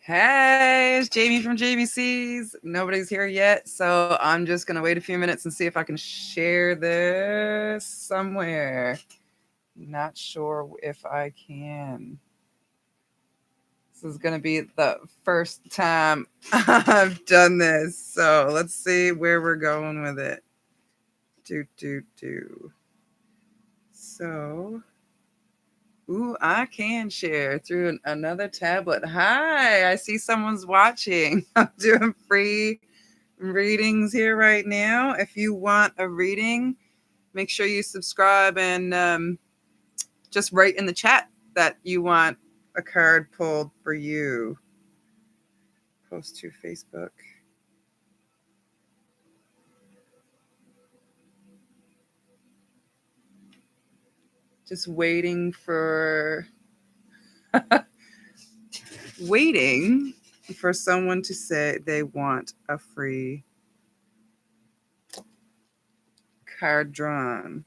Hey, it's Jamie from JBC's. Nobody's here yet, so I'm just going to wait a few minutes and see if I can share this somewhere. Not sure if I can. This is going to be the first time I've done this, so let's see where we're going with it. So, ooh, I can share through another tablet. Hi, I see someone's watching. I'm doing free readings here right now. If you want a reading, make sure you subscribe and just write in the chat that you want a card pulled for you. Post to Facebook. Just waiting for someone to say they want a free card drawn.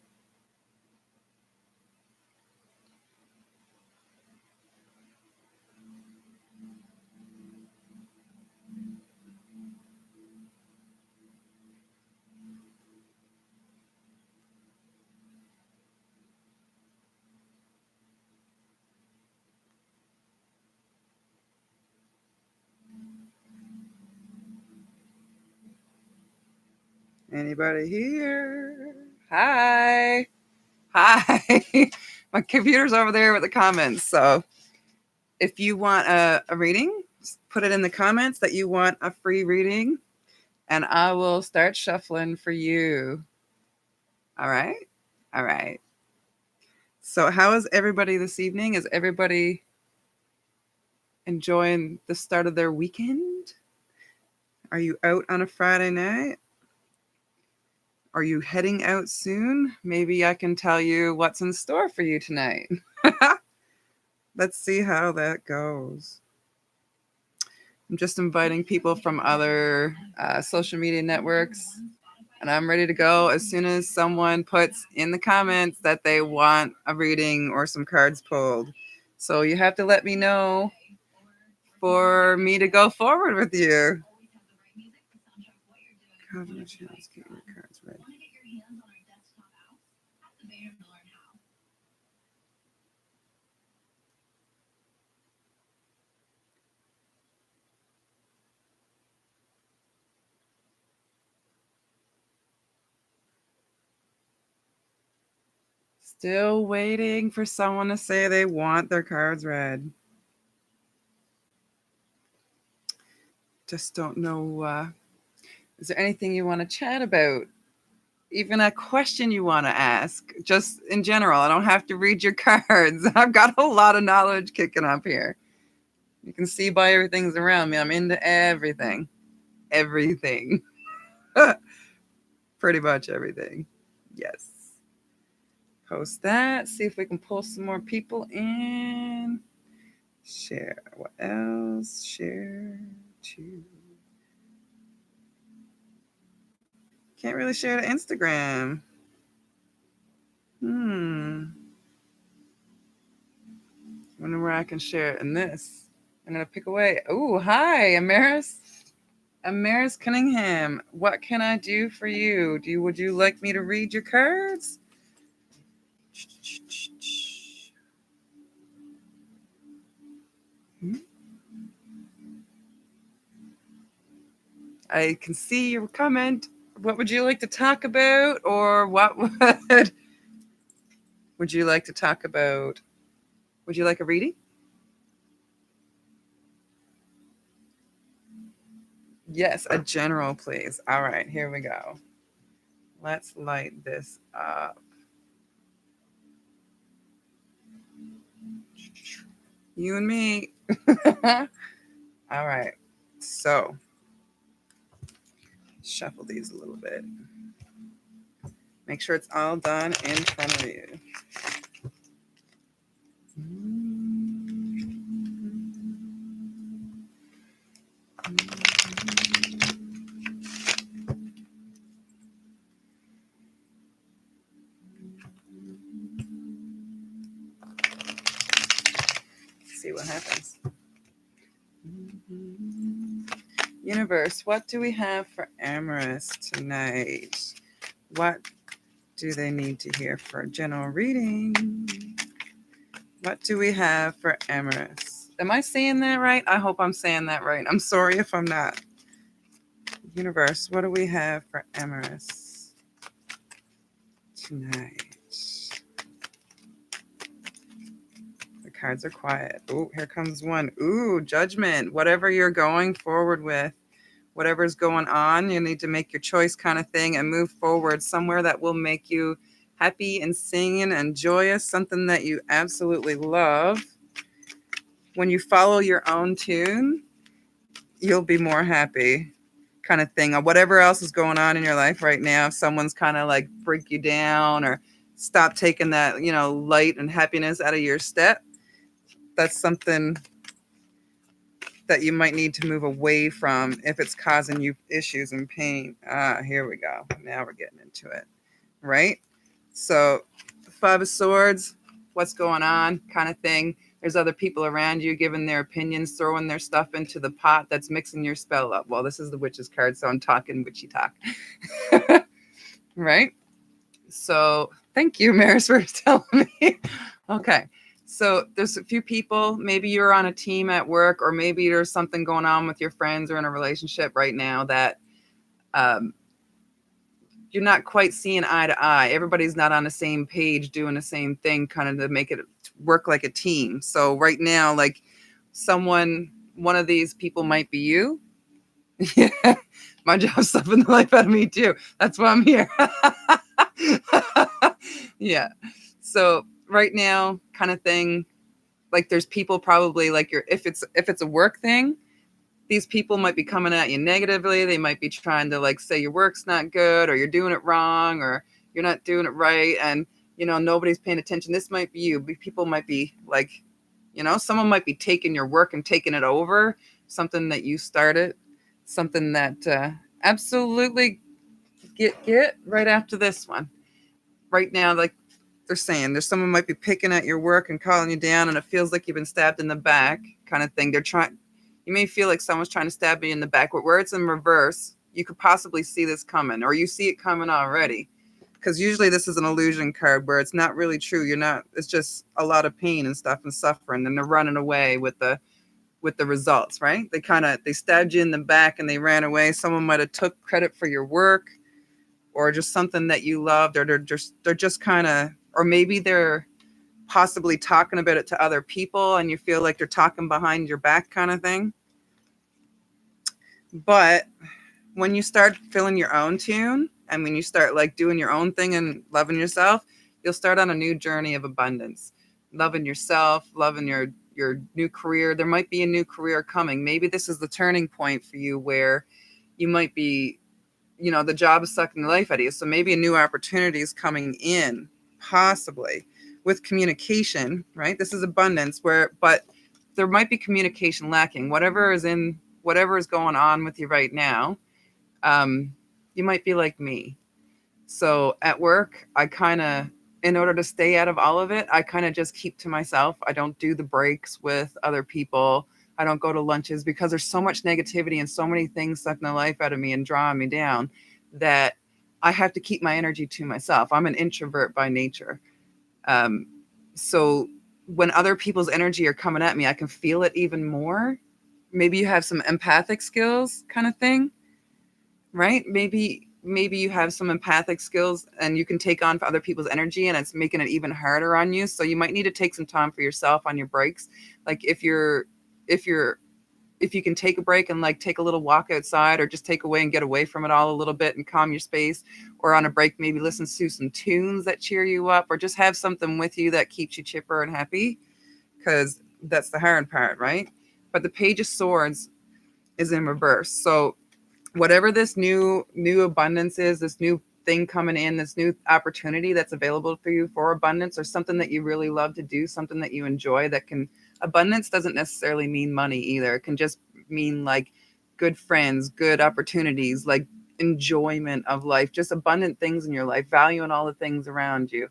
Anybody here? Hi. My computer's over there with the comments. So if you want a reading, put it in the comments that you want a free reading, and I will start shuffling for you. All right. So how is everybody this evening? Is everybody enjoying the start of their weekend? Are you out on a Friday night? Are you heading out soon? Maybe I can tell you what's in store for you tonight. Let's see how that goes. I'm just inviting people from other social media networks, and I'm ready to go as soon as someone puts in the comments that they want a reading or some cards pulled. So you have to let me know for me to go forward with you. Cards ready. Still waiting for someone to say they want their cards read. Just don't know. Is there anything you want to chat about? Even a question you want to ask? Just in general. I don't have to read your cards. I've got a lot of knowledge kicking up here. You can see by everything's around me. I'm into everything. Everything. Pretty much everything. Yes. Post that. See if we can pull some more people in. Share. What else? Share to. Can't really share to Instagram. Wonder where I can share it in this. I'm going to pick away. Oh, hi, Amaris. Amaris Cunningham. What can I do for you? Would you like me to read your cards? I can see your comment. What would you like to talk about? Or what would you like to talk about? Would you like a reading? Yes, a general, please. All right, here we go. Let's light this up. You and me. All right. So, shuffle these a little bit. Make sure it's all done in front of you. See what happens. Universe, what do we have for Amaris tonight? What do they need to hear for a general reading? What do we have for Amaris? Am I saying that right? I hope I'm saying that right. I'm sorry if I'm not. Universe, what do we have for Amaris tonight? The cards are quiet. Oh, here comes one. Ooh, judgment. Whatever you're going forward with, whatever's going on, you need to make your choice kind of thing and move forward somewhere that will make you happy and singing and joyous, something that you absolutely love. When you follow your own tune, you'll be more happy kind of thing. Or whatever else is going on in your life right now, if someone's kind of like break you down or stop taking that, light and happiness out of your step, that's something that you might need to move away from if it's causing you issues and pain. Here we go. Now we're getting into it, right? So, Five of Swords, what's going on kind of thing. There's other people around you giving their opinions, throwing their stuff into the pot that's mixing your spell up. Well, this is the Witch's card, so I'm talking witchy talk. Right? So, thank you, Maris, for telling me. Okay. So there's a few people, maybe you're on a team at work, or maybe there's something going on with your friends or in a relationship right now that you're not quite seeing eye to eye. Everybody's not on the same page doing the same thing kind of to make it work like a team. So right now, like one of these people might be you. Yeah, my job's sucking the life out of me too. That's why I'm here. Yeah. So right now kind of thing, like there's people probably like if it's a work thing, these people might be coming at you negatively. They might be trying to like say your work's not good or you're doing it wrong or you're not doing it right. And, nobody's paying attention. This might be you. People might be like, someone might be taking your work and taking it over, something that you started, something that absolutely get right after this one. Right now, like they're saying, there's someone might be picking at your work and calling you down and it feels like you've been stabbed in the back kind of thing. You may feel like someone's trying to stab you in the back, but where it's in reverse, you could possibly see this coming, or you see it coming already. Because usually this is an illusion card where it's not really true. It's just a lot of pain and stuff and suffering, and they're running away with the results, right? They stabbed you in the back and they ran away. Someone might have took credit for your work or just something that you loved, or they're just kind of, or maybe they're possibly talking about it to other people and you feel like they're talking behind your back kind of thing. But when you start feeling your own tune and when you start like doing your own thing and loving yourself, you'll start on a new journey of abundance, loving yourself, loving your new career. There might be a new career coming. Maybe this is the turning point for you where you might be, the job is sucking the life out of you. So maybe a new opportunity is coming in, possibly with communication, right? This is abundance but there might be communication lacking. Whatever is going on with you right now, you might be like me. So at work, in order to stay out of all of it, I kind of just keep to myself. I don't do the breaks with other people. I don't go to lunches because there's so much negativity and so many things sucking the life out of me and drawing me down that I have to keep my energy to myself. I'm an introvert by nature. So when other people's energy are coming at me, I can feel it even more. Maybe you have some empathic skills kind of thing, right? Maybe you have some empathic skills and you can take on for other people's energy and it's making it even harder on you. So you might need to take some time for yourself on your breaks. Like if you can take a break and like take a little walk outside or just take away and get away from it all a little bit and calm your space, or on a break, maybe listen to some tunes that cheer you up or just have something with you that keeps you chipper and happy, because that's the hard part, right? But the Page of Swords is in reverse. So whatever this new abundance is, this new thing coming in, this new opportunity that's available for you for abundance, or something that you really love to do, something that you enjoy, abundance doesn't necessarily mean money either. It can just mean like good friends, good opportunities, like enjoyment of life, just abundant things in your life, valuing all the things around you.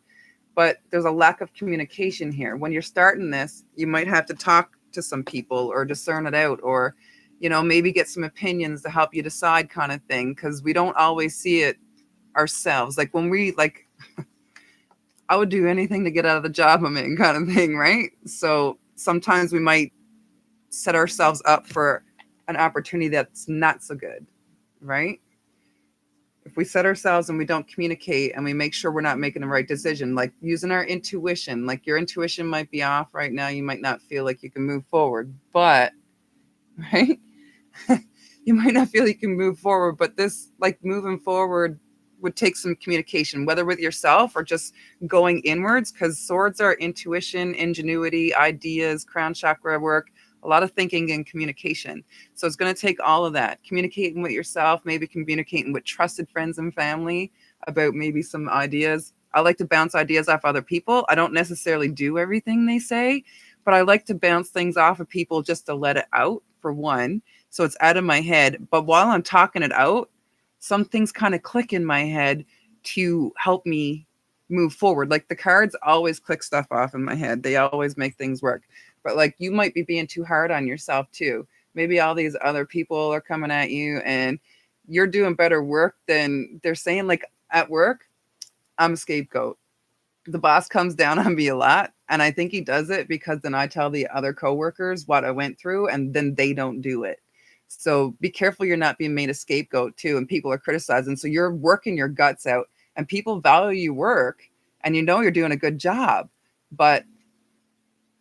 But there's a lack of communication here. When you're starting this, you might have to talk to some people or discern it out, or maybe get some opinions to help you decide kind of thing, because we don't always see it ourselves. Like when we like, I would do anything to get out of the job I'm in kind of thing, right? So sometimes we might set ourselves up for an opportunity that's not so good, right? If we set ourselves and we don't communicate and we make sure we're not making the right decision, like using our intuition, like your intuition might be off right now. You might not feel like you can move forward, but right? You might not feel you can move forward, but this like moving forward would take some communication, whether with yourself or just going inwards, because swords are intuition, ingenuity, ideas, crown chakra work, a lot of thinking and communication. So it's going to take all of that, communicating with yourself, maybe communicating with trusted friends and family about maybe some ideas. I like to bounce ideas off other people. I don't necessarily do everything they say, but I like to bounce things off of people just to let it out, for one. So it's out of my head. But while I'm talking it out, some things kind of click in my head to help me move forward. Like the cards always click stuff off in my head. They always make things work. But like you might be being too hard on yourself too. Maybe all these other people are coming at you and you're doing better work than they're saying. Like at work, I'm a scapegoat. The boss comes down on me a lot, and I think he does it because then I tell the other coworkers what I went through and then they don't do it. So be careful you're not being made a scapegoat too, and people are criticizing. So you're working your guts out and people value your work and you're doing a good job. But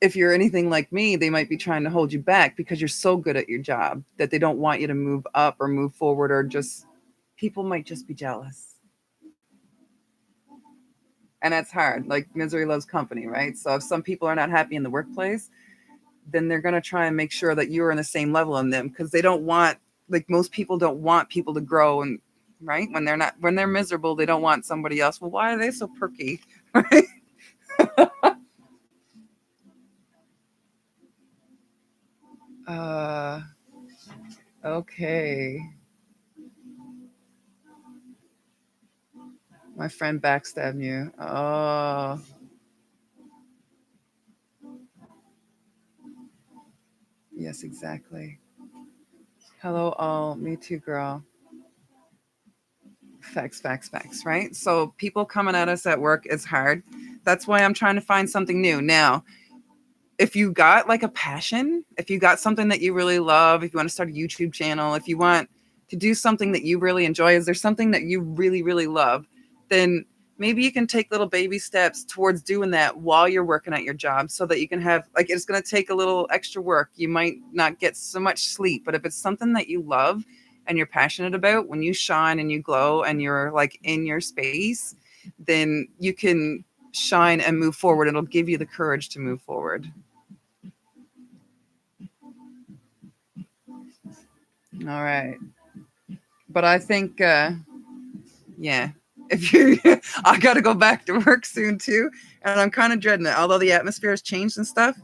if you're anything like me, they might be trying to hold you back because you're so good at your job that they don't want you to move up or move forward, or just people might just be jealous. And that's hard. Like misery loves company, right? So if some people are not happy in the workplace, then they're going to try and make sure that you're on the same level in them, because they don't want, like most people don't want people to grow. And right, when they're miserable, they don't want somebody else. Well, why are they so perky? Right? uh okay, my friend backstabbed you. Oh, yes, exactly. Hello all, me too, girl. Facts, facts, facts, right? So people coming at us at work is hard. That's why I'm trying to find something new. Now, if you got like a passion, if you got something that you really love, if you want to start a YouTube channel, if you want to do something that you really enjoy, is there something that you really, really love? Then maybe you can take little baby steps towards doing that while you're working at your job, so that you can have, like, it's going to take a little extra work. You might not get so much sleep, but if it's something that you love and you're passionate about, when you shine and you glow and you're like in your space, then you can shine and move forward. It'll give you the courage to move forward. All right. But I think, yeah, if you, I got to go back to work soon too. And I'm kind of dreading it, although the atmosphere has changed and stuff.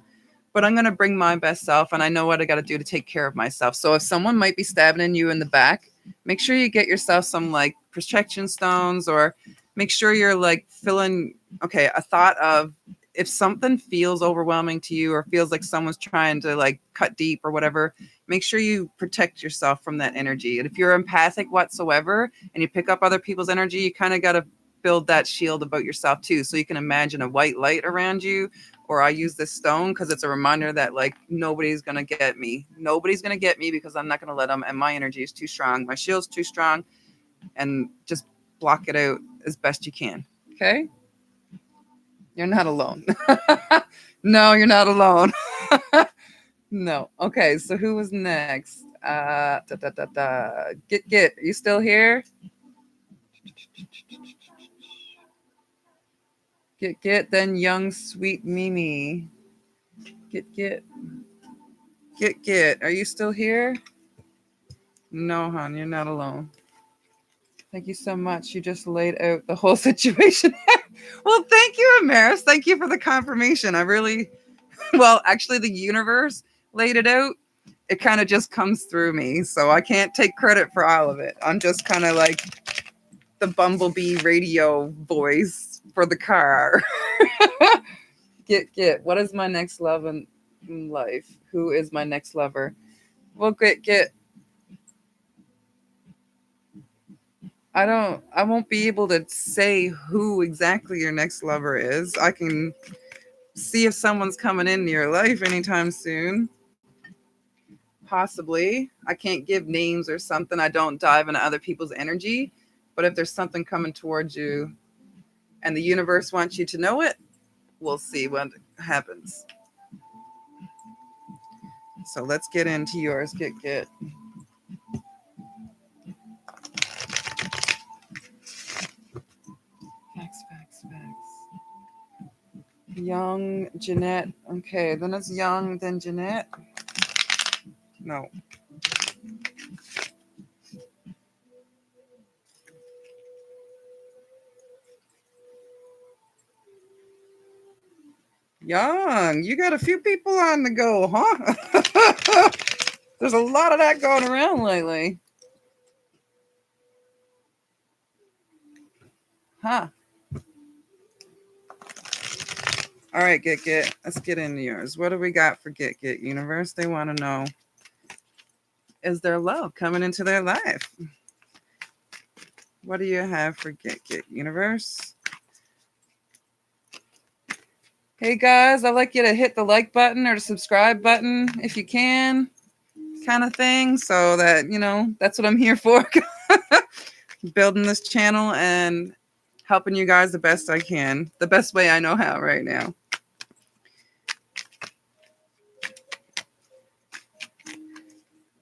But I'm going to bring my best self, and I know what I got to do to take care of myself. So if someone might be stabbing you in the back, make sure you get yourself some like protection stones, or make sure you're like feeling, okay, a thought of, if something feels overwhelming to you or feels like someone's trying to like cut deep or whatever, make sure you protect yourself from that energy. And if you're empathic whatsoever and you pick up other people's energy, you kind of got to build that shield about yourself too. So you can imagine a white light around you, or I use this stone because it's a reminder that like nobody's going to get me. Nobody's going to get me because I'm not going to let them. And my energy is too strong. My shield's too strong, and just block it out as best you can. Okay. You're not alone. No, you're not alone. No. Okay. So who was next? Get. Are you still here? Get. Then young sweet Mimi. Get. Are you still here? No, hon, you're not alone. Thank you so much. You just laid out the whole situation. Well, thank you, Amaris. Thank you for the confirmation. I really, well, actually, the universe laid it out. It kind of just comes through me. So I can't take credit for all of it. I'm just kind of like the bumblebee radio voice for the car. Get. What is my next love in life? Who is my next lover? We'll get I won't be able to say who exactly your next lover is. I can see if someone's coming into your life anytime soon. Possibly. I can't give names or something. I don't dive into other people's energy. But if there's something coming towards you and the universe wants you to know it, we'll see what happens. So let's get into yours. Get. Facts. Young Jeanette. Okay, then it's young, then Jeanette. No. Young, you got a few people on the go, huh? There's a lot of that going around lately. Huh. All right, get. Let's get into yours. What do we got for get universe? They want to know, is there love coming into their life? What do you have for get universe? Hey guys, I'd like you to hit the like button or the subscribe button if you can, kind of thing, so that, you know, that's what I'm here for. Building this channel and helping you guys the best I can, the best way I know how right now.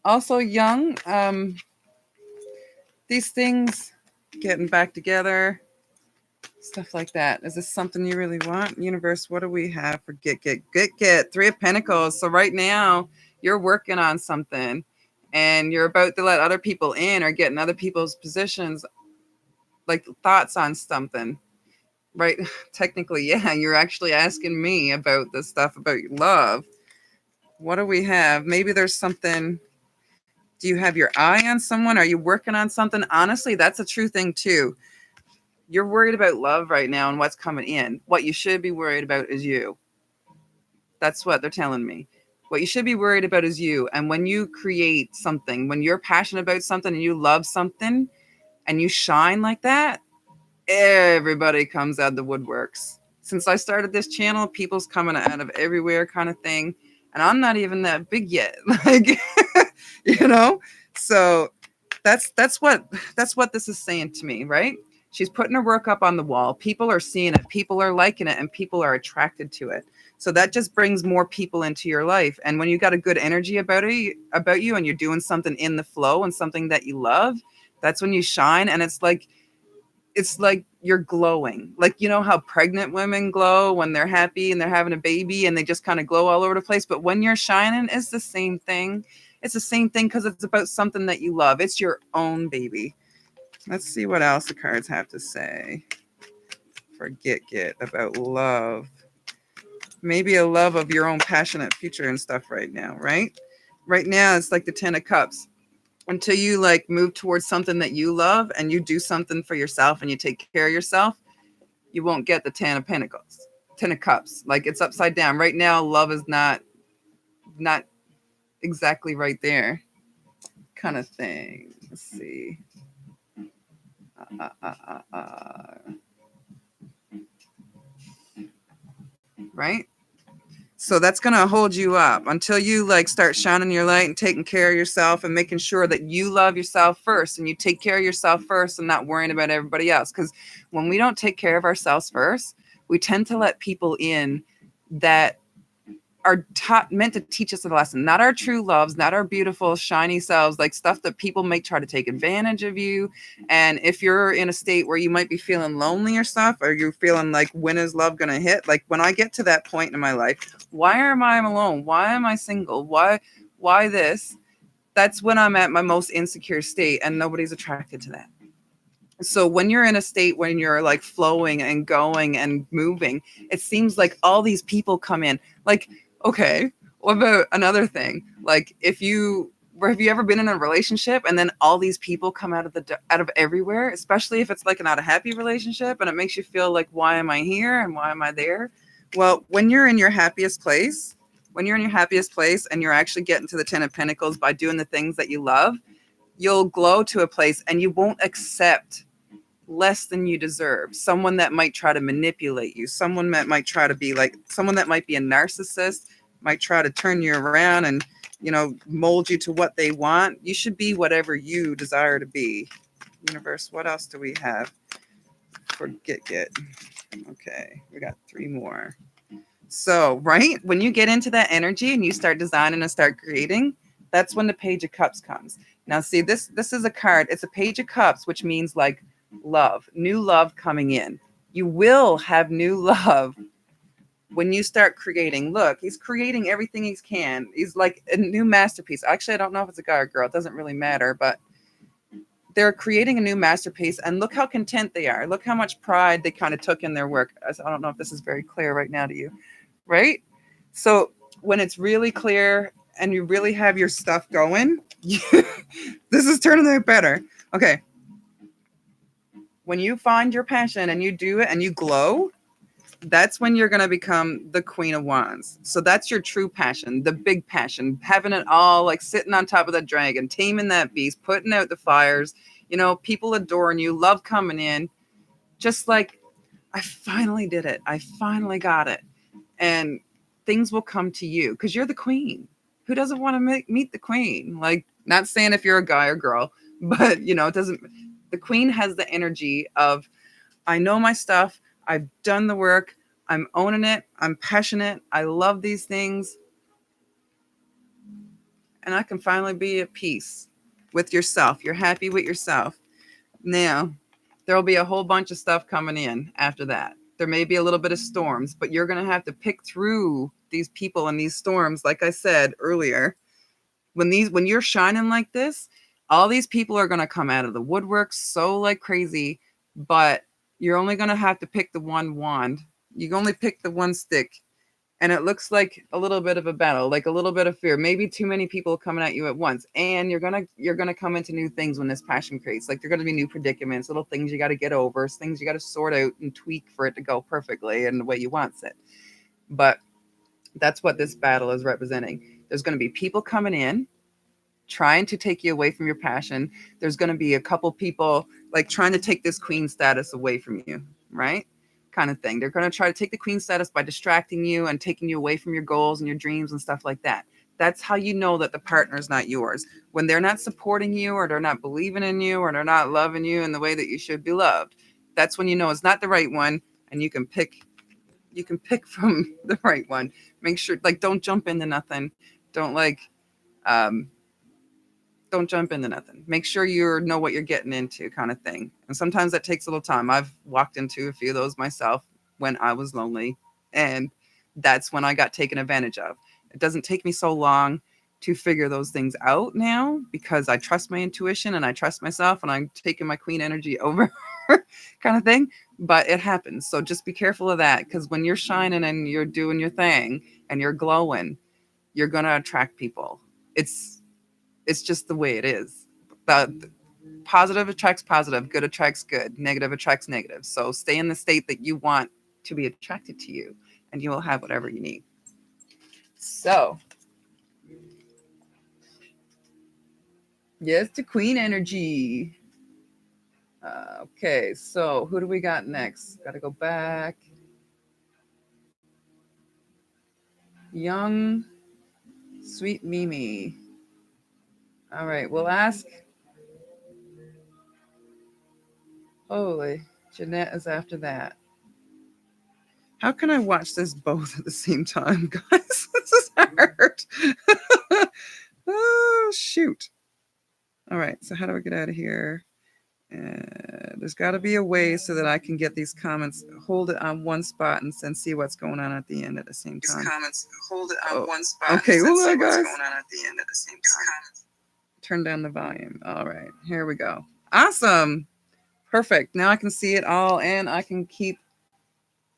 Also young, these things, getting back together, stuff like that. Is this something you really want? Universe, what do we have for get? Three of Pentacles. So right now you're working on something and you're about to let other people in or get in other people's positions, like thoughts on something, right? Technically, yeah, you're actually asking me about this stuff about love. What do we have? Maybe there's something. Do you have your eye on someone? Are you working on something? Honestly, that's a true thing too. You're worried about love right now and what's coming in. What you should be worried about is you. That's what they're telling me. What you should be worried about is you. And when you create something, when you're passionate about something and you love something and you shine like that, everybody comes out of the woodworks. Since I started this channel, people's coming out of everywhere kind of thing. And I'm not even that big yet. Like, you know? So that's what this is saying to me, right? She's putting her work up on the wall. People are seeing it. People are liking it, and people are attracted to it. So that just brings more people into your life. And when you got a good energy about you, and you're doing something in the flow and something that you love, that's when you shine. And it's like you're glowing. Like, you know how pregnant women glow when they're happy and they're having a baby and they just kind of glow all over the place. But when you're shining, it's the same thing. It's the same thing because it's about something that you love. It's your own baby. Let's see what else the cards have to say for get about love. Maybe a love of your own passionate future and stuff right now, right? Right now, it's like the 10 of Cups. Until you like move towards something that you love and you do something for yourself and you take care of yourself, you won't get the 10 of Pentacles, 10 of Cups. Like, it's upside down. Right now, love is not exactly right there kind of thing. Let's see. Right? So that's going to hold you up until you like start shining your light and taking care of yourself and making sure that you love yourself first and you take care of yourself first and not worrying about everybody else. Because when we don't take care of ourselves first, we tend to let people in that are meant to teach us a lesson, not our true loves, not our beautiful, shiny selves, like stuff that people may try to take advantage of you. And if you're in a state where you might be feeling lonely or stuff, or you're feeling like, when is love going to hit? Like when I get to that point in my life, why am I alone? Why am I single? Why this? That's when I'm at my most insecure state and nobody's attracted to that. So when you're in a state when you're like flowing and going and moving, it seems like all these people come in. Like, okay, what about another thing? Like, have you ever been in a relationship and then all these people come out of everywhere, especially if it's like not a happy relationship and it makes you feel like, why am I here and why am I there? Well, when you're in your happiest place, when you're in your happiest place and you're actually getting to the 10 of Pentacles by doing the things that you love, you'll glow to a place and you won't accept less than you deserve. Someone that might try to manipulate you, someone that might try to be like, someone that might be a narcissist, might try to turn you around and, mold you to what they want. You should be whatever you desire to be. Universe, what else do we have for get? Okay, we got 3 more. So, right, when you get into that energy and you start designing and start creating, that's when the Page of Cups comes. Now, see, this is a card. It's a Page of Cups, which means like love, new love coming in. You will have new love when you start creating. Look, he's creating everything he can. He's like a new masterpiece. Actually, I don't know if it's a guy or girl. It doesn't really matter, but they're creating a new masterpiece, and look how content they are. Look how much pride they kind of took in their work. I don't know if this is very clear right now to you, right? So when it's really clear and you really have your stuff going, this is turning out better. Okay. When you find your passion and you do it and you glow, that's when you're going to become the Queen of Wands. So that's your true passion, the big passion, having it all, like sitting on top of that dragon, taming that beast, putting out the fires, people adoring you, love coming in. Just like, I finally did it. I finally got it. And things will come to you because you're the queen. Who doesn't want to meet the queen? Like, not saying if you're a guy or girl, but, it doesn't. The queen has the energy of, I know my stuff. I've done the work. I'm owning it. I'm passionate. I love these things. And I can finally be at peace with yourself. You're happy with yourself. Now, there will be a whole bunch of stuff coming in after that. There may be a little bit of storms, but you're going to have to pick through these people and these storms. Like I said earlier, when you're shining like this, all these people are going to come out of the woodwork so like crazy, but you're only going to have to pick the one wand. You can only pick the one stick. And it looks like a little bit of a battle, like a little bit of fear, maybe too many people coming at you at once. And you're going to come into new things when this passion creates. Like, there are going to be new predicaments, little things you got to get over, things you got to sort out and tweak for it to go perfectly and the way you want it. But that's what this battle is representing. There's going to be people coming in, trying to take you away from your passion. There's going to be a couple people like trying to take this queen status away from you, right? Kind of thing. They're going to try to take the queen status by distracting you and taking you away from your goals and your dreams and stuff like that. That's how you know that the partner is not yours. When they're not supporting you, or they're not believing in you, or they're not loving you in the way that you should be loved. That's when you know it's not the right one, and you can pick from the right one. Make sure, like, don't jump into nothing. Don't jump into nothing. Make sure you know what you're getting into, kind of thing. And sometimes that takes a little time. I've walked into a few of those myself when I was lonely, and that's when I got taken advantage of. It doesn't take me so long to figure those things out now because I trust my intuition and I trust myself, and I'm taking my queen energy over kind of thing. But it happens. So just be careful of that, because when you're shining and you're doing your thing and you're glowing, you're going to attract people. It's just the way it is. The positive attracts positive, good attracts good, negative attracts negative. So stay in the state that you want to be attracted to you, and you will have whatever you need. So, yes, to queen energy. Okay, so who do we got next? Got to go back. Young, sweet Mimi. All right, we'll ask. Holy, Jeanette is after that. How can I watch this both at the same time, guys? This is hard. Oh, shoot. All right, so how do I get out of here? There's got to be a way so that I can get these comments, hold it on one spot, and then see what's going on at the end at the same time. These comments, hold it on one spot. Okay, and see what's going on at the end at the same time. Turn down the volume. All right, here we go. Awesome. Perfect. Now I can see it all, and I can keep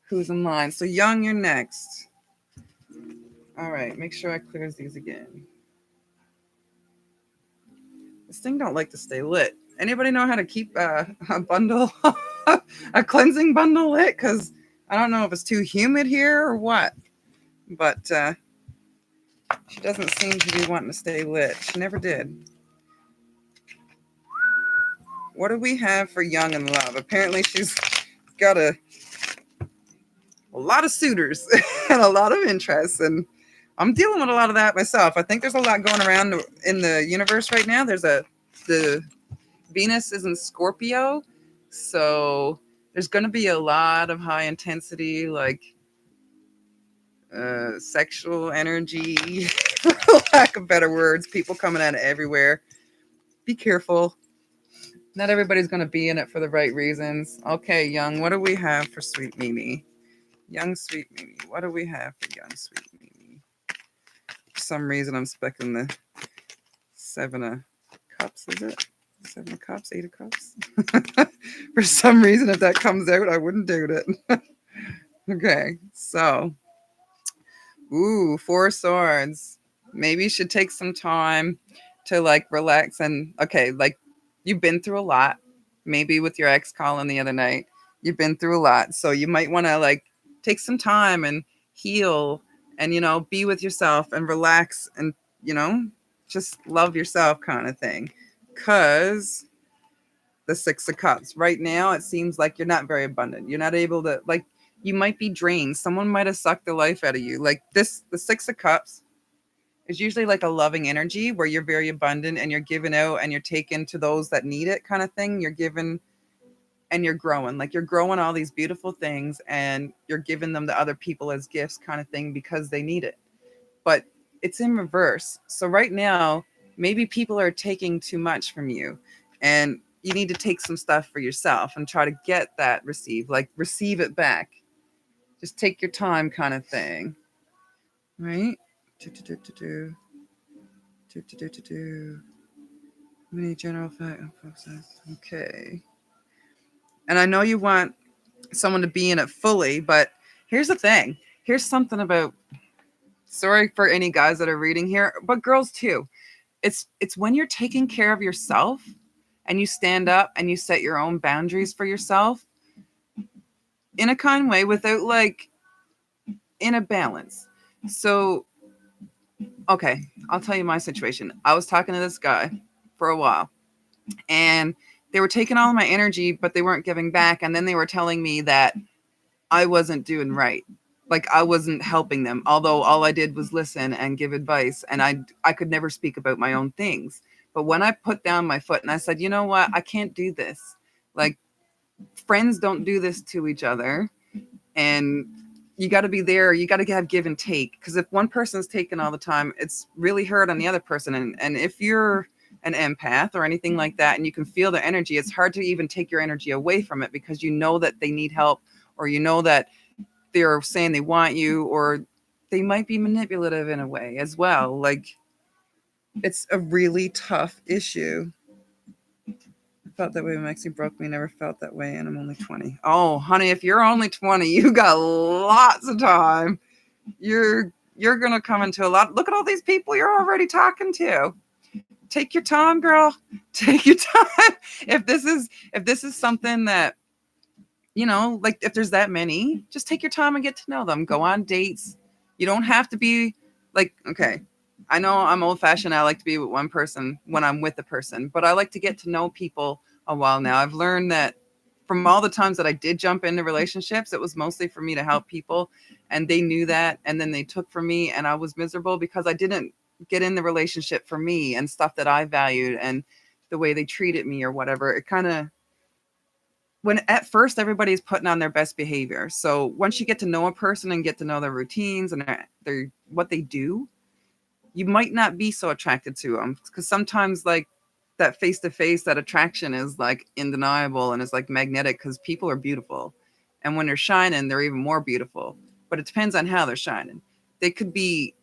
who's in line. So, Young, you're next. All right, make sure I clears these again. This thing don't like to stay lit. Anybody know how to keep a bundle, a cleansing bundle lit? Because I don't know if it's too humid here or what. But She doesn't seem to be wanting to stay lit. She never did. What do we have for young in love? Apparently she's got a lot of suitors and a lot of interests, and I'm dealing with a lot of that myself. I think there's a lot going around in the universe right now. The Venus is in Scorpio, so there's going to be a lot of high intensity, like sexual energy, for lack of better words, people coming out of everywhere. Be careful. Not everybody's going to be in it for the right reasons. Okay, young, what do we have for sweet Mimi? Young sweet Mimi. What do we have for young sweet Mimi? For some reason, I'm expecting the 7 of Cups, is it? 7 of Cups, 8 of Cups? For some reason, if that comes out, I wouldn't doubt it. Okay, so. Ooh, 4 of Swords. Maybe you should take some time to like relax and, okay, like you've been through a lot. Maybe with your ex calling the other night, you've been through a lot. So you might want to like take some time and heal and, be with yourself and relax and, just love yourself kind of thing. Because the 6 of Cups right now, it seems like you're not very abundant. You're not able to, like, you might be drained. Someone might have sucked the life out of you. Like this, the 6 of Cups is usually like a loving energy where you're very abundant and you're giving out and you're taking to those that need it kind of thing. You're giving and you're growing. Like you're growing all these beautiful things and you're giving them to other people as gifts kind of thing because they need it. But it's in reverse. So right now, maybe people are taking too much from you and you need to take some stuff for yourself and try to get that received, like receive it back. Just take your time kind of thing. Right? Many general fact. Okay. And I know you want someone to be in it fully, but here's the thing. Here's something about, sorry for any guys that are reading here, but girls too. It's when you're taking care of yourself and you stand up and you set your own boundaries for yourself in a kind way without like in a balance. So, okay, I'll tell you my situation. I was talking to this guy for a while and they were taking all of my energy, but they weren't giving back. And then they were telling me that I wasn't doing right. Like I wasn't helping them, although all I did was listen and give advice. And I could never speak about my own things. But when I put down my foot and I said, you know what, I can't do this. Like friends don't do this to each other. And you got to be there. You got to have give and take. Because if one person's taking all the time, it's really hard on the other person. And if you're an empath or anything like that, and you can feel their energy, it's hard to even take your energy away from it because you know that they need help, or you know that they're saying they want you, or they might be manipulative in a way as well. Like it's a really tough issue. I felt that way when Maxie broke me. Never felt that way, and I'm only 20. Oh, honey, if you're only 20, you got lots of time. You're gonna come into a lot. Look at all these people you're already talking to. Take your time, girl. Take your time. If this is something that, like if there's that many, just take your time and get to know them. Go on dates. You don't have to be like, okay, I know I'm old fashioned. I like to be with one person when I'm with a person, but I like to get to know people a while now. I've learned that from all the times that I did jump into relationships, it was mostly for me to help people, and they knew that, and then they took from me, and I was miserable because I didn't get in the relationship for me and stuff that I valued and the way they treated me or whatever. It kind of, when at first everybody's putting on their best behavior. So once you get to know a person and get to know their routines and their what they do, you might not be so attracted to them because sometimes like that face to face, that attraction is like undeniable and it's like magnetic because people are beautiful. And when they're shining, they're even more beautiful. But it depends on how they're shining. They could be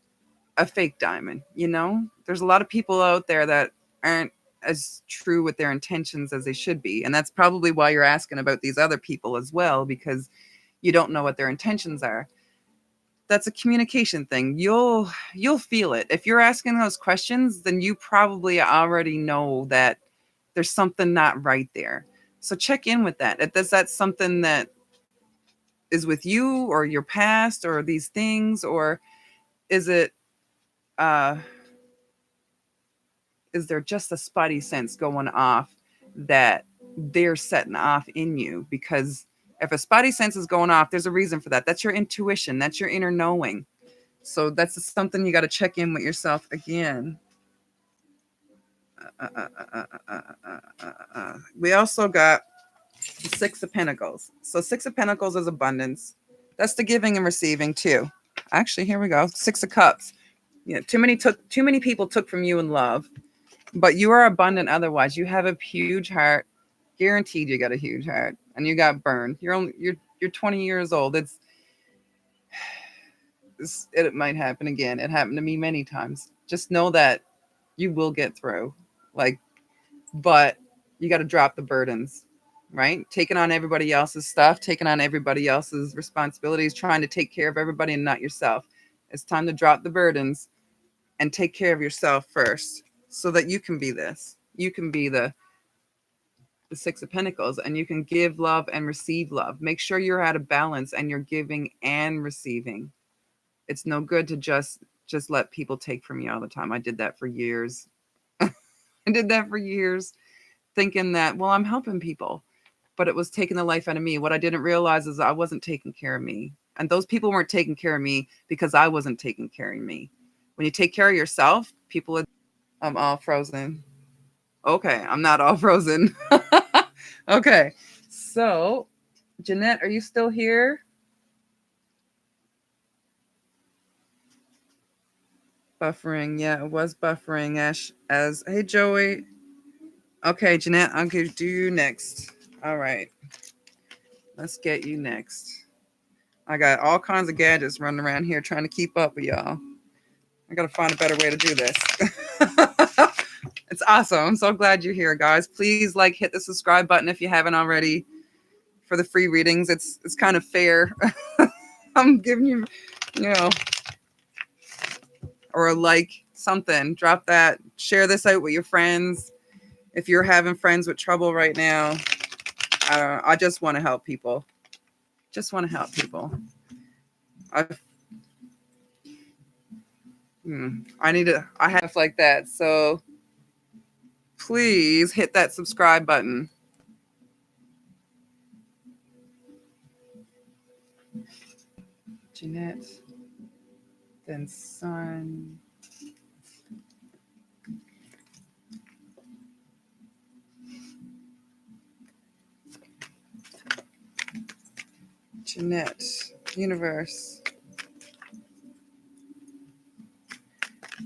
a fake diamond, There's a lot of people out there that aren't as true with their intentions as they should be. And that's probably why you're asking about these other people as well, because you don't know what their intentions are. That's a communication thing. You'll feel it. If you're asking those questions, then you probably already know that there's something not right there. So check in with that. Is that something that is with you or your past or these things, or is it is there just a spidey sense going off that they're setting off in you? Because if a spidey sense is going off, there's a reason for that. That's your intuition. That's your inner knowing. So that's something you got to check in with yourself again. We also got the Six of Pentacles. So Six of Pentacles is abundance. That's the giving and receiving too. Actually, here we go. Six of Cups. Yeah, too many people took from you in love, but you are abundant otherwise. You have a huge heart. Guaranteed you got a huge heart. And you got burned. You're 20 years old. It might happen again. It happened to me many times. Just know that you will get through. But you got to drop the burdens, right? Taking on everybody else's stuff, taking on everybody else's responsibilities, trying to take care of everybody and not yourself. It's time to drop the burdens and take care of yourself first so that you can be this. You can be the Six of Pentacles, and you can give love and receive love. Make sure you're at a balance and you're giving and receiving. It's no good to just let people take from you all the time. I did that for years. Thinking that, well, I'm helping people, but it was taking the life out of me. What I didn't realize is I wasn't taking care of me. And those people weren't taking care of me because I wasn't taking care of me. When you take care of yourself, I'm all frozen. Okay, I'm not all frozen. Okay, so Jeanette, are you still here? Buffering. Yeah, it was buffering. Hey, Joey. Okay, Jeanette, I'm going to do you next. All right. Let's get you next. I got all kinds of gadgets running around here trying to keep up with y'all. I got to find a better way to do this. It's awesome. I'm so glad you're here, guys. Please hit the subscribe button if you haven't already for the free readings. It's kind of fair. I'm giving you, or something. Drop that. Share this out with your friends. If you're having friends with trouble right now, I don't know. I just want to help people. I have stuff like that. So please hit that subscribe button. Jeanette, then Sun. Jeanette, universe.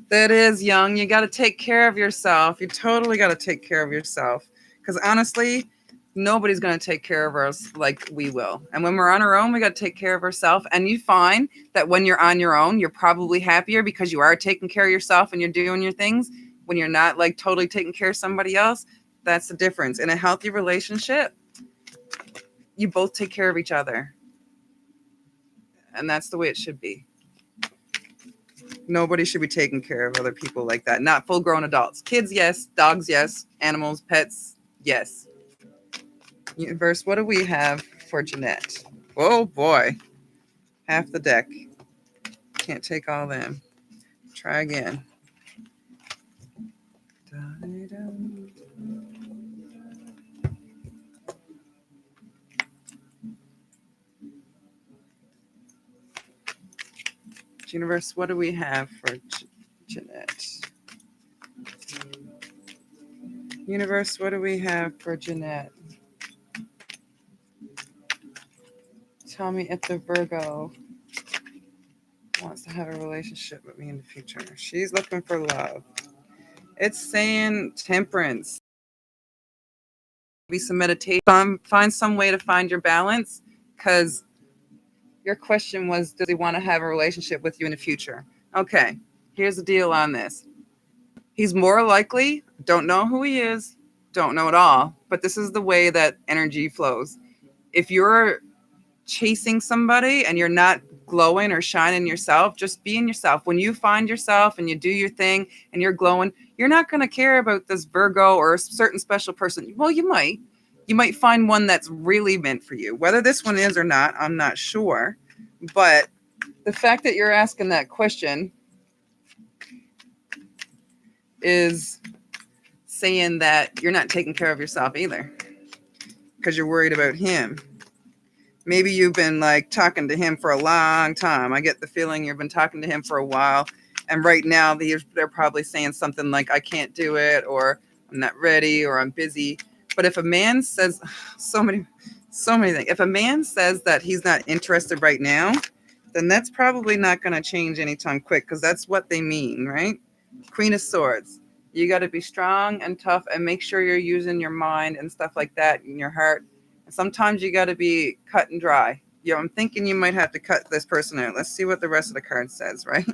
That is, young. You got to take care of yourself. You totally got to take care of yourself. Because honestly, nobody's going to take care of us like we will. And when we're on our own, we got to take care of ourselves. And you find that when you're on your own, you're probably happier because you are taking care of yourself and you're doing your things. When you're not totally taking care of somebody else, that's the difference. In a healthy relationship, you both take care of each other. And that's the way it should be. Nobody should be taking care of other people like that. Not full-grown adults. Kids, yes. Dogs, yes. Animals, pets, yes. Universe, what do we have for Jeanette? Oh, boy. Half the deck. Can't take all them. Try again. Universe, what do we have for Jeanette? Universe, what do we have for Jeanette? Tell me if the Virgo wants to have a relationship with me in the future. She's looking for love. It's saying temperance. Maybe some meditation. Find some way to find your balance, because your question was, does he want to have a relationship with you in the future? Okay, here's the deal on this. He's more likely, don't know who he is, don't know at all, but this is the way that energy flows. If you're chasing somebody and you're not glowing or shining yourself, just being yourself. When you find yourself and you do your thing and you're glowing, you're not going to care about this Virgo or a certain special person. Well, you might find one that's really meant for you. Whether this one is or not, I'm not sure. But the fact that you're asking that question is saying that you're not taking care of yourself either because you're worried about him. Maybe you've been like talking to him for a long time. I get the feeling you've been talking to him for a while. And right now they're probably saying something like, I can't do it, or I'm not ready, or I'm busy. But if a man says so many things, if a man says that he's not interested right now, then that's probably not going to change anytime quick, because that's what they mean, right? Queen of Swords. You got to be strong and tough and make sure you're using your mind and stuff like that in your heart. And sometimes you got to be cut and dry. I'm thinking you might have to cut this person out. Let's see what the rest of the card says, right?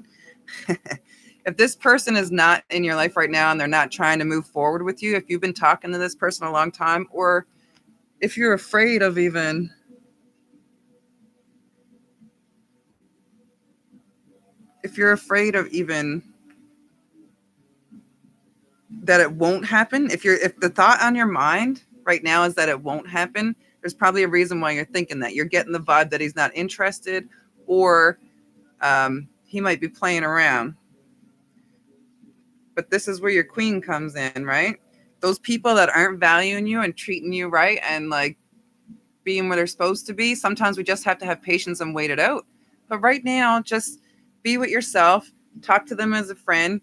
If this person is not in your life right now and they're not trying to move forward with you, if you've been talking to this person a long time, or if you're afraid of even that it won't happen, if the thought on your mind right now is that it won't happen, there's probably a reason why you're thinking that. You're getting the vibe that he's not interested, or he might be playing around. But this is where your queen comes in, right? Those people that aren't valuing you and treating you right and like being where they're supposed to be, sometimes we just have to have patience and wait it out. But right now, just be with yourself, talk to them as a friend,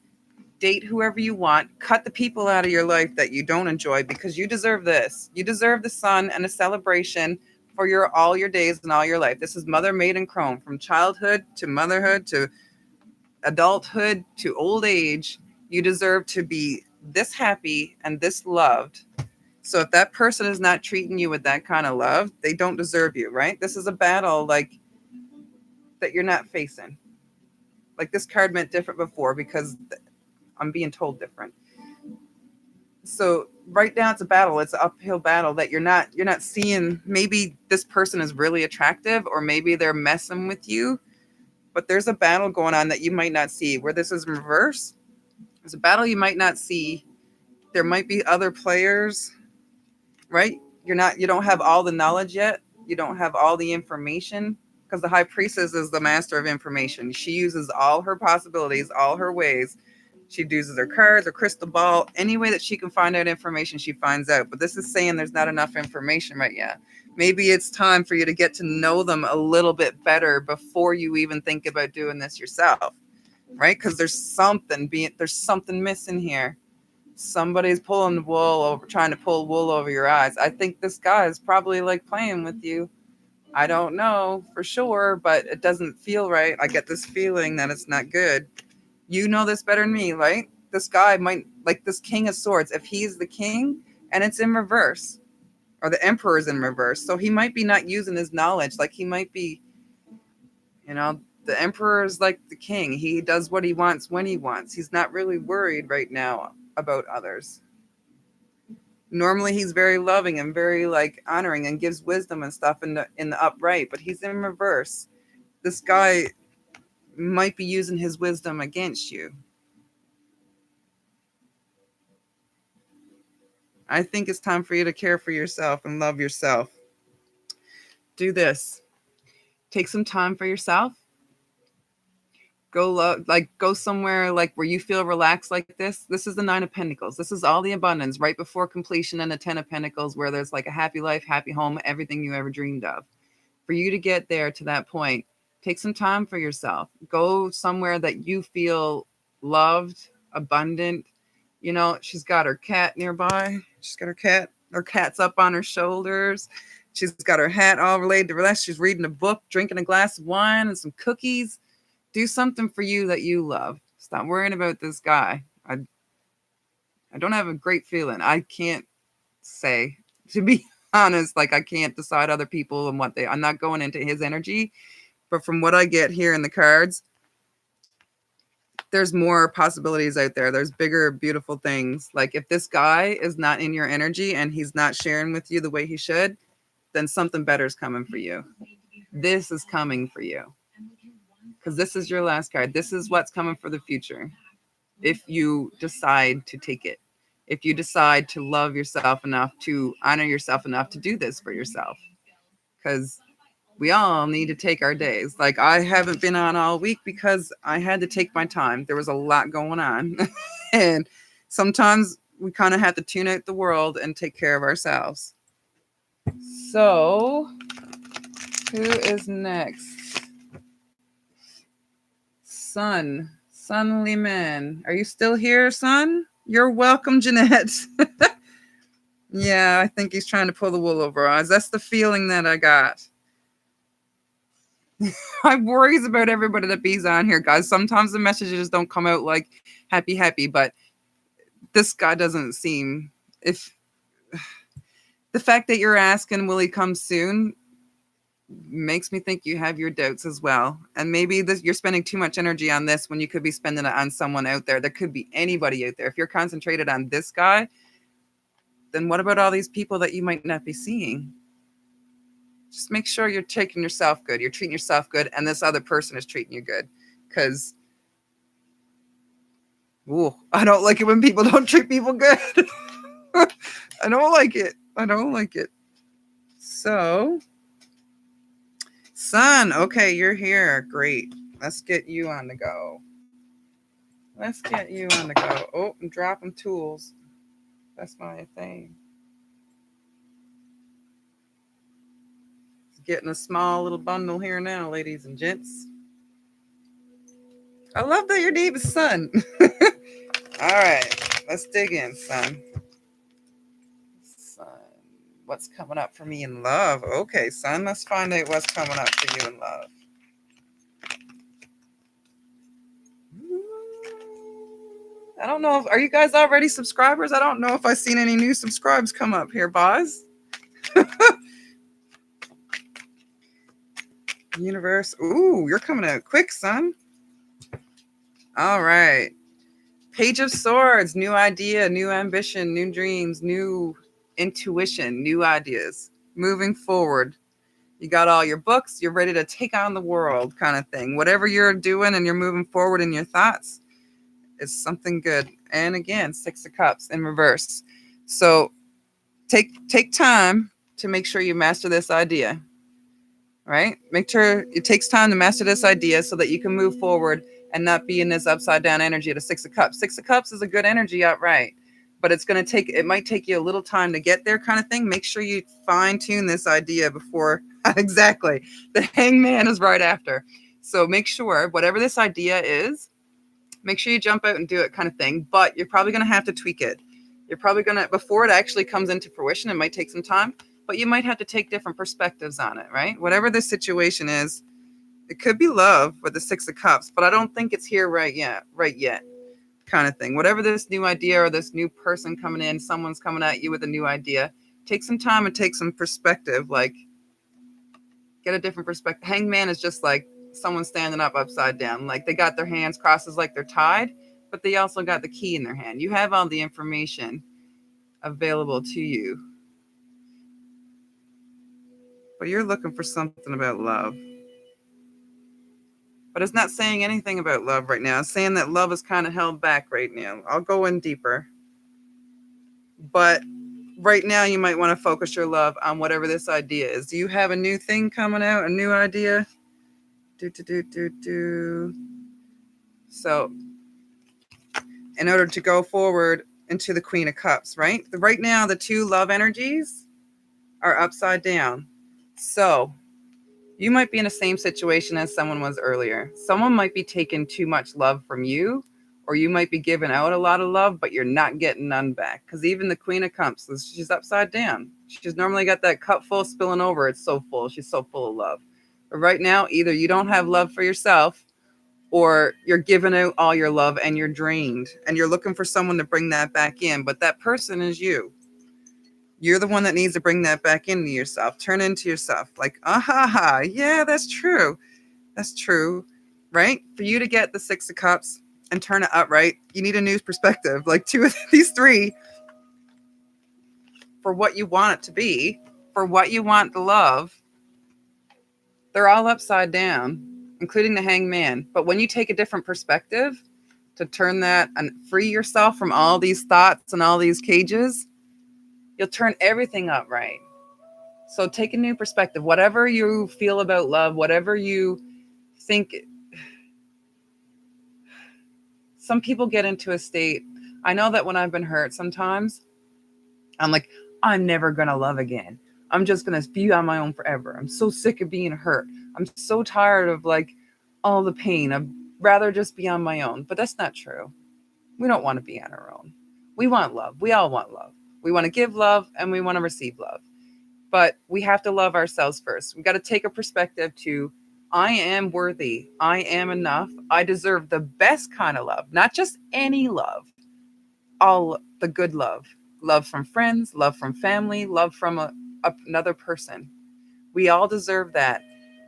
date whoever you want, cut the people out of your life that you don't enjoy, because you deserve this. You deserve the sun and a celebration for all your days and all your life. This is Mother Maiden Chrome, from childhood to motherhood to adulthood to old age. You deserve to be this happy and this loved. So if that person is not treating you with that kind of love, they don't deserve you, right? This is a battle like that you're not facing. Like this card meant different before because I'm being told different. So right now it's a battle. It's an uphill battle that you're not seeing. Maybe this person is really attractive, or maybe they're messing with you, but there's a battle going on that you might not see. Where this is in reverse, there's a battle you might not see. There might be other players, right? You don't have all the knowledge yet. You don't have all the information, because the High Priestess is the master of information. She uses all her possibilities, all her ways. She uses her cards, her crystal ball, any way that she can find out information, she finds out. But this is saying there's not enough information right yet. Maybe it's time for you to get to know them a little bit better before you even think about doing this yourself, right? Because there's something missing here. Somebody's trying to pull wool over your eyes. I think this guy is probably like playing with you. I don't know for sure, but it doesn't feel right. I get this feeling that it's not good. You know this better than me, right? This guy might, like this King of Swords, if he's the king and it's in reverse, or the Emperor is in reverse, so he might be not using his knowledge. Like he might be, the Emperor is like the king. He does what he wants when he wants. He's not really worried right now about others. Normally he's very loving and very like honoring and gives wisdom and stuff in the upright, but he's in reverse. This guy might be using his wisdom against you. I think it's time for you to care for yourself and love yourself. Do this. Take some time for yourself. Go somewhere like where you feel relaxed like this. This is the Nine of Pentacles. This is all the abundance right before completion, and the Ten of Pentacles, where there's like a happy life, happy home, everything you ever dreamed of. For you to get there to that point, take some time for yourself. Go somewhere that you feel loved, abundant. She's got her cat nearby. She's got her cat. Her cat's up on her shoulders. She's got her hat all related to relax. She's reading a book, drinking a glass of wine and some cookies. Do something for you that you love. Stop worrying about this guy. I don't have a great feeling. I can't say, to be honest, like I can't decide other people and I'm not going into his energy, but from what I get here in the cards, there's more possibilities out there. There's bigger, beautiful things. Like if this guy is not in your energy and he's not sharing with you the way he should, then something better is coming for you. This is coming for you. Because this is your last card. This is what's coming for the future. If you decide to take it. If you decide to love yourself enough, to honor yourself enough to do this for yourself. Because we all need to take our days. Like I haven't been on all week because I had to take my time. There was a lot going on. And sometimes we kind of have to tune out the world and take care of ourselves. So, who is next? Sun Liman. Are you still here, son? You're welcome, Jeanette. Yeah, I think he's trying to pull the wool over our eyes. That's the feeling that I got. I worries about everybody that bees on here, guys. Sometimes the messages don't come out like happy, but this guy doesn't seem, if the fact that you're asking will he come soon makes me think you have your doubts as well. And maybe you're spending too much energy on this when you could be spending it on someone out there. There could be anybody out there. If you're concentrated on this guy, then what about all these people that you might not be seeing? Just make sure you're taking yourself good. You're treating yourself good, and this other person is treating you good. Because, I don't like it when people don't treat people good. I don't like it. So, Sun, okay, you're here. Great. Let's get you on the go. Oh, I'm dropping tools. That's my thing. Getting a small little bundle here now, ladies and gents. I love that your name is Sun. All right, let's dig in, Sun. What's coming up for me in love? Okay, Sun, let's find out what's coming up for you in love. I don't know. Are you guys already subscribers? I don't know if I've seen any new subscribes come up here, boss. Universe. Ooh, you're coming out quick, Sun. All right. Page of Swords. New idea, new ambition, new dreams, new intuition, new ideas. Moving forward. You got all your books. You're ready to take on the world kind of thing. Whatever you're doing and you're moving forward in your thoughts is something good. And again, Six of Cups in reverse. So take time to make sure you master this idea. Right? Make sure it takes time to master this idea so that you can move forward and not be in this upside down energy of the Six of Cups. Six of Cups is a good energy outright, but it might take you a little time to get there kind of thing. Make sure you fine tune this idea before, exactly. The Hangman is right after. So make sure whatever this idea is, make sure you jump out and do it kind of thing, but you're probably going to have to tweak it. You're probably going to, before it actually comes into fruition, it might take some time, but you might have to take different perspectives on it, right? Whatever the situation is, it could be love with the Six of Cups, but I don't think it's here right yet, kind of thing. Whatever this new idea or this new person coming in, someone's coming at you with a new idea, take some time and take some perspective, like get a different perspective. Hangman is just like someone standing up upside down, like they got their hands crosses like they're tied, but they also got the key in their hand. You have all the information available to you, but you're looking for something about love. But it's not saying anything about love right now. It's saying that love is kind of held back right now. I'll go in deeper. But right now, you might want to focus your love on whatever this idea is. Do you have a new thing coming out? A new idea? So, in order to go forward into the Queen of Cups, right? Right now, the two love energies are upside down. So, you might be in the same situation as someone was earlier. Someone might be taking too much love from you, or you might be giving out a lot of love, but you're not getting none back. Because even the Queen of Cups, she's upside down. She's normally got that cup full spilling over. It's so full. She's so full of love. But right now, either you don't have love for yourself, or you're giving out all your love and you're drained. And you're looking for someone to bring that back in. But that person is you. You're the one that needs to bring that back into yourself. Turn into yourself. Like, yeah, that's true. That's true, right? For you to get the Six of Cups and turn it upright, you need a new perspective. Like two of these three, for what you want it to be, for what you want to love, they're all upside down, including the Hangman. But when you take a different perspective to turn that and free yourself from all these thoughts and all these cages, you'll turn everything up right. So take a new perspective. Whatever you feel about love, whatever you think. Some people get into a state I know that when I've been hurt sometimes, I'm like, I'm never going to love again. I'm just going to be on my own forever. I'm so sick of being hurt. I'm so tired of like all the pain. I'd rather just be on my own. But that's not true. We don't want to be on our own. We want love. We all want love. We want to give love and we want to receive love. But we have to love ourselves first. We got to take a perspective to I am worthy. I am enough. I deserve the best kind of love, not just any love, all the good love. Love from friends, love from family, love from another person. We all deserve that.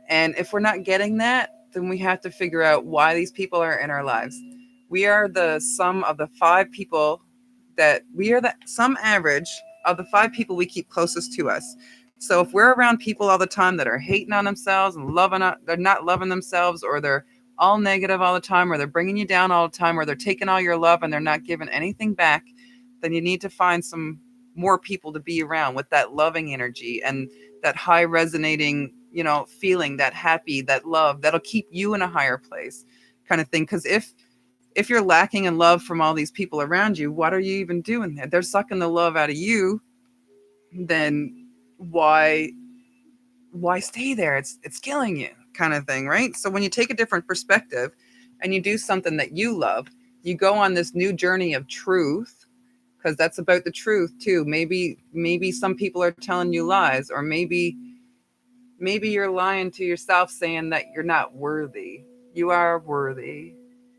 And if we're not getting that, then we have to figure out why these people are in our lives. We are the sum of the five people that we are the sum average of the five people we keep closest to us. So if we're around people all the time that are hating on themselves and they're not loving themselves, or they're all negative all the time, or they're bringing you down all the time, or they're taking all your love and they're not giving anything back, then you need to find some more people to be around with that loving energy and that high resonating, feeling, that happy, that love that'll keep you in a higher place kind of thing. Because if you're lacking in love from all these people around you, what are you even doing there? They're sucking the love out of you. Then why stay there? It's killing you kind of thing, right? So when you take a different perspective and you do something that you love, you go on this new journey of truth, because that's about the truth too. Maybe some people are telling you lies, or maybe you're lying to yourself saying that you're not worthy. You are worthy.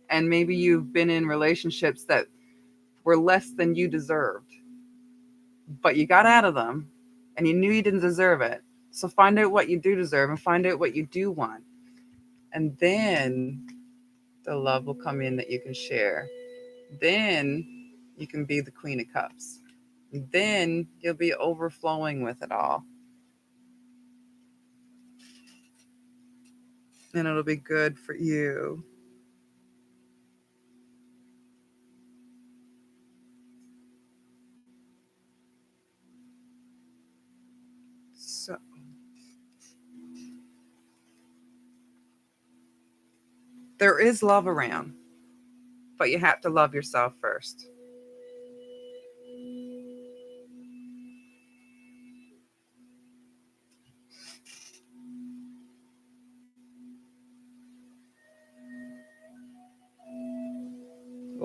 And maybe you've been in relationships that were less than you deserved, but you got out of them and you knew you didn't deserve it. So find out what you do deserve and find out what you do want. And then the love will come in that you can share. Then you can be the Queen of Cups. Then you'll be overflowing with it all. And it'll be good for you. So there is love around, but you have to love yourself first.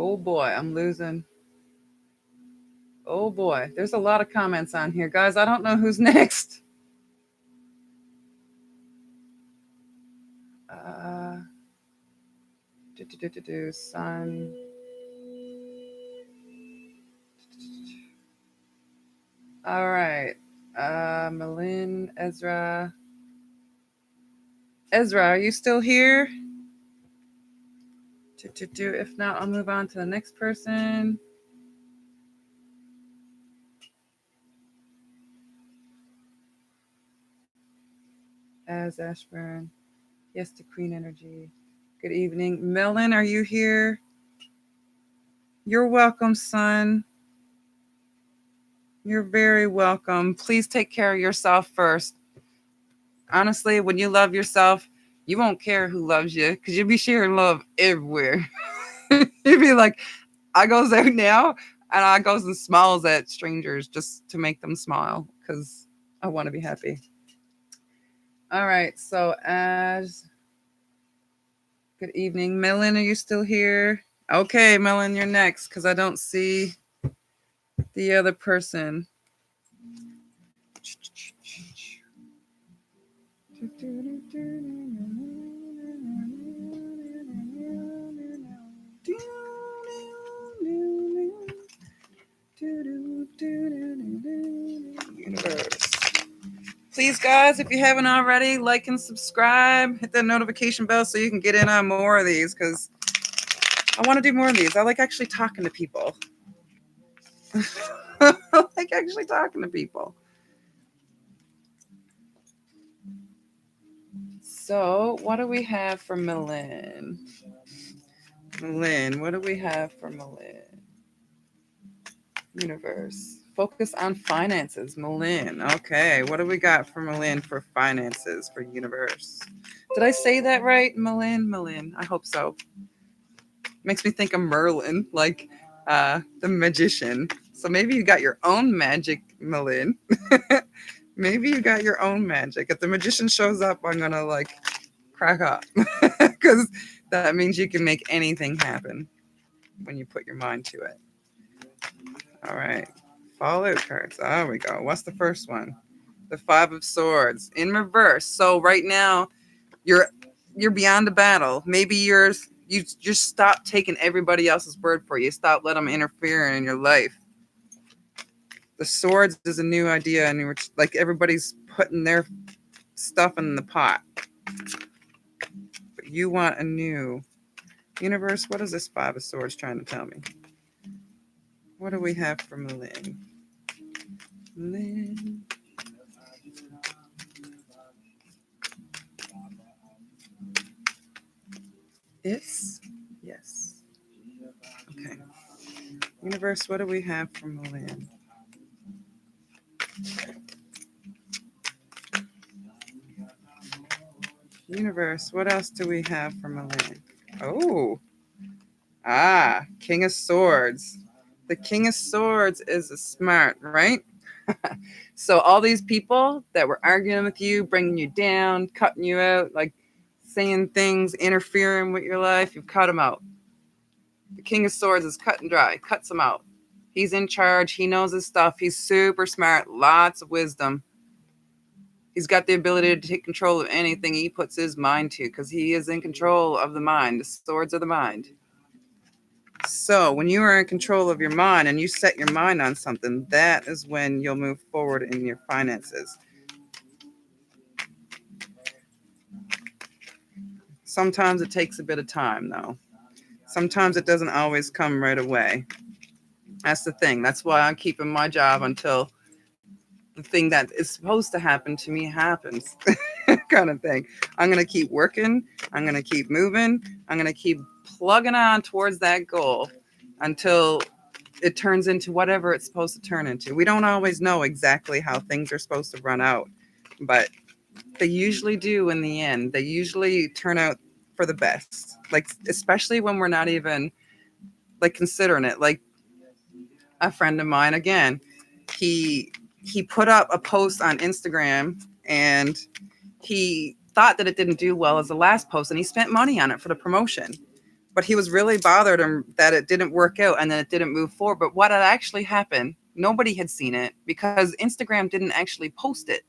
Oh boy, I'm losing. Oh boy, there's a lot of comments on here, guys. I don't know who's next. Uh, Sun. All right. Malin, Ezra. Ezra, are you still here? If not, I'll move on to the next person. As Ashburn. Yes to Queen Energy. Good evening. Melon, are you here? You're welcome, son. You're very welcome. Please take care of yourself first. Honestly, when you love yourself, you won't care who loves you, because you'll be sharing love everywhere. You'll be like, I goes out now and I goes and smiles at strangers just to make them smile, because I want to be happy. All right. So good evening. Melon, are you still here? Okay, Melon, you're next, because I don't see the other person. Universe. Please, guys, if you haven't already, like and subscribe. Hit that notification bell so you can get in on more of these, because I want to do more of these. I like actually talking to people. I like actually talking to people. So, what do we have for Milan? Milan, what do we have for Milan? Universe. Focus on finances. Milan. Okay, what do we got for Milan for finances for universe? Did I say that right? Milan? I hope so. Makes me think of Merlin. Like, The Magician. So maybe you got your own magic, Milan. Maybe you got your own magic. If the Magician shows up, I'm gonna like crack up because that means you can make anything happen when you put your mind to it. All right, Fallout cards. There we go. What's the first one? The Five of Swords in reverse. So right now, you're beyond the battle. Maybe you just stop taking everybody else's word for you. Stop letting them interfere in your life. The Swords is a new idea, and like everybody's putting their stuff in the pot. But you want a new universe. What is this Five of Swords trying to tell me? What do we have for Milan? Milan. It's yes. Okay. Universe, what do we have for Milan? Universe, what else do we have for Milan? Oh. King of Swords. The King of Swords is smart, right? So all these people that were arguing with you, bringing you down, cutting you out, like saying things, interfering with your life, you've cut them out. The King of Swords is cut and dry, cuts them out. He's in charge. He knows his stuff. He's super smart, lots of wisdom. He's got the ability to take control of anything he puts his mind to because he is in control of the mind. The swords of the mind. So when you are in control of your mind and you set your mind on something, that is when you'll move forward in your finances. Sometimes it takes a bit of time, though. Sometimes it doesn't always come right away. That's the thing. That's why I'm keeping my job until the thing that is supposed to happen to me happens. Kind of thing. I'm going to keep working. I'm going to keep moving. I'm going to keep plugging on towards that goal until it turns into whatever it's supposed to turn into. We don't always know exactly how things are supposed to run out, but they usually do in the end. They usually turn out for the best. Like, especially when we're not even like considering it. Like a friend of mine, again, he put up a post on Instagram and he thought that it didn't do well as the last post and he spent money on it for the promotion. But he was really bothered that it didn't work out and then it didn't move forward. But what had actually happened, nobody had seen it because Instagram didn't actually post it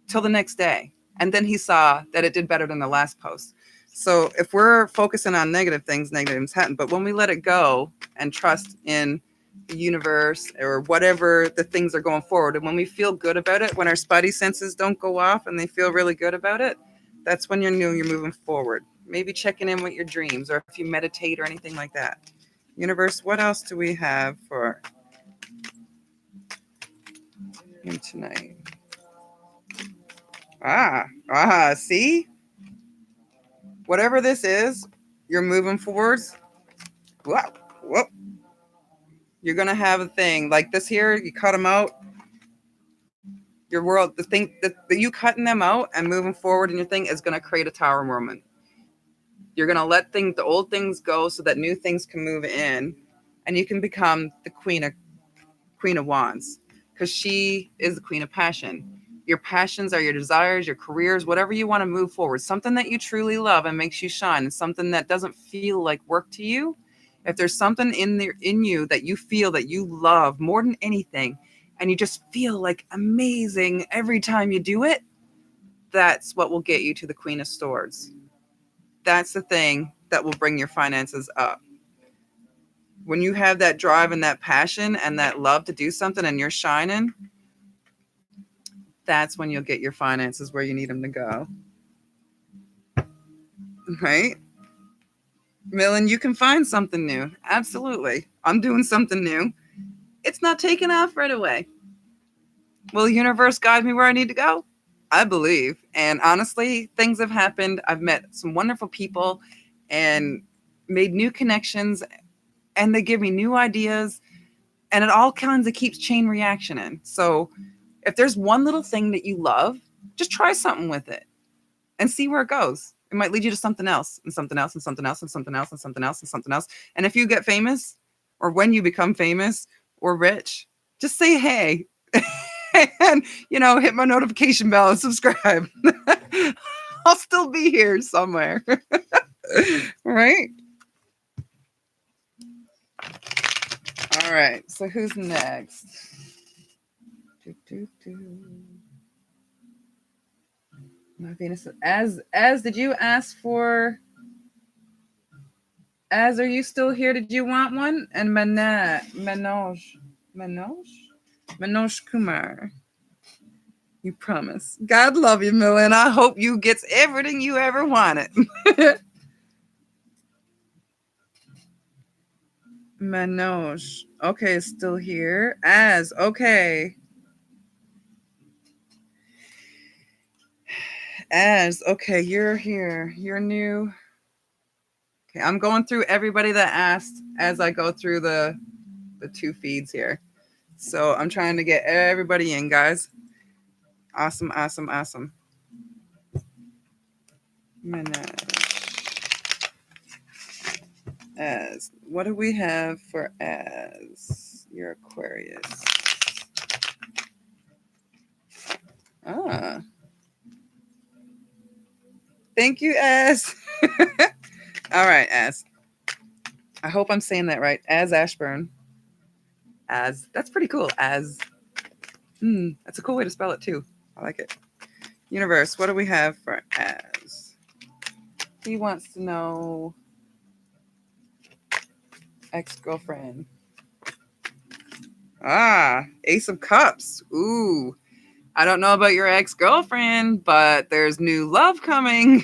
till the next day. And then he saw that it did better than the last post. So if we're focusing on negative things happen. But when we let it go and trust in the universe or whatever the things are going forward, and when we feel good about it, when our spidey senses don't go off and they feel really good about it, that's when you're moving forward. Maybe checking in with your dreams or if you meditate or anything like that. Universe, what else do we have for you tonight? See? Whatever this is, you're moving forwards. Whoa. You're going to have a thing like this here. You cut them out. Your world, the thing that you cutting them out and moving forward in your thing is going to create a tower moment. You're going to let the old things go so that new things can move in and you can become the queen of wands because she is the queen of passion. Your passions are your desires, your careers, whatever you want to move forward, something that you truly love and makes you shine, and something that doesn't feel like work to you. If there's something in you that you feel that you love more than anything, and you just feel like amazing every time you do it, that's what will get you to the Queen of Swords. That's the thing that will bring your finances up. When you have that drive and that passion and that love to do something and you're shining, that's when you'll get your finances where you need them to go. Right? Milan, you can find something new. Absolutely. I'm doing something new. It's not taking off right away. Will the universe guide me where I need to go? I believe. And honestly, things have happened. I've met some wonderful people and made new connections, and they give me new ideas, and it all kinds of keeps chain reaction in. So if there's one little thing that you love, just try something with it and see where it goes. It might lead you to something else and something else and something else and something else and something else and something else. And if you get famous, or when you become famous or rich, just say hey. And, hit my notification bell and subscribe. I'll still be here somewhere. Right? All right. So who's next? My Venus. As did you ask for? As are you still here? Did you want one? And Manoj Kumar. You promise. God love you, Milan. I hope you gets everything you ever wanted. Manoj. Okay, still here. As okay. As okay, you're here. You're new. Okay, I'm going through everybody that asked as I go through the two feeds here. So I'm trying to get everybody in, guys. Awesome. As what do we have for as your Aquarius? Ah, thank you, As. All right, As. I hope I'm saying that right. As Ashburn. As that's pretty cool. As that's a cool way to spell it too. I like it. Universe, what do we have for As? He wants to know ex-girlfriend. Ace of Cups. Ooh. I don't know about your ex-girlfriend, but there's new love coming.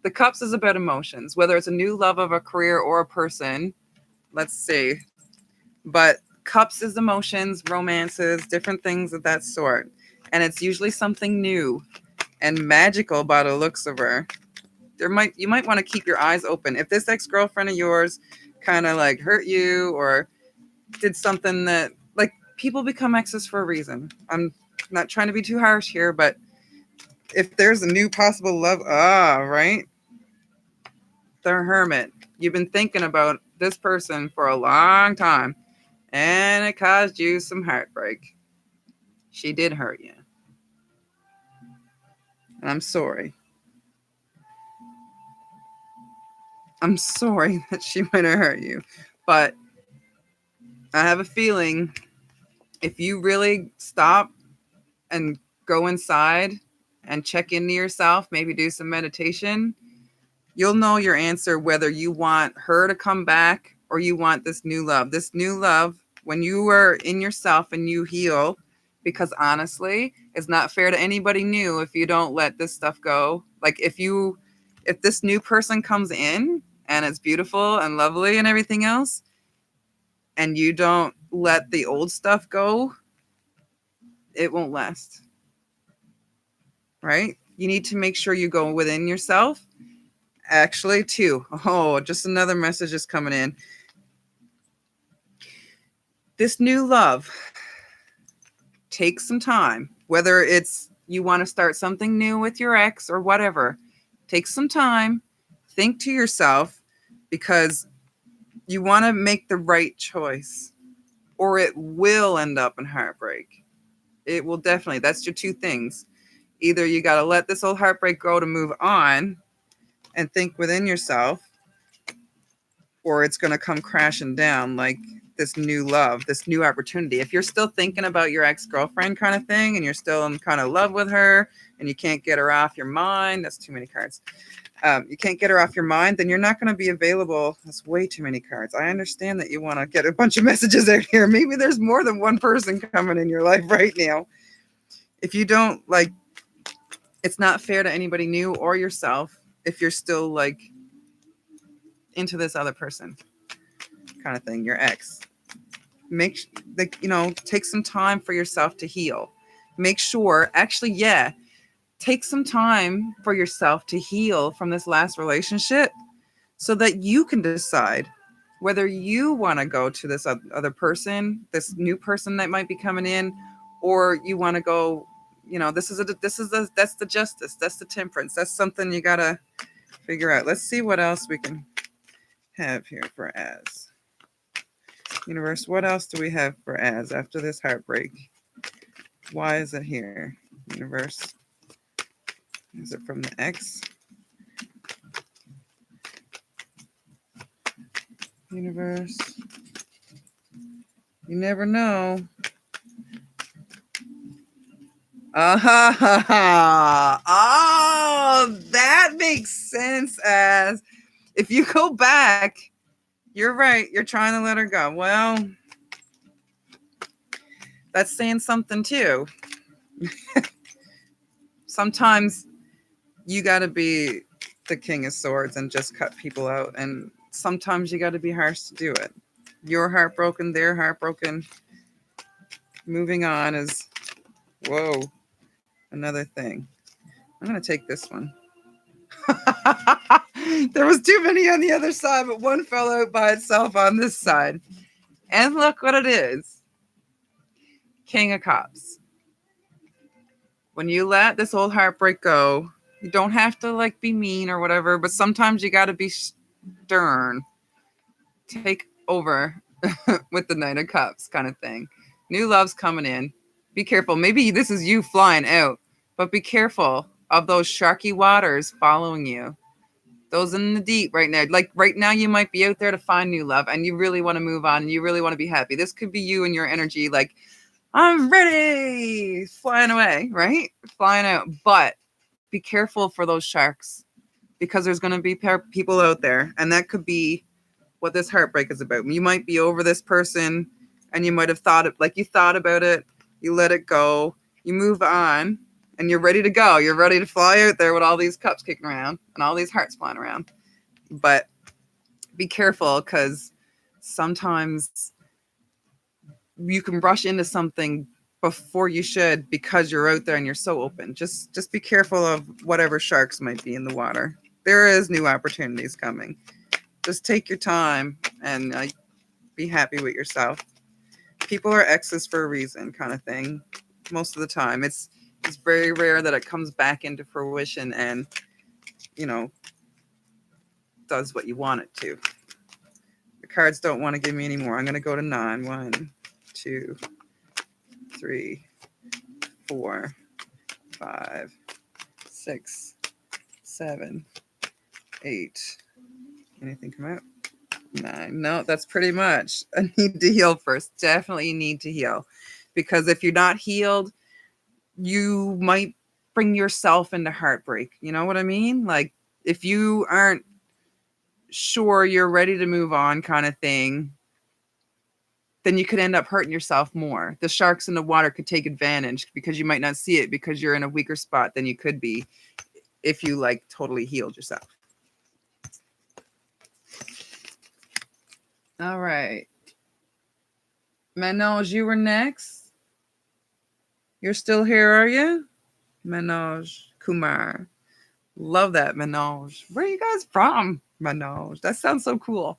The Cups is about emotions, whether it's a new love of a career or a person. Let's see. But Cups is emotions, romances, different things of that sort. And it's usually something new and magical by the looks of her. You might want to keep your eyes open. If this ex-girlfriend of yours kind of like hurt you or did something that, like, people become exes for a reason. I'm not trying to be too harsh here, but if there's a new possible love, right? The Hermit. You've been thinking about this person for a long time, and it caused you some heartbreak. She did hurt you. And I'm sorry. I'm sorry that she might have hurt you. But I have a feeling if you really stop and go inside and check into yourself, maybe do some meditation, you'll know your answer whether you want her to come back or you want this new love. This new love, when you are in yourself and you heal, because honestly, it's not fair to anybody new if you don't let this stuff go. Like if this new person comes in and it's beautiful and lovely and everything else, and you don't let the old stuff go, it won't last. Right? You need to make sure you go within yourself. Actually, too. Oh, just another message is coming in. This new love takes some time. Whether it's you want to start something new with your ex or whatever, take some time. Think to yourself, because you want to make the right choice, or it will end up in heartbreak. It will definitely. That's your two things. Either you got to let this old heartbreak go to move on and think within yourself, or it's going to come crashing down like this new love, this new opportunity. If you're still thinking about your ex-girlfriend kind of thing and you're still in kind of love with her and you can't get her off your mind, that's too many cards. You can't get her off your mind, then you're not going to be available. That's way too many cards. I understand that you want to get a bunch of messages out here. Maybe there's more than one person coming in your life right now. If you don't, like, it's not fair to anybody new or yourself if you're still like into this other person kind of thing, your ex. Take some time for yourself to heal. Make sure, take some time for yourself to heal from this last relationship so that you can decide whether you want to go to this other person, this new person that might be coming in, or you want to go, that's the justice, that's the temperance, that's something you got to figure out. Let's see what else we can have here for as. Universe, what else do we have for Az after this heartbreak? Why is it here? Universe. Is it from the ex? Universe. You never know. Oh, that makes sense. As if you go back, you're right. You're trying to let her go. Well, that's saying something too. Sometimes you got to be the King of Swords and just cut people out. And sometimes you got to be harsh to do it. You're heartbroken. They're heartbroken. Moving on is, whoa, another thing. I'm going to take this one. There was too many on the other side, but one fell out by itself on this side. And look what it is. King of Cups. When you let this old heartbreak go, you don't have to like be mean or whatever, but sometimes you got to be stern. Take over with the Knight of Cups kind of thing. New love's coming in. Be careful. Maybe this is you flying out, but be careful of those sharky waters following you. Those in the deep right now. Like right now, you might be out there to find new love and you really want to move on and you really want to be happy. This could be you and your energy. Like, I'm ready, flying away, right? Flying out. But be careful for those sharks because there's going to be people out there. And that could be what this heartbreak is about. You might be over this person and you might have thought it, like you thought about it. You let it go. You move on. And you're ready to go. You're ready to fly out there with all these cups kicking around and all these hearts flying around. But be careful because sometimes you can rush into something before you should because you're out there and you're so open. Just be careful of whatever sharks might be in the water. There is new opportunities coming. Just take your time and be happy with yourself. People are exes for a reason kind of thing. Most of the time. It's very rare that it comes back into fruition and, does what you want it to. The cards don't want to give me any more. I'm going to go to 9. 1, 2, 3, 4, 5, 6, 7, 8. Anything come out? 9. No, that's pretty much. I need to heal first. Definitely need to heal. Because if you're not healed, you might bring yourself into heartbreak. You know what I mean? Like if you aren't sure you're ready to move on kind of thing, then you could end up hurting yourself more. The sharks in the water could take advantage because you might not see it because you're in a weaker spot than you could be if you like totally healed yourself. All right. Minaj, you were next. You're still here, are you? Minaj Kumar. Love that, Minaj. Where are you guys from, Minaj? That sounds so cool.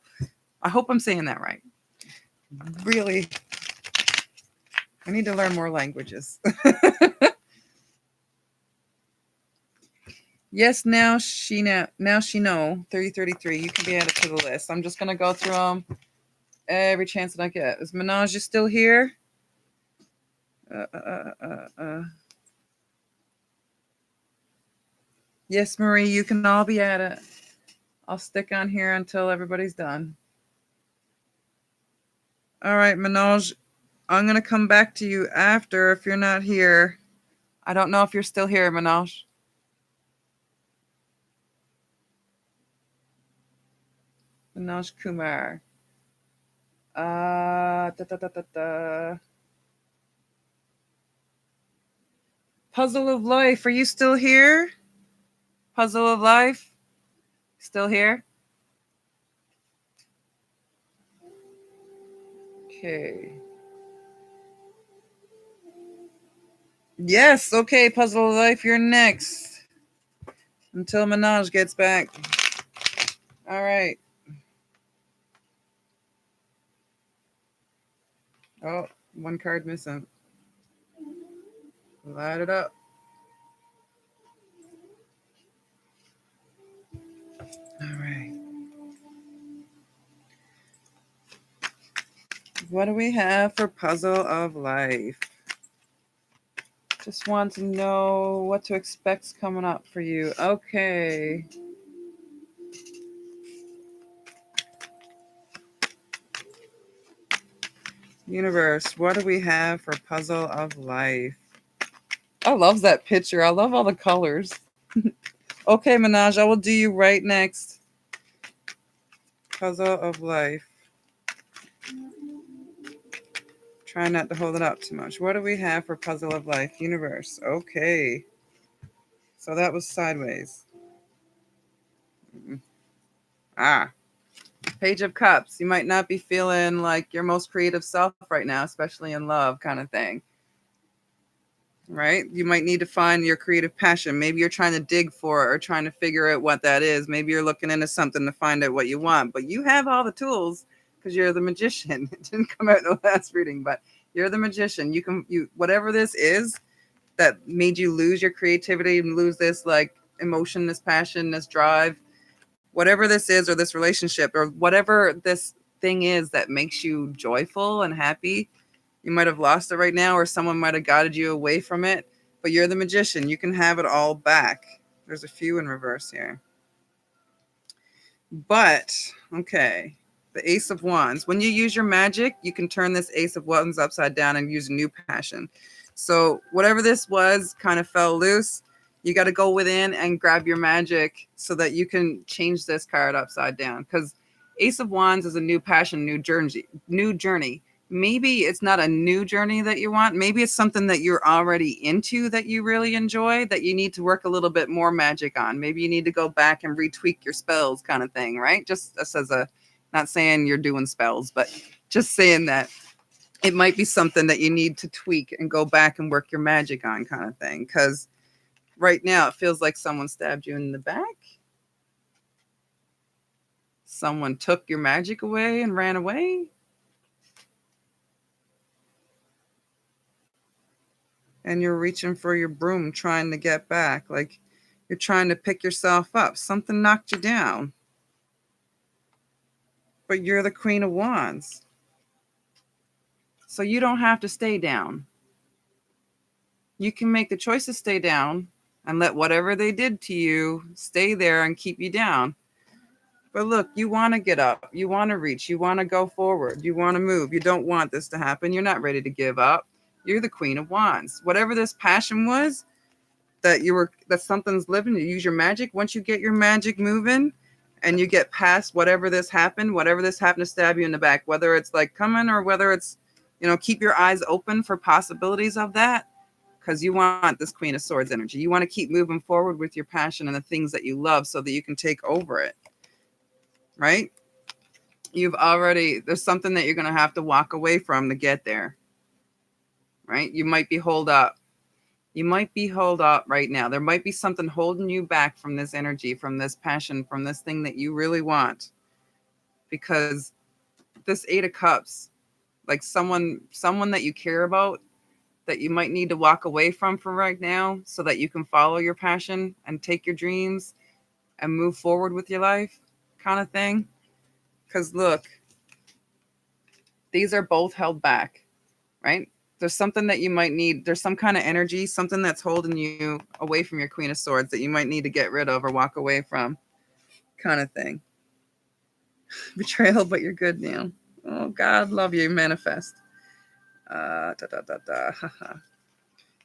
I hope I'm saying that right. Really, I need to learn more languages. Yes, now she know 3033. You can be added to the list. I'm just gonna go through them every chance that I get. Is Minaj still here? Yes, Marie, you can all be at it. I'll stick on here until everybody's done. All right, Minaj, I'm going to come back to you after if you're not here. I don't know if you're still here, Minaj. Minaj Kumar. Puzzle of Life, are you still here? Puzzle of Life, still here? Okay. Yes, okay, Puzzle of Life, you're next. Until Minaj gets back. All right. Oh, one card missing. Light it up. All right. what do we have for puzzle of life? Just want to know what to expect's coming up for you. Okay. Universe, what do we have for puzzle of life? I love that picture. I love all the colors. Okay, Minaj, I will do you right next. Puzzle of life. Try not to hold it up too much. What do we have for puzzle of life? Universe. Okay. So that was sideways. Ah. Page of Cups. You might not be feeling like your most creative self right now, especially in love kind of thing. Right? You might need to find your creative passion. Maybe you're trying to dig for it or trying to figure out what that is. Maybe you're looking into something to find out what you want, but you have all the tools because you're the magician. It didn't come out in the last reading, but you're the magician. You whatever this is that made you lose your creativity and lose this like emotion, this passion, this drive, whatever this is, or this relationship, or whatever this thing is that makes you joyful and happy. You might have lost it right now, or someone might have guided you away from it, but you're the magician. You can have it all back. There's a few in reverse here. But, okay, the Ace of Wands. When you use your magic, you can turn this Ace of Wands upside down and use a new passion. So whatever this was kind of fell loose. You got to go within and grab your magic so that you can change this card upside down. Because Ace of Wands is a new passion, new journey. Maybe it's not a new journey that you want. Maybe it's something that you're already into that you really enjoy, that you need to work a little bit more magic on. Maybe you need to go back and retweak your spells kind of thing, right? Just as a, not saying you're doing spells, but just saying that it might be something that you need to tweak and go back and work your magic on kind of thing. Because right now it feels like someone stabbed you in the back. Someone took your magic away and ran away. And you're reaching for your broom trying to get back. Like you're trying to pick yourself up. Something knocked you down. But you're the Queen of Wands. So you don't have to stay down. You can make the choice to stay down and let whatever they did to you stay there and keep you down. But look, you want to get up. You want to reach. You want to go forward. You want to move. You don't want this to happen. You're not ready to give up. You're the Queen of Wands. Whatever this passion was, that something's living, you use your magic. Once you get your magic moving and you get past whatever this happened to stab you in the back, whether it's like coming or whether it's, keep your eyes open for possibilities of that, because you want this Queen of Swords energy. You want to keep moving forward with your passion and the things that you love so that you can take over it, right? There's something that you're going to have to walk away from to get there, right? You might be holed up. You might be held up right now. There might be something holding you back from this energy, from this passion, from this thing that you really want. Because this Eight of Cups, like someone that you care about, that you might need to walk away from for right now so that you can follow your passion and take your dreams and move forward with your life kind of thing. Because look, these are both held back, right? There's something that you might need. There's some kind of energy, something that's holding you away from your Queen of Swords that you might need to get rid of or walk away from kind of thing. Betrayal, but you're good now. Oh, God, love you. Manifest.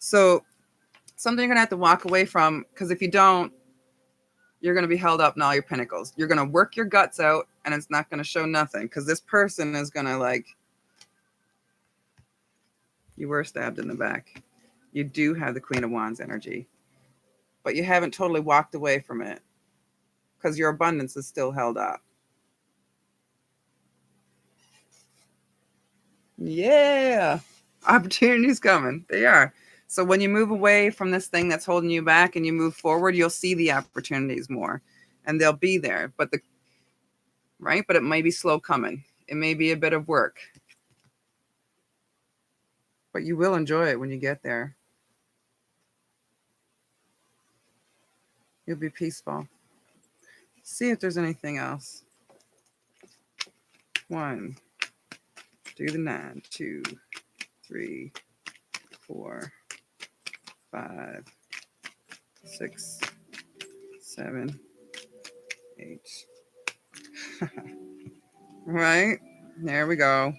So something you're going to have to walk away from, because if you don't, you're going to be held up in all your pinnacles. You're going to work your guts out and it's not going to show nothing, because this person is going to like, you were stabbed in the back. You do have the Queen of Wands energy, but you haven't totally walked away from it because your abundance is still held up. Yeah. Opportunities coming. They are. So when you move away from this thing that's holding you back and you move forward, you'll see the opportunities more and they'll be there. But it may be slow coming. It may be a bit of work, but you will enjoy it when you get there. You'll be peaceful. See if there's anything else. 1, Do the 9. 2, 3, 4, 5, 6, 7, 8. Right? There we go.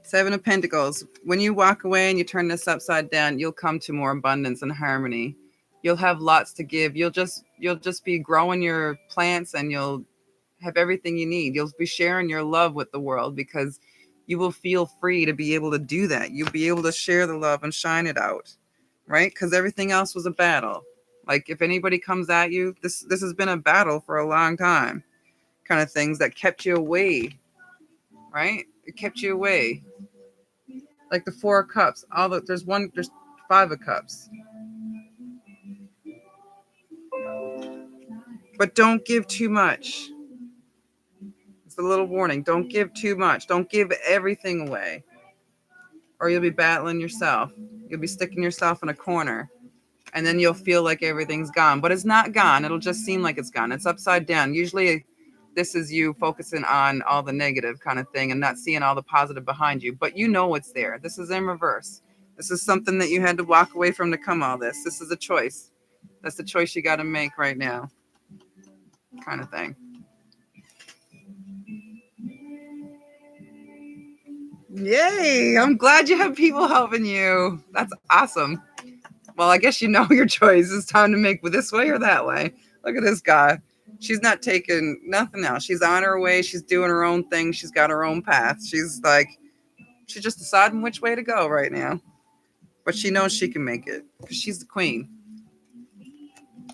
7 of Pentacles. When you walk away and you turn this upside down, you'll come to more abundance and harmony. You'll have lots to give. You'll just be growing your plants, and you'll have everything you need. You'll be sharing your love with the world because you will feel free to be able to do that. You'll be able to share the love and shine it out, right? Because everything else was a battle. Like if anybody comes at you, this has been a battle for a long time, kind of things that kept you away, right? It kept you away. Like the 4 of Cups. There's 5 of Cups. But don't give too much. It's a little warning. Don't give too much. Don't give everything away, or you'll be battling yourself. You'll be sticking yourself in a corner, and then you'll feel like everything's gone. But it's not gone. It'll just seem like it's gone. It's upside down. Usually this is you focusing on all the negative kind of thing and not seeing all the positive behind you. But you know it's there. This is in reverse. This is something that you had to walk away from to come all this. This is a choice. That's the choice you got to make right now, kind of thing. Yay! I'm glad you have people helping you. That's awesome. Well, I guess you know your choice. It's time to make this way or that way. Look at this guy. She's not taking nothing else. She's on her way. She's doing her own thing. She's got her own path. She's just deciding which way to go right now. But she knows she can make it because she's the queen.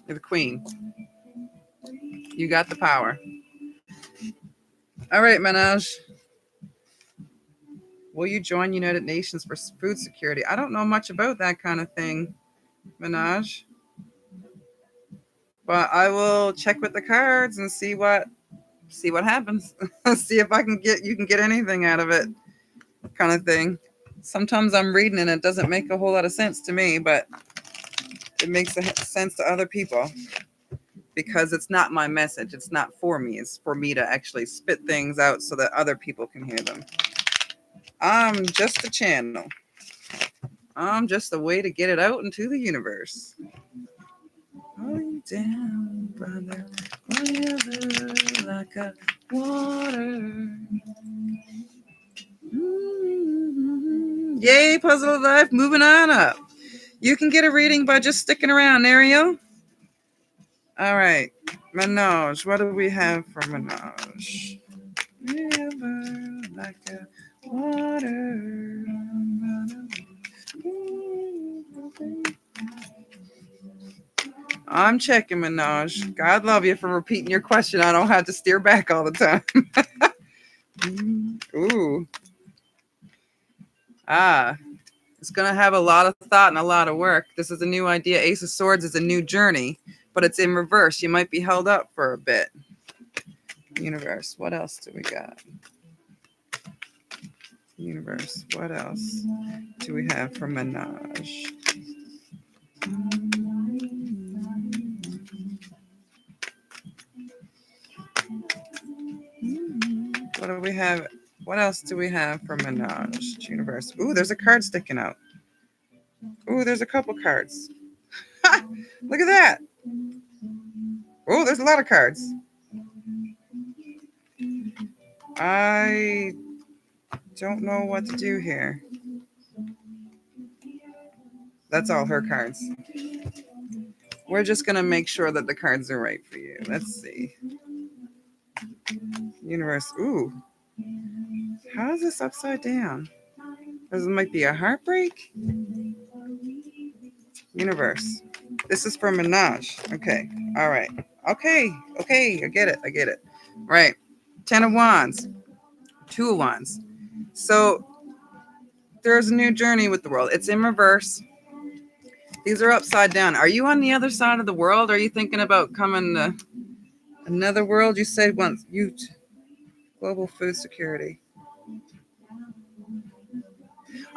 You're the queen. You got the power. All right, Minaj. Will you join United Nations for food security? I don't know much about that kind of thing, Minaj. But I will check with the cards and see what happens. See if you can get anything out of it, kind of thing. Sometimes I'm reading and it doesn't make a whole lot of sense to me, but it makes sense to other people because it's not my message. It's not for me. It's for me to actually spit things out so that other people can hear them. I'm just a channel. I'm just a way to get it out into the universe. Going down, brother, whatever, like a water. Mm-hmm. Yay, puzzle of life, moving on up. You can get a reading by just sticking around, Ariel. All right, Minaj, what do we have for Minaj? River like a water. I'm checking, Minaj. God love you for repeating your question. I don't have to steer back all the time. Ooh. It's going to have a lot of thought and a lot of work. This is a new idea. Ace of Swords is a new journey, but it's in reverse. You might be held up for a bit. Universe, what else do we got? Universe, what else do we have for Minaj? What do we have? What else do we have for Minaj? Universe. Ooh, there's a card sticking out. Ooh, there's a couple cards. Ha! Look at that. Oh, there's a lot of cards. I don't know what to do here. That's all her cards. We're just going to make sure that the cards are right for you. Let's see. Universe. Ooh. How is this upside down? This might be a heartbreak. Universe. This is for Minaj. Okay. All right. Okay. I get it. Right. 10 of Wands. 2 of Wands. So there's a new journey with the world. It's in reverse. These are upside down. Are you on the other side of the world? Are you thinking about coming to another world? You said once. Global food security.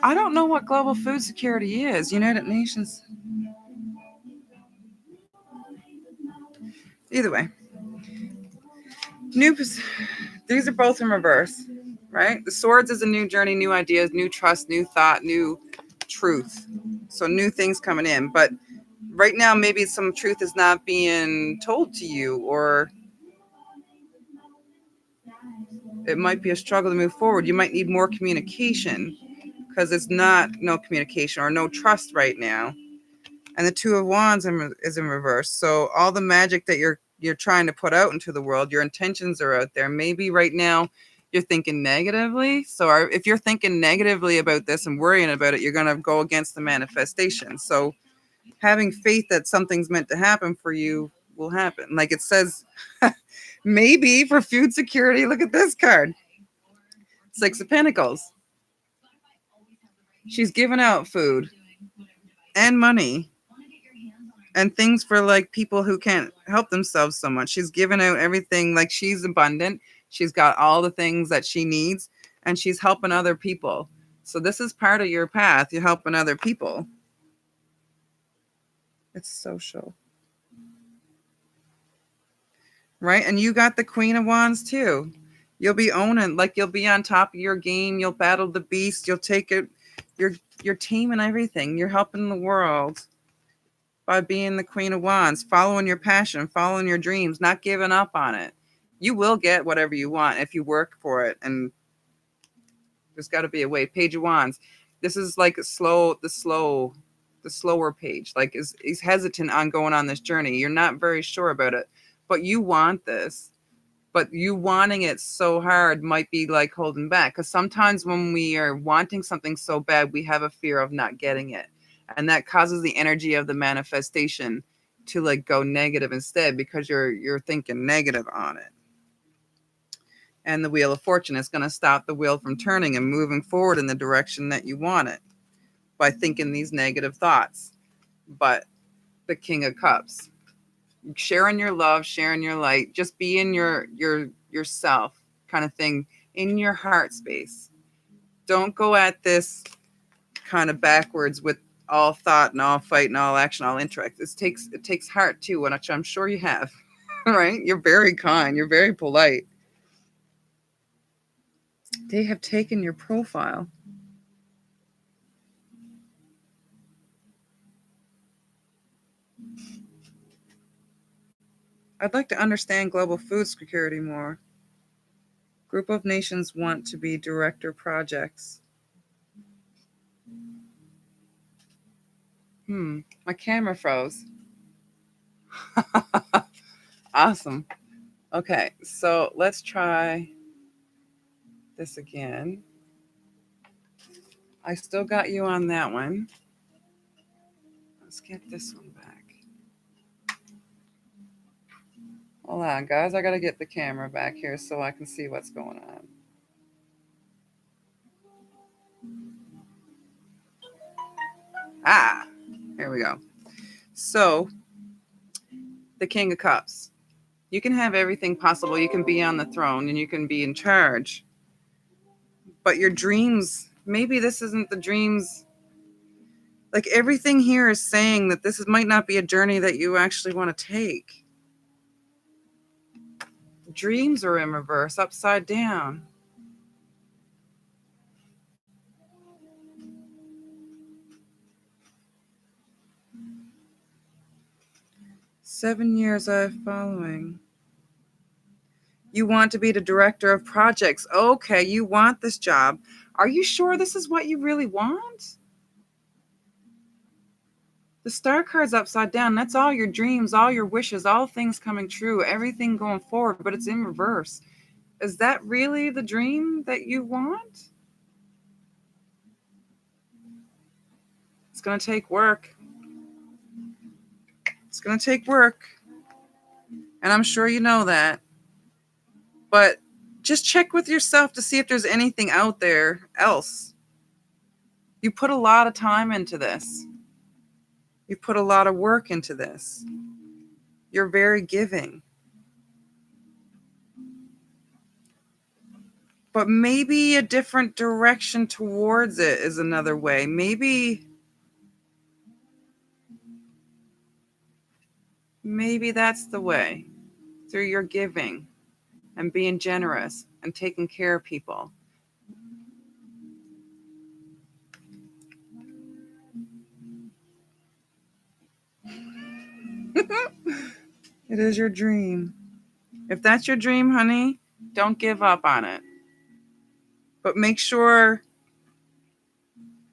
I don't know what global food security is. United Nations. Either way. These are both in reverse, right? The swords is a new journey, new ideas, new trust, new thought, new truth. So new things coming in. But right now, maybe some truth is not being told to you, or it might be a struggle to move forward. You might need more communication because it's not no communication or no trust right now. And the Two of Wands is in reverse. So all the magic that you're trying to put out into the world, your intentions are out there. Maybe right now you're thinking negatively. So if you're thinking negatively about this and worrying about it, you're going to go against the manifestation. So having faith that something's meant to happen for you will happen. Like it says, maybe for food security. Look at this card. Six of Pentacles. She's giving out food and money and things for like people who can't help themselves so much. She's giving out everything. Like she's abundant. She's got all the things that she needs and she's helping other people. So this is part of your path. You're helping other people. It's social. Right? And you got the Queen of Wands too. You'll be owning, like you'll be on top of your game. You'll battle the beast. You'll take it. You're taming everything. You're helping the world by being the Queen of Wands, following your passion, following your dreams, not giving up on it. You will get whatever you want if you work for it. And there's got to be a way. Page of Wands. This is like the slower page. Like is hesitant on going on this journey. You're not very sure about it, but you want this. But you wanting it so hard might be like holding back. Because sometimes when we are wanting something so bad, we have a fear of not getting it. And that causes the energy of the manifestation to like go negative instead because you're thinking negative on it. And the Wheel of Fortune is going to stop the wheel from turning and moving forward in the direction that you want it by thinking these negative thoughts. But the King of Cups, sharing your love, sharing your light, just being yourself kind of thing in your heart space. Don't go at this kind of backwards with all thought and all fight and all action, all intellect. It takes heart too, which I'm sure you have. Right? You're very kind. You're very polite. They have taken your profile. I'd like to understand global food security more. Group of nations want to be director projects. My camera froze. Awesome. Okay, so let's try this again. I still got you on that one. Let's get this one back. Hold on, guys. I got to get the camera back here so I can see what's going on. Here we go. So, the King of Cups. You can have everything possible. You can be on the throne and you can be in charge. But your dreams, maybe this isn't the dreams. Like everything here is saying that this might not be a journey that you actually want to take. Dreams are in reverse, upside down. "7 years I've following. You want to be the director of projects. Okay, you want this job. Are you sure this is what you really want? The star card's upside down. That's all your dreams, all your wishes, all things coming true, everything going forward, but it's in reverse. Is that really the dream that you want? It's going to take work. It's going to take work. And I'm sure you know that. But just check with yourself to see if there's anything out there else. You put a lot of time into this. You put a lot of work into this. You're very giving. But maybe a different direction towards it is another way. Maybe that's the way, through your giving and being generous and taking care of people It is your dream. If that's your dream, honey, don't give up on it. But make sure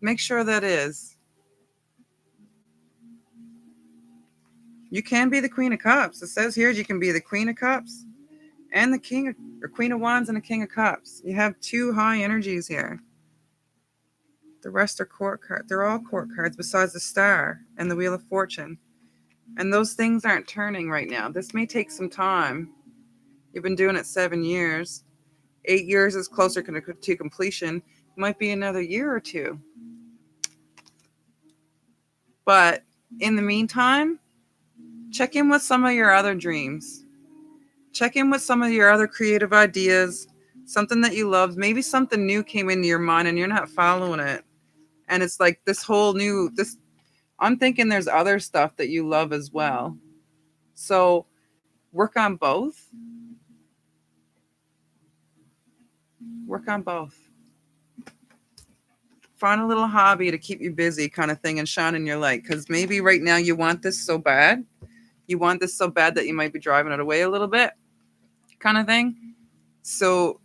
that is. You can be the Queen of Cups. It says here you can be the Queen of Cups and the Queen of Wands and the King of Cups. You have two high energies here. The rest are court cards. They're all court cards besides the Star and the Wheel of Fortune. And those things aren't turning right now. This may take some time. You've been doing it 7 years. 8 years is closer to completion. It might be another year or two. But in the meantime, check in with some of your other dreams. Check in with some of your other creative ideas, something that you love. Maybe something new came into your mind and you're not following it. And it's like I'm thinking there's other stuff that you love as well. So work on both. Work on both. Find a little hobby to keep you busy kind of thing and shine in your light. Because maybe right now you want this so bad. You want this so bad that you might be driving it away a little bit kind of thing. So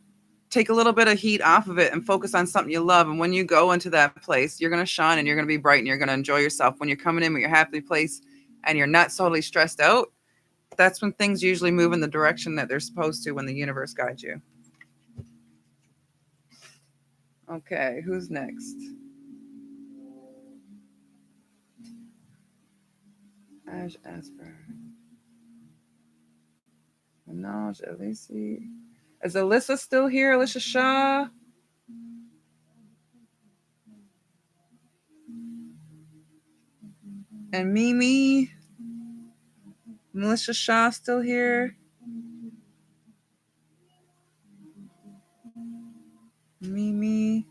take a little bit of heat off of it and focus on something you love. And when you go into that place, you're going to shine and you're going to be bright and you're going to enjoy yourself. When you're coming in with your happy place and you're not totally stressed out, that's when things usually move in the direction that they're supposed to when the universe guides you. Okay, who's next? Asburn. Minaj, Alyssa. Is Alyssa still here? Alyssa Shaw? And Mimi? Melissa Shaw still here? Mimi?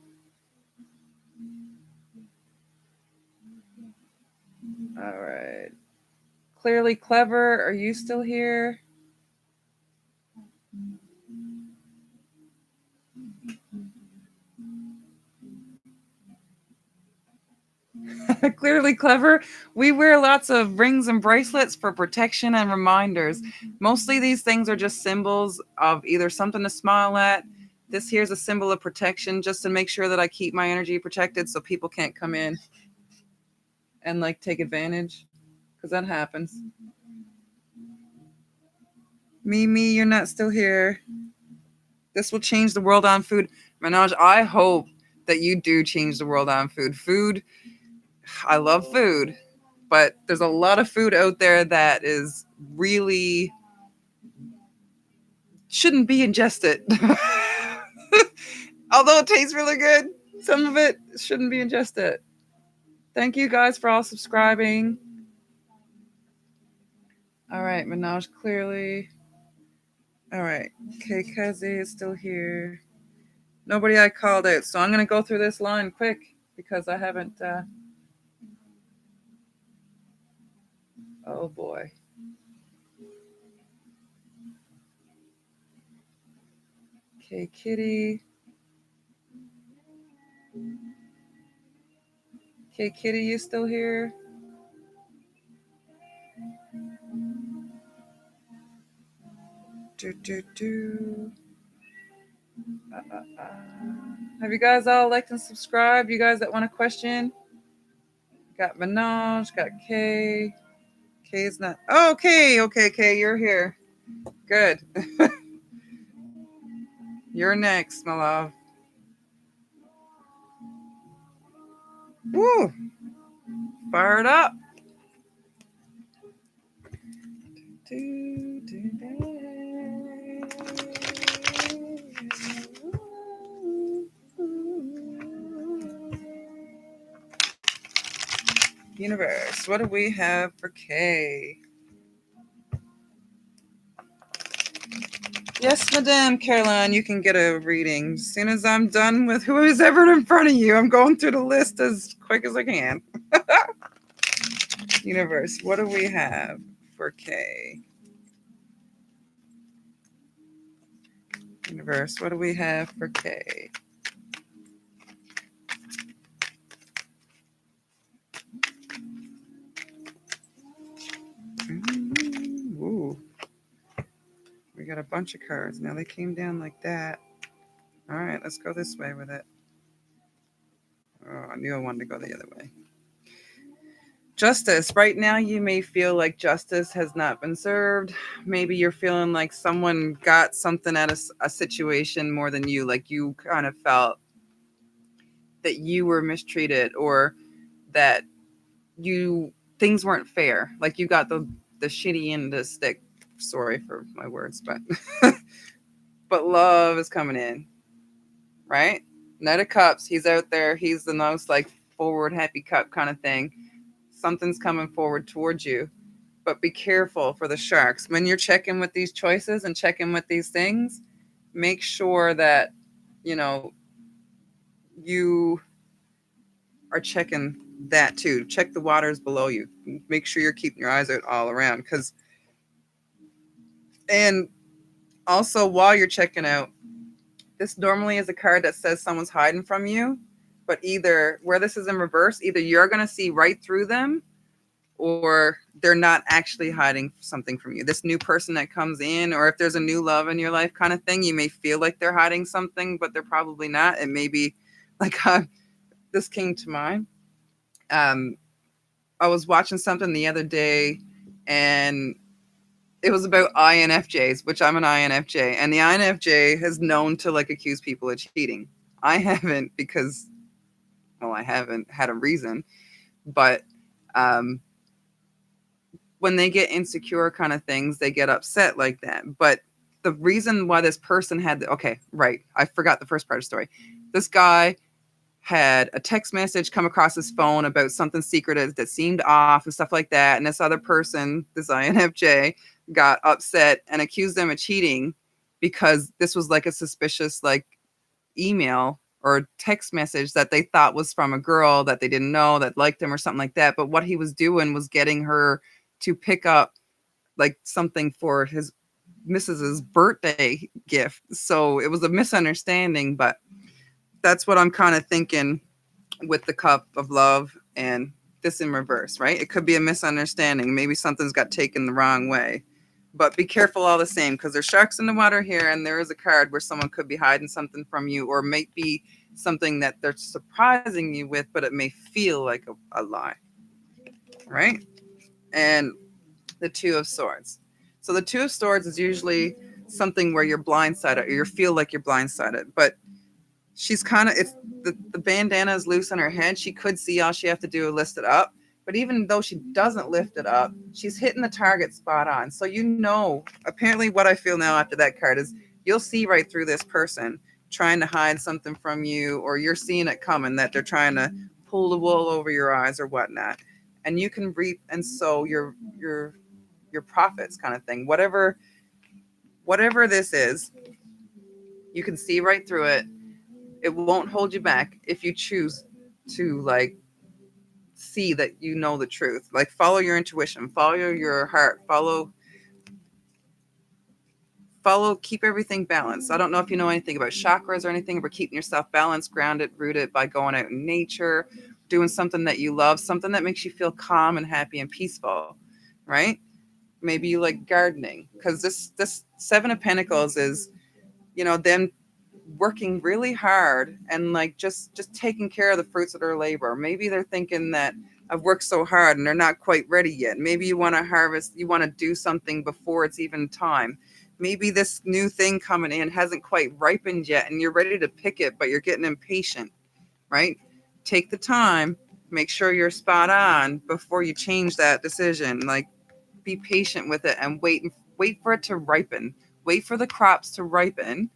All right. Clearly Clever, are you still here? Clearly Clever. We wear lots of rings and bracelets for protection and reminders. Mostly these things are just symbols of either something to smile at. This here's a symbol of protection just to make sure that I keep my energy protected so people can't come in and like take advantage, because that happens. Mimi, you're not still here. This will change the world on food. Minaj, I hope that you do change the world on food. Food, I love food, but there's a lot of food out there that is really shouldn't be ingested. Although it tastes really good, some of it shouldn't be ingested. Thank you guys for all subscribing. All right, Minaj, clearly. All right, Kazi is still here. Nobody I called out, so I'm going to go through this line quick because I haven't. Oh boy. Okay, Kitty. Okay, Kitty, you still here? Have you guys all liked and subscribed? You guys that want a question? Got Minaj, got Kay. Kay's not. Oh, okay, Kay, you're here. Good. You're next, my love. Woo! Fired up. Universe, what do we have for Kay? Yes, Madame Caroline, you can get a reading. As soon as I'm done with who is ever in front of you, I'm going through the list as quick as I can. Universe, what do we have for Kay? Universe, what do we have for Kay? Ooh. we got a bunch of cards. Now they came down like that. All right, let's go this way with it. Oh, I knew I wanted to go the other way. Justice. Right now, you may feel like justice has not been served. Maybe you're feeling like someone got something out of a situation more than you. Like you kind of felt that you were mistreated, or that things weren't fair. Like you got the shitty end of the stick. Sorry for my words, but but love is coming in, right? Knight of Cups. He's out there. He's the most like forward, happy cup kind of thing. Something's coming forward towards you, but be careful for the sharks. When you're checking with these choices and checking with these things, make sure that, you are checking that too. Check the waters below you. Make sure you're keeping your eyes out all around. And also while you're checking out, this normally is a card that says someone's hiding from you, but either where this is in reverse, either you're going to see right through them, or they're not actually hiding something from you. This new person that comes in, or if there's a new love in your life kind of thing, you may feel like they're hiding something, but they're probably not. It may be like this came to mind. I was watching something the other day, and it was about INFJs, which I'm an INFJ, and the INFJ is known to like accuse people of cheating. I haven't because, well, I haven't had a reason, but when they get insecure kind of things, they get upset like that. But the reason why this person had, okay, right, I forgot the first part of the story. This guy had a text message come across his phone about something secretive that seemed off and stuff like that. And this other person, this INFJ, got upset and accused them of cheating because this was like a suspicious like email or text message that they thought was from a girl that they didn't know that liked him or something like that. But what he was doing was getting her to pick up like something for his Mrs.'s birthday gift. So it was a misunderstanding, but that's what I'm kind of thinking with the cup of love and this in reverse, right? It could be a misunderstanding. Maybe something's got taken the wrong way, but be careful all the same, because there's sharks in the water here, and there is a card where someone could be hiding something from you, or might be something that they're surprising you with, but it may feel like a lie, right? And the Two of Swords. So the Two of Swords is usually something where you're blindsided, or you feel like you're blindsided, but she's kind of, it's the bandana is loose on her head. She could see, all she have to do is lift it up. But even though she doesn't lift it up, she's hitting the target spot on. So apparently what I feel now after that card is you'll see right through this person trying to hide something from you, or you're seeing it coming, that they're trying to pull the wool over your eyes or whatnot. And you can reap and sow your profits kind of thing. Whatever this is, you can see right through it. It won't hold you back if you choose to like see that you know the truth. Like follow your intuition, follow your heart, follow, keep everything balanced. I don't know if you know anything about chakras or anything, but keeping yourself balanced, grounded, rooted by going out in nature, doing something that you love, something that makes you feel calm and happy and peaceful, right? Maybe you like gardening, because this Seven of Pentacles is, them working really hard and like just taking care of the fruits of their labor. Maybe they're thinking that I've worked so hard and they're not quite ready yet. Maybe you want to harvest, you want to do something before it's even time. Maybe this new thing coming in hasn't quite ripened yet and you're ready to pick it, but you're getting impatient, right? Take the time, make sure you're spot on before you change that decision. Like, be patient with it and wait for it to ripen. Wait for the crops to ripen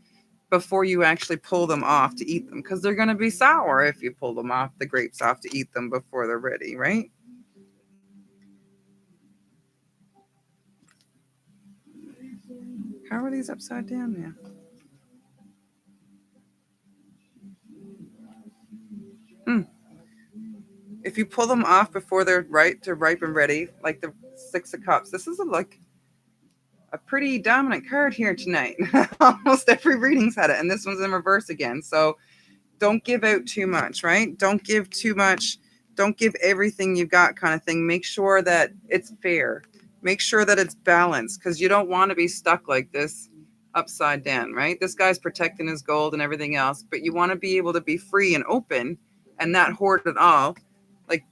before you actually pull them off to eat them, because they're going to be sour if you pull them off, the grapes off, to eat them before they're ready, right? How are these upside down now? If you pull them off before they're ripe and ready, like the Six of Cups, this is a pretty dominant card here tonight. Almost every reading's had it, and this one's in reverse again. So don't give out too much, right? Don't give too much. Don't give everything you got kind of thing. Make sure that it's fair. Make sure that it's balanced, because you don't want to be stuck like this upside down, right? This guy's protecting his gold and everything else, but you want to be able to be free and open and not hoard it all. Like,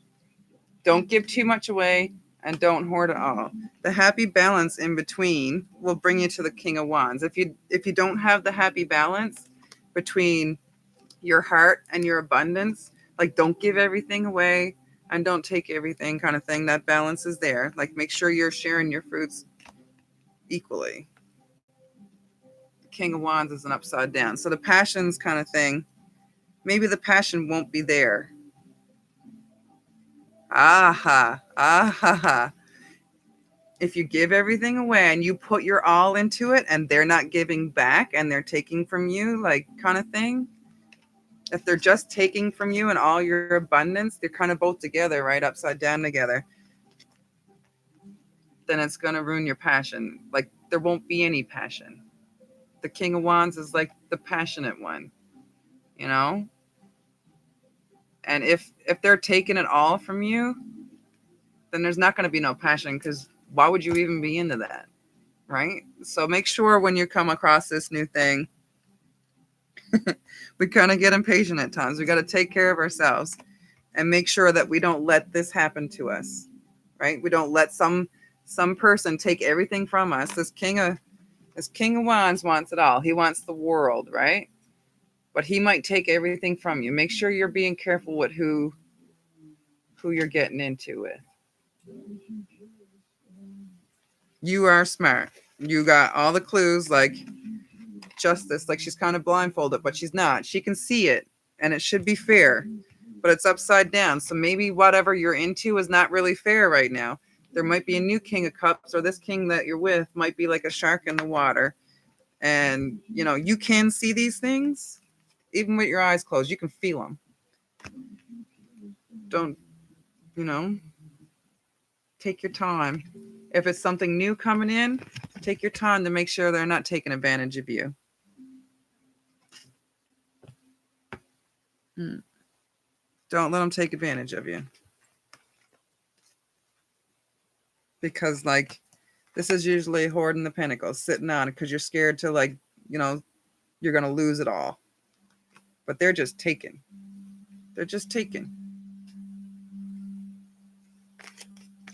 don't give too much away and don't hoard it all. The happy balance in between will bring you to the King of Wands. If you don't have the happy balance between your heart and your abundance, like, don't give everything away and don't take everything, kind of thing. That balance is there. Like, make sure you're sharing your fruits equally. King of Wands is an upside down. So the passions kind of thing, maybe the passion won't be there. Aha. If you give everything away and you put your all into it and they're not giving back and they're taking from you, like, kind of thing. If they're just taking from you and all your abundance, they're kind of both together, right? Upside down together. Then it's going to ruin your passion. Like, there won't be any passion. The King of Wands is like the passionate one, you know? And if they're taking it all from you, then there's not going to be no passion, because why would you even be into that, right? So make sure when you come across this new thing, we kind of get impatient at times. We got to take care of ourselves and make sure that we don't let this happen to us, right? We don't let some person take everything from us. This King of Wands wants it all. He wants the world, right? But he might take everything from you. Make sure you're being careful with who you're getting into with. You are smart. You got all the clues, like justice. Like, she's kind of blindfolded, but she's not. She can see it, and it should be fair, but it's upside down. So maybe whatever you're into is not really fair right now. There might be a new King of Cups, or this king that you're with might be like a shark in the water. And, you know, you can see these things, even with your eyes closed. You can feel them. Don't, take your time. If it's something new coming in, take your time to make sure they're not taking advantage of you. Don't let them take advantage of you. Because, like, this is usually hoarding the pentacles, sitting on it because you're scared to, like, you're going to lose it all. But they're just taking. They're just taking.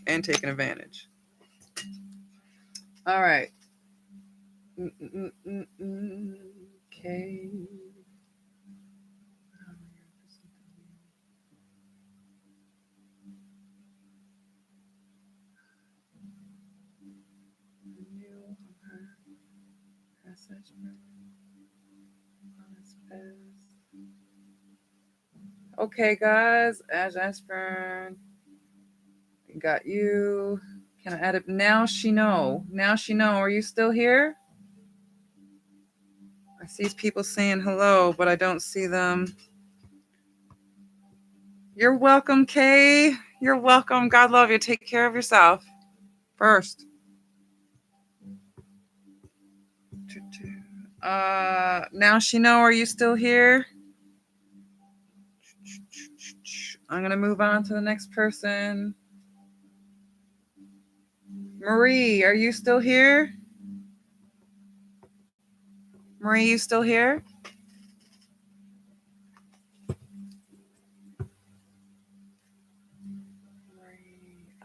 And taking advantage. All right. Okay. Okay, guys. Asburn. Got you. Can I add it? Now she know. Are you still here? I see people saying hello, but I don't see them. You're welcome, Kay. You're welcome. God love you. Take care of yourself first. Now she know. Are you still here? I'm going to move on to the next person. Marie, are you still here? Marie, you still here?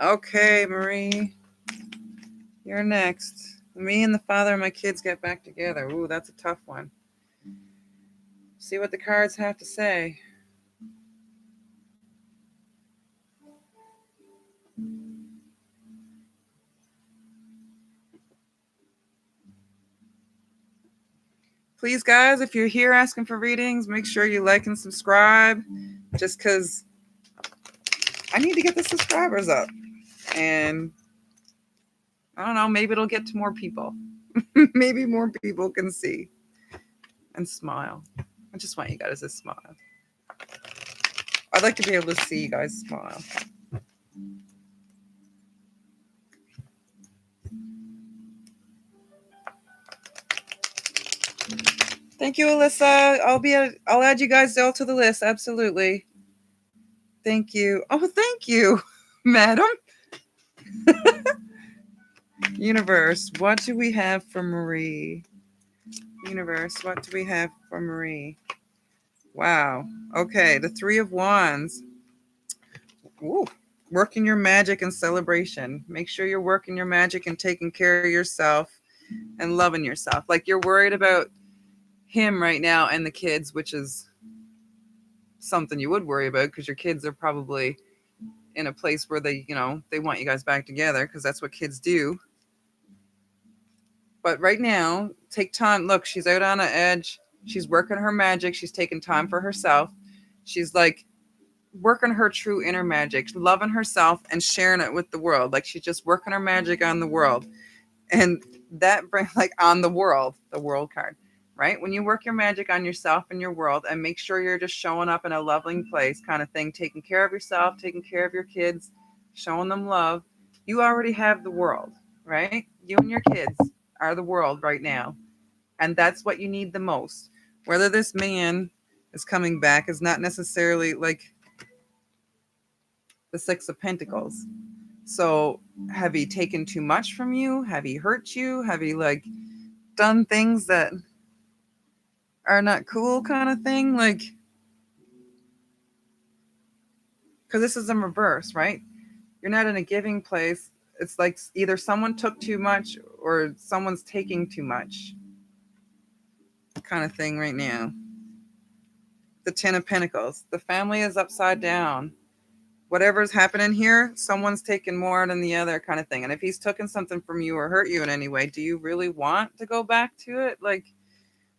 Okay, Marie. You're next. Me and the father of my kids get back together. Ooh, that's a tough one. See what the cards have to say. Please, guys, if you're here asking for readings, make sure you like and subscribe, just because I need to get the subscribers up. And I don't know, maybe it'll get to more people. Maybe more people can see and smile. I just want you guys to smile. I'd like to be able to see you guys smile. Thank you, Alyssa. I'll add you guys all to the list. Absolutely. Thank you. Oh, thank you, madam. Universe, what do we have for Marie? Universe, what do we have for Marie? Wow. Okay, the Three of Wands. Ooh. Working your magic and celebration. Make sure you're working your magic and taking care of yourself and loving yourself. Like you're worried about him right now and the kids, which is something you would worry about because your kids are probably in a place where they, they want you guys back together because that's what kids do. But right now, take time. Look, she's out on an edge. She's working her magic. She's taking time for herself. She's like working her true inner magic, loving herself and sharing it with the world. Like she's just working her magic on the world. And that brings like on the world card, right? When you work your magic on yourself and your world and make sure you're just showing up in a loving place kind of thing, taking care of yourself, taking care of your kids, showing them love, you already have the world, right? You and your kids are the world right now. And that's what you need the most. Whether this man is coming back is not necessarily like the Six of Pentacles. So have he taken too much from you? Have he hurt you? Have he like done things that are not cool kind of thing? Like, because this is in reverse, right? You're not in a giving place. It's like either someone took too much or someone's taking too much kind of thing right now. The Ten of Pentacles. The family is upside down. Whatever's happening here, someone's taking more than the other kind of thing. And if he's taken something from you or hurt you in any way, do you really want to go back to it? Like,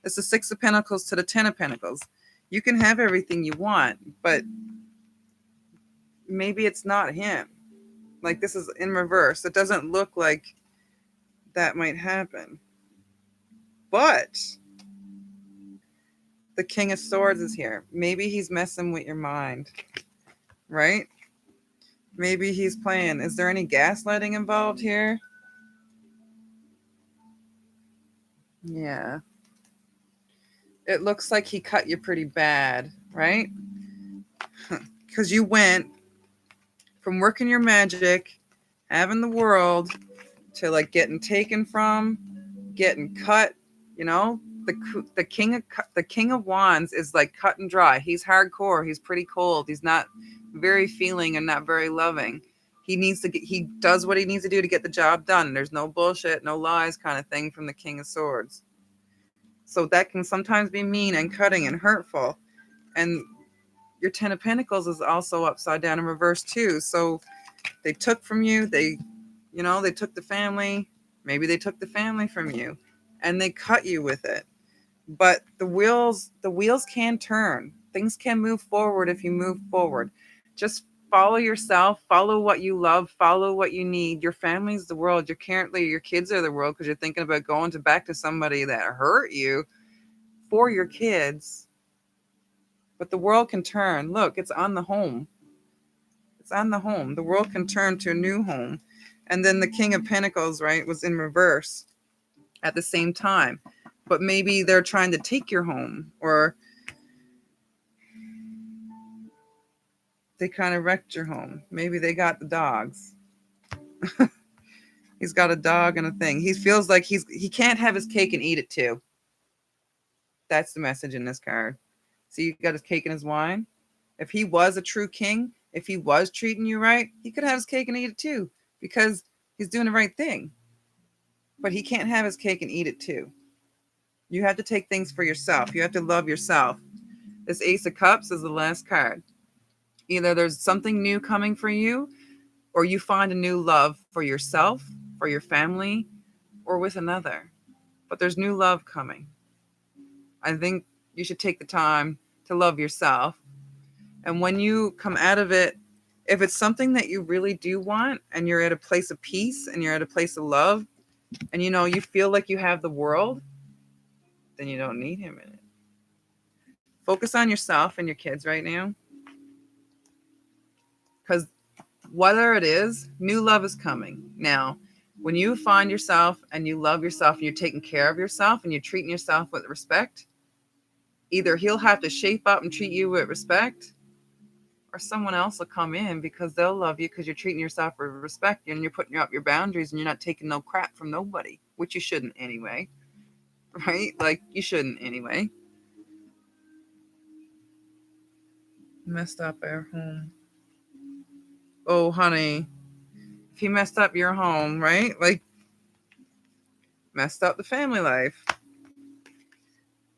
it's the Six of Pentacles to the Ten of Pentacles. You can have everything you want, but maybe it's not him. Like, this is in reverse. It doesn't look like that might happen. But the King of Swords is here. Maybe he's messing with your mind, right? Maybe he's playing. Is there any gaslighting involved here? Yeah. It looks like he cut you pretty bad, right? Because you went from working your magic, having the world, to like getting taken from, getting cut. You know, the king of wands is like cut and dry. He's hardcore. He's pretty cold. He's not very feeling and not very loving. He does what he needs to do to get the job done. There's no bullshit, no lies kind of thing from the King of Swords. So that can sometimes be mean and cutting and hurtful. And your Ten of Pentacles is also upside down in reverse too. So they took from you. They took the family. Maybe they took the family from you and they cut you with it. But the wheels can turn. Things can move forward if you move forward. Just follow yourself, follow what you love, follow what you need. Your family's the world. Your kids are the world because you're thinking about going back to somebody that hurt you for your kids. But the world can turn. Look, it's on the home. It's on the home. The world can turn to a new home. And then the King of Pentacles, right, was in reverse at the same time. But maybe they're trying to take your home, or they kind of wrecked your home. Maybe they got the dogs. He's got a dog and a thing. He feels like he can't have his cake and eat it too. That's the message in this card. See, he got his cake and his wine. If he was a true king, if he was treating you right, he could have his cake and eat it too, because he's doing the right thing. But he can't have his cake and eat it too. You have to take things for yourself. You have to love yourself. This Ace of Cups is the last card. Either there's something new coming for you, or you find a new love for yourself, for your family, or with another. But there's new love coming. I think you should take the time to love yourself. And when you come out of it, if it's something that you really do want and you're at a place of peace and you're at a place of love and you feel like you have the world, then you don't need him in it. Focus on yourself and your kids right now. Because whether it is, new love is coming. Now, when you find yourself and you love yourself and you're taking care of yourself and you're treating yourself with respect, either he'll have to shape up and treat you with respect, or someone else will come in because they'll love you because you're treating yourself with respect and you're putting up your boundaries and you're not taking no crap from nobody, which you shouldn't anyway. right? Like, you shouldn't anyway. Messed up our home. Oh, honey. If he messed up your home, right? Like, messed up the family life.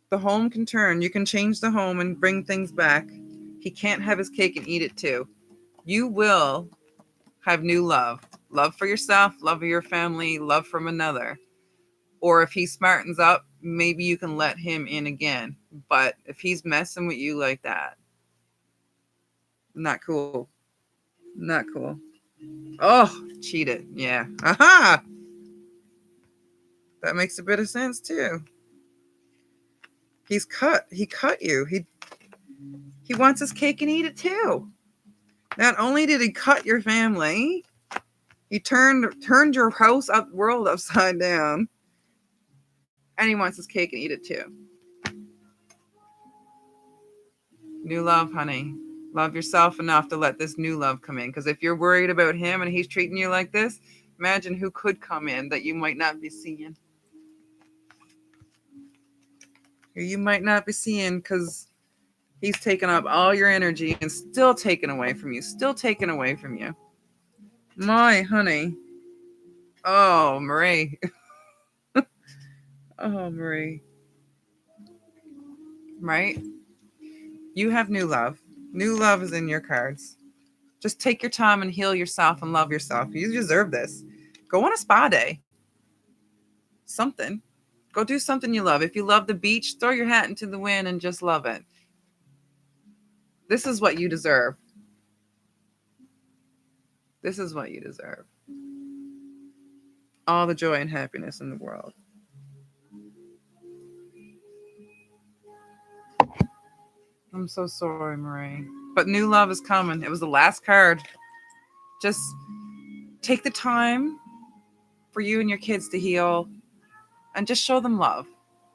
The home can turn. You can change the home and bring things back. He can't have his cake and eat it too. You will have new love. Love for yourself, love for your family, love from another. Or if he smartens up, maybe you can let him in again. But if he's messing with you like that, not cool. Not cool. Oh, cheated. Yeah. Aha! That makes a bit of sense too. He cut you. He wants his cake and eat it too. Not only did he cut your family, he turned your world upside down, and he wants his cake and eat it too. New love, honey. Love yourself enough to let this new love come in. Because if you're worried about him and he's treating you like this, imagine who could come in that you might not be seeing. Or you might not be seeing because he's taking up all your energy and still taking away from you. Still taking away from you. My honey. Oh, Marie. Oh, Marie. Right? You have new love. New love is in your cards. Just take your time and heal yourself and love yourself. You deserve this. Go on a spa day. Something. Go do something you love. If you love the beach, throw your hat into the wind and just love it. This is what you deserve. This is what you deserve. All the joy and happiness in the world. I'm so sorry, Marie. But new love is coming. It was the last card. Just take the time for you and your kids to heal and just show them love.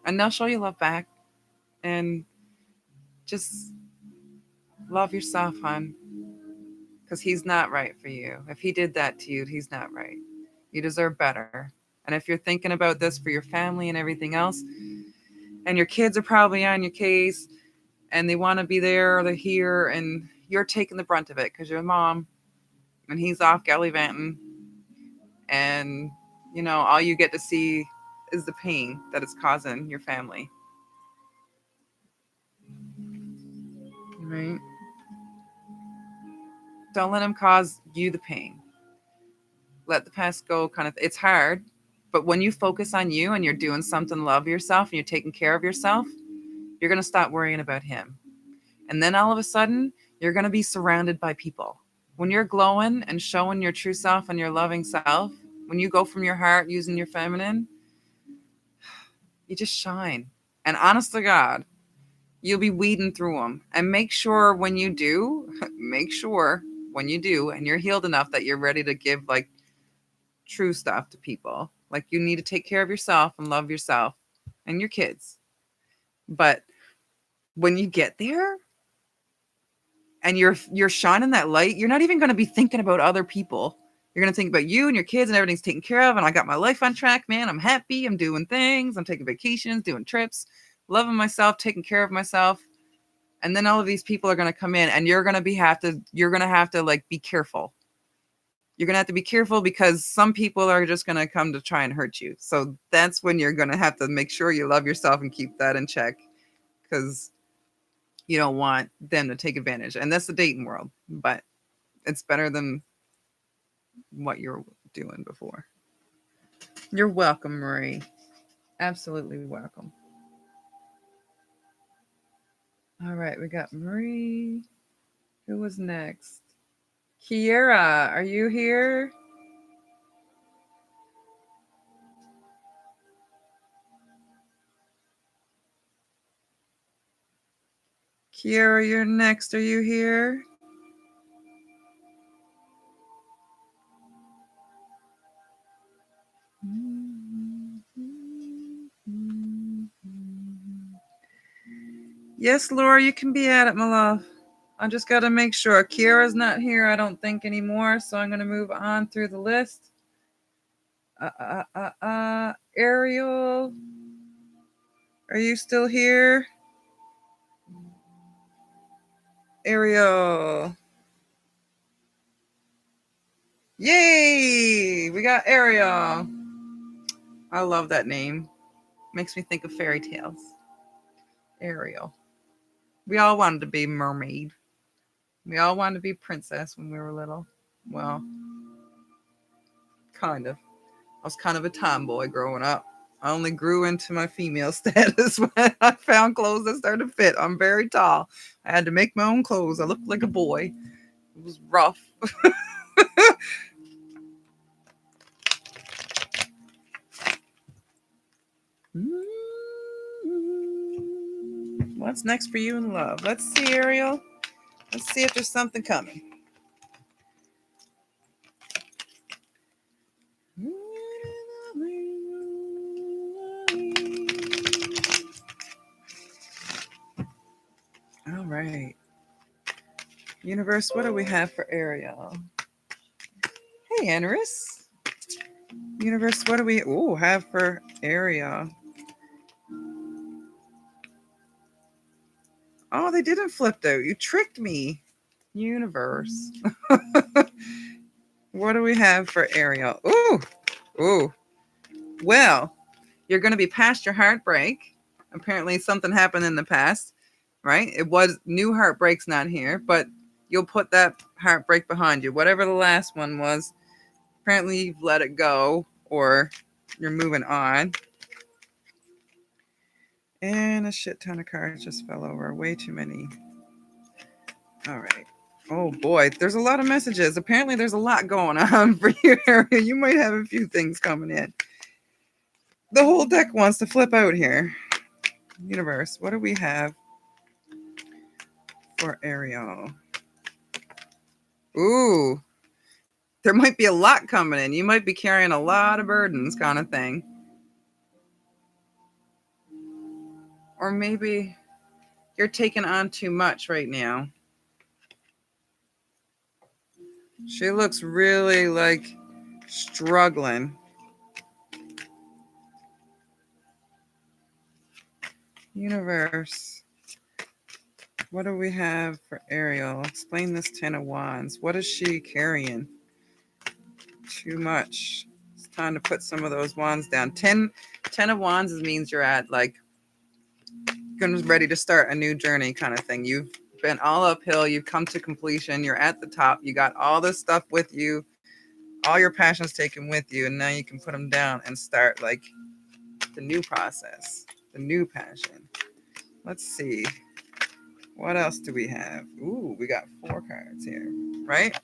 And they'll show you love back. And just love yourself, hon. Because he's not right for you. If he did that to you, he's not right. You deserve better. And if you're thinking about this for your family and everything else, and your kids are probably on your case, and they want to be there or they're here, and you're taking the brunt of it because you're a mom, and he's off gallivanting, and, you know, all you get to see is the pain that it's causing your family. Right? Don't let him cause you the pain. Let the past go. It's hard, but when you focus on you and you're doing something to love yourself and you're taking care of yourself, you're going to stop worrying about him. And then all of a sudden, you're going to be surrounded by people. When you're glowing and showing your true self and your loving self, when you go from your heart using your feminine, you just shine. And honest to God, you'll be weeding through them. And make sure when you do, and you're healed enough that you're ready to give like true stuff to people. Like, you need to take care of yourself and love yourself and your kids. But when you get there and you're shining that light, you're not even going to be thinking about other people. You're going to think about you and your kids and everything's taken care of. And I got my life on track, man. I'm happy. I'm doing things. I'm taking vacations, doing trips, loving myself, taking care of myself. And then all of these people are going to come in and you're going to have to like be careful. You're going to have to be careful because some people are just going to come to try and hurt you. So that's when you're going to have to make sure you love yourself and keep that in check, because you don't want them to take advantage. And that's the dating world, but it's better than what you're doing before. You're welcome, Marie. Absolutely welcome. All right, we got Marie. Who was next? Kiera, are you here? Kiera, you're next. Are you here? Yes, Laura, you can be at it, my love. I just got to make sure. Kiera's not here, I don't think, anymore. So I'm going to move on through the list. Ariel. Are you still here? Ariel. Yay! We got Ariel. I love that name. Makes me think of fairy tales. Ariel. We all wanted to be mermaid. We all wanted to be princess when we were little. Well, kind of. I was kind of a tomboy growing up. I only grew into my female status when I found clothes that started to fit. I'm very tall. I had to make my own clothes. I looked like a boy. It was rough. What's next for you in love? Let's see, Ariel. Let's see if there's something coming. All right. Universe, what do we have for Ariel? Hey, Amaris. Universe, what do we have for Ariel? Oh, they didn't flip out. You tricked me. Universe. What do we have for Ariel? Ooh. Well, you're going to be past your heartbreak. Apparently something happened in the past, right? It was new heartbreak's not here, but you'll put that heartbreak behind you. Whatever the last one was, apparently you've let it go or you're moving on. And a shit ton of cards just fell over. Way too many. All right. Oh boy, there's a lot of messages. Apparently there's a lot going on for you, Ariel. You might have a few things coming in. The whole deck wants to flip out here. Universe, what do we have for Ariel? Ooh, there might be a lot coming in. You might be carrying a lot of burdens, kind of thing. Or maybe you're taking on too much right now. She looks really like struggling. Universe, what do we have for Ariel? Explain this 10 of Wands. What is she carrying? Too much. It's time to put some of those wands down. 10 of Wands means you're at like ready to start a new journey kind of thing. You've been all uphill. You've come to completion. You're at the top. You got all this stuff with you. All your passions taken with you. And now you can put them down and start like the new process, the new passion. Let's see. What else do we have? Ooh, we got 4 cards here, right?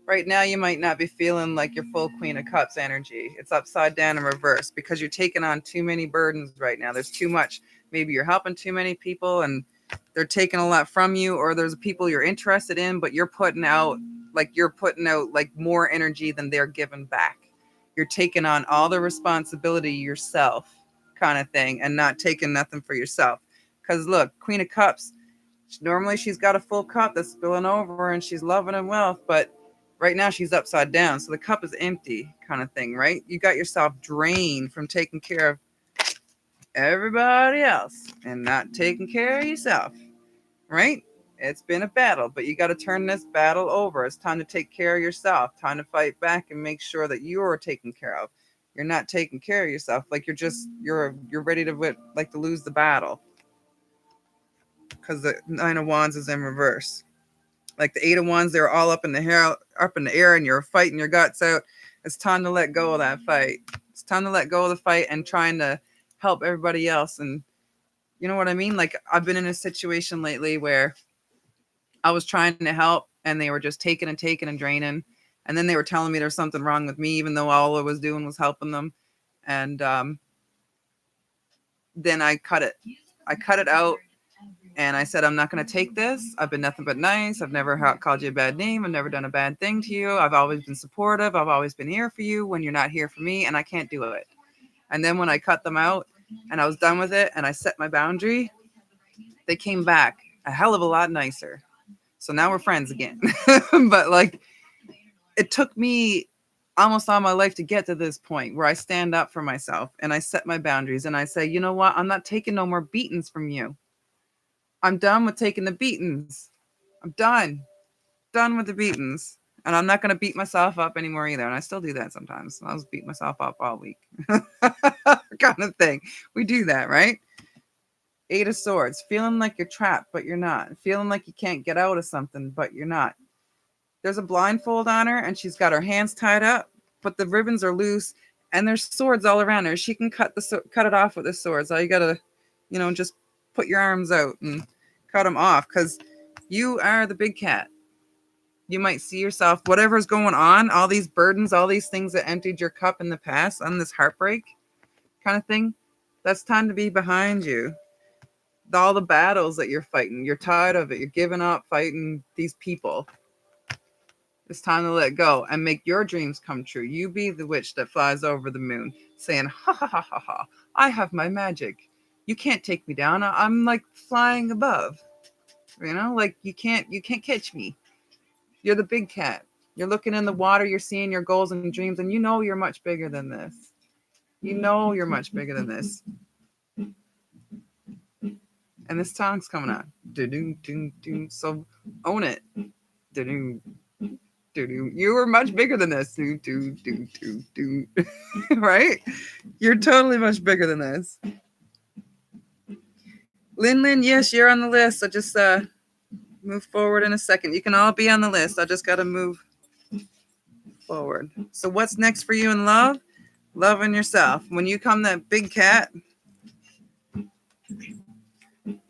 Right now, you might not be feeling like your full Queen of Cups energy. It's upside down in reverse because you're taking on too many burdens right now. There's too much. Maybe you're helping too many people and they're taking a lot from you, or there's people you're interested in, but you're putting out more energy than they're giving back. You're taking on all the responsibility yourself kind of thing and not taking nothing for yourself. Because look, Queen of Cups, normally she's got a full cup that's spilling over and she's loving and wealth, but right now she's upside down. So the cup is empty kind of thing, right? You got yourself drained from taking care of everybody else and not taking care of yourself, right? It's been a battle, but you got to turn this battle over. It's time to take care of yourself, time to fight back and make sure that you're taken care of. You're not taking care of yourself. Like you're ready to lose the battle. Because the 9 of Wands is in reverse. Like the 8 of Wands, they're all up in the air, and you're fighting your guts out. It's time to let go of that fight. It's time to let go of the fight and trying to help everybody else. And you know what I mean? Like I've been in a situation lately where I was trying to help and they were just taking and draining. And then they were telling me there's something wrong with me, even though all I was doing was helping them. And then I cut it. I cut it out. And I said, I'm not going to take this. I've been nothing but nice. I've never called you a bad name. I've never done a bad thing to you. I've always been supportive. I've always been here for you when you're not here for me. And I can't do it. And then when I cut them out and I was done with it and I set my boundary, they came back a hell of a lot nicer. So now we're friends again. But like, it took me almost all my life to get to this point where I stand up for myself and I set my boundaries and I say, you know what? I'm not taking no more beatings from you. I'm done with taking the beatings. I'm done with the beatings. And I'm not going to beat myself up anymore either. And I still do that sometimes. I'll just beat myself up all week. Kind of thing. We do that, right? Eight of Swords. Feeling like you're trapped, but you're not. Feeling like you can't get out of something, but you're not. There's a blindfold on her and she's got her hands tied up, but the ribbons are loose and there's swords all around her. She can cut it off with the swords. All you got to, just put your arms out and cut them off because you are the big cat. You might see yourself, whatever's going on, all these burdens, all these things that emptied your cup in the past on this heartbreak kind of thing. That's time to be behind you. All the battles that you're fighting, you're tired of it. You're giving up fighting these people. It's time to let go and make your dreams come true. You be the witch that flies over the moon saying, ha ha ha ha ha, I have my magic. You can't take me down. I'm like flying above. Like you can't catch me. You're the big cat. You're looking in the water, you're seeing your goals and dreams, and you know you're much bigger than this. You know you're much bigger than this. And this song's coming on. So own it. You were much bigger than this. Right? You're totally much bigger than this. Lin, yes, you're on the list. So just move forward in a second. You can all be on the list. I just got to move forward. So what's next for you in love? Loving yourself. When you come that big cat,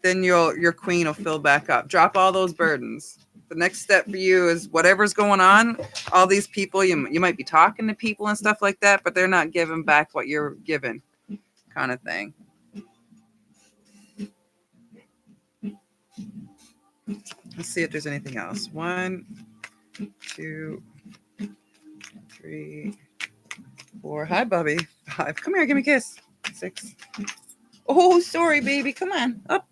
then your queen will fill back up. Drop all those burdens. The next step for you is whatever's going on, all these people, you might be talking to people and stuff like that, but they're not giving back what you're giving, kind of thing. Let's see if there's anything else. 1, 2, 3, 4. Hi, Bubby. 5. Come here, give me a kiss. 6. Oh, sorry, baby. Come on. Up.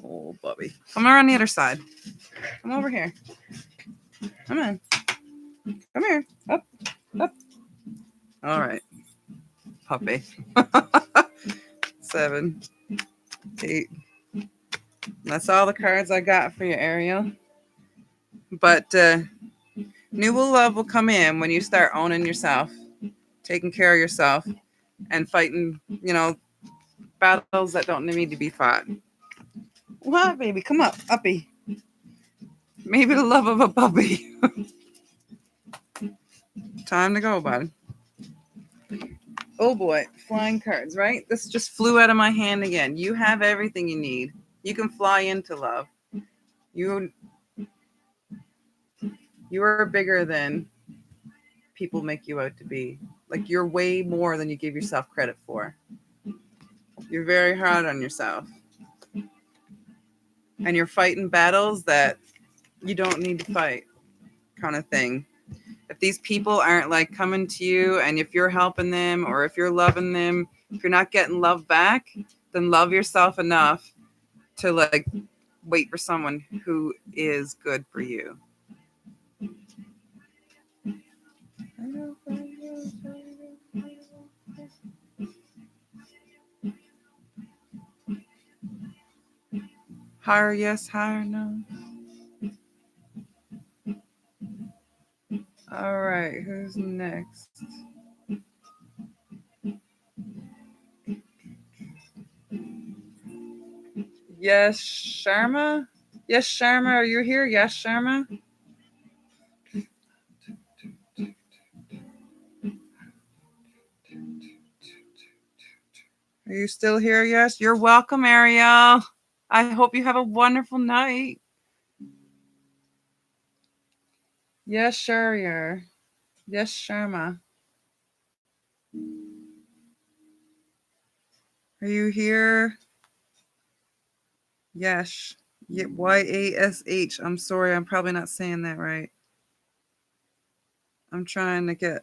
Oh, Bubby. Come around the other side. Come over here. Come on. Come here. Up. All right. Puppy. 7, 8. That's all the cards I got for you, Ariel. But new love will come in when you start owning yourself, taking care of yourself, and fighting, battles that don't need to be fought. What, baby? Come up, uppy. Maybe the love of a puppy. Time to go, bud. Oh boy, flying cards, right? This just flew out of my hand again. You have everything you need. You can fly into love. You are bigger than people make you out to be. Like you're way more than you give yourself credit for. You're very hard on yourself. And you're fighting battles that you don't need to fight, kind of thing. If these people aren't like coming to you, and if you're helping them or if you're loving them, if you're not getting love back, then love yourself enough to like wait for someone who is good for you. Higher yes, higher no. All right, who's next? Yes, Sharma? Yes, Sharma, are you here? Yes, Sharma? Are you still here? Yes, you're welcome, Ariel. I hope you have a wonderful night. Yes, sure. Yes, Sharma. Are you here? Yes. Yash. I'm sorry, I'm probably not saying that right. I'm trying to get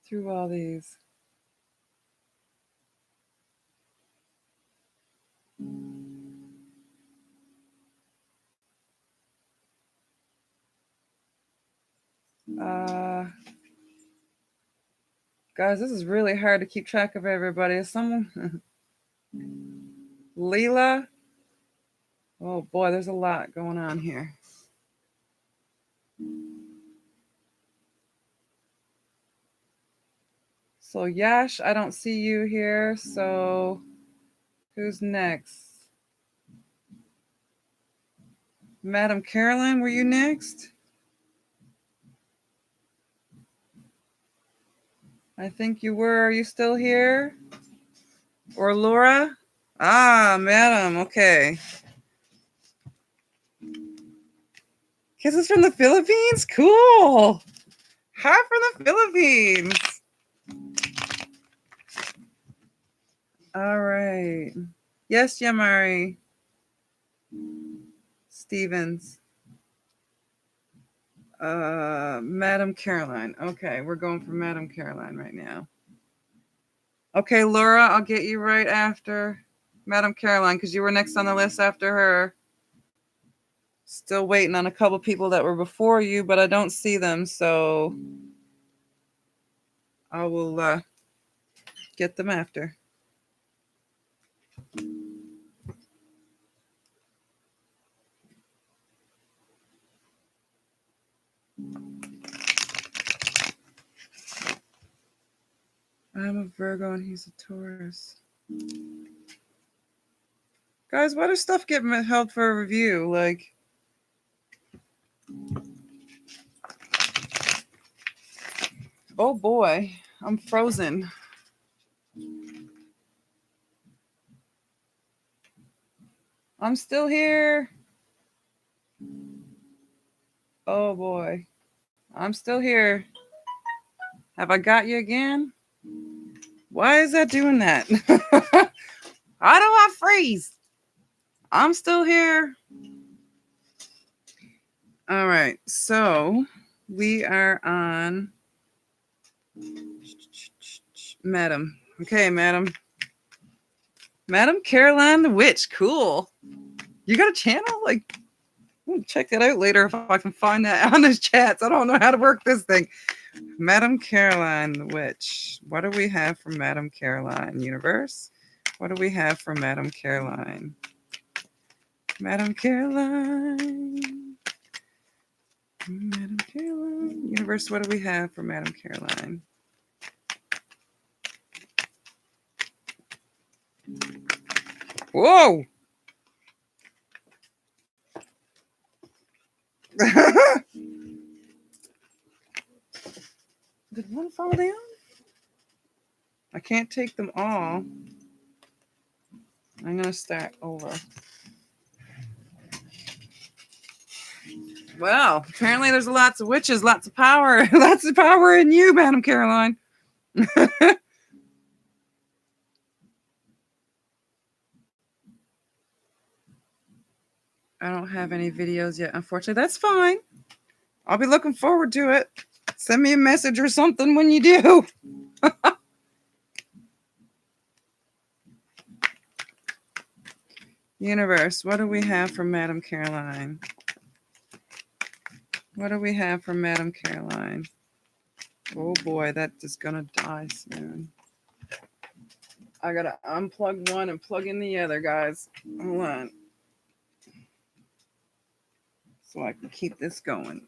through all these. Guys, this is really hard to keep track of everybody. Is someone? Leela? Oh boy, there's a lot going on here. So Yash, I don't see you here. So who's next? Madam Caroline, were you next? I think you were. Are you still here? Or Laura? Ah, Madam. Okay. Kisses from the Philippines? Cool. Hi from the Philippines. All right. Yes, Yamari. Stevens. Madam Caroline. Okay, we're going for Madam Caroline right now. Okay, Laura, I'll get you right after Madam Caroline because you were next on the list after her. Still waiting on a couple people that were before you, but I don't see them, so I will get them after. I'm a Virgo and he's a Taurus. Guys, why does stuff get held for a review? Like, oh boy, I'm frozen. I'm still here. Oh boy, I'm still here. Have I got you again? Why is that doing that? How do I freeze? I'm still here. All right, so we are on Madam. Okay, Madam. Madam Caroline the Witch. Cool. You got a channel? Like, we'll check that out later if I can find that on those chats. I don't know how to work this thing. Madam Caroline the Witch. What do we have for Madam Caroline? Universe? What do we have for Madam Caroline? Madam Caroline. Madam Caroline. Universe, what do we have for Madam Caroline? Whoa! Did one fall down? I can't take them all. I'm going to start over. Well, apparently there's lots of witches, lots of power. Lots of power in you, Madam Caroline. I don't have any videos yet, unfortunately. That's fine. I'll be looking forward to it. Send me a message or something when you do. Universe, what do we have for Madam Caroline? What do we have for Madam Caroline? Oh boy, that is gonna die soon. I gotta unplug one and plug in the other, guys. Hold on. So I can keep this going.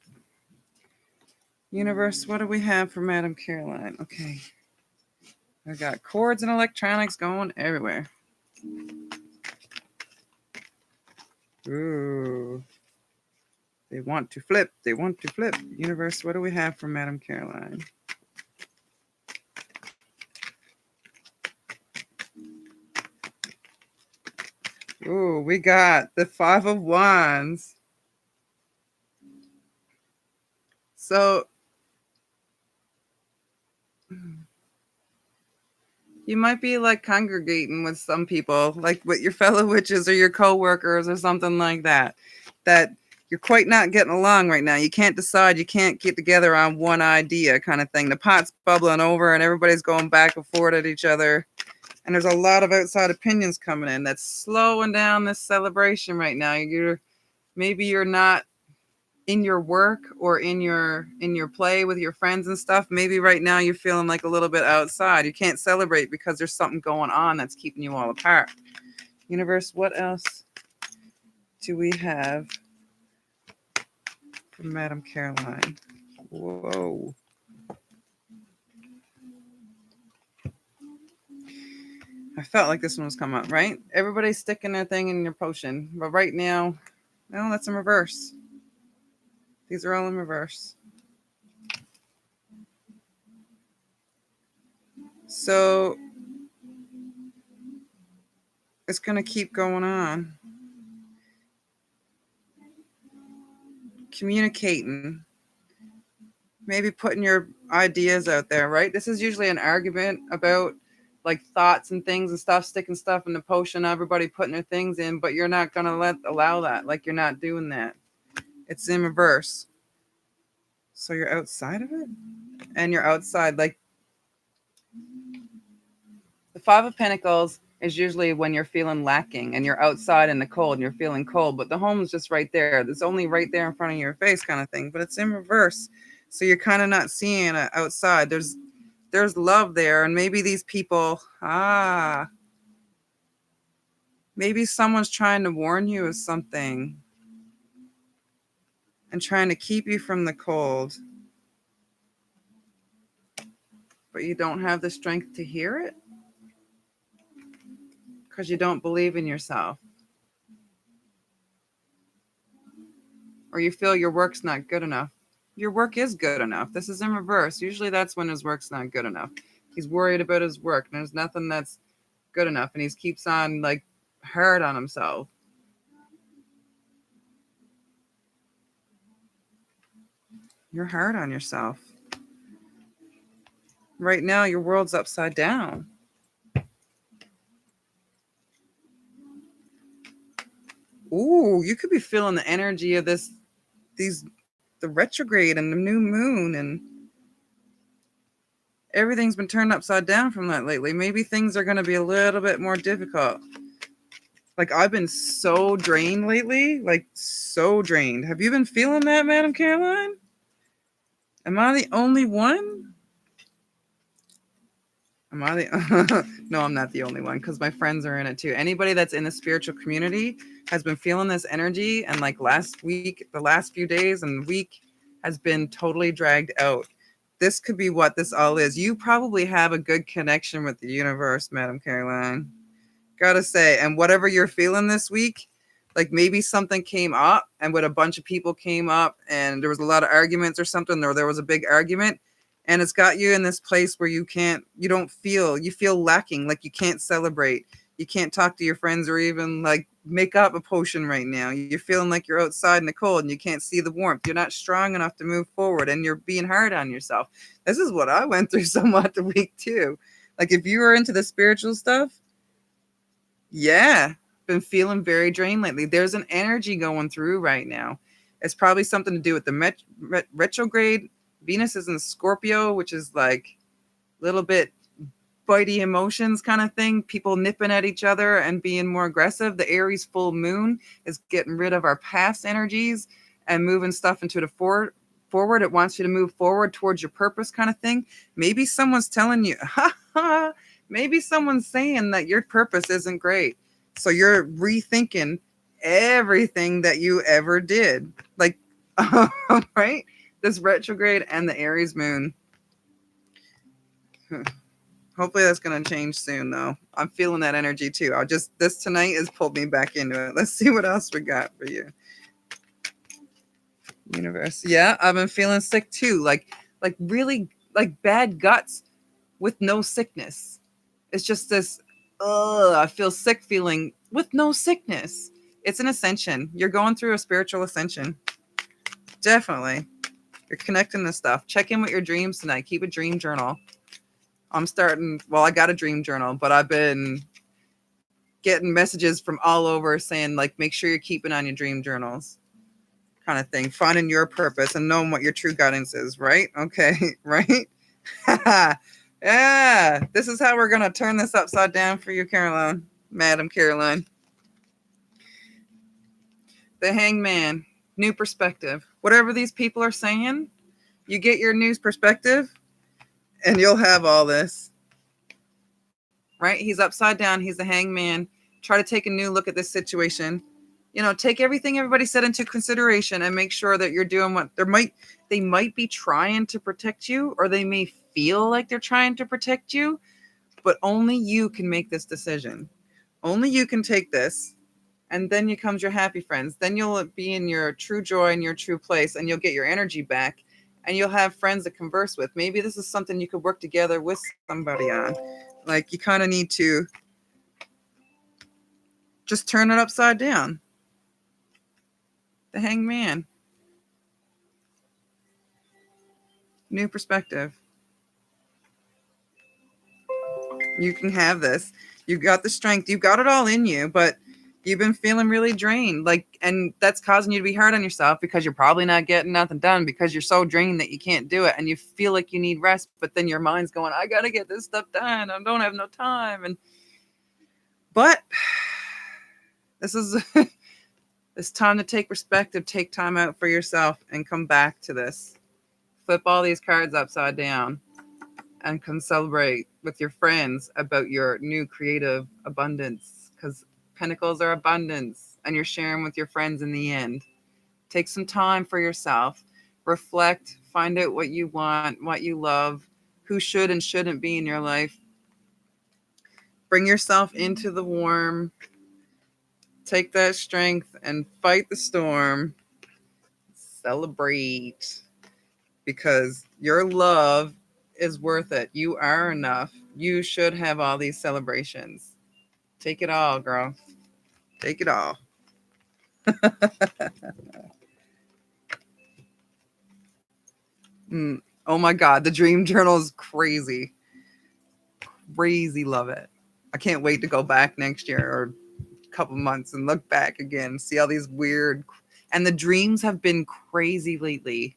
Universe, what do we have for Madam Caroline? Okay. I got cords and electronics going everywhere. Ooh. They want to flip. They want to flip. Universe, what do we have for Madam Caroline? Ooh, we got the Five of Wands. So you might be like congregating with some people, like with your fellow witches or your co-workers or something like that, that you're quite not getting along right now. You can't decide, you can't get together on one idea kind of thing. The pot's bubbling over and everybody's going back and forth at each other. And there's a lot of outside opinions coming in that's slowing down this celebration right now. Maybe you're not in your work or in your play with your friends and stuff, maybe right now you're feeling like a little bit outside. You can't celebrate because there's something going on that's keeping you all apart. Universe, what else do we have from Madam Caroline? Whoa. I felt like this one was coming up, right? Everybody's sticking their thing in your potion. But right now, no, that's in reverse. These are all in reverse. So it's going to keep going on. Communicating. Maybe putting your ideas out there, right? This is usually an argument about like thoughts and things and stuff, sticking stuff in the potion, everybody putting their things in, but you're not going to allow that. Like, you're not doing that. It's in reverse. So you're outside of it? And you're outside. Like, the Five of Pentacles is usually when you're feeling lacking and you're outside in the cold and you're feeling cold, but the home is just right there. It's only right there in front of your face kind of thing, but it's in reverse. So you're kind of not seeing it outside. There's love there, and maybe these people, maybe someone's trying to warn you of something and trying to keep you from the cold, but you don't have the strength to hear it because you don't believe in yourself, or you feel your work's not good enough. Your work is good enough. This is in reverse. Usually that's when his work's not good enough. He's worried about his work, and there's nothing that's good enough, and he keeps on like hard on himself. You're hard on yourself. Right now, your world's upside down. Ooh, you could be feeling the energy of the retrograde and the new moon, and everything's been turned upside down from that lately. Maybe things are going to be a little bit more difficult. Like, I've been so drained lately, like so drained. Have you been feeling that, Madam Caroline? Am I the only one? Am I the... No, I'm not the only one, because my friends are in it too. Anybody that's in the spiritual community has been feeling this energy, and like last week, the last few days and week has been totally dragged out. This could be what this all is. You probably have a good connection with the universe, Madam Caroline. Gotta say, and whatever you're feeling this week, like maybe something came up, and when a bunch of people came up and there was a lot of arguments or something, or there was a big argument, and it's got you in this place where you feel lacking, like you can't celebrate, you can't talk to your friends or even like make up a potion right now. You're feeling like you're outside in the cold and you can't see the warmth. You're not strong enough to move forward, and you're being hard on yourself. This is what I went through somewhat the week too. Like, if you were into the spiritual stuff, yeah, been feeling very drained lately. There's an energy going through right now. It's probably something to do with the retrograde. Venus is in Scorpio, which is like a little bit bitey emotions kind of thing. People nipping at each other and being more aggressive. The Aries full moon is getting rid of our past energies and moving stuff into the forward. It wants you to move forward towards your purpose kind of thing. Maybe someone's telling you, maybe someone's saying that your purpose isn't great. So you're rethinking everything that you ever did. Like, right? This retrograde and the Aries moon. Hopefully that's going to change soon, though. I'm feeling that energy, too. This tonight has pulled me back into it. Let's see what else we got for you. Universe. Yeah, I've been feeling sick, too. Like really, like bad guts with no sickness. It's just this, I feel sick feeling with no sickness. It's an ascension. You're going through a spiritual ascension. Definitely. You're connecting this stuff. Check in with your dreams tonight. Keep a dream journal. I got a dream journal, but I've been getting messages from all over saying, like, make sure you're keeping on your dream journals kind of thing. Finding your purpose and knowing what your true guidance is, right? Okay, right? Yeah, this is how we're going to turn this upside down for you, Caroline. Madam Caroline. The Hangman. New perspective. Whatever these people are saying, you get your new perspective and you'll have all this. Right? He's upside down. He's the hangman. Try to take a new look at this situation. You know, take everything everybody said into consideration and make sure that you're doing what they might be trying to protect you, or they may feel like they're trying to protect you, but only you can make this decision. Only you can take this. And then comes your happy friends. Then you'll be in your true joy and your true place, and you'll get your energy back, and you'll have friends to converse with. Maybe this is something you could work together with somebody on. Like, you kind of need to just turn it upside down. The hangman. New perspective. You can have this. You've got the strength. You've got it all in you, but you've been feeling really drained. And that's causing you to be hard on yourself because you're probably not getting nothing done because you're so drained that you can't do it. And you feel like you need rest, but then your mind's going, I got to get this stuff done. I don't have no time. But this is it's time to take perspective, take time out for yourself and come back to this. Flip all these cards upside down and can celebrate with your friends about your new creative abundance, because pentacles are abundance and you're sharing with your friends in the end. Take some time for yourself. Reflect, find out what you want, what you love, who should and shouldn't be in your life. Bring yourself into the warm. Take that strength and fight the storm. Celebrate, because your love is worth it. You are enough. You should have all these celebrations. Take it all, girl. Take it all. Oh my God, the dream journal is crazy. Crazy, love it. I can't wait to go back next year or a couple months and look back again, see all these weird, and the dreams have been crazy lately.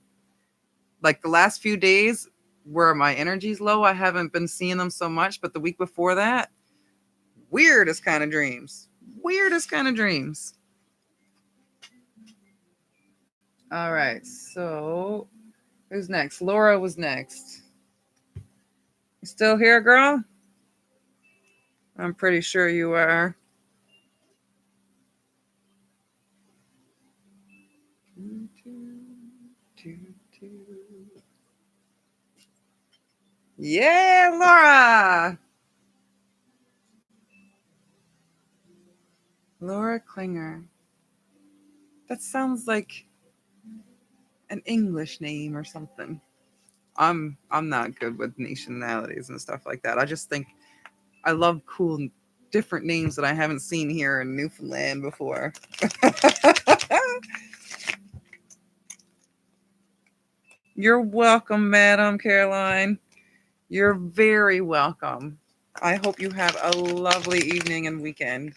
Like the last few days where my energy's low, I haven't been seeing them so much, but the week before that, weirdest kind of dreams. Weirdest kind of dreams. All right, so who's next? Laura was next. You still here, girl? I'm pretty sure you are. Yeah, Laura. Laura Klinger. That sounds like an English name or something. I'm not good with nationalities and stuff like that. I just think I love cool different names that I haven't seen here in Newfoundland before. You're welcome, Madam Caroline. You're very welcome. I hope you have a lovely evening and weekend.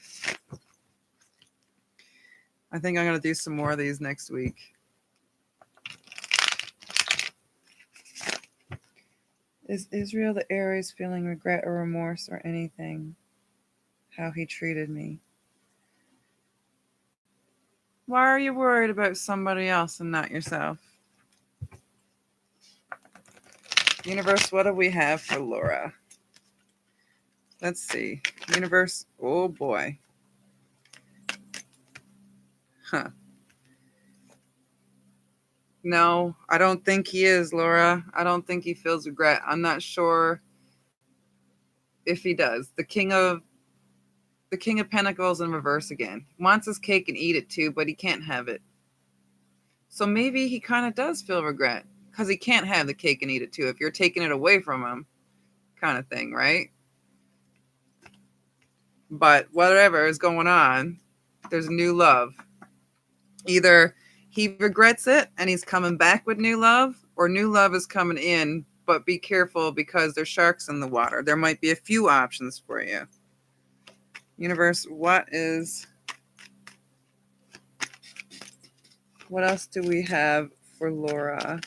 I think I'm going to do some more of these next week. Is Israel the Aries feeling regret or remorse or anything? How he treated me? Why are you worried about somebody else and not yourself? Universe, what do we have for Laura? Let's see. Universe, oh boy. Huh. No, I don't think he is, Laura. I don't think he feels regret. I'm not sure if he does. The King of Pentacles in reverse again. Wants his cake and eat it too, but he can't have it. So maybe he kind of does feel regret because he can't have the cake and eat it too if you're taking it away from him, kind of thing, right? But whatever is going on, there's new love. Either he regrets it and he's coming back with new love, or new love is coming in, but be careful because there's sharks in the water. There might be a few options for you. Universe, what else do we have for Laura?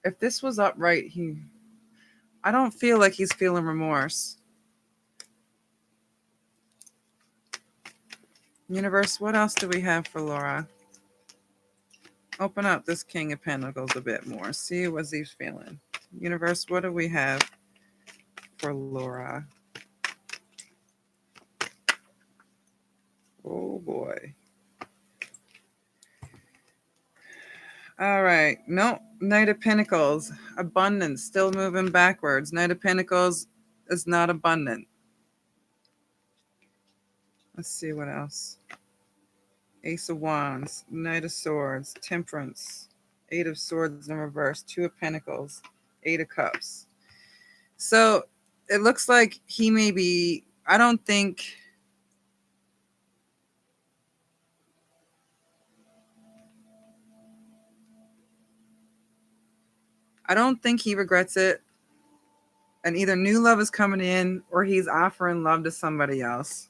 If this was upright, I don't feel like he's feeling remorse. Universe, what else do we have for Laura? Open up this King of Pentacles a bit more. See what he's feeling. Universe, what do we have for Laura? Oh boy. All right. No, Knight of Pentacles. Abundance. Still moving backwards. Knight of Pentacles is not abundant. Let's see what else. Ace of Wands. Knight of Swords. Temperance. Eight of Swords in reverse. Two of Pentacles. Eight of Cups. So it looks like he may be, I don't think he regrets it. And either new love is coming in or he's offering love to somebody else.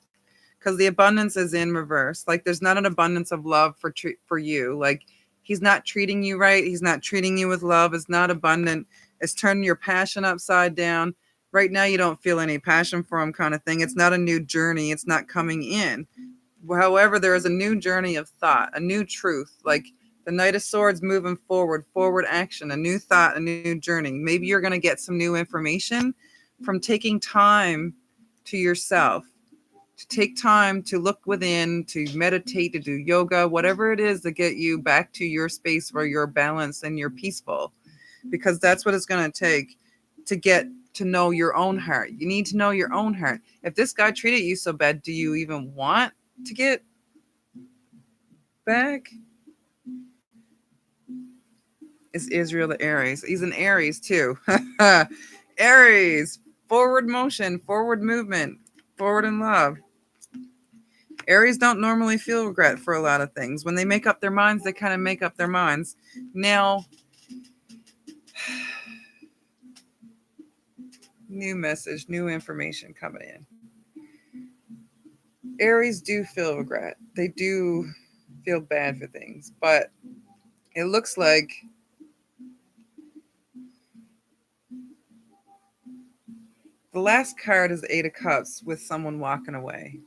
Because the abundance is in reverse. Like there's not an abundance of love for you. Like he's not treating you right. He's not treating you with love. It's not abundant. It's turning your passion upside down. Right now you don't feel any passion for him kind of thing. It's not a new journey. It's not coming in. However, there is a new journey of thought, a new truth. Like the Knight of Swords moving forward action, a new thought, a new journey. Maybe you're going to get some new information from taking time to yourself, to take time to look within, to meditate, to do yoga, whatever it is to get you back to your space where you're balanced and you're peaceful. Because that's what it's going to take to get to know your own heart. You need to know your own heart. If this guy treated you so bad, do you even want to get back? Is Israel the Aries? He's an Aries too. Aries, forward motion, forward movement, forward in love. Aries don't normally feel regret for a lot of things. When they make up their minds, they kind of make up their minds. Now, new message, new information coming in. Aries do feel regret. They do feel bad for things, but it looks like the last card is Eight of Cups with someone walking away.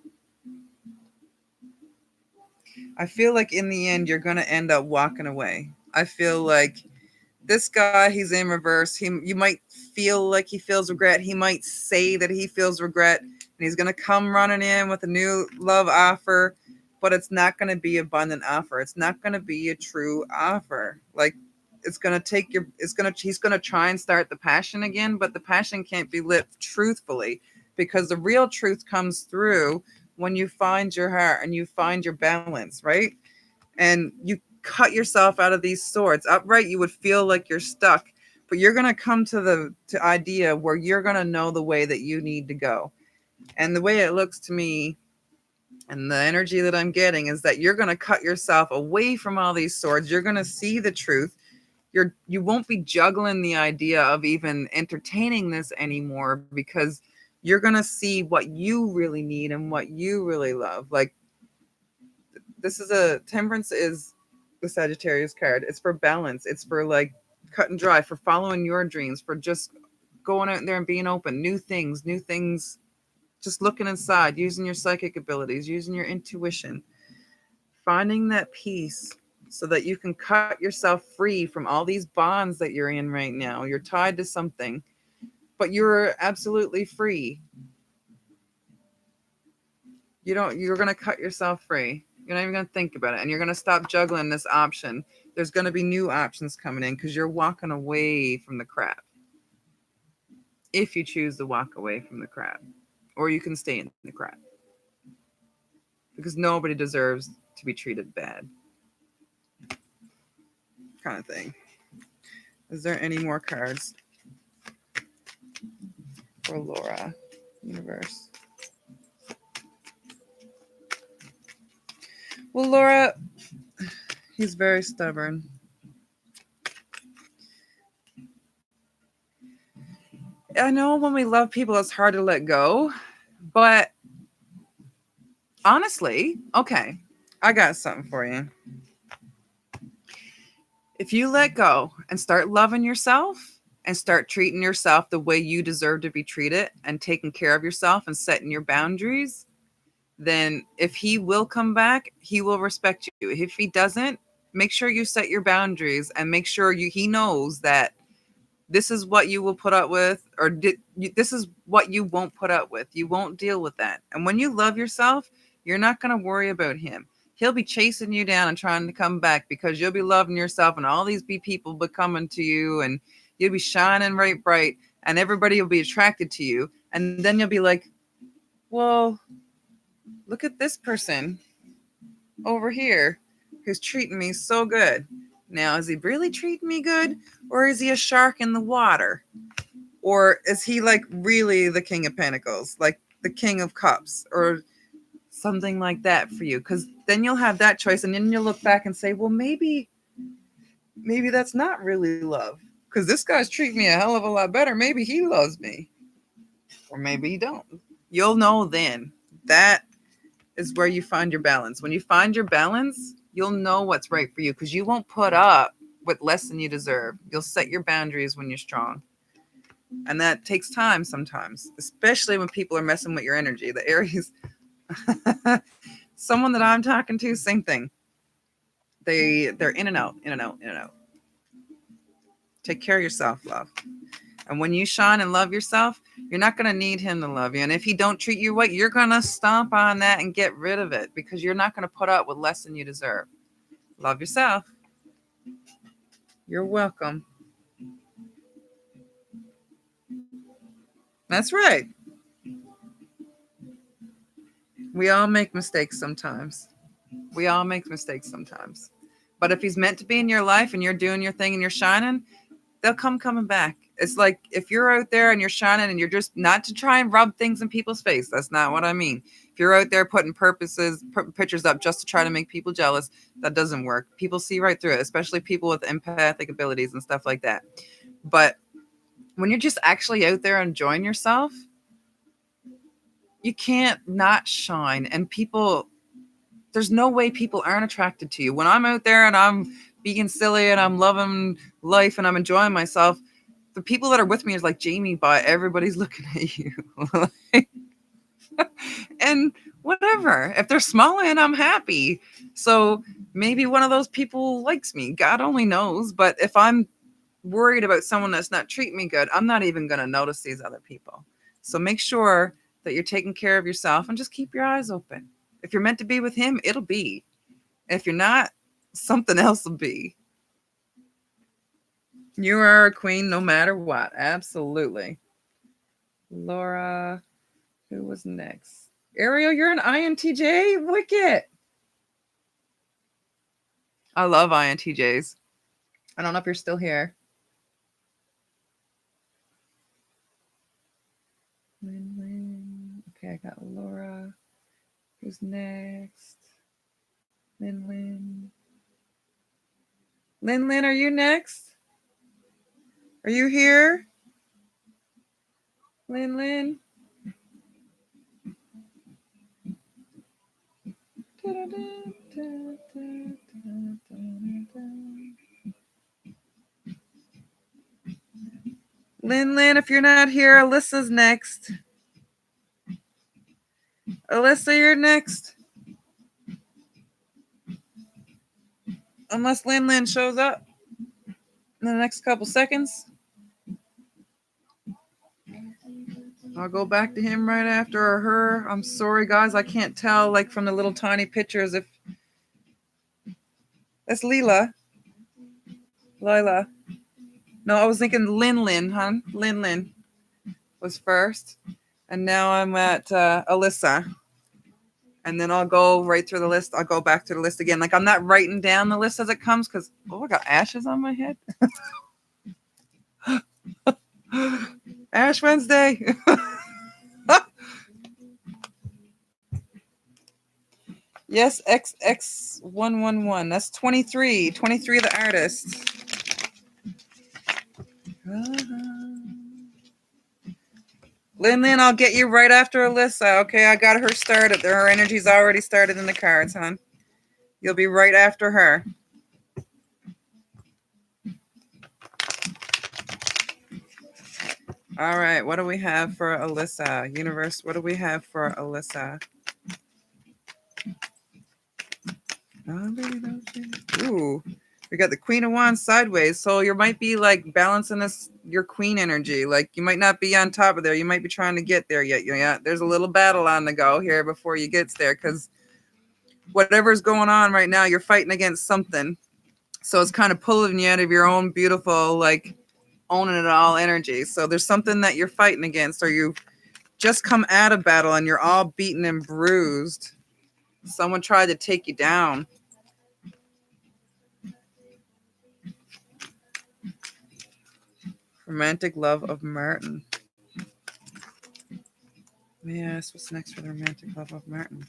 I feel like in the end, you're going to end up walking away. I feel like this guy, he's in reverse. You might feel like he feels regret. He might say that he feels regret, and he's going to come running in with a new love offer, but it's not going to be an abundant offer. It's not going to be a true offer. Like it's going to take he's going to try and start the passion again, but the passion can't be lit truthfully, because the real truth comes through when you find your heart and you find your balance, right? And you cut yourself out of these swords. Upright, you would feel like you're stuck, but you're going to come to the idea where you're going to know the way that you need to go. And the way it looks to me and the energy that I'm getting is that you're going to cut yourself away from all these swords. You're going to see the truth. You won't be juggling the idea of even entertaining this anymore, because you're going to see what you really need and what you really love. Like this is Temperance is the Sagittarius card. It's for balance. It's for like cut and dry, for following your dreams, for just going out there and being open, new things, just looking inside, using your psychic abilities, using your intuition, finding that peace so that you can cut yourself free from all these bonds that you're in right now. You're tied to something, but you're absolutely free. You're going to cut yourself free. You're not even going to think about it. And you're going to stop juggling this option. There's going to be new options coming in because you're walking away from the crap. If you choose to walk away from the crap. Or you can stay in the crap. Because nobody deserves to be treated bad. Kind of thing. Is there any more cards for Laura? Universe. Well, Laura, he's very stubborn. I know when we love people, it's hard to let go. But honestly, okay, I got something for you. If you let go and start loving yourself and start treating yourself the way you deserve to be treated and taking care of yourself and setting your boundaries, then if he will come back, he will respect you. If he doesn't, make sure you set your boundaries and make sure he knows that this is what you will put up with, or this is what you won't put up with. You won't deal with that. And when you love yourself, you're not going to worry about him. He'll be chasing you down and trying to come back because you'll be loving yourself, and all these people be coming to you, and you'll be shining right bright, and everybody will be attracted to you. And then you'll be like, well, look at this person over here who's treating me so good. Now, is he really treating me good? Or is he a shark in the water? Or is he like really the King of Pentacles, like the King of Cups, or something like that for you? Because then you'll have that choice, and then you'll look back and say, well, maybe that's not really love, because this guy's treating me a hell of a lot better. Maybe he loves me, or maybe he don't. You'll know then. That is where you find your balance. When you find your balance, you'll know what's right for you, because you won't put up with less than you deserve. You'll set your boundaries when you're strong. And that takes time sometimes, especially when people are messing with your energy. The Aries, someone that I'm talking to, same thing. They're in and out, in and out, in and out. Take care of yourself, love. And when you shine and love yourself, you're not going to need him to love you. And if he don't treat you right, you're going to stomp on that and get rid of it, because you're not going to put up with less than you deserve. Love yourself. You're welcome. That's right. We all make mistakes sometimes. We all make mistakes sometimes. But if he's meant to be in your life and you're doing your thing and you're shining, they'll coming back. It's like if you're out there and you're shining and you're just not to try and rub things in people's face. That's not what I mean. If you're out there putting pictures up just to try to make people jealous, that doesn't work. People see right through it, especially people with empathic abilities and stuff like that. But when you're just actually out there enjoying yourself, you can't not shine. And people, there's no way people aren't attracted to you. When I'm out there and I'm being silly and I'm loving life and I'm enjoying myself, the people that are with me is like, Jamie, but everybody's looking at you. And whatever, if they're smiling, I'm happy. So maybe one of those people likes me. God only knows. But if I'm worried about someone that's not treating me good, I'm not even going to notice these other people. So make sure that you're taking care of yourself and just keep your eyes open. If you're meant to be with him, it'll be. If you're not, something else will be. You are a queen no matter what. Absolutely. Laura, who was next? Ariel, you're an INTJ? Wicked. I love INTJs. I don't know if you're still here. Okay, I got Laura. Who's next? Lin. Lin, are you next? Are you here? Lin. Lin, if you're not here, Alyssa's next. Alyssa, you're next. Unless Lin shows up in the next couple seconds. I'll go back to him right after, or her. I'm sorry, guys. I can't tell, like, from the little tiny pictures if... That's Lila. No, I was thinking Lin, hon. Lin was first. And now I'm at Alyssa. And then I'll go right through the list. I'll go back to the list again. Like, I'm not writing down the list as it comes because, I got ashes on my head. Ash Wednesday. Yes, XX111. That's 23. 23, the artist. Lin, I'll get you right after Alyssa. Okay, I got her started. Her energy's already started in the cards, hon. You'll be right after her. All right, what do we have for Alyssa? Universe, what do we have for Alyssa? Ooh, we got the Queen of Wands sideways. So you might be like balancing your queen energy. Like you might not be on top of there. You might be trying to get there yet. Yeah, there's a little battle on the go here before you get there, because whatever's going on right now, you're fighting against something. So it's kind of pulling you out of your own beautiful, like owning it all energy. So there's something that you're fighting against, or you just come out of battle and you're all beaten and bruised. Someone tried to take you down. Romantic love of Martin. Yes, what's next for the romantic love of Martin?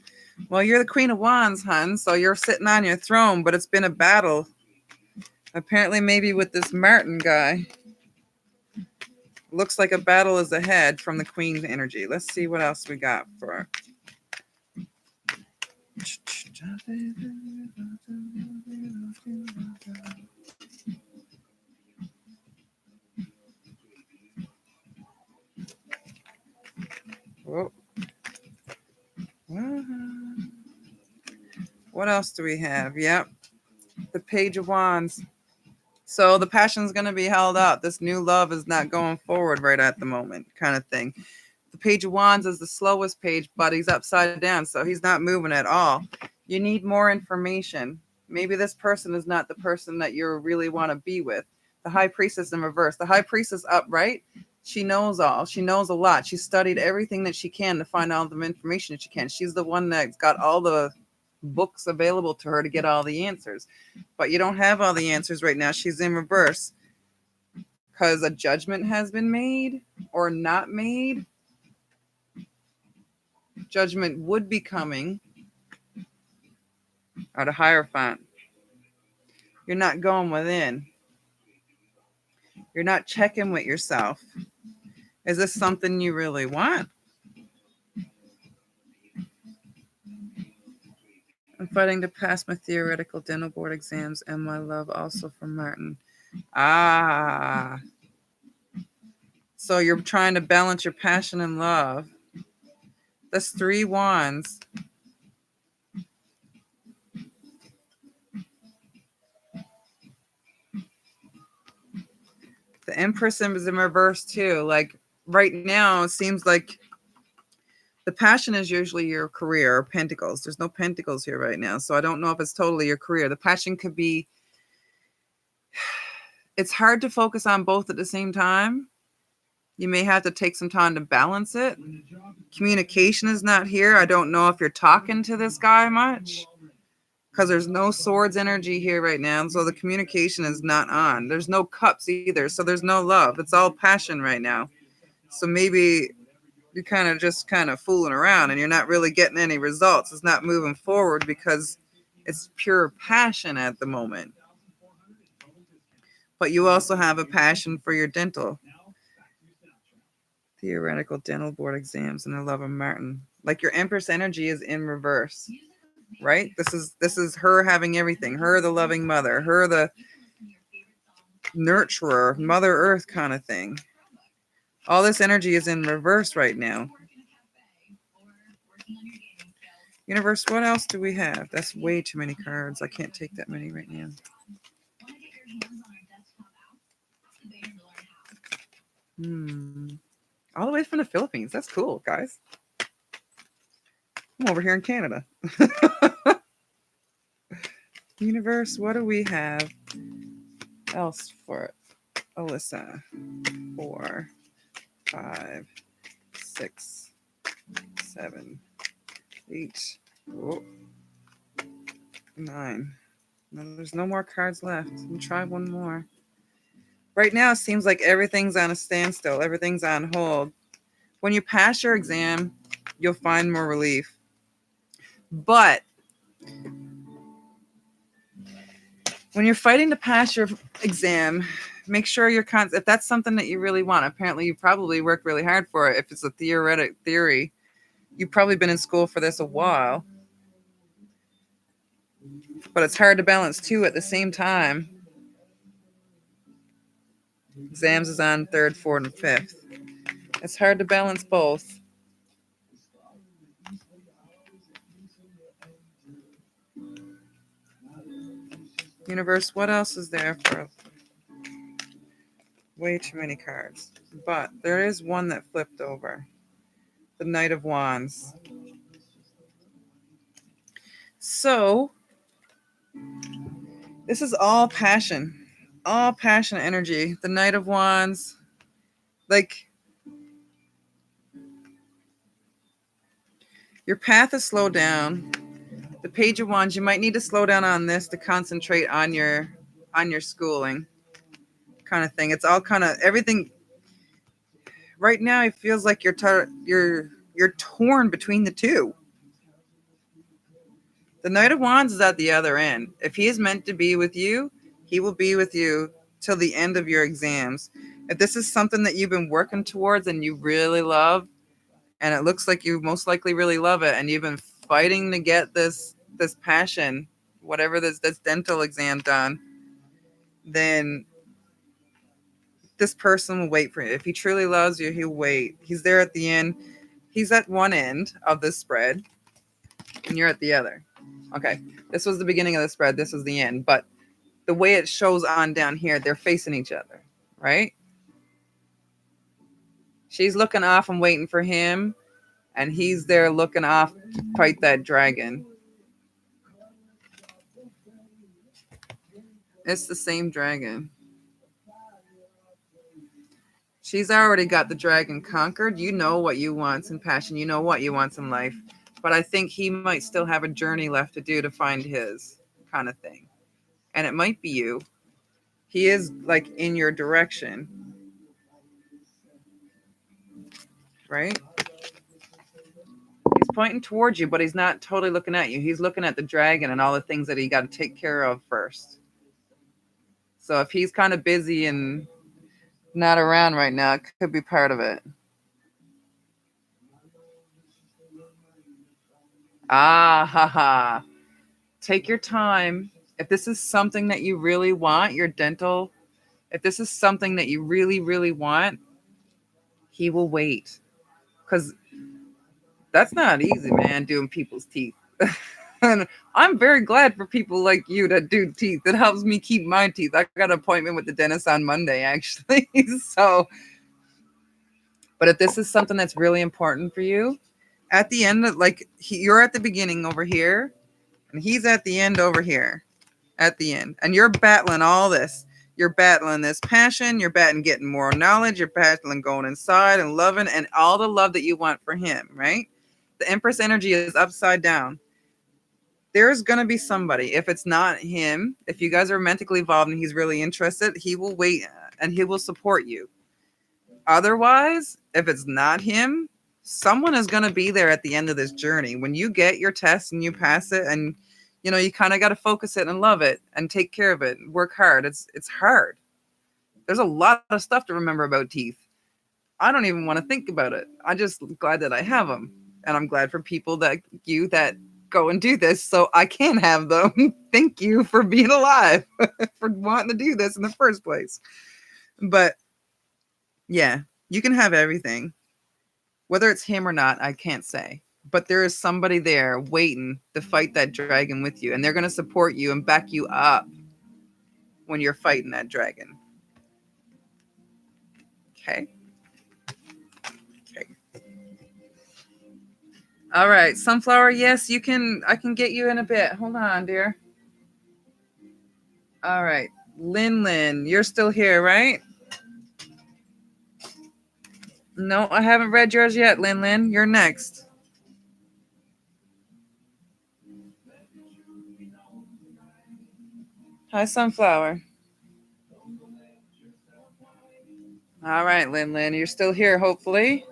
Well, you're the Queen of Wands, hun, so you're sitting on your throne, but it's been a battle. Apparently, maybe with this Martin guy. Looks like a battle is ahead from the Queen energy. Let's see what else we got for oh. What else do we have? Yep. The Page of Wands. So the passion's going to be held up. This new love is not going forward right at the moment, kind of thing. The Page of Wands is the slowest page, but he's upside down, so he's not moving at all. You need more information. Maybe this person is not the person that you really want to be with. The High Priestess in reverse. The High Priestess upright. She knows all. She knows a lot. She studied everything that she can to find all the information that she can. She's the one that's got all the books available to her to get all the answers. But you don't have all the answers right now. She's in reverse because a judgment has been made or not made. Judgment would be coming. Or the Hierophant. You're not going within. You're not checking with yourself. Is this something you really want? I'm fighting to pass my theoretical dental board exams and my love also for Martin. Ah. So you're trying to balance your passion and love. That's 3 wands. The Empress is in reverse too. Like right now, it seems like the passion is usually your career or pentacles. There's no pentacles here right now. So I don't know if it's totally your career. The passion could be, it's hard to focus on both at the same time. You may have to take some time to balance it. Communication is not here. I don't know if you're talking to this guy much because there's no swords energy here right now. So the communication is not on. There's no cups either. So there's no love. It's all passion right now. So maybe you're kind of fooling around and you're not really getting any results. It's not moving forward because it's pure passion at the moment. But you also have a passion for your dental. Theoretical dental board exams and the love of Martin. Like your Empress energy is in reverse, right? This is her having everything. Her, the loving mother. Her, the nurturer, Mother Earth kind of thing. All this energy is in reverse right now. Universe, what else do we have? That's way too many cards. I can't take that many right now. All the way from the Philippines. That's cool, guys. I'm over here in Canada. Universe, what do we have else for Alyssa? 4, 5, 6, 7, 8, 9. No, there's no more cards left. Let me try one more. Right now, it seems like everything's on a standstill. Everything's on hold. When you pass your exam, you'll find more relief. But when you're fighting to pass your exam, make sure you're if that's something that you really want. Apparently, you probably worked really hard for it. If it's a theoretic theory, you've probably been in school for this a while. But it's hard to balance two at the same time. Exams is on 3rd, 4th, and 5th. It's hard to balance both. Universe, what else is there for way too many cards? But there is one that flipped over. The Knight of Wands. So, this is all passion energy. The Knight of Wands, like, your path is slowed down. The Page of Wands, you might need to slow down on this to concentrate on your schooling kind of thing. It's all kind of everything right now. It feels like you're torn between the two. The Knight of Wands is at the other end. If he is meant to be with you, he will be with you till the end of your exams. If this is something that you've been working towards and you really love, and it looks like you most likely really love it, and you've been fighting to get this passion, whatever this dental exam done, then this person will wait for you. If he truly loves you, he'll wait. He's there at the end. He's at one end of the spread, and you're at the other. Okay, this was the beginning of the spread. This was the end. But the way it shows on down here, they're facing each other, right? She's looking off and waiting for him, and he's there looking off to fight that dragon. It's the same dragon. She's already got the dragon conquered. You know what you want in passion. You know what you want in life. But I think he might still have a journey left to do to find his kind of thing. And it might be you. He is like in your direction. Right? He's pointing towards you, but he's not totally looking at you. He's looking at the dragon and all the things that he got to take care of first. So if he's kind of busy and not around right now, it could be part of it. Ah, ha, ha. Take your time. If this is something that you really want, your dental, if this is something that you really, really want, he will wait. Because that's not easy, man, doing people's teeth. And I'm very glad for people like you that do teeth. It helps me keep my teeth. I got an appointment with the dentist on Monday, actually. So, but if this is something that's really important for you, at the end, like you're at the beginning over here, and he's at the end over here, at the end, and you're battling all this. You're battling this passion. You're battling getting more knowledge. You're battling going inside and loving, and all the love that you want for him, right? The Empress energy is upside down. There's going to be somebody. If it's not him, if you guys are romantically involved and he's really interested, he will wait and he will support you. Otherwise, if it's not him, someone is going to be there at the end of this journey. When you get your test and you pass it, and you know, you kind of got to focus it and love it and take care of it and work hard. It's hard. There's a lot of stuff to remember about teeth. I don't even want to think about it. I'm just glad that I have them. And I'm glad for people that go and do this so I can have them. Thank you for being alive, for wanting to do this in the first place. But yeah, you can have everything. Whether it's him or not, I can't say. But there is somebody there waiting to fight that dragon with you. And they're going to support you and back you up when you're fighting that dragon. Okay. All right, Sunflower, yes, you can. I can get you in a bit. Hold on, dear. All right, Lin, you're still here, right? No, I haven't read yours yet, Lin. You're next. Hi, Sunflower. All right, Lin, you're still here, hopefully.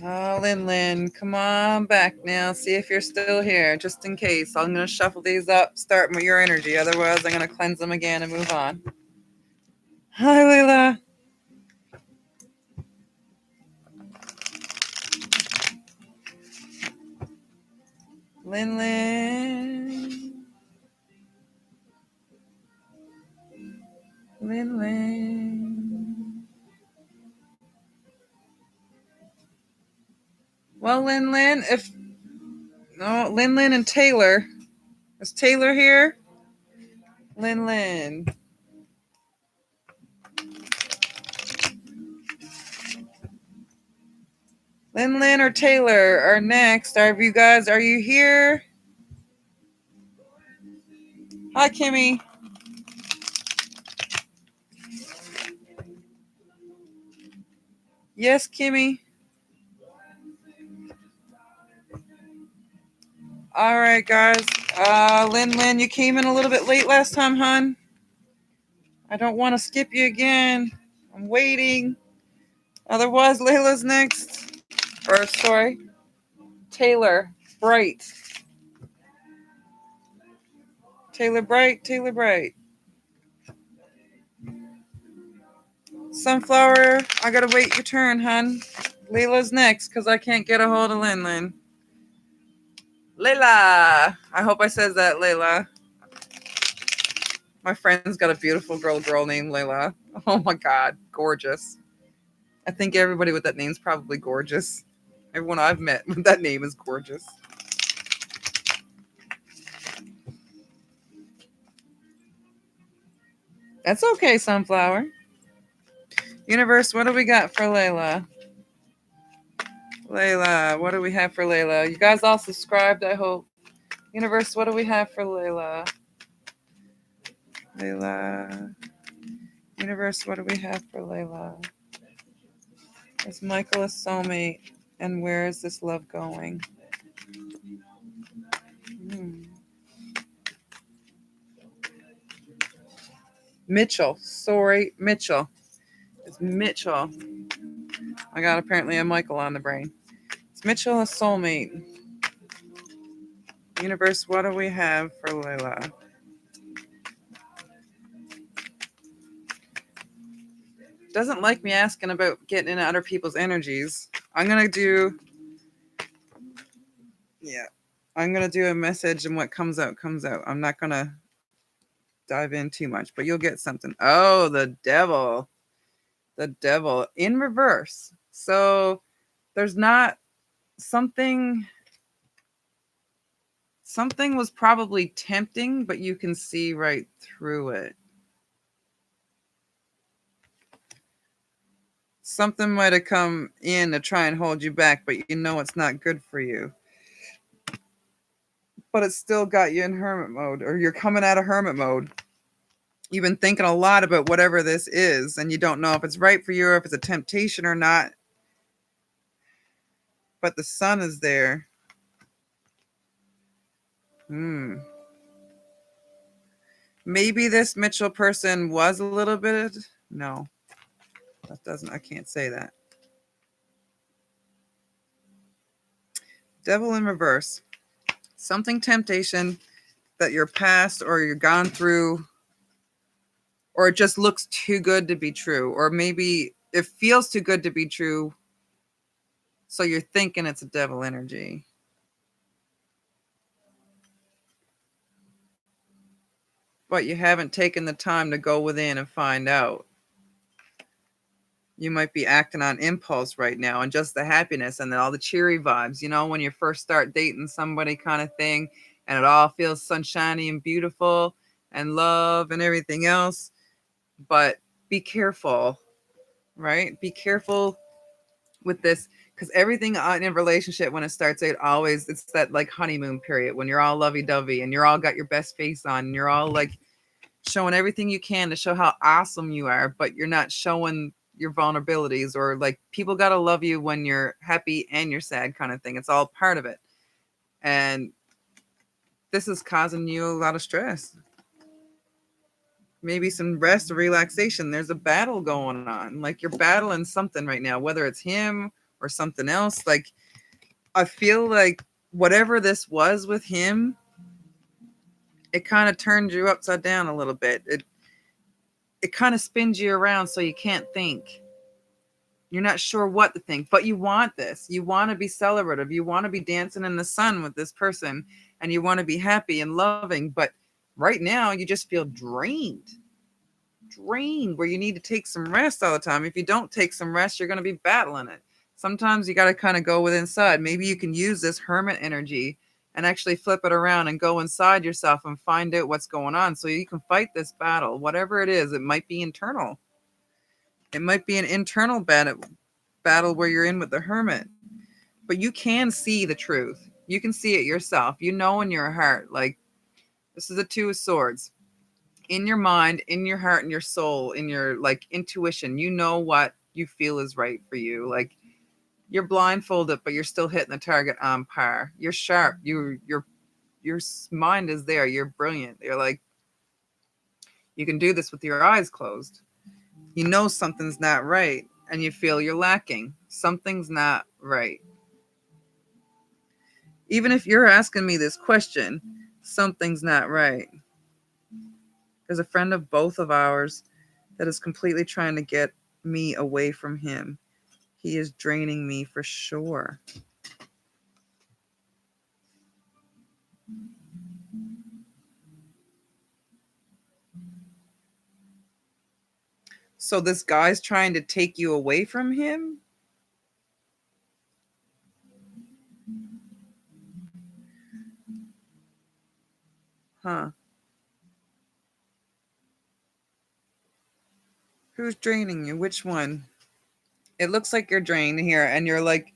Oh, Lin, come on back now. See if you're still here, just in case. I'm going to shuffle these up, start with your energy. Otherwise, I'm going to cleanse them again and move on. Hi, Layla. Lin. Lin. Well, Lin, if no, Lin and Taylor. Is Taylor here? Lin. Lin or Taylor are next. Are you here? Hi, Kimmy. Yes, Kimmy. All right, guys. Lin, you came in a little bit late last time, hon. I don't want to skip you again. I'm waiting. Otherwise, Layla's next. Or, sorry, Taylor Bright. Taylor Bright. Sunflower, I gotta wait your turn, hun. Layla's next, because I can't get a hold of Lin. Layla! I hope I said that, Layla. My friend's got a beautiful girl named Layla. Oh my god, gorgeous. I think everybody with that name's probably gorgeous. Everyone I've met with that name is gorgeous. That's okay, Sunflower. Universe, what do we got for Layla? Layla, what do we have for Layla? You guys all subscribed, I hope. Universe, what do we have for Layla? Layla. Universe, what do we have for Layla? Is Michael a soulmate? And where is this love going? Mitchell. Sorry, Mitchell. It's Mitchell. I got apparently a Michael on the brain. Is Mitchell a soulmate? Universe, what do we have for Layla? Doesn't like me asking about getting in other people's energies. I'm going to do a message, and what comes out, comes out. I'm not going to dive in too much, but you'll get something. Oh, the devil. The devil in reverse. So there's not something was probably tempting, but you can see right through it. Something might have come in to try and hold you back, but you know it's not good for you. But it's still got you in hermit mode, or you're coming out of hermit mode. You've been thinking a lot about whatever this is, and you don't know if it's right for you or if it's a temptation or not. But the sun is there. Maybe this Mitchell person was a little bit... No. I can't say that. Devil in reverse. Something temptation that you're past or you're gone through, or it just looks too good to be true, or maybe it feels too good to be true, so you're thinking it's a devil energy. But you haven't taken the time to go within and find out. You might be acting on impulse right now and just the happiness and all the cheery vibes, when you first start dating somebody kind of thing, and it all feels sunshiny and beautiful and love and everything else. But be careful, right? Be careful with this, because everything in a relationship, when it starts out, it's that like honeymoon period when you're all lovey-dovey and you're all got your best face on and you're all like showing everything you can to show how awesome you are, but you're not showing your vulnerabilities, or like people got to love you when you're happy and you're sad kind of thing. It's all part of it. And this is causing you a lot of stress. Maybe some rest or relaxation. There's a battle going on. Like you're battling something right now, whether it's him or something else. Like I feel like whatever this was with him, it kind of turned you upside down a little bit. It kind of spins you around so you can't think. You're not sure what to think, but you want this. You want to be celebrative. You want to be dancing in the sun with this person, and you want to be happy and loving. But right now, you just feel drained. drained where you need to take some rest all the time. If you don't take some rest, you're going to be battling it. Sometimes you got to kind of go with inside. Maybe you can use this hermit energy and actually flip it around and go inside yourself and find out what's going on so you can fight this battle. Whatever it is, it might be internal. It might be an internal battle where you're in with the hermit. But you can see the truth. You can see it yourself. You know in your heart, like, this is a Two of Swords. In your mind, in your heart, in your soul, in your like intuition, you know what you feel is right for you. Like, you're blindfolded, but you're still hitting the target on par. You're sharp. Your mind is there. You're brilliant. You're like, you can do this with your eyes closed. You know something's not right, and you feel you're lacking. Something's not right. Even if you're asking me this question, something's not right. There's a friend of both of ours that is completely trying to get me away from him. He is draining me for sure. So this guy's trying to take you away from him? Huh. Who's draining you? Which one? It looks like you're drained here and you're like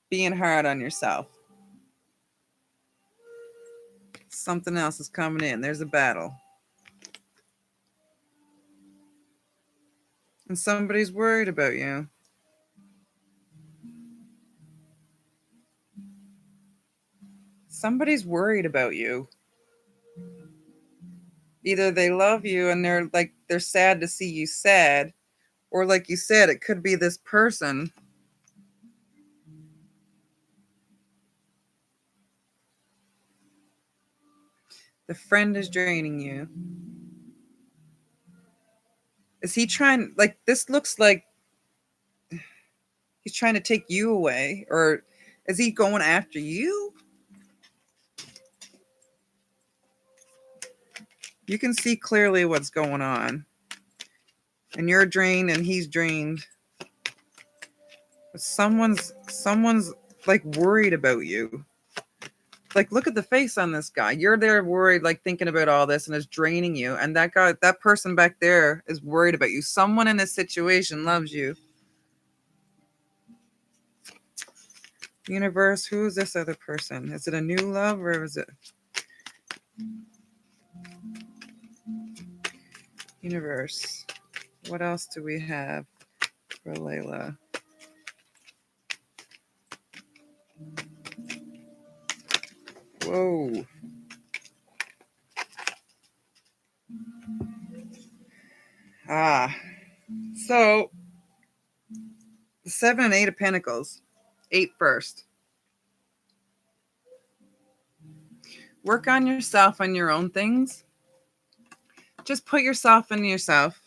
being hard on yourself. Something else is coming in. There's a battle. And somebody's worried about you. Somebody's worried about you. Either they love you and they're sad to see you sad, or like you said, it could be this person. The friend is draining you. Is he trying, like, this looks like he's trying to take you away, or is he going after you? You can see clearly what's going on. And you're drained and he's drained. But someone's like worried about you. Like, look at the face on this guy. You're there worried, like thinking about all this, and it's draining you. And that person back there is worried about you. Someone in this situation loves you. Universe, who is this other person? Is it a new love, or is it? Universe, what else do we have for Layla? Whoa. So 7 and 8 of Pentacles. 8 first. Work on yourself and your own things. Just put yourself in yourself.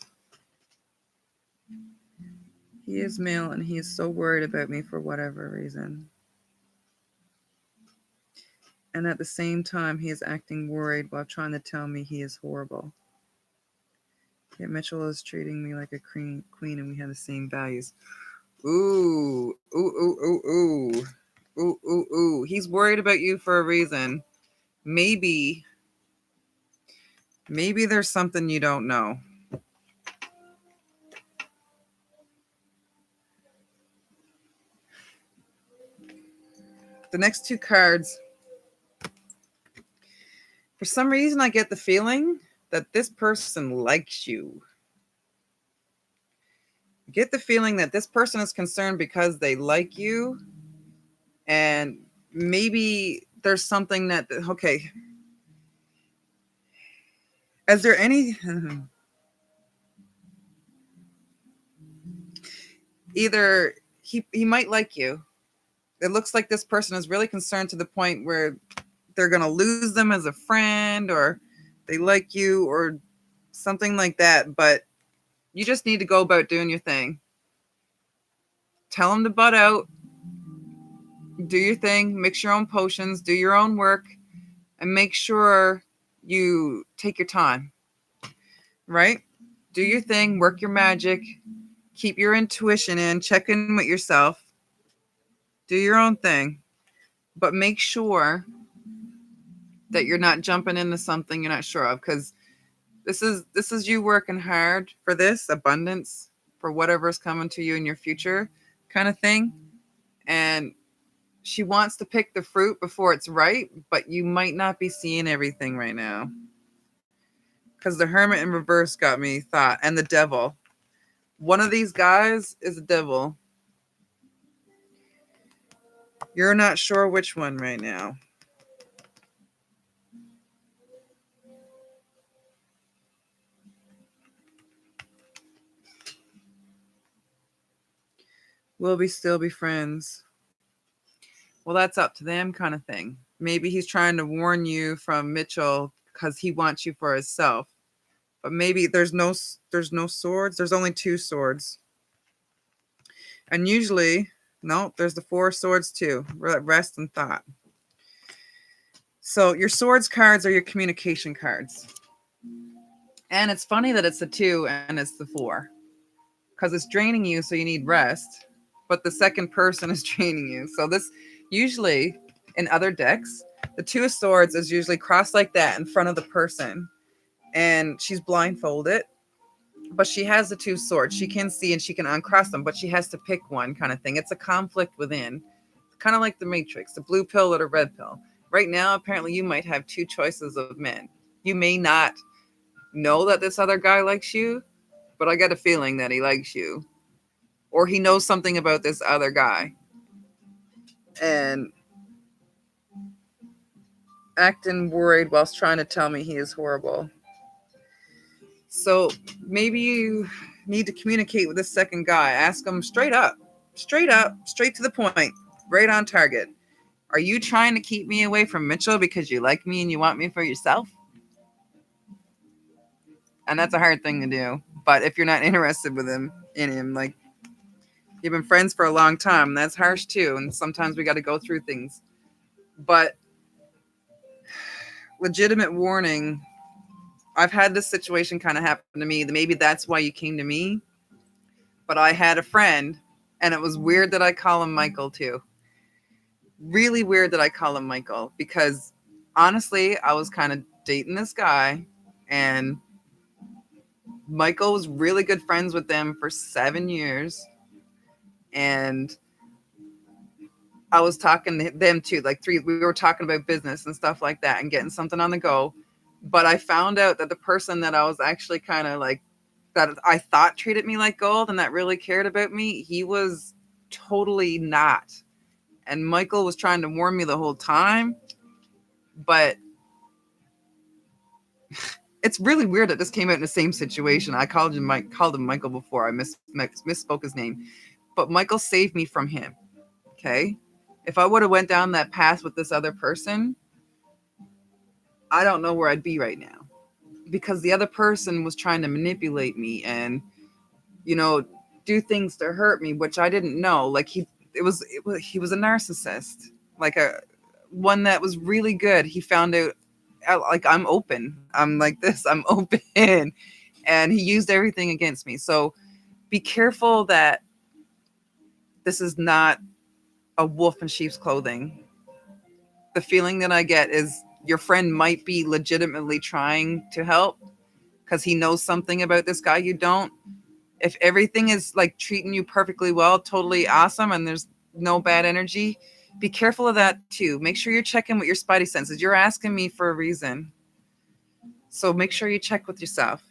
He is male and he is so worried about me for whatever reason. And at the same time, he is acting worried while trying to tell me he is horrible. Yet Mitchell is treating me like a queen and we have the same values. Ooh, ooh, ooh, ooh, ooh. Ooh, ooh, ooh. He's worried about you for a reason. Maybe there's something you don't know. The next 2 cards. For some reason, I get the feeling that this person likes you. I get the feeling that this person is concerned because they like you. And maybe there's something that, okay. Is there any... Either he might like you. It looks like this person is really concerned to the point where they're going to lose them as a friend, or they like you, or something like that. But you just need to go about doing your thing. Tell them to butt out. Do your thing. Mix your own potions. Do your own work. And make sure you take your time. Right? do your thing, work your magic, keep your intuition in, check in with yourself, do your own thing, but make sure that you're not jumping into something you're not sure of, because this is you working hard for this abundance, for whatever's coming to you in your future kind of thing. And she wants to pick the fruit before it's ripe, but you might not be seeing everything right now. Because the Hermit in reverse got me thought, and the Devil. One of these guys is a devil. You're not sure which one right now. Will we still be friends? Well, that's up to them kind of thing. Maybe he's trying to warn you from Mitchell because he wants you for himself. But maybe there's no swords. There's only 2 swords. And usually, no, there's the 4 swords too. Rest and thought. So your swords cards are your communication cards. And it's funny that it's the 2 and it's the 4. Because it's draining you, so you need rest. But the second person is draining you. So this, usually in other decks, the 2 of swords is usually crossed like that in front of the person. And she's blindfolded. But she has the 2 swords. She can see and she can uncross them, but she has to pick one kind of thing. It's a conflict within. Kind of like the Matrix, the blue pill or the red pill. Right now, apparently you might have 2 choices of men. You may not know that this other guy likes you, but I got a feeling that he likes you. Or he knows something about this other guy. And acting worried whilst trying to tell me he is horrible. So maybe you need to communicate with this second guy. Ask him straight up, straight to the point, right on target. Are you trying to keep me away from Mitchell because you like me and you want me for yourself? And that's a hard thing to do. But if you're not interested in him, like, you've been friends for a long time, that's harsh too. And sometimes we got to go through things. But legitimate warning, I've had this situation kind of happen to me. Maybe that's why you came to me. But I had a friend, and it was weird that I call him Michael too. Really weird that I call him Michael, because honestly, I was kind of dating this guy, and Michael was really good friends with them for 7 years. And I was talking to them too, like we were talking about business and stuff like that and getting something on the go. But I found out that the person that I was actually kind of like, that I thought treated me like gold and that really cared about me, he was totally not. And Michael was trying to warn me the whole time. But it's really weird that this came out in the same situation. I called him Michael before. I misspoke his name. But Michael saved me from him. Okay? If I would have went down that path with this other person, I don't know where I'd be right now. Because the other person was trying to manipulate me and, do things to hurt me, which I didn't know. Like he was a narcissist, like one that was really good. He found out, like, I'm open. I'm like this. I'm open. And he used everything against me. So be careful that this is not a wolf in sheep's clothing. The feeling that I get is your friend might be legitimately trying to help because he knows something about this guy you don't. If everything is like treating you perfectly well, totally awesome, and there's no bad energy, be careful of that too. Make sure you're checking with your spidey senses. You're asking me for a reason. So make sure you check with yourself.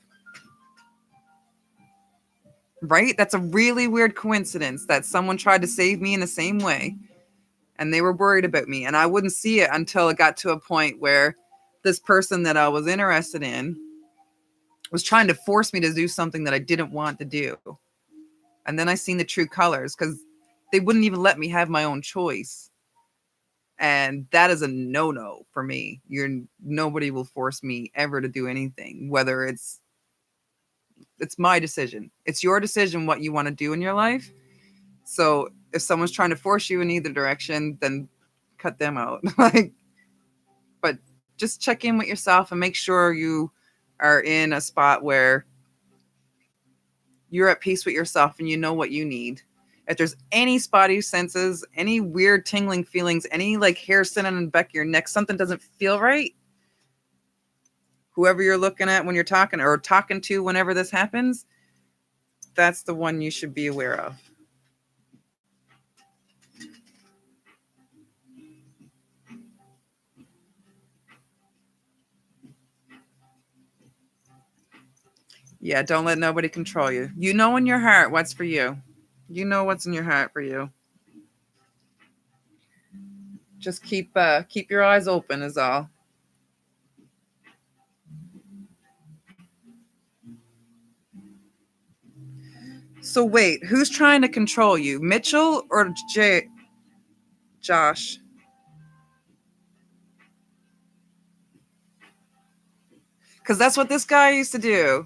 Right? That's a really weird coincidence that someone tried to save me in the same way. And they were worried about me. And I wouldn't see it until it got to a point where this person that I was interested in was trying to force me to do something that I didn't want to do. And then I seen the true colors because they wouldn't even let me have my own choice. And that is a no-no for me. Nobody will force me ever to do anything, whether it's my decision. It's your decision what you want to do in your life. So if someone's trying to force you in either direction, then cut them out. But just check in with yourself and make sure you are in a spot where You're at peace with yourself and you know what you need. If there's any spotty senses, any weird tingling feelings, any like hair sitting on the back of your neck, something doesn't feel right, whoever you're looking at when you're talking or talking to whenever this happens, that's the one you should be aware of. Yeah, don't let nobody control you. You know in your heart what's for you. You know what's in your heart for you. Just keep your eyes open is all. So wait, who's trying to control you? Mitchell or Josh? Because that's what this guy used to do.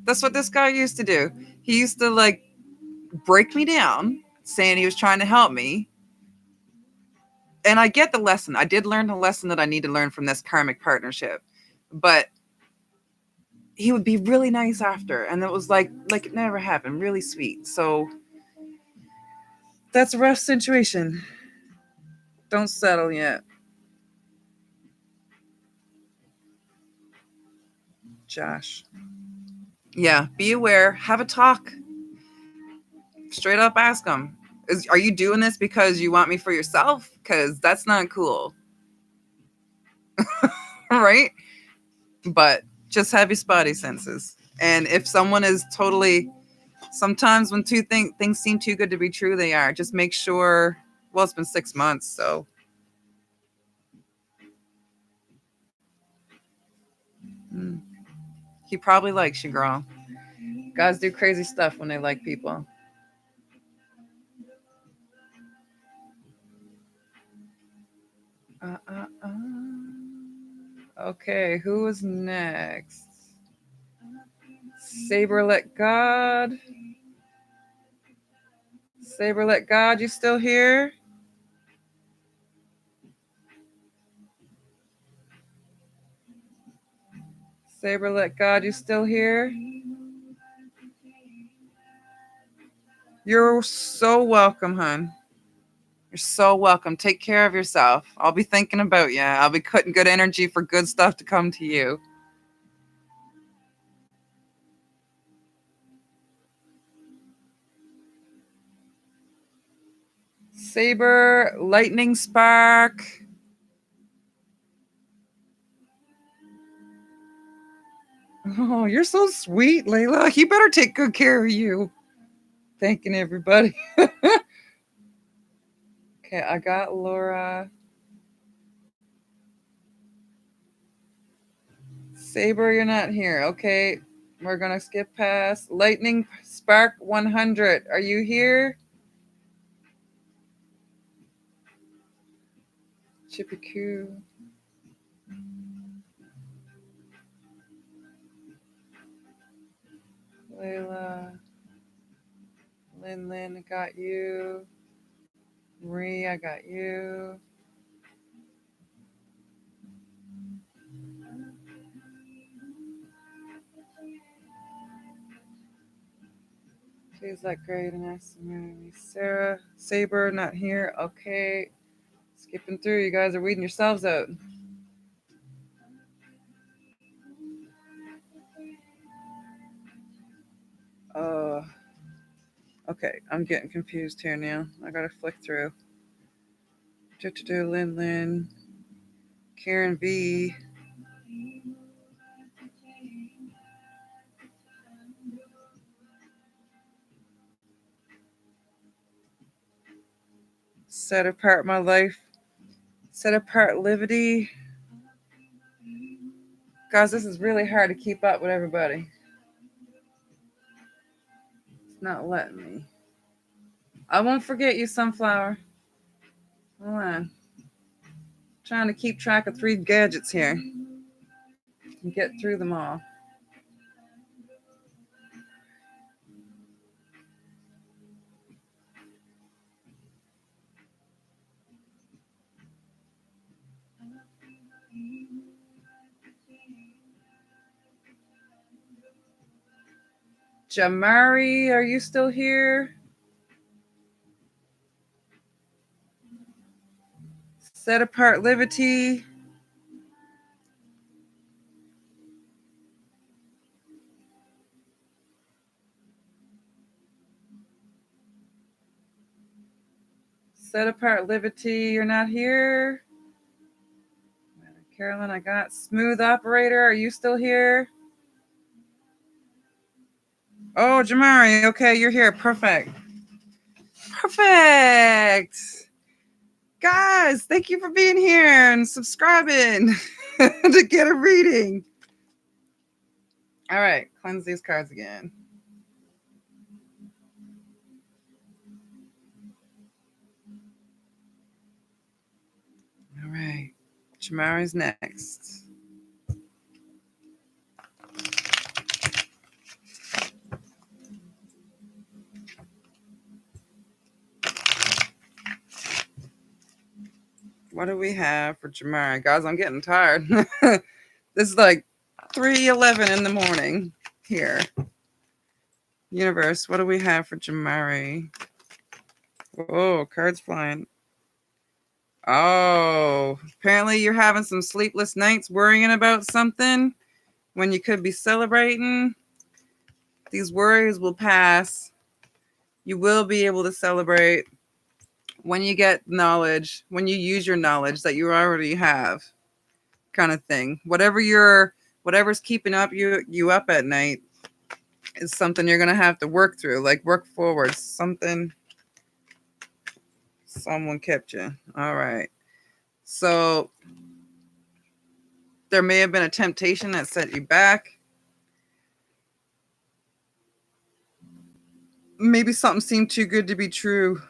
That's what this guy used to do. He used to like break me down, saying he was trying to help me. And I get the lesson. I did learn the lesson that I need to learn from this karmic partnership. But he would be really nice after. And it was like it never happened. Really sweet. So that's a rough situation. Don't settle yet. Josh. Yeah, be aware. Have a talk. Straight up ask him. Are you doing this because you want me for yourself? Because that's not cool. Right? But just have your spotty senses. And if someone is totally, sometimes when things seem too good to be true, they are. Just make sure, well, it's been 6 months, so. He probably likes you, girl. Guys do crazy stuff when they like people. Okay, who is next? Saber let God. Saber let God, you still here? Saber let God, you still here? You're so welcome, hon. You're so welcome. Take care of yourself. I'll be thinking about you. I'll be putting good energy for good stuff to come to you. Saber, lightning spark. Oh, you're so sweet, Layla. He better take good care of you. Thanking everybody. Okay, I got Laura. Saber, you're not here. Okay, we're going to skip past. Lightning Spark 100. Are you here? Chippy Q. Layla. Lynn, I got you. Marie, I got you. She's like great and asking Sarah. Saber, not here. Okay. Skipping through. You guys are weeding yourselves out. Okay, I'm getting confused here now. I gotta flick through. Lynn. Karen V. Set apart my life. Set apart Livity. Guys, this is really hard to keep up with everybody. It's not letting me. I won't forget you, Sunflower. Hold on. Trying to keep track of 3 gadgets here and get through them all. Jamari, are you still here? Set apart Liberty. Set apart Liberty, you're not here. Carolyn, I got Smooth Operator. Are you still here? Oh, Jamari. Okay, you're here. Perfect. Perfect. Guys, thank you for being here and subscribing to get a reading. All right, cleanse these cards again. All right, Jamari's next. What do we have for Jamari? Guys, I'm getting tired. This is like 3:11 in the morning here. Universe, what do we have for Jamari? Oh, cards flying. Oh, apparently you're having some sleepless nights worrying about something when you could be celebrating. These worries will pass. You will be able to celebrate when you get knowledge, when you use your knowledge that you already have, kind of thing. Whatever's keeping you up at night is something you're gonna have to work through, like work forward. Someone kept you. All right. So there may have been a temptation that set you back. Maybe something seemed too good to be true.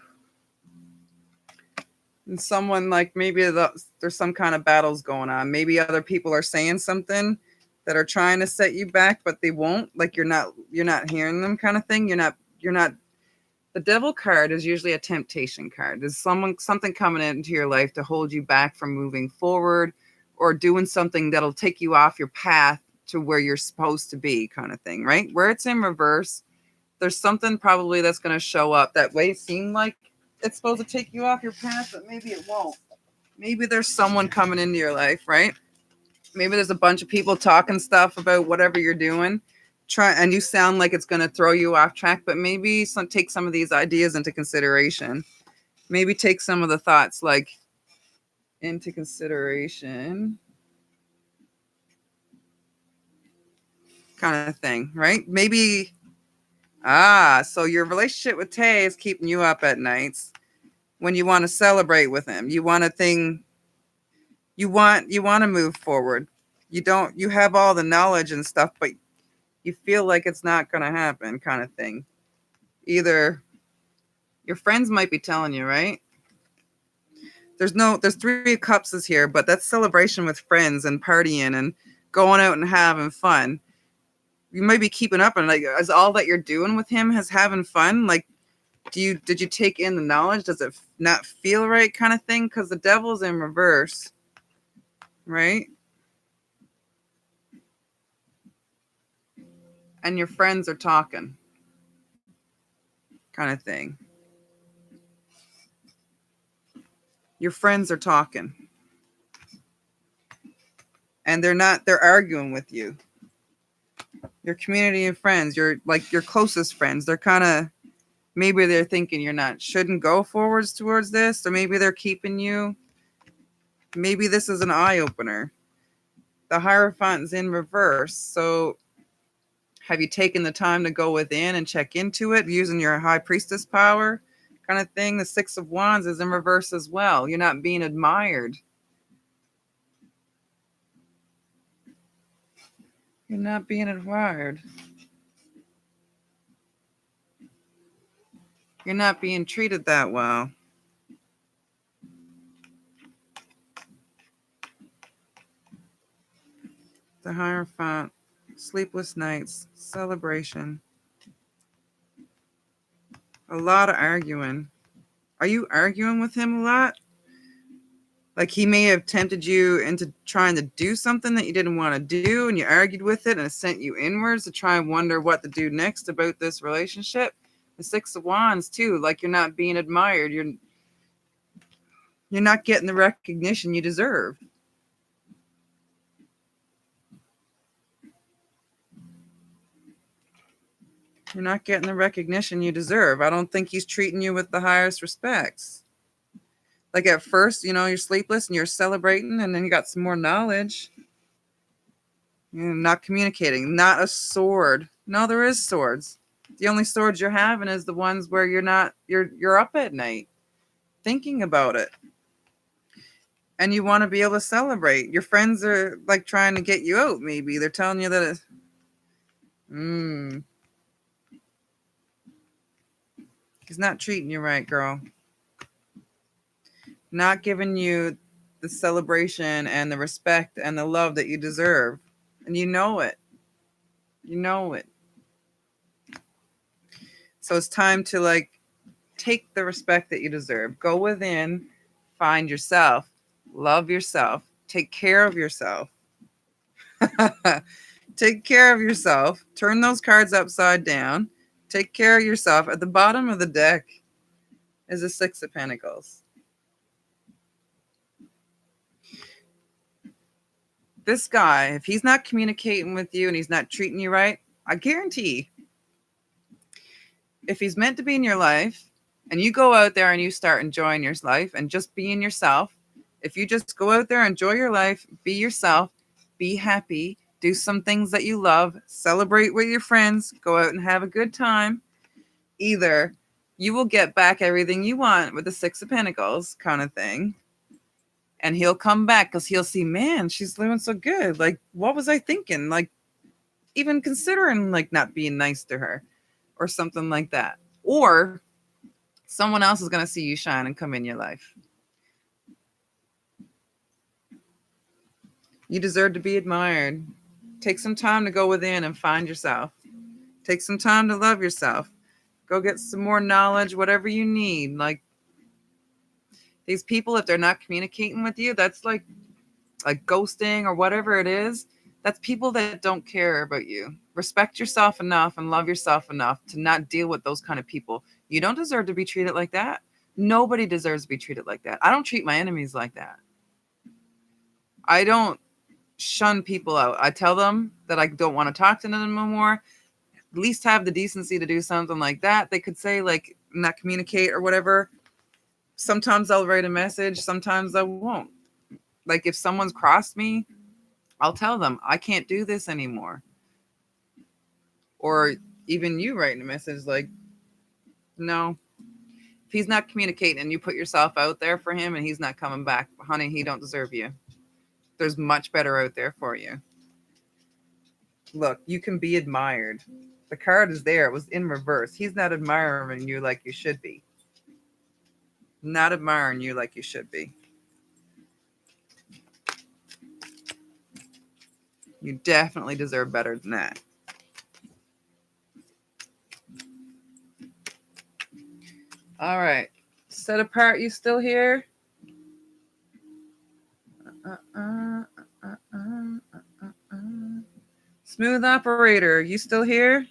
And someone like maybe there's some kind of battles going on. Maybe other people are saying something that are trying to set you back, but they won't. Like you're not hearing them, kind of thing. You're not. The Devil card is usually a temptation card. There's something coming into your life to hold you back from moving forward or doing something that'll take you off your path to where you're supposed to be, kind of thing, right? Where it's in reverse, there's something probably that's going to show up that way. Seem like it's supposed to take you off your path, but maybe it won't. Maybe there's someone coming into your life, right? Maybe there's a bunch of people talking stuff about whatever you're doing, and you sound like it's going to throw you off track, but maybe take some of these ideas into consideration. Maybe take some of the thoughts like into consideration, kind of thing, right? Maybe, so your relationship with Tay is keeping you up at nights when you want to celebrate with him. You want you want to move forward. You have all the knowledge and stuff, but you feel like it's not going to happen, kind of thing. Either your friends might be telling you, right? There's 3 cups is here, but that's celebration with friends and partying and going out and having fun. You might be keeping up, and like, is all that you're doing with him is having fun? Like, did you take in the knowledge? Does it not feel right, kind of thing? Because the Devil's in reverse, right? And your friends are talking, kind of thing. Your friends are talking. And they're arguing with you. Your community and friends, your closest friends, they're kind of, maybe they're thinking shouldn't go forwards towards this, or maybe they're keeping you. Maybe this is an eye-opener. The Hierophant's in reverse. So have you taken the time to go within and check into it using your High Priestess power, kind of thing? The 6 of Wands is in reverse as well. You're not being admired. You're not being admired. You're not being treated that well. The Hierophant, sleepless nights, celebration. A lot of arguing. Are you arguing with him a lot? Like he may have tempted you into trying to do something that you didn't want to do, and you argued with it, and it sent you inwards to try and wonder what to do next about this relationship. The Six of Wands too, like you're not being admired. You're not getting the recognition you deserve. You're not getting the recognition you deserve. I don't think he's treating you with the highest respects. Like at first, you're sleepless and you're celebrating, and then you got some more knowledge. You're not communicating. Not a sword. No, there is swords. The only swords you're having is the ones where you're up at night thinking about it. And you want to be able to celebrate. Your friends are like trying to get you out, maybe. They're telling you that he's not treating you right, girl. Not giving you the celebration and the respect and the love that you deserve. And you know it. You know it. So it's time to like take the respect that you deserve. Go within, find yourself, love yourself, take care of yourself. Take care of yourself. Turn those cards upside down. Take care of yourself. At the bottom of the deck is a Six of Pentacles. This guy, if he's not communicating with you and he's not treating you right, I guarantee if he's meant to be in your life and you go out there and you start enjoying your life and just being yourself, if you just go out there, enjoy your life, be yourself, be happy, do some things that you love, celebrate with your friends, go out and have a good time, either you will get back everything you want with the Six of Pentacles kind of thing. And he'll come back because he'll see, man, she's doing so good. Like, what was I thinking? Like, even considering like not being nice to her or something like that. Or someone else is going to see you shine and come in your life. You deserve to be admired. Take some time to go within and find yourself. Take some time to love yourself. Go get some more knowledge, whatever you need. Like these people, if they're not communicating with you, that's like ghosting or whatever it is. That's people that don't care about you. Respect yourself enough and love yourself enough to not deal with those kind of people. You don't deserve to be treated like that. Nobody deserves to be treated like that. I don't treat my enemies like that. I don't shun people out. I tell them that I don't want to talk to them anymore. At least have the decency to do something like that. They could say like not communicate or whatever. Sometimes I'll write a message. Sometimes I won't. Like if someone's crossed me, I'll tell them I can't do this anymore. Or even you writing a message like, no, if he's not communicating and you put yourself out there for him and he's not coming back, honey, he don't deserve you. There's much better out there for you. Look, you can be admired. The card is there. It was in reverse. He's not admiring you like you should be. Not admiring you like you should be. You definitely deserve better than that. All right. Set apart, you still here? Smooth operator, you still here?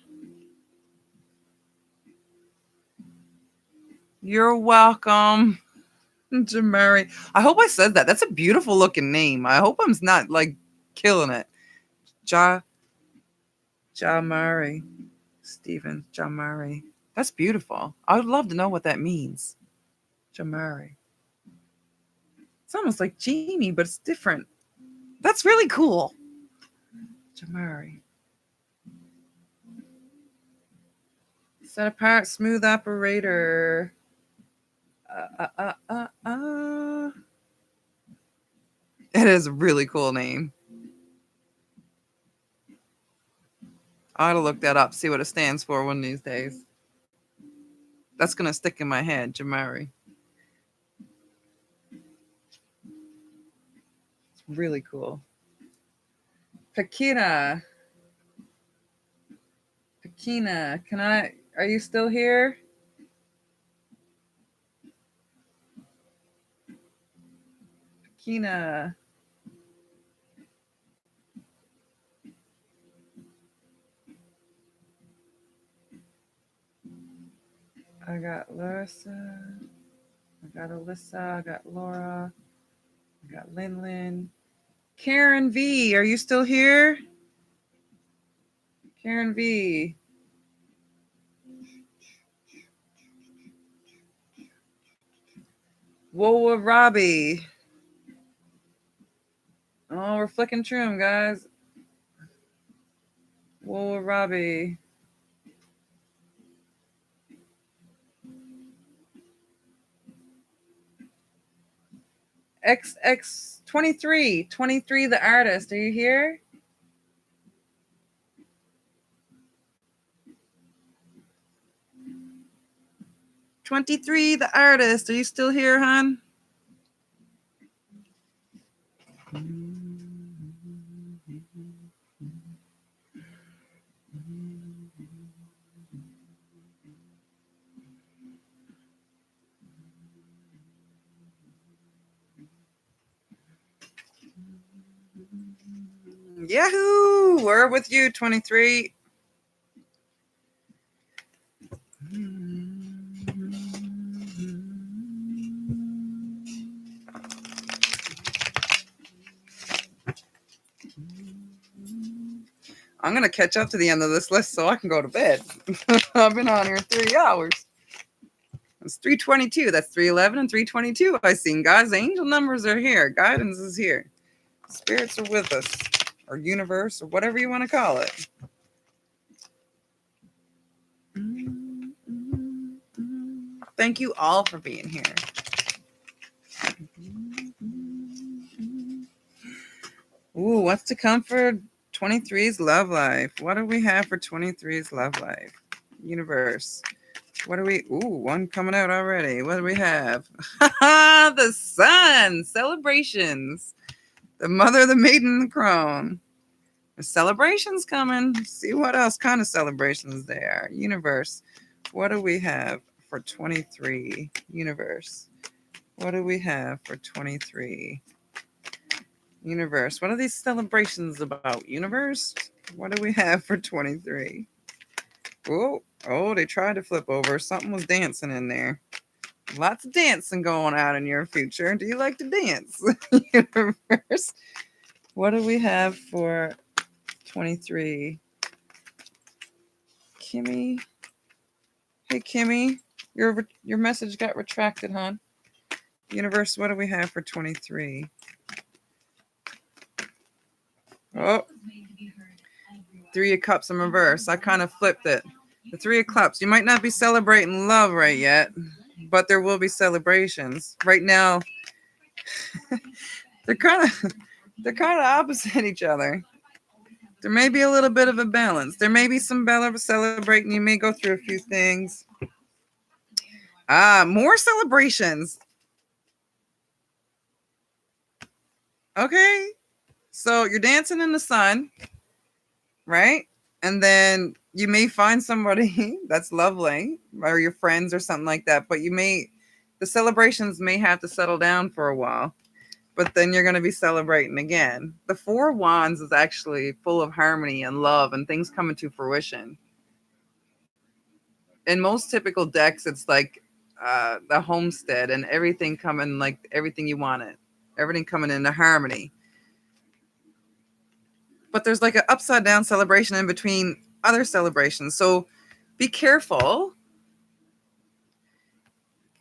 You're welcome. Jamari. I hope I said that. That's a beautiful looking name. I hope I'm not like killing it. Jamari. Stephen Jamari. That's beautiful. I would love to know what that means. Jamari. It's almost like Jamie, but it's different. That's really cool. Jamari. Set apart, smooth operator. It is a really cool name. I ought to look that up, see what it stands for one of these days. That's going to stick in my head, Jamari. It's really cool. Pakina, are you still here? Kina. I got Larissa. I got Alyssa. I got Laura. I got Lin. Karen V, are you still here? Karen V. Whoa, Robbie. Oh, we're flicking through them, guys. Whoa, Robbie. XX23. 23, the artist. Are you here? "23, the artist. Are you still here, hon?" Yahoo! We're with you, 23. I'm going to catch up to the end of this list so I can go to bed. I've been on here 3 hours. It's 322. That's 311 and 322. I seen, guys. Angel numbers are here. Guidance is here. Spirits are with us. Or universe, or whatever you want to call it. Thank you all for being here. Ooh, what's to come for 23's love life? What do we have for 23's love life? Universe. What do we... Ooh, one coming out already. What do we have? The sun. Celebrations. The mother, the maiden, the crone. The celebrations coming. See what else kind of celebrations they are. Universe. What do we have for 23? Universe. What do we have for 23? Universe. What are these celebrations about? Universe. What do we have for 23? Oh, they tried to flip over. Something was dancing in there. Lots of dancing going on in your future. Do you like to dance? Universe. What do we have for 23? Kimmy. Hey, Kimmy. Your message got retracted, hon. Universe, what do we have for 23? Oh. 3 of Cups in reverse. I kind of flipped it. The 3 of Cups. You might not be celebrating love right yet, but there will be celebrations. Right now, they're kind of opposite each other. There may be a little bit of a balance. There may be some celebrating. You may go through a few things. More celebrations. Okay. So you're dancing in the sun, right? And then you may find somebody that's lovely, or your friends or something like that. But the celebrations may have to settle down for a while. But then you're going to be celebrating again. The 4 of Wands is actually full of harmony and love and things coming to fruition. In most typical decks, it's like the homestead and everything coming, like everything you wanted. Everything coming into harmony. But there's like an upside down celebration in between other celebrations. So be careful.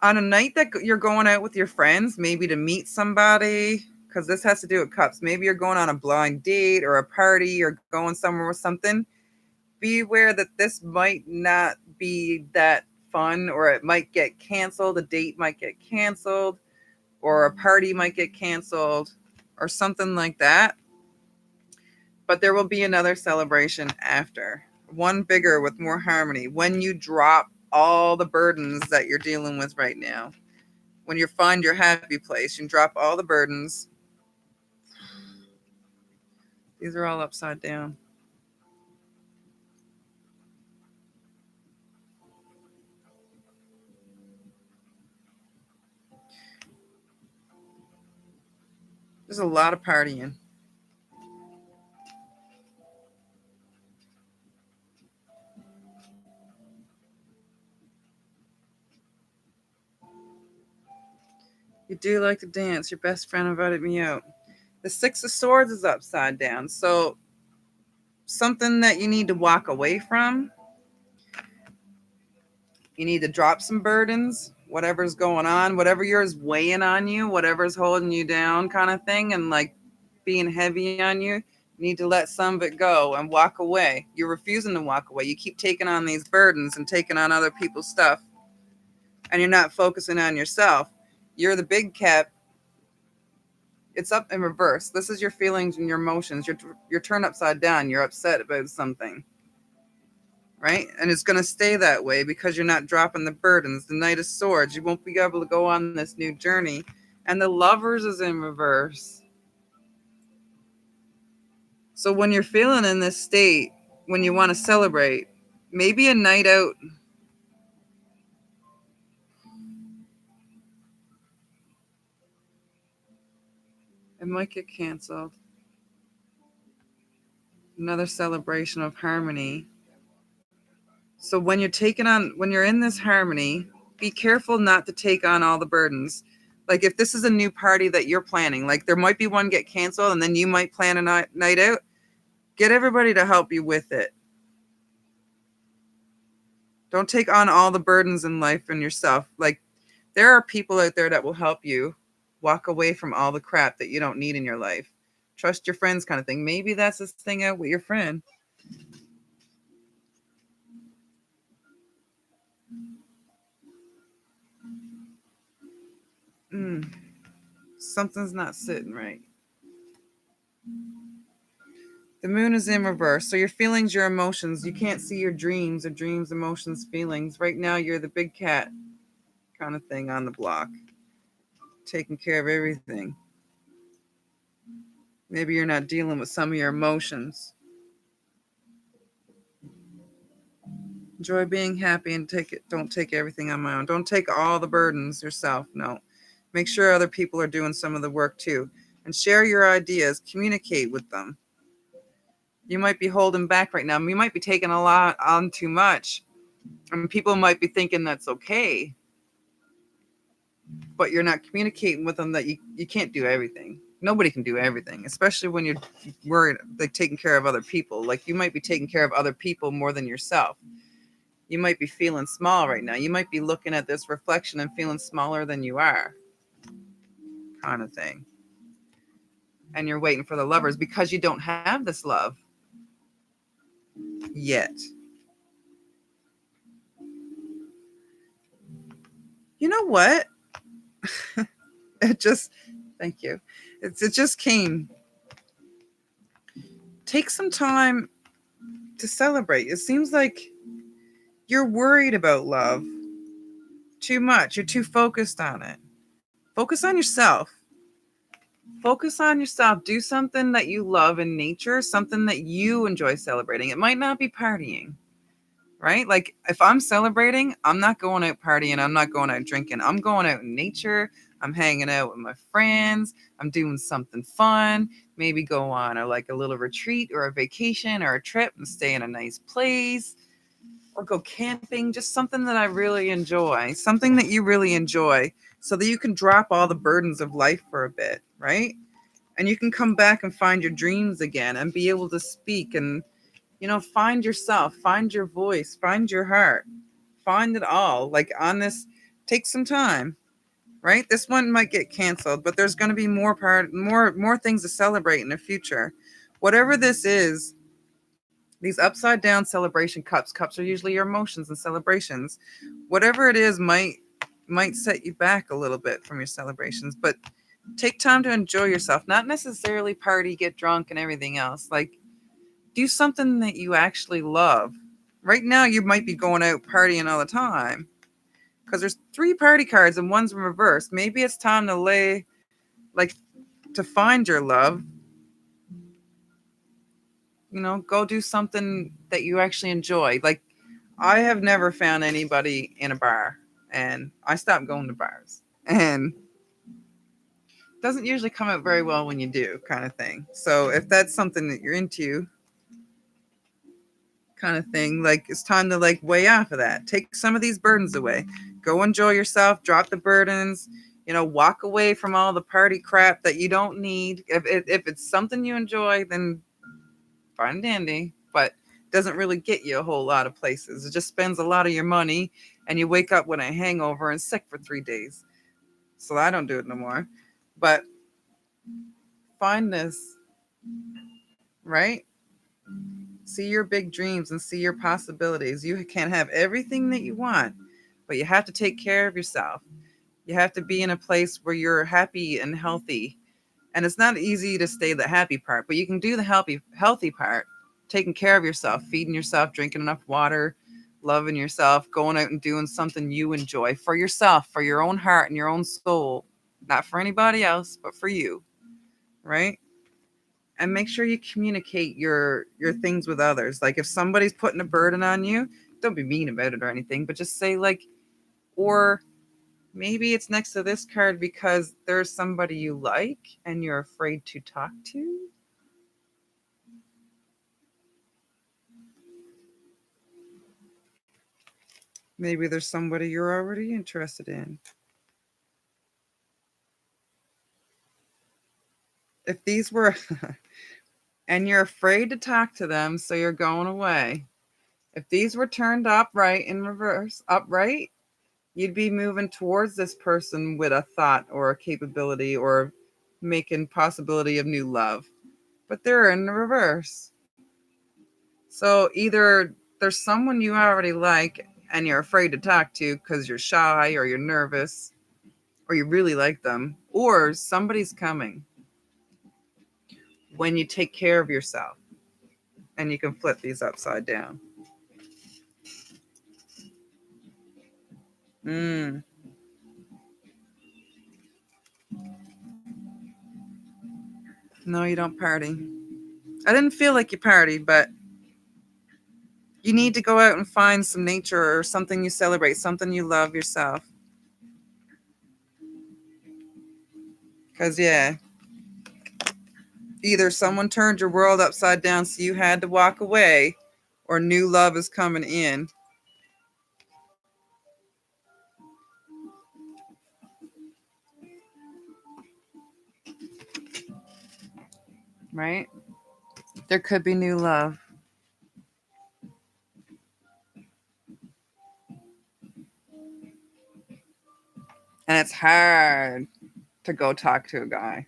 On a night that you're going out with your friends, maybe to meet somebody, because this has to do with cups. Maybe you're going on a blind date or a party or going somewhere with something. Be aware that this might not be that fun, or it might get canceled. A date might get canceled, or a party might get canceled, or something like that. But there will be another celebration after. One bigger with more harmony. When you drop all the burdens that you're dealing with right now. When you find your happy place, you drop all the burdens. These are all upside down. There's a lot of partying. You do like to dance. Your best friend invited me out. The Six of Swords is upside down. So something that you need to walk away from. You need to drop some burdens, whatever's going on, whatever yours weighing on you, whatever's holding you down kind of thing, and like being heavy on you. You need to let some of it go and walk away. You're refusing to walk away. You keep taking on these burdens and taking on other people's stuff, and you're not focusing on yourself. You're the big cat. It's up in reverse. This is your feelings and your emotions. You're turned upside down. You're upset about something, right? And it's going to stay that way because you're not dropping the burdens. The Knight of Swords, you won't be able to go on this new journey. And the Lovers is in reverse. So when you're feeling in this state, when you want to celebrate, maybe a night out. It might get canceled. Another celebration of harmony. So when you're in this harmony, be careful not to take on all the burdens. Like if this is a new party that you're planning, like there might be one get canceled and then you might plan a night out, get everybody to help you with it. Don't take on all the burdens in life and yourself. Like there are people out there that will help you walk away from all the crap that you don't need in your life. Trust your friends kind of thing. Maybe that's this thing out with your friend. Something's not sitting right. The moon is in reverse. So your feelings, your emotions, you can't see your dreams or dreams, emotions, feelings. Right now, you're the big cat kind of thing on the block, taking care of everything. Maybe you're not dealing with some of your emotions. Enjoy being happy and don't take everything on my own. Don't take all the burdens yourself. No. Make sure other people are doing some of the work too. And share your ideas. Communicate with them. You might be holding back right now. You might be taking a lot on too much. And people might be thinking that's okay. But you're not communicating with them that you can't do everything. Nobody can do everything, especially when you're worried, like taking care of other people. Like you might be taking care of other people more than yourself. You might be feeling small right now. You might be looking at this reflection and feeling smaller than you are, kind of thing. And you're waiting for the Lovers because you don't have this love yet. You know what? Thank you. It just came. Take some time to celebrate. It seems like you're worried about love too much. You're too focused on it. Focus on yourself. Focus on yourself. Do something that you love in nature, something that you enjoy celebrating. It might not be partying, right? Like if I'm celebrating, I'm not going out partying. I'm not going out drinking. I'm going out in nature. I'm hanging out with my friends. I'm doing something fun. Maybe go on a little retreat or a vacation or a trip and stay in a nice place or go camping. Just something that I really enjoy, something that you really enjoy so that you can drop all the burdens of life for a bit, right? And you can come back and find your dreams again and be able to speak and, find yourself, find your voice, find your heart, find it all. Like on this, take some time, right? This one might get canceled, but there's going to be more things to celebrate in the future. Whatever this is, these upside down celebration cups are usually your emotions and celebrations. Whatever it is might set you back a little bit from your celebrations, but take time to enjoy yourself, not necessarily party, get drunk and everything else. Like do something that you actually love. Right now you might be going out partying all the time because there's 3 party cards and one's in reverse. Maybe it's time to to find your love. Go do something that you actually enjoy. Like I have never found anybody in a bar and I stopped going to bars. And Doesn't usually come out very well when you do, kind of thing. So if that's something that you're into, kind of thing, like it's time to like weigh off of that. Take some of these burdens away. Go enjoy yourself, drop the burdens, walk away from all the party crap that you don't need. If it's something you enjoy, then fine and dandy, but doesn't really get you a whole lot of places. It just spends a lot of your money and you wake up with a hangover and sick for 3 days. So I don't do it no more. But find this, right? See your big dreams and see your possibilities. You can't have everything that you want, but you have to take care of yourself. You have to be in a place where you're happy and healthy. And it's not easy to stay the happy part, but you can do the healthy part, taking care of yourself, feeding yourself, drinking enough water, loving yourself, going out and doing something you enjoy for yourself, for your own heart and your own soul, not for anybody else, but for you, right? And make sure you communicate your things with others. Like if somebody's putting a burden on you, don't be mean about it or anything, but just say like, or maybe it's next to this card because there's somebody you like and you're afraid to talk to. Maybe there's somebody you're already interested in. If these were, and you're afraid to talk to them, so you're going away. If these were turned upright in reverse, upright, you'd be moving towards this person with a thought or a capability or making possibility of new love. But they're in the reverse. So either there's someone you already like and you're afraid to talk to because you're shy or you're nervous or you really like them, or somebody's coming when you take care of yourself. And you can flip these upside down. Mm. No, you don't party. I didn't feel like you partied, but you need to go out and find some nature or something you celebrate, something you love yourself. Because, yeah, either someone turned your world upside down so you had to walk away, or new love is coming in. Right? There could be new love. And it's hard to go talk to a guy.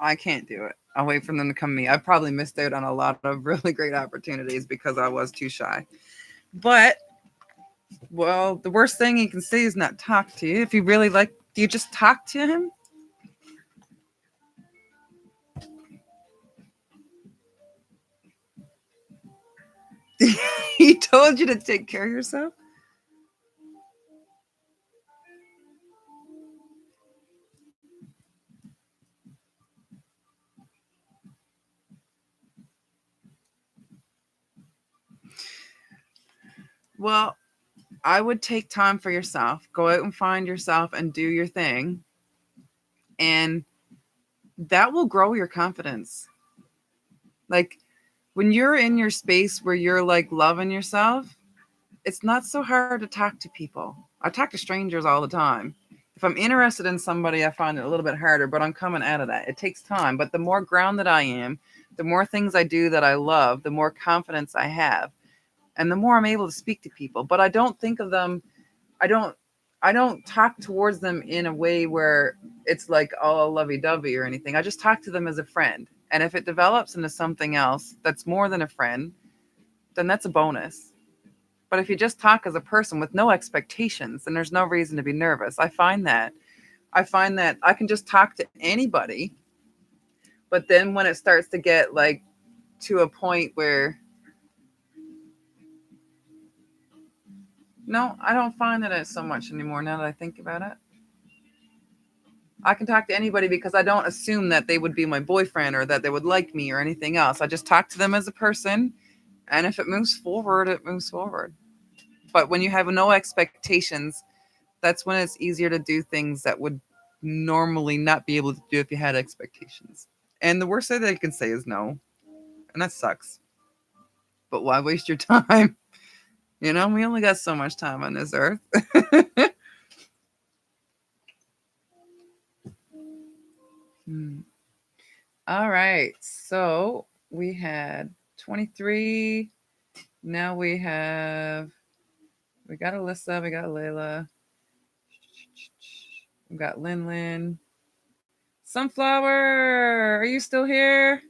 I can't do it. I'll wait for them to come to me. I probably missed out on a lot of really great opportunities because I was too shy. But, well, the worst thing he can say is not talk to you. If you really like, do you just talk to him? He told you to take care of yourself? Well, I would take time for yourself. Go out and find yourself and do your thing. And that will grow your confidence. Like when you're in your space where you're like loving yourself, it's not so hard to talk to people. I talk to strangers all the time. If I'm interested in somebody, I find it a little bit harder, but I'm coming out of that. It takes time. But the more grounded I am, the more things I do that I love, the more confidence I have, and the more I'm able to speak to people. But I don't think of them, I don't I don't talk towards them in a way where it's like all lovey-dovey or anything. I just talk to them as a friend. And if it develops into something else that's more than a friend, then that's a bonus. But if you just talk as a person with no expectations, then there's no reason to be nervous. I find that I can just talk to anybody. But then when it starts to get like to a point where, no, I don't find that it's so much anymore now that I think about it. I can talk to anybody because I don't assume that they would be my boyfriend or that they would like me or anything else. I just talk to them as a person. And if it moves forward, it moves forward. But when you have no expectations, that's when it's easier to do things that would normally not be able to do if you had expectations. And the worst thing that you can say is no. And that sucks. But why waste your time? You know, we only got so much time on this earth. All right. So we had 23. Now we got Alyssa, we got Layla. We got Lin. Sunflower, are you still here?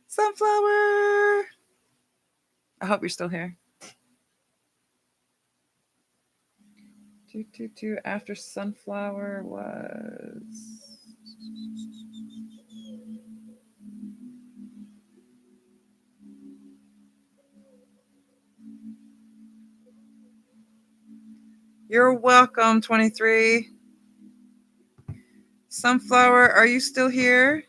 Sunflower. I hope you're still here. After Sunflower was... You're welcome, 23. Sunflower, are you still here?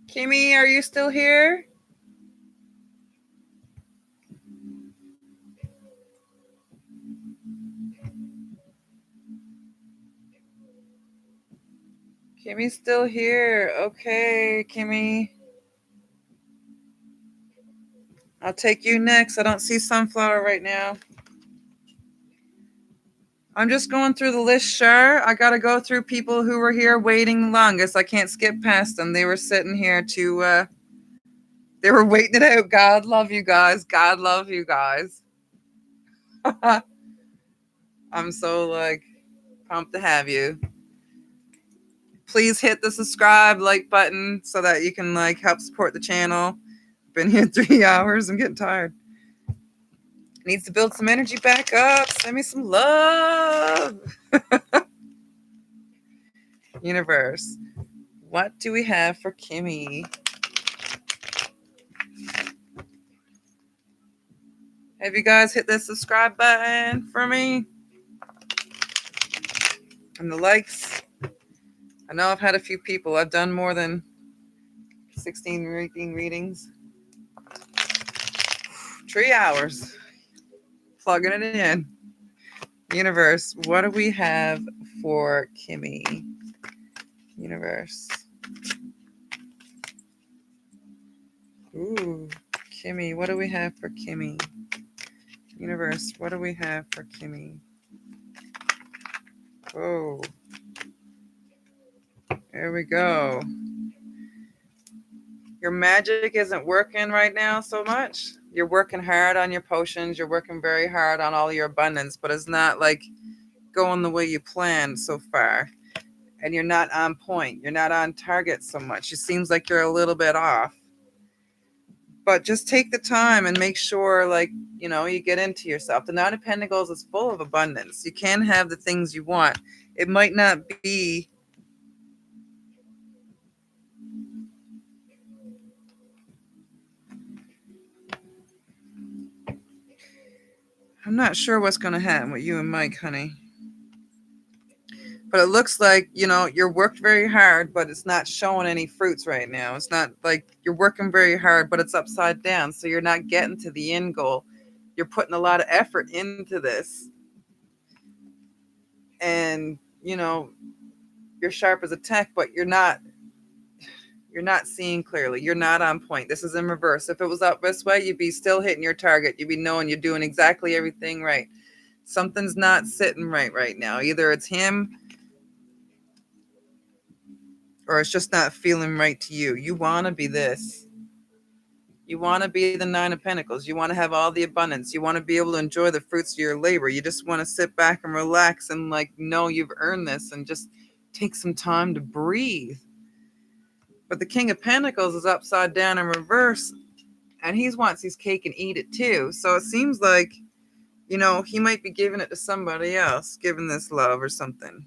Kimmy, are you still here? Kimmy's still here. Okay, Kimmy. I'll take you next. I don't see Sunflower right now. I'm just going through the list, sure. I got to go through people who were here waiting longest. I can't skip past them. They were sitting here they were waiting it out. God love you guys. God love you guys. I'm so pumped to have you. Please hit the subscribe, like button so that you can help support the channel. Been here 3 hours. I'm getting tired. Needs to build some energy back up. Send me some love. Universe, what do we have for Kimmy? Have you guys hit the subscribe button for me? And the likes. I know I've had a few people. I've done more than 16 readings. 3 hours. Plugging it in. Universe, what do we have for Kimmy? Universe. Ooh, Kimmy, what do we have for Kimmy? Universe, what do we have for Kimmy? Whoa. There we go. Your magic isn't working right now so much. You're working hard on your potions. You're working very hard on all your abundance, but it's not going the way you planned so far. And you're not on point. You're not on target so much. It seems like you're a little bit off. But just take the time and make sure, you get into yourself. The Nine of Pentacles is full of abundance. You can have the things you want. It might not be... I'm not sure what's going to happen with you and Mike, honey. But it looks like, you're worked very hard, but it's not showing any fruits right now. It's not like you're working very hard, but it's upside down. So you're not getting to the end goal. You're putting a lot of effort into this. And, you're sharp as a tack, but you're not seeing clearly. You're not on point. This is in reverse. If it was up this way, you'd be still hitting your target. You'd be knowing you're doing exactly everything right. Something's not sitting right now. Either it's him or it's just not feeling right to you. You want to be this. You want to be the Nine of Pentacles. You want to have all the abundance. You want to be able to enjoy the fruits of your labor. You just want to sit back and relax and know you've earned this and just take some time to breathe. But the King of Pentacles is upside down in reverse, and he wants his cake and eat it too. So it seems like, he might be giving it to somebody else, giving this love or something.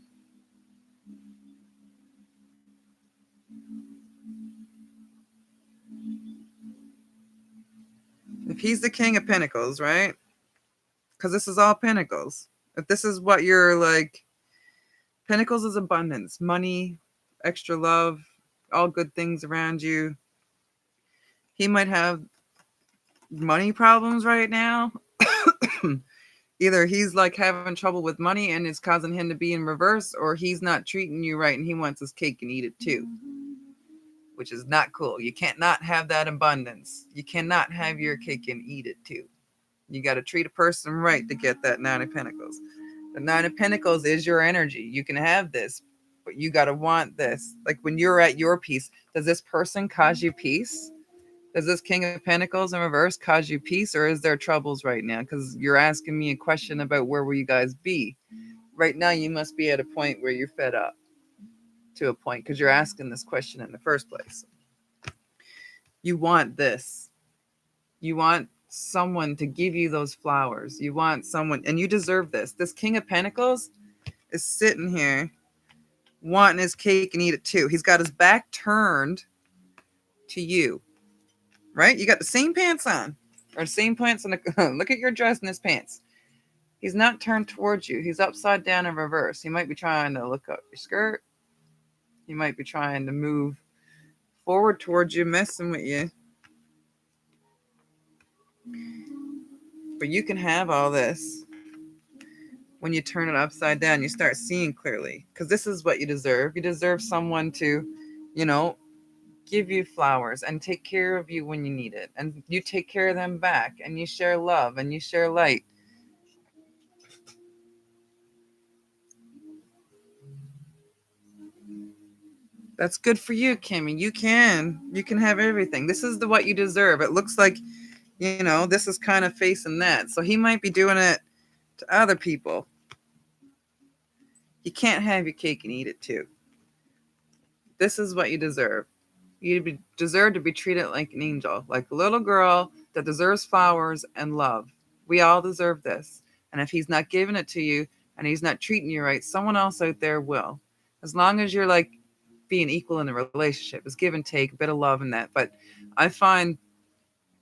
If he's the King of Pentacles, right? Because this is all Pentacles. If this is what you're Pentacles is abundance, money, extra love, all good things around you. He might have money problems right now. Either he's like having trouble with money and it's causing him to be in reverse, or he's not treating you right and he wants his cake and eat it too, which is not cool. You can't not have that abundance. You cannot have your cake and eat it too. You got to treat a person right to get that Nine of Pentacles. The Nine of Pentacles is your energy. You can have this, but you got to want this. Like when you're at your peace, does this person cause you peace? Does this King of Pentacles in reverse cause you peace, or is there troubles right now? Because you're asking me a question about where will you guys be. Right now, you must be at a point where you're fed up to a point because you're asking this question in the first place. You want this. You want someone to give you those flowers. You want someone, and you deserve this. This King of Pentacles is sitting here wanting his cake and eat it too. He's got his back turned to you. Right? You got the same pants on, or the same pants on the look at your dress and his pants. He's not turned towards you. He's upside down in reverse. He might be trying to look up your skirt. He might be trying to move forward towards you, messing with you. But you can have all this when you turn it upside down. You start seeing clearly, because this is what you deserve. You deserve someone to, you know, give you flowers and take care of you when you need it, and you take care of them back, and you share love and you share light. That's good for you, Kimmy. You can have everything. This is what you deserve. It looks like, you know, this is kind of facing that, so he might be doing it to other people. You can't have your cake and eat it too. This is what you deserve. You deserve to be treated like an angel, like a little girl that deserves flowers and love. We all deserve this. And if he's not giving it to you and he's not treating you right, someone else out there will. As long as you're like being equal in the relationship, it's give and take, a bit of love in that. But I find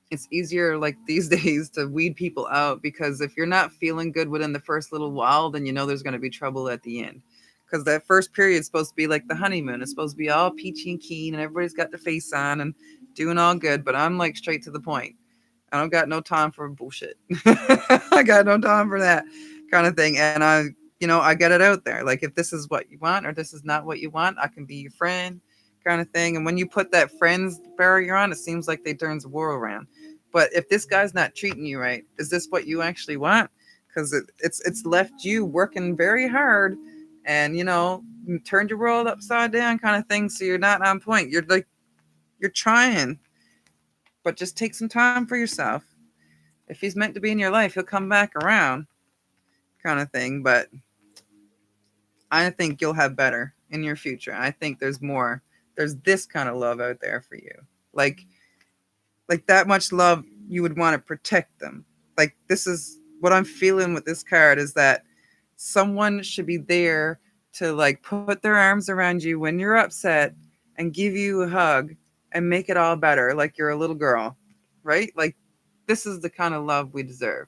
it's easier like these days to weed people out, because if you're not feeling good within the first little while, then you know there's going to be trouble at the end. Because that first period is supposed to be like the honeymoon. It's supposed to be all peachy and keen and everybody's got their face on and doing all good. But I'm like straight to the point. I don't got no time for bullshit. I got no time for that kind of thing. And I get it out there. Like if this is what you want or this is not what you want, I can be your friend kind of thing. And when you put that friends barrier on, it seems like they turns the world around. But if this guy's not treating you right, is this what you actually want? Because it's left you working very hard and, turned your world upside down kind of thing. So you're not on point. You're trying, but just take some time for yourself. If he's meant to be in your life, he'll come back around kind of thing. But I think you'll have better in your future. I think there's more. There's this kind of love out there for you. Like that much love, you would want to protect them. Like this is what I'm feeling with this card, is that someone should be there to like put their arms around you when you're upset and give you a hug and make it all better. Like you're a little girl, right? Like this is the kind of love we deserve.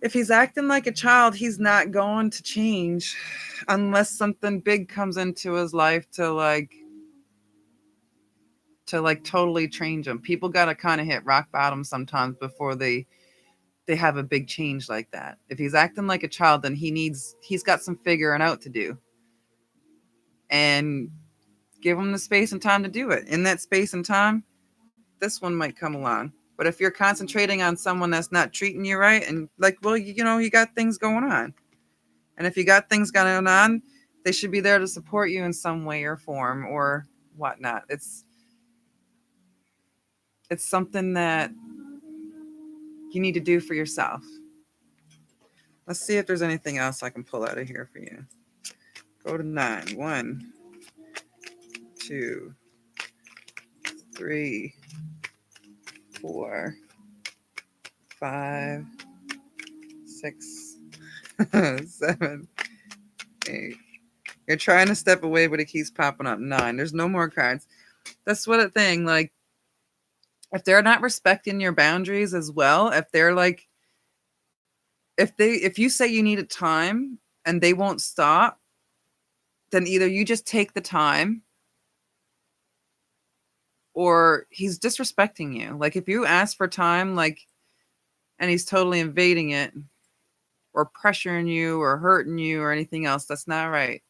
If he's acting like a child, he's not going to change unless something big comes into his life to totally change him. People got to kind of hit rock bottom sometimes before they have a big change like that. If he's acting like a child, then he's got some figuring out to do. And give him the space and time to do it. In that space and time, this one might come along. But if you're concentrating on someone that's not treating you right, and like, well, you got things going on. And if you got things going on, they should be there to support you in some way or form or whatnot. It's something that you need to do for yourself. Let's see if there's anything else I can pull out of here for you. Go to 9. 1, 2, 3, 4, 5, 6, 7, 8, You're trying to step away, but it keeps popping up. 9. There's no more cards. That's what a thing. Like, if they're not respecting your boundaries as well, if they're like, if you say you need a time and they won't stop, then either you just take the time or he's disrespecting you. Like, if you ask for time, like, and he's totally invading it or pressuring you or hurting you or anything else, that's not right.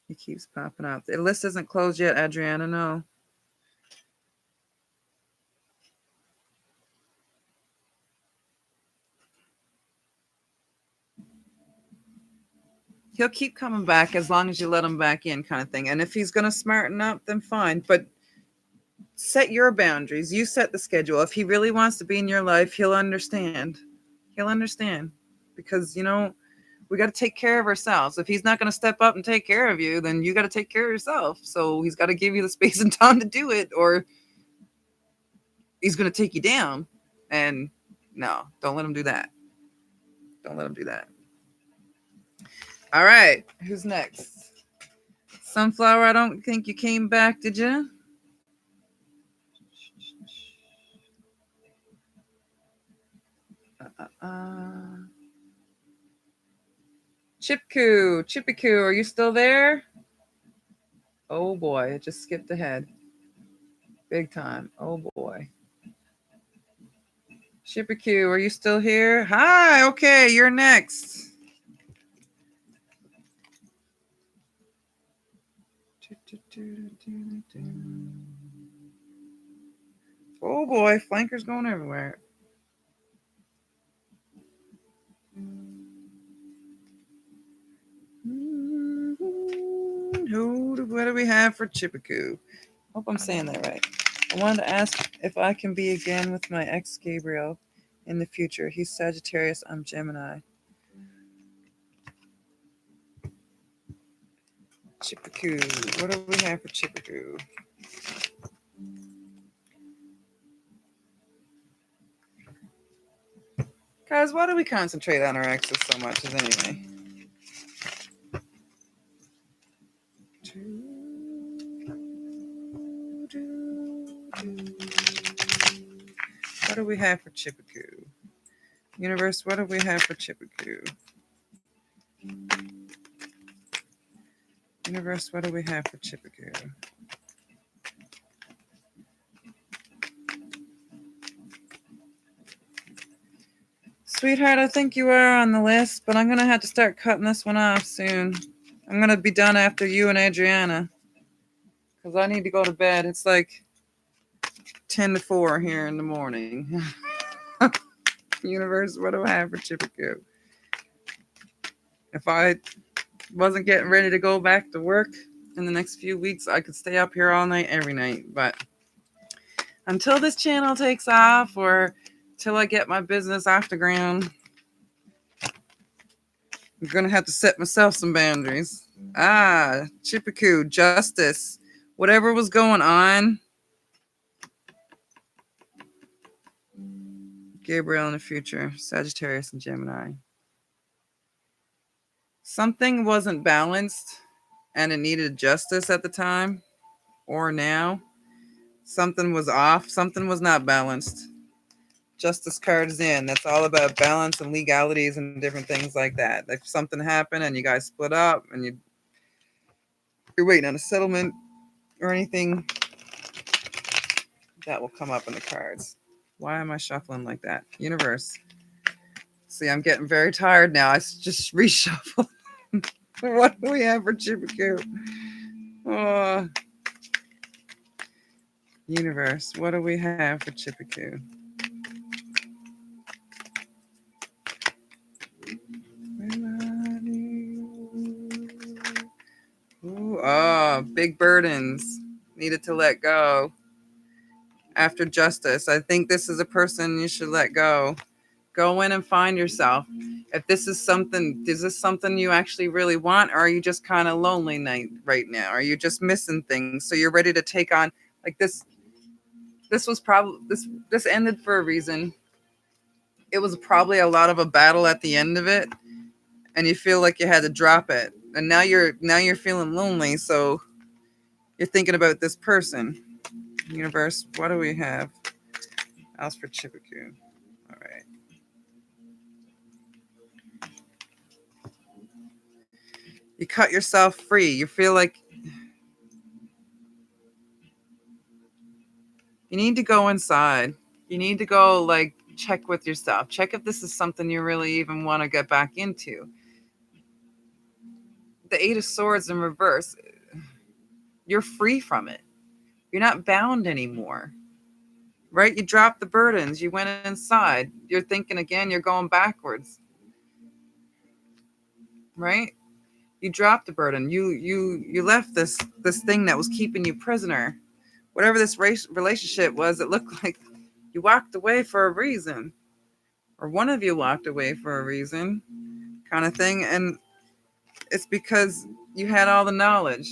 He keeps popping up. The list isn't closed yet, Adriana. No. He'll keep coming back as long as you let him back in, kind of thing. And if he's going to smarten up, then fine. But set your boundaries. You set the schedule. If he really wants to be in your life, he'll understand. He'll understand. Because, you know, we got to take care of ourselves. If he's not going to step up and take care of you, then you got to take care of yourself. So he's got to give you the space and time to do it, or he's going to take you down. And no, don't let him do that. Don't let him do that. All right. Who's next? Sunflower, I don't think you came back, did you? Chipiku, are you still there? Oh boy, it just skipped ahead. Big time. Oh boy. Chipiku, are you still here? Hi, okay, you're next. Oh boy, flanker's going everywhere. What do we have for Chipiku? Hope I'm saying that right. I wanted to ask if I can be again with my ex Gabriel in the future. He's Sagittarius, I'm Gemini. Chipiku. What do we have for Chipiku? Guys, why do we concentrate on our exes so much as anyway? What do we have for Chipiku? Universe, what do we have for Chipiku? Universe, what do we have for Chipiku? Sweetheart, I think you are on the list, but I'm going to have to start cutting this one off soon. I'm going to be done after you and Adriana because I need to go to bed. It's like 10 to 4 here in the morning. Universe, what do I have for Chipiku? If I wasn't getting ready to go back to work in the next few weeks, I could stay up here all night, every night. But until this channel takes off or till I get my business off the ground, I'm going to have to set myself some boundaries. Chipiku, justice, whatever was going on. Gabriel in the future, Sagittarius and Gemini. Something wasn't balanced and it needed justice at the time or now. Something was off. Something was not balanced. Justice card is in. That's all about balance and legalities and different things like that. If something happened and you guys split up and you're waiting on a settlement or anything, that will come up in the cards. Why am I shuffling like that? Universe. See, I'm getting very tired now. I just reshuffle. What do we have for Chipiku? Oh. Universe, what do we have for Chipiku? Big burdens needed to let go. After justice, I think this is a person you should let go. Go in and find yourself. If this is something you actually really want, or are you just kind of lonely right now? Are you just missing things? So you're ready to take on like this. This was probably this ended for a reason. it was probably a lot of a battle at the end of it, and you feel like you had to drop it. And now you're feeling lonely, so you're thinking about this person. Universe, what do we have? Else for Chipiku. All right. You cut yourself free. You feel like you need to go inside. You need to go like check with yourself. Check if this is something you really even want to get back into. The Eight of Swords in reverse. You're free from it. You're not bound anymore. Right? You dropped the burdens. You went inside. You're thinking again, you're going backwards. Right? You dropped the burden. You left this thing that was keeping you prisoner. Whatever this relationship was, it looked like you walked away for a reason. Or one of you walked away for a reason, kind of thing. And it's because you had all the knowledge.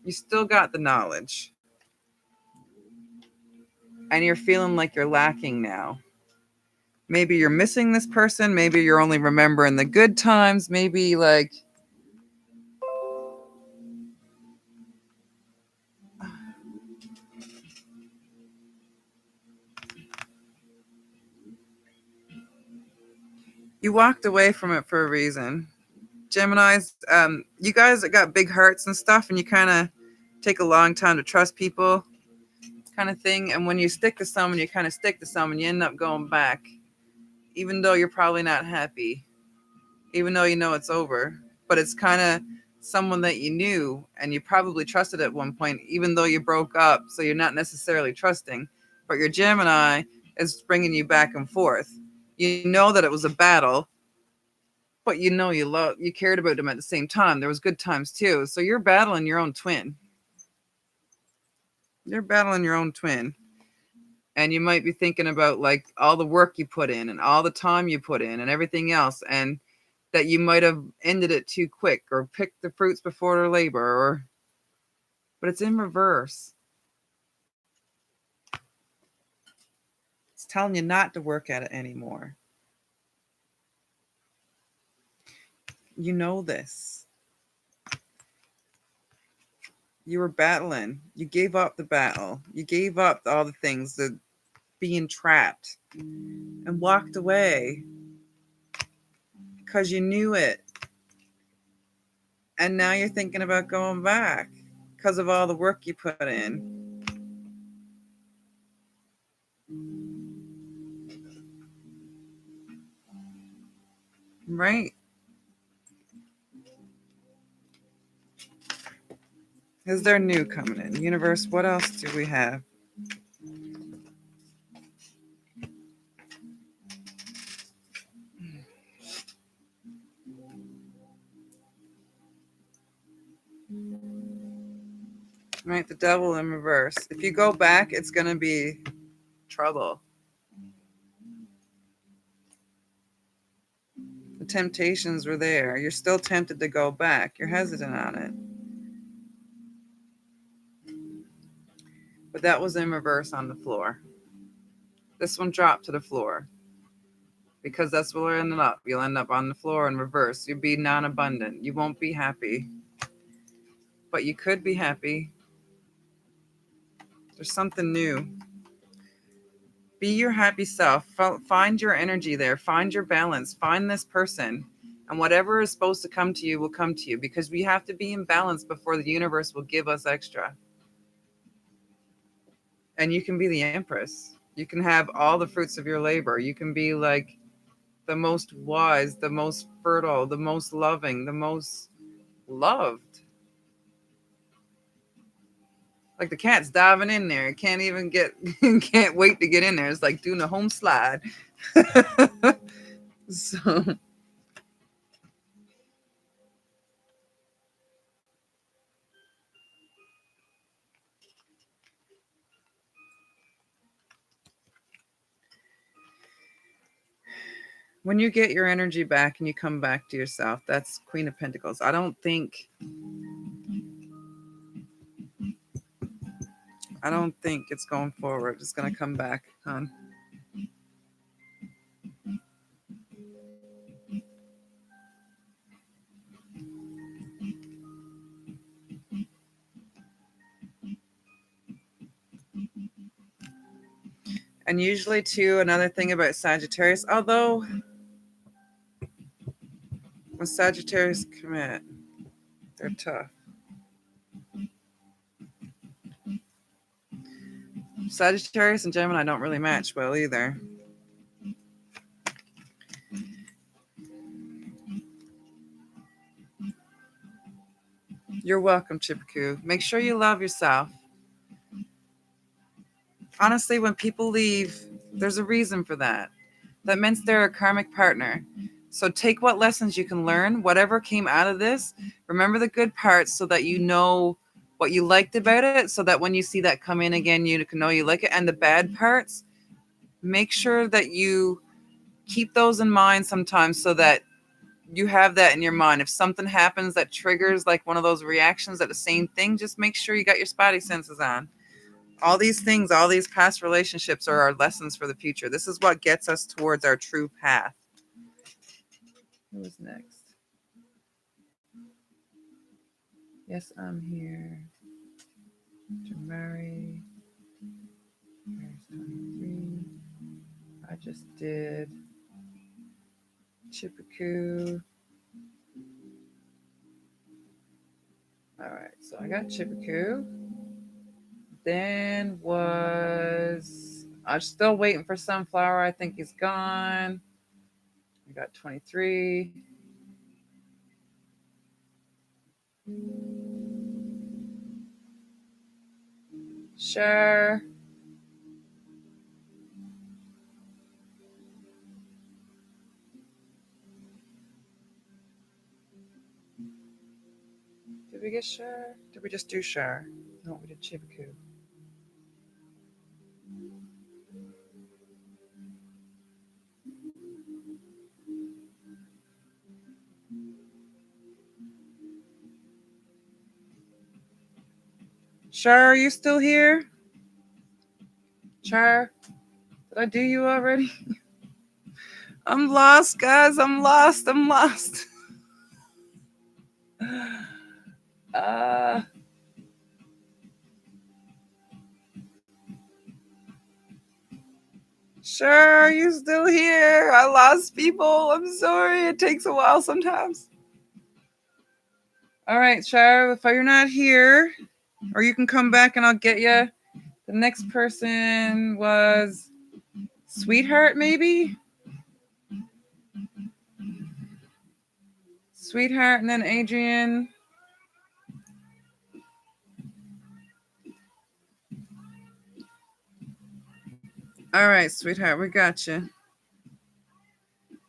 You still got the knowledge. And you're feeling like you're lacking now. Maybe you're missing this person. Maybe you're only remembering the good times. Maybe like you walked away from it for a reason. Geminis, you guys got big hearts and stuff, and you kind of take a long time to trust people, kind of thing. And when you stick to someone, you kind of stick to someone, you end up going back, even though you're probably not happy, even though you know it's over. But it's kind of someone that you knew and you probably trusted at one point, even though you broke up. So you're not necessarily trusting, but your Gemini is bringing you back and forth. You know that it was a battle, but you know you cared about them at the same time. There was good times too. So you're battling your own twin. You're battling your own twin. And you might be thinking about like all the work you put in and all the time you put in and everything else, and that you might have ended it too quick or picked the fruits before their labor, or but it's in reverse. It's telling you not to work at it anymore. You know this. You were battling. You gave up the battle. You gave up all the things, the being trapped, and walked away because you knew it. And now you're thinking about going back because of all the work you put in. Right? Is there new coming in? Universe, what else do we have? Right, the devil in reverse. If you go back, it's going to be trouble. The temptations were there. You're still tempted to go back. You're hesitant on it. But that was in reverse on the floor. This one dropped to the floor because that's where you'll end up. You'll end up on the floor in reverse. You'll be non-abundant. You won't be happy. But you could be happy. There's something new. Be your happy self. Find your energy there. Find your balance. Find this person. And whatever is supposed to come to you will come to you, because we have to be in balance before the universe will give us extra. And you can be the empress. You can have all the fruits of your labor. You can be like the most wise, the most fertile, the most loving, the most loved. Like the cat's diving in there. It can't even can't wait to get in there. It's like doing a home slide. So when you get your energy back and you come back to yourself, that's Queen of Pentacles. I don't think it's going forward. It's going to come back, hon. And usually, too, another thing about Sagittarius, although when Sagittarius commit, they're tough. Sagittarius and Gemini don't really match well either. You're welcome, Chipiku. Make sure you love yourself. Honestly, when people leave, there's a reason for that. That means they're a karmic partner. So take what lessons you can learn, whatever came out of this. Remember the good parts so that you know what you liked about it, so that when you see that come in again, you can know you like it. And the bad parts, make sure that you keep those in mind sometimes so that you have that in your mind. If something happens that triggers like one of those reactions at the same thing, just make sure you got your spotty senses on. All these things, all these past relationships are our lessons for the future. This is what gets us towards our true path. Who's next? Yes, I'm here. Jamari. There's 23. I just did Chipiku. All right, so I got Chipiku. Then I'm still waiting for Sunflower. I think he's gone. I got 23. Sure. Did we get Sure? Did we just do Sure? No, we did Chipiku. Char, are you still here? Char, did I do you already? I'm lost, guys. I'm lost. Char, are you still here? I lost people. I'm sorry. It takes a while sometimes. All right, Char, if you're not here, or you can come back and I'll get you. The next person was Sweetheart, maybe? Sweetheart, and then Adrian. All right, Sweetheart, we got you.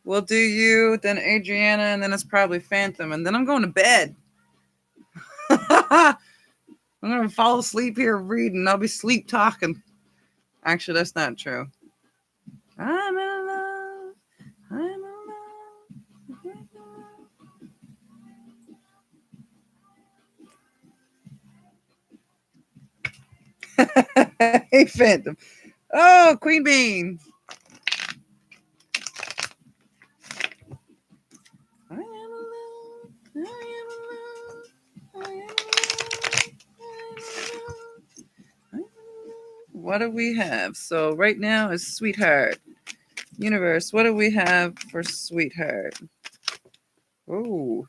We'll do you, then Adriana, and then it's probably Phantom, and then I'm going to bed. I'm going to fall asleep here reading. I'll be sleep talking. Actually, that's not true. I'm in love. I'm in love. Hey, Phantom. Oh, Queen Bean. I am alone. I am alone. I am alone. What do we have? So right now is Sweetheart. Universe, what do we have for Sweetheart? Oh,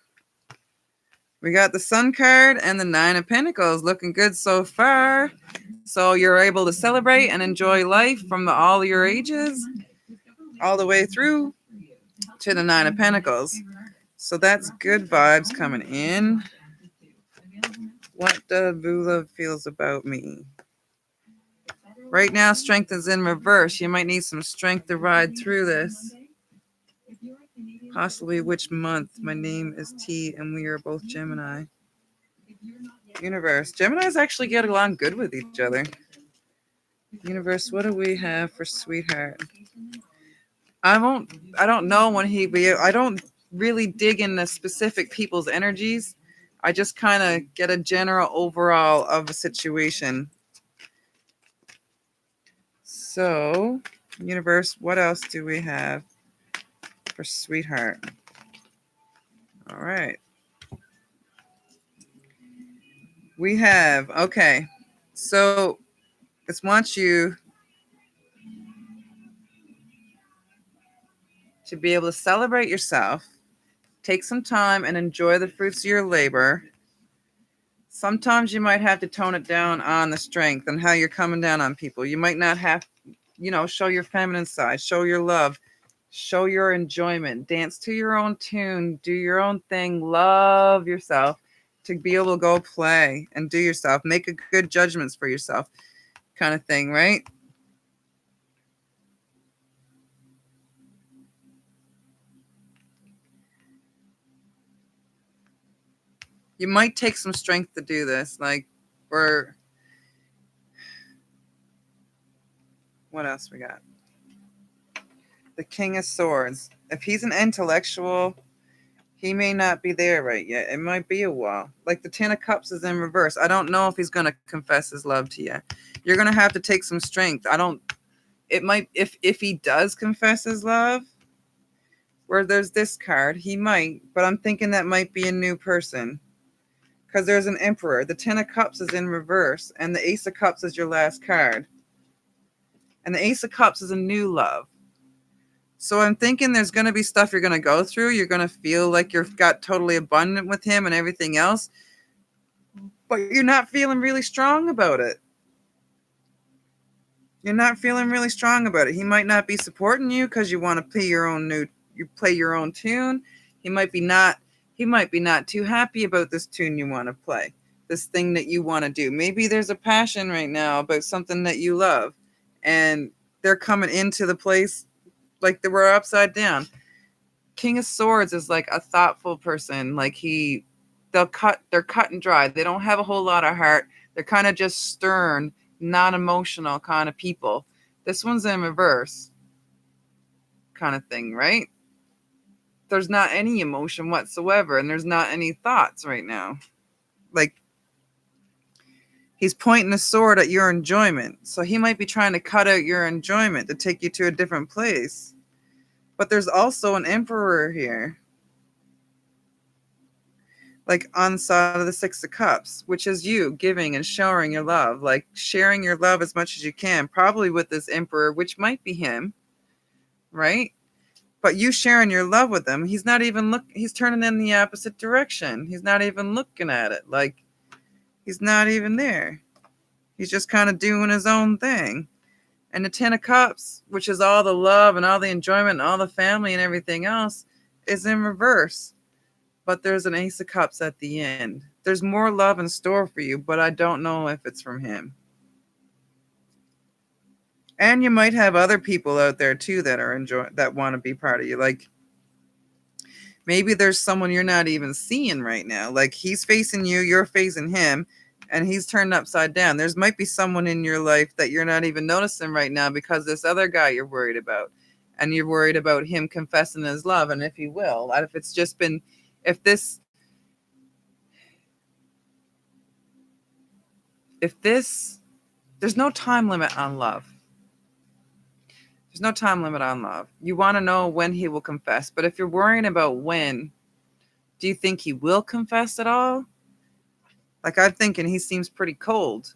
we got the Sun card and the Nine of Pentacles. Looking good so far. So you're able to celebrate and enjoy life from all your ages, all the way through to the Nine of Pentacles. So that's good vibes coming in. What the Vula feels about me. Right now, strength is in reverse. You might need some strength to ride through this. Possibly which month. My name is T and we are both Gemini. Universe. Geminis actually get along good with each other. Universe, what do we have for Sweetheart? I don't know when I don't really dig into specific people's energies. I just kind of get a general overall of a situation. So, Universe, what else do we have for Sweetheart? All right. We have, okay. So, it wants you to be able to celebrate yourself, take some time and enjoy the fruits of your labor. Sometimes you might have to tone it down on the strength and how you're coming down on people. You might not have, show your feminine side, show your love, show your enjoyment, dance to your own tune, do your own thing, love yourself to be able to go play and do yourself, make a good judgments for yourself kind of thing, right? You might take some strength to do this, like, or what else we got? The King of Swords. If he's an intellectual, he may not be there right yet. It might be a while. Like the Ten of Cups is in reverse. I don't know if he's going to confess his love to you. You're going to have to take some strength. It might, if he does confess his love, where there's this card, he might, but I'm thinking that might be a new person. Because there's an Emperor. The Ten of Cups is in reverse, and the Ace of Cups is your last card. And the Ace of Cups is a new love. So I'm thinking there's going to be stuff you're going to go through. You're going to feel like you've got totally abundant with him and everything else. But you're not feeling really strong about it. You're not feeling really strong about it. He might not be supporting you because you want to play your own tune. He might be not too happy about this tune you want to play. This thing that you want to do. Maybe there's a passion right now about something that you love. And they're coming into the place like they were upside down. King of Swords is like a thoughtful person. Like they're cut and dry. They don't have a whole lot of heart. They're kind of just stern, non-emotional kind of people. This one's in reverse kind of thing, right? There's not any emotion whatsoever, and there's not any thoughts right now. Like, he's pointing a sword at your enjoyment. So he might be trying to cut out your enjoyment to take you to a different place. But there's also an Emperor here. Like on the side of the Six of Cups, which is you giving and showering your love. Like sharing your love as much as you can. Probably with this Emperor, which might be him. Right? But you sharing your love with him, he's not even he's turning in the opposite direction. He's not even looking at it. Like, he's not even there. He's just kind of doing his own thing. And the Ten of Cups, which is all the love and all the enjoyment and all the family and everything else, is in reverse. But there's an Ace of Cups at the end. There's more love in store for you, but I don't know if it's from him. And you might have other people out there too that want to be part of you. Like, maybe there's someone you're not even seeing right now. Like, he's facing you, you're facing him, and he's turned upside down. There's might be someone in your life that you're not even noticing right now because this other guy you're worried about. And you're worried about him confessing his love, and if he will. If it's just been, there's no time limit on love. There's no time limit on love. You want to know when he will confess. But if you're worrying about when, do you think he will confess at all? Like, I'm thinking he seems pretty cold.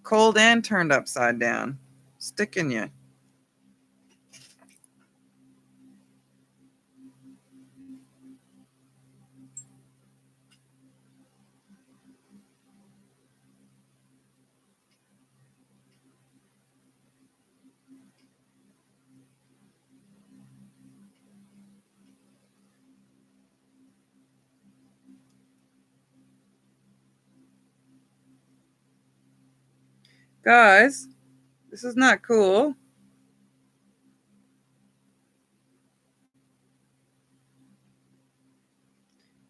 Cold and turned upside down. Sticking you. Guys, this is not cool.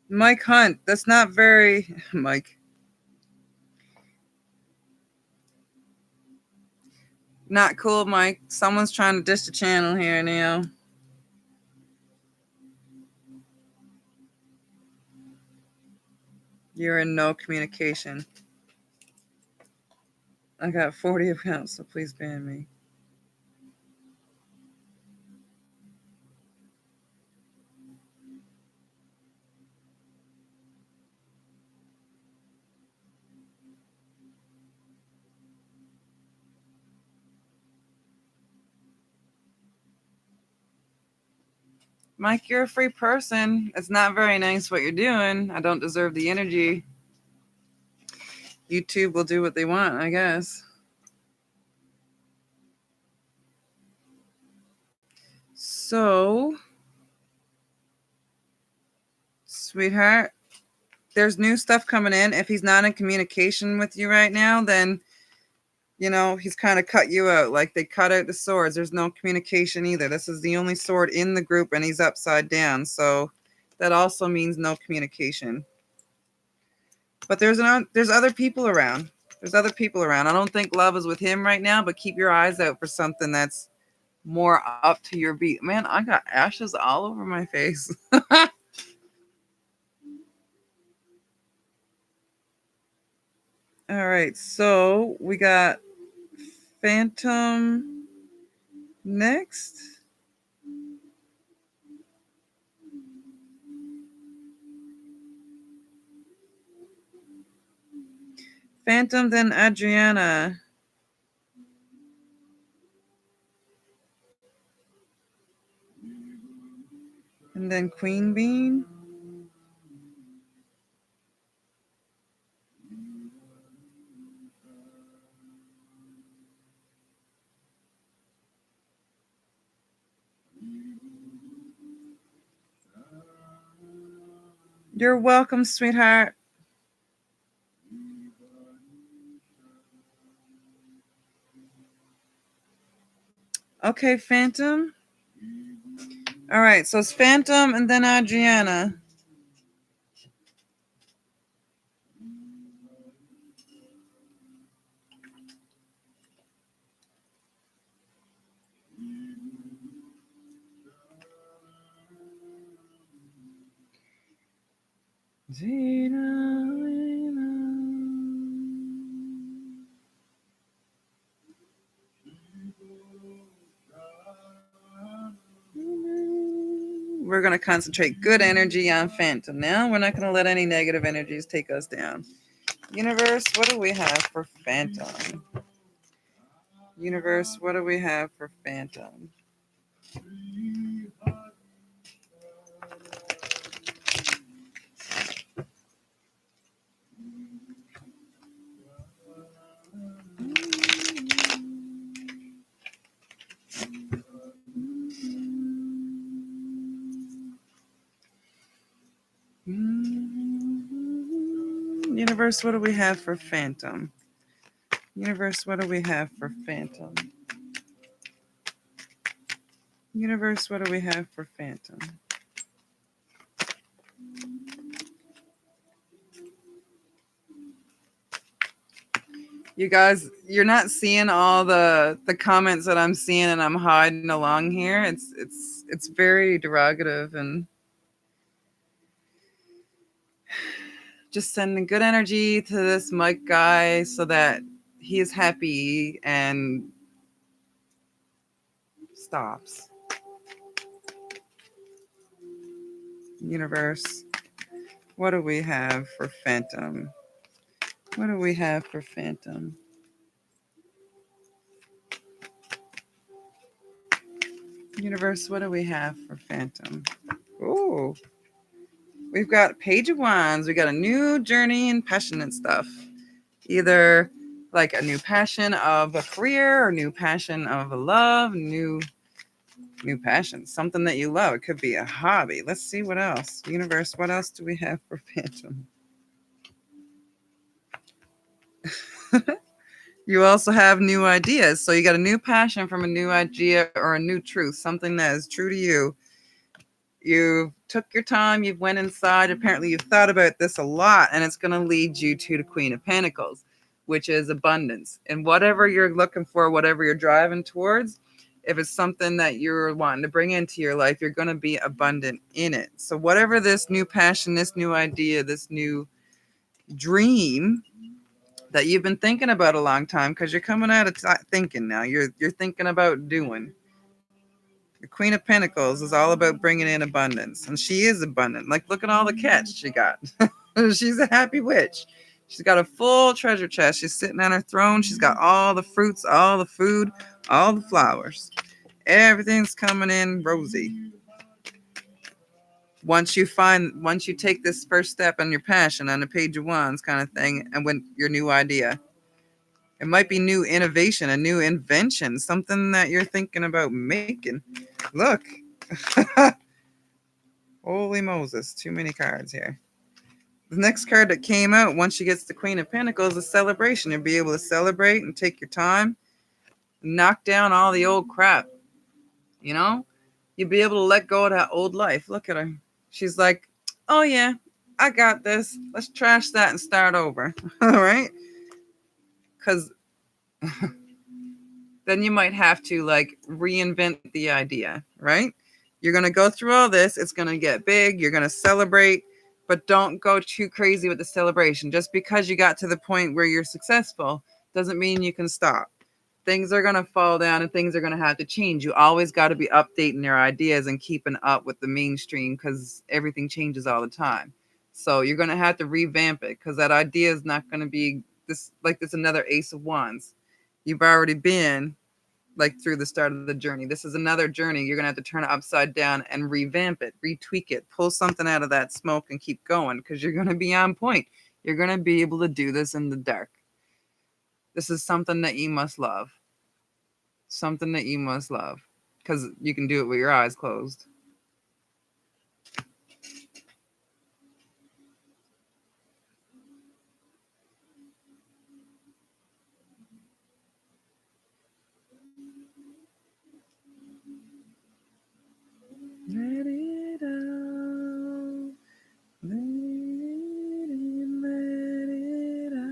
Mike Hunt, that's not very... Mike. Not cool, Mike. Someone's trying to dish the channel here now. You're in no communication. I got 40 accounts, so please ban me. Mike, you're a free person. It's not very nice what you're doing. I don't deserve the energy. YouTube will do what they want, I guess. So, sweetheart, there's new stuff coming in. If he's not in communication with you right now, then, you know, he's kind of cut you out. Like they cut out the swords. There's no communication either. This is the only sword in the group and he's upside down. So that also means no communication. But there's other people around. There's other people around. I don't think love is with him right now, but keep your eyes out for something that's more up to your beat. Man, I got ashes all over my face. All right, so we got Phantom next. Phantom, then Adriana. And then Queen Bean. You're welcome, sweetheart. Okay, Phantom. All right, so it's Phantom and then Adriana. We're going to concentrate good energy on Phantom now. We're not going to let any negative energies take us down. Universe, what do we have for Phantom? Universe, what do we have for Phantom? Universe, what do we have for Phantom? Universe, what do we have for Phantom? Universe, what do we have for Phantom? You guys, you're not seeing all the comments that I'm seeing, and I'm hiding along here. It's very derogative and just sending good energy to this Mike guy so that he is happy and stops. Universe, what do we have for Phantom? What do we have for Phantom? Universe, what do we have for Phantom? Oh, we've got Page of Wands. We got a new journey and passionate stuff. Either like a new passion of a career or new passion of a love, new passion, something that you love. It could be a hobby. Let's see what else. Universe, what else do we have for Phantom? You also have new ideas. So you got a new passion from a new idea or a new truth, something that is true to you. You took your time, you've went inside. Apparently you've thought about this a lot, and it's going to lead you to the Queen of Pentacles, which is abundance. And whatever you're looking for, whatever you're driving towards, if it's something that you're wanting to bring into your life, you're going to be abundant in it. So whatever this new passion, this new idea, this new dream that you've been thinking about a long time, because you're coming out of thinking now. You're thinking about doing. The Queen of Pentacles is all about bringing in abundance, and she is abundant. Like, look at all the cats she got. She's a happy witch. She's got a full treasure chest. She's sitting on her throne. She's got all the fruits, all the food, all the flowers. Everything's coming in rosy. once you take this first step on your passion on the Page of Wands kind of thing, and when your new idea, it might be new innovation, a new invention, something that you're thinking about making. Look. Holy Moses, too many cards here. The next card that came out, once she gets the Queen of Pentacles, is celebration. You'll be able to celebrate and take your time, knock down all the old crap. You know? You'll be able to let go of that old life. Look at her. She's like, oh yeah, I got this. Let's trash that and start over. All right? Because then you might have to like reinvent the idea, right? You're going to go through all this. It's going to get big. You're going to celebrate, but don't go too crazy with the celebration. Just because you got to the point where you're successful doesn't mean you can stop. Things are going to fall down and things are going to have to change. You always got to be updating your ideas and keeping up with the mainstream because everything changes all the time. So you're going to have to revamp it because that idea is not going to be this another Ace of Wands. You've already been like through the start of the journey. This is another journey. You're going to have to turn it upside down and revamp it, retweak it, pull something out of that smoke and keep going because you're going to be on point. You're going to be able to do this in the dark. This is something that you must love. Something that you must love because you can do it with your eyes closed. Let it out. Let it in, let it out.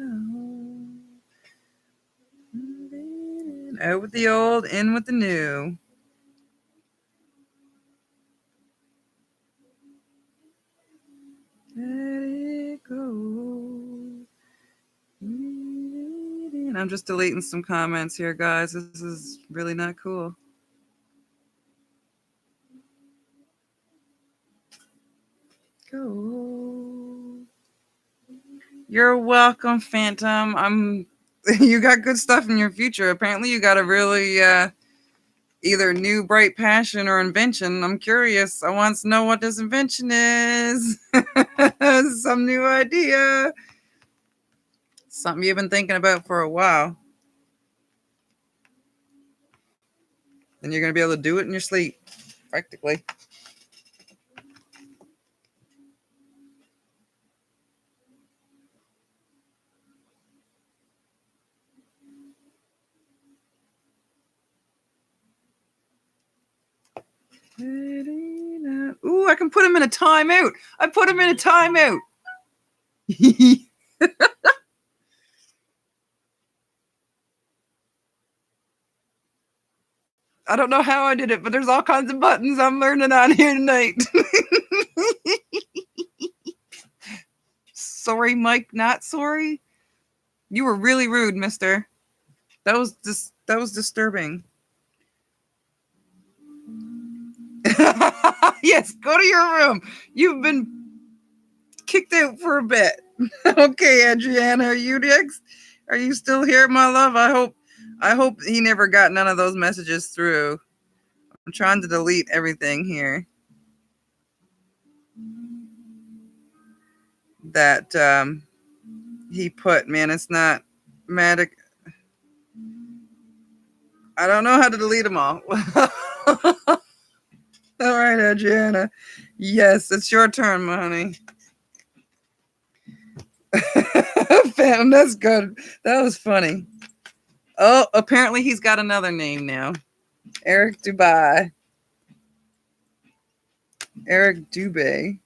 Out with the old, in with the new. Let it go. And I'm just deleting some comments here, guys. This is really not cool. Go. You're welcome, Phantom. You got good stuff in your future. Apparently you got a really either new bright passion or invention. I'm curious. I want to know what this invention is. Some new idea. Something you've been thinking about for a while. And you're going to be able to do it in your sleep, practically. Ooh, I can put him in a timeout. I put him in a timeout. I don't know how I did it, but there's all kinds of buttons I'm learning on here tonight. Sorry, Mike, not sorry. You were really rude, mister. That was disturbing. Yes, go to your room. You've been kicked out for a bit. Okay, Adriana, are you next? Are you still here, my love? I hope he never got none of those messages through. I'm trying to delete everything here that he put. Man, it's not Matic. I don't know how to delete them all. All right, Adriana. Yes, it's your turn, my honey. Phantom, that's good. That was funny. Oh, apparently he's got another name now. Eric Dubai. Eric Dubay.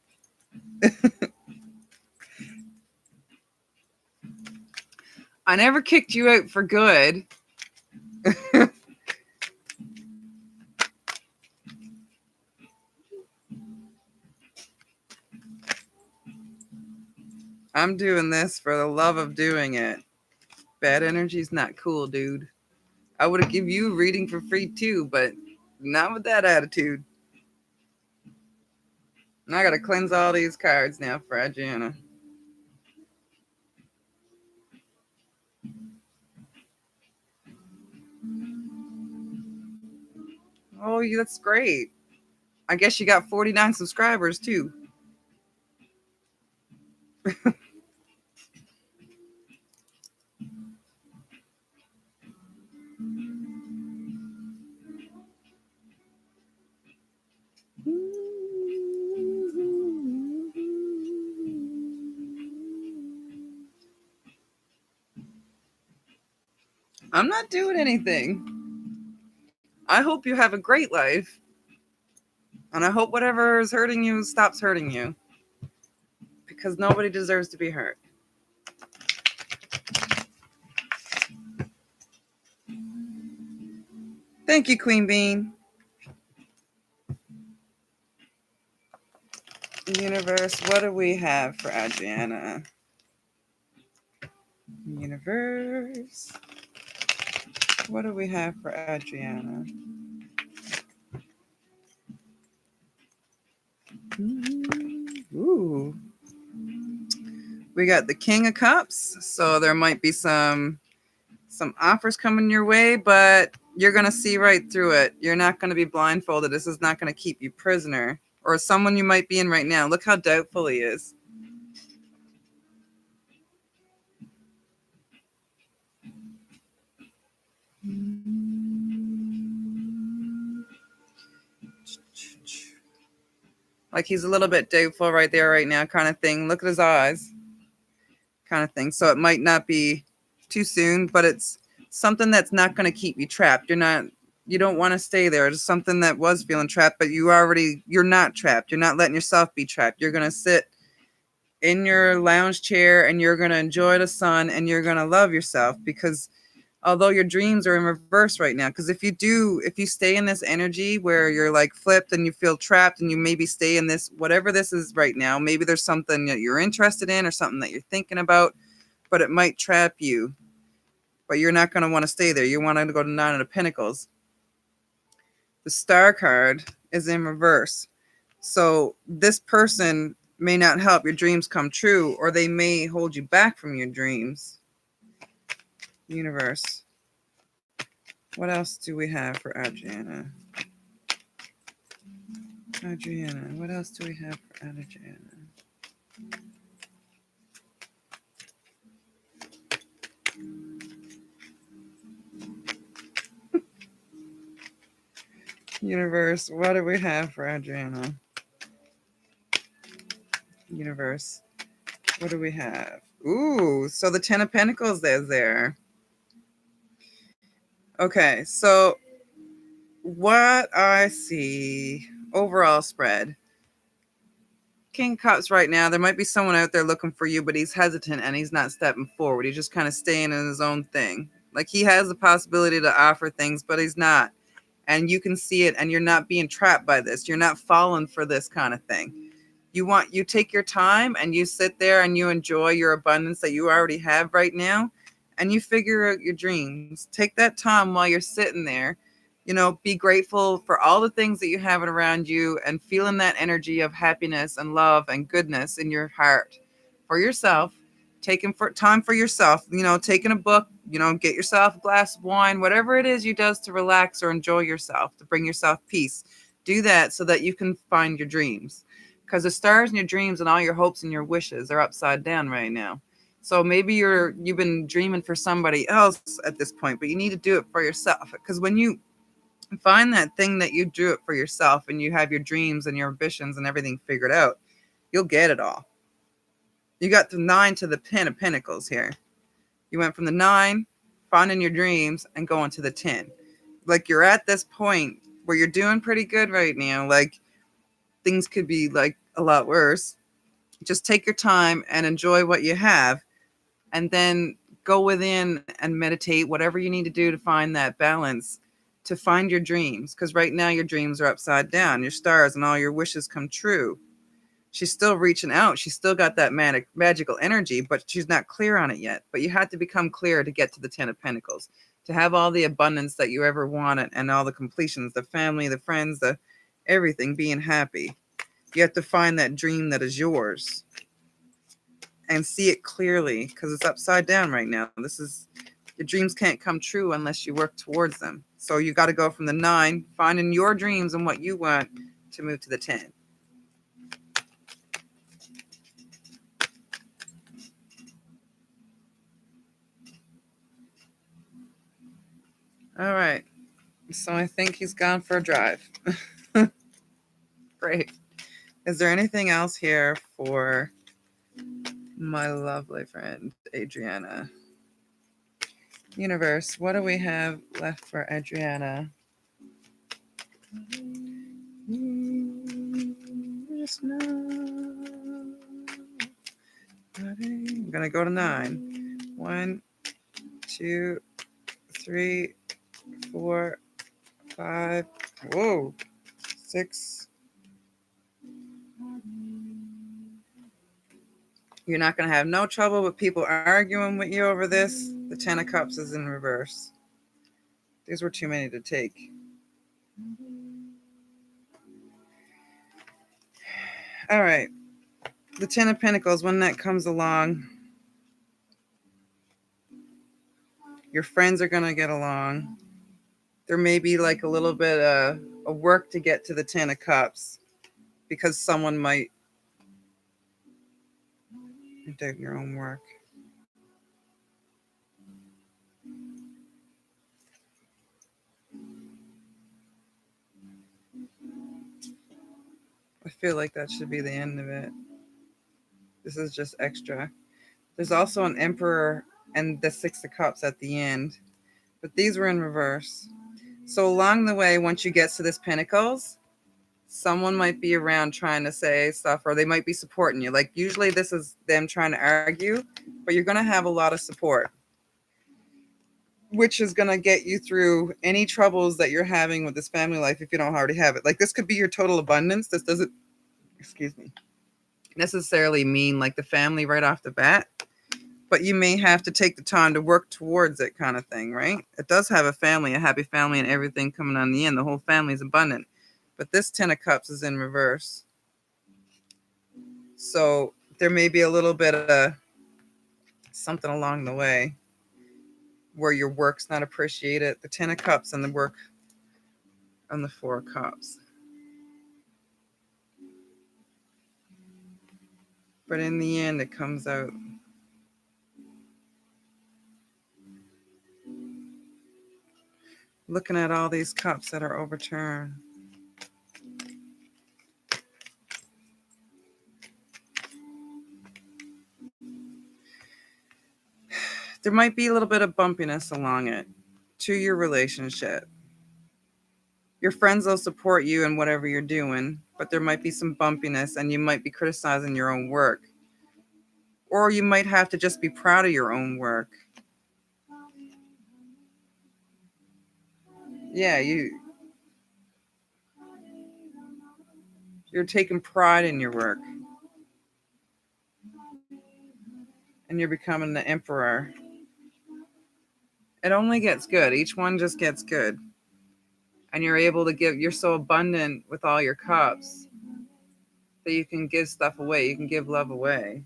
I never kicked you out for good. I'm doing this for the love of doing it. Bad energy's not cool, dude. I would have given you a reading for free too, but not with that attitude. And I gotta cleanse all these cards now for Adriana. Oh, that's great. I guess you got 49 subscribers too. I'm not doing anything. I hope you have a great life. And I hope whatever is hurting you stops hurting you. Because nobody deserves to be hurt. Thank you, Queen Bean. Universe, what do we have for Adriana? Universe, what do we have for Adriana? Ooh. We got the King of Cups, so there might be some offers coming your way, but you're going to see right through it. You're not going to be blindfolded. This is not going to keep you prisoner, or someone you might be in right now. Look how doubtful he is. Like he's a little bit doubtful right there, right now, kind of thing. Look at his eyes, kind of thing. So it might not be too soon, but it's something that's not going to keep you trapped. You don't want to stay there. It's something that was feeling trapped, but you're not trapped. You're not letting yourself be trapped. You're going to sit in your lounge chair and you're going to enjoy the sun and you're going to love yourself, because although your dreams are in reverse right now, because if you stay in this energy where you're like flipped and you feel trapped and you maybe stay in this, whatever this is right now, maybe there's something that you're interested in or something that you're thinking about, but it might trap you, but you're not going to want to stay there. You want to go to Nine of Pentacles. The Star card is in reverse. So this person may not help your dreams come true, or they may hold you back from your dreams. Universe, what else do we have for Adriana? Adriana, what else do we have for Adriana? Universe, what do we have for Adriana? Universe, what do we have? Ooh, so the Ten of Pentacles is there. Okay, so what I see, overall spread. King of Cups right now, there might be someone out there looking for you, but he's hesitant and he's not stepping forward. He's just kind of staying in his own thing. Like he has the possibility to offer things, but he's not. And you can see it, and you're not being trapped by this. You're not falling for this kind of thing. You take your time and you sit there and you enjoy your abundance that you already have right now, and you figure out your dreams. Take that time while you're sitting there. Be grateful for all the things that you have around you and feeling that energy of happiness and love and goodness in your heart for yourself. Taking time for yourself, taking a book, get yourself a glass of wine, whatever it is you does to relax or enjoy yourself, to bring yourself peace. Do that so that you can find your dreams, because the stars in your dreams and all your hopes and your wishes are upside down right now. So maybe you've been dreaming for somebody else at this point, but you need to do it for yourself, because when you find that thing that you do it for yourself and you have your dreams and your ambitions and everything figured out, you'll get it all. You got the 9 to the 10 of Pentacles here. You went from the 9, finding your dreams, and going to the 10. Like you're at this point where you're doing pretty good right now. Like things could be like a lot worse. Just take your time and enjoy what you have, and then go within and meditate, whatever you need to do to find that balance, to find your dreams. Because right now your dreams are upside down. Your stars and all your wishes come true. She's still reaching out. She's still got that magical energy, but she's not clear on it yet. But you have to become clear to get to the 10 of Pentacles, to have all the abundance that you ever wanted and all the completions, the family, the friends, the everything, being happy. You have to find that dream that is yours and see it clearly, because it's upside down right now. Your dreams can't come true unless you work towards them. So you got to go from the 9, finding your dreams and what you want, to move to the 10. All right. So I think he's gone for a drive. Great. Is there anything else here for my lovely friend, Adriana? Universe, what do we have left for Adriana? I'm going to go to 9. 1, 2, 3, 4, 5. Whoa. 6. You're not going to have no trouble with people arguing with you over this. The 10 of Cups is in reverse. These were too many to take. All right. The 10 of Pentacles, when that comes along, your friends are going to get along. There may be like a little bit of work to get to the 10 of Cups because someone might do your own work. I feel like that should be the end of it. This is just extra. There's also an Emperor and the 6 of Cups at the end, but these were in reverse. So along the way, once you get to this Pentacles, someone might be around trying to say stuff, or they might be supporting you. Like usually this is them trying to argue, but you're going to have a lot of support, which is going to get you through any troubles that you're having with this family life if you don't already have it. Like this could be your total abundance. This doesn't, excuse me, necessarily mean like the family right off the bat, but you may have to take the time to work towards it kind of thing, right? It does have a family, a happy family, and everything coming on the end. The whole family is abundant. But this 10 of Cups is in reverse. So there may be a little bit of something along the way where your work's not appreciated. The 10 of Cups and the work on the 4 of Cups. But in the end, it comes out. Looking at all these cups that are overturned. There might be a little bit of bumpiness along it to your relationship. Your friends will support you in whatever you're doing, but there might be some bumpiness and you might be criticizing your own work. Or you might have to just be proud of your own work. Yeah, you're taking pride in your work. And you're becoming the emperor. It only gets good. Each one just gets good. And you're able to give, you're so abundant with all your cups that you can give stuff away. You can give love away.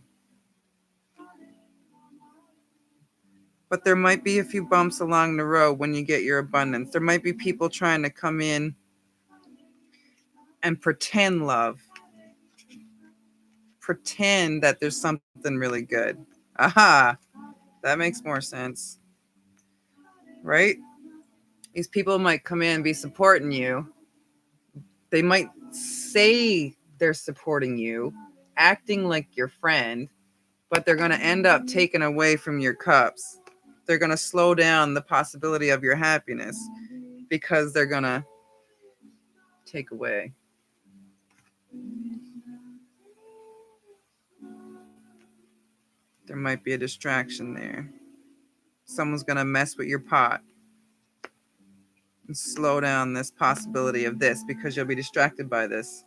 But there might be a few bumps along the road when you get your abundance. There might be people trying to come in and pretend love. Pretend that there's something really good. Aha, that makes more sense. Right? These people might come in and be supporting you. They might say they're supporting you, acting like your friend, but they're going to end up taking away from your cups. They're going to slow down the possibility of your happiness because they're going to take away. There might be a distraction there. Someone's going to mess with your pot and slow down this possibility of this because you'll be distracted by this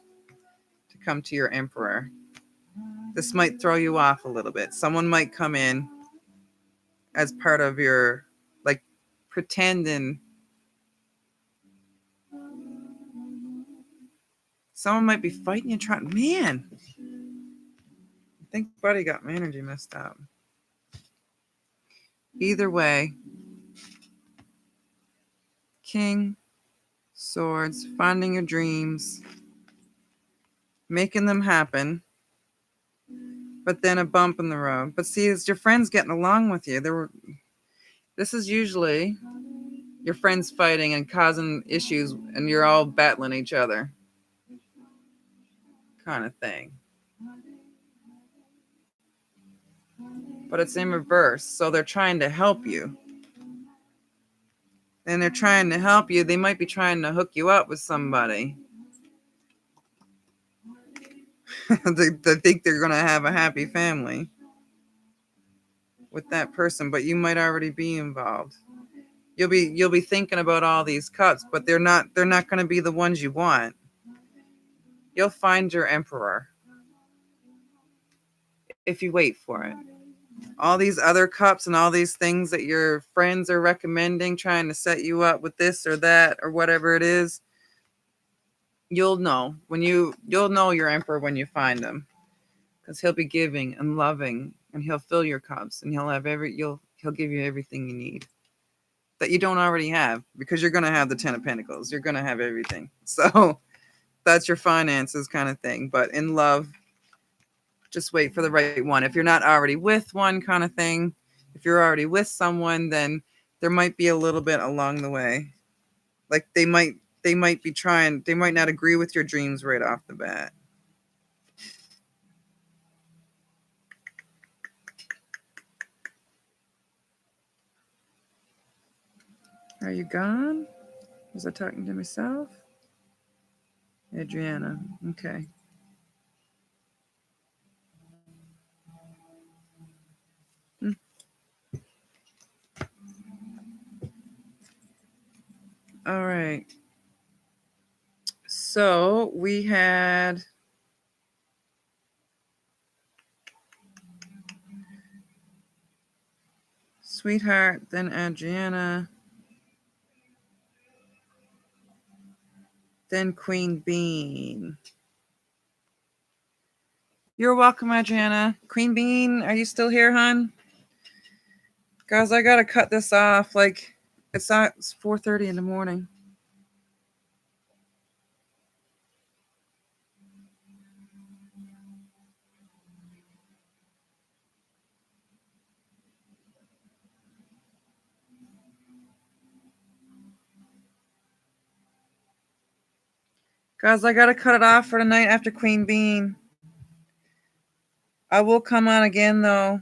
to come to your emperor. This might throw you off a little bit. Someone might come in as part of your, like, pretending. Someone might be fighting you, trying, man. I think Buddy got my energy messed up. Either way, King, Swords, finding your dreams, making them happen, but then a bump in the road. But see, it's your friends getting along with you. This is usually your friends fighting and causing issues, and you're all battling each other, kind of thing. But it's in reverse, so they're trying to help you. And they're trying to help you. They might be trying to hook you up with somebody. They think they're going to have a happy family with that person, but you might already be involved. You'll be thinking about all these cups, but they're not going to be the ones you want. You'll find your emperor if you wait for it. All these other cups and all these things that your friends are recommending, trying to set you up with this or that or whatever it is, you'll know your emperor when you find him, because he'll be giving and loving, and he'll fill your cups, and he'll give you everything you need that you don't already have, because you're going to have the 10 of Pentacles. You're going to have everything. So that's your finances kind of thing. But in love, just wait for the right one. If you're not already with one kind of thing, if you're already with someone, then there might be a little bit along the way. Like they might not agree with your dreams right off the bat. Are you gone? Was I talking to myself? Adriana. Okay. All right. So we had Sweetheart, then Adriana, then Queen Bean. You're welcome, Adriana. Queen Bean, are you still here, hon? Guys, I gotta cut this off. Like, it's 4:30 in the morning. Guys, I gotta cut it off for tonight after Queen Bean. I will come on again, though.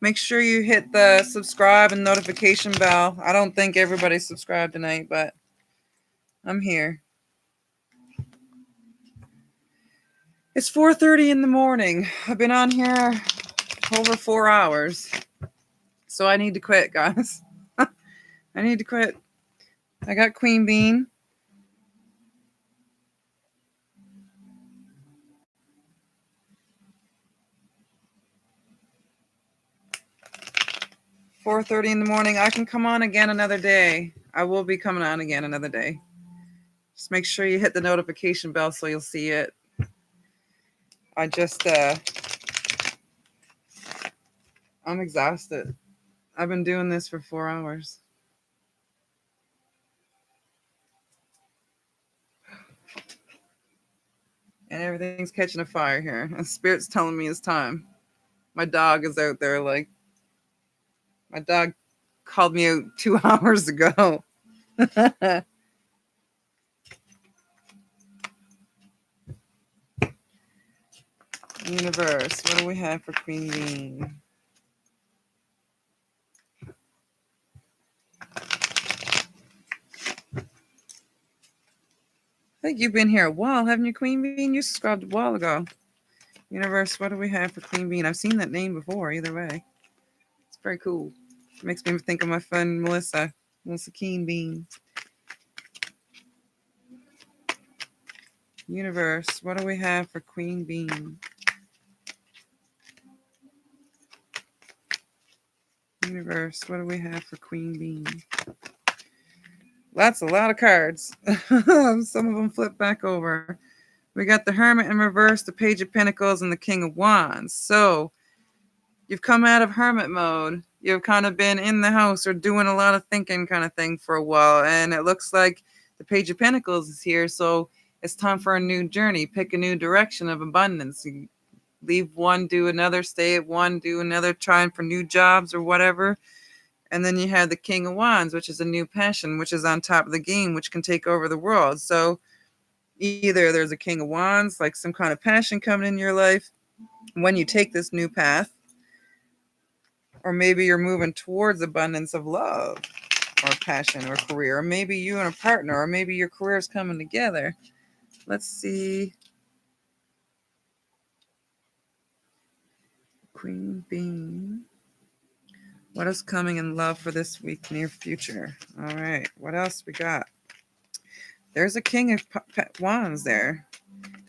Make sure you hit the subscribe and notification bell. I don't think everybody's subscribed tonight, but I'm here. It's 4:30 in the morning. I've been on here over 4 hours. So I need to quit, guys. I need to quit. I got Queen Bean. $4:30 in the morning. I can come on again another day. I will be coming on again another day. Just make sure you hit the notification bell so you'll see it. I just, I'm exhausted. I've been doing this for 4 hours. And everything's catching a fire here. And Spirit's telling me it's time. My dog is out there, like, my dog called me out 2 hours ago. Universe, what do we have for Queen Bean? I think you've been here a while, haven't you, Queen Bean? You subscribed a while ago. Universe, what do we have for Queen Bean? I've seen that name before, either way. It's very cool. It makes me think of my friend Melissa Keen Bean. Universe, what do we have for Queen Bean? Universe, what do we have for Queen Bean? That's a lot of cards. Some of them flip back over. We got the Hermit in reverse, the Page of Pentacles, and the King of Wands. So you've come out of hermit mode. You've kind of been in the house or doing a lot of thinking kind of thing for a while. And it looks like the Page of Pentacles is here. So it's time for a new journey. Pick a new direction of abundance. You leave one, do another, stay at one, do another, trying for new jobs or whatever. And then you have the King of Wands, which is a new passion, which is on top of the game, which can take over the world. So either there's a King of Wands, like some kind of passion coming in your life when you take this new path, or maybe you're moving towards abundance of love or passion or career, or maybe you and a partner, or maybe your career is coming together. Let's see. Queen Bean. What is coming in love for this week, near future? All right. What else we got? There's a King of Wands there.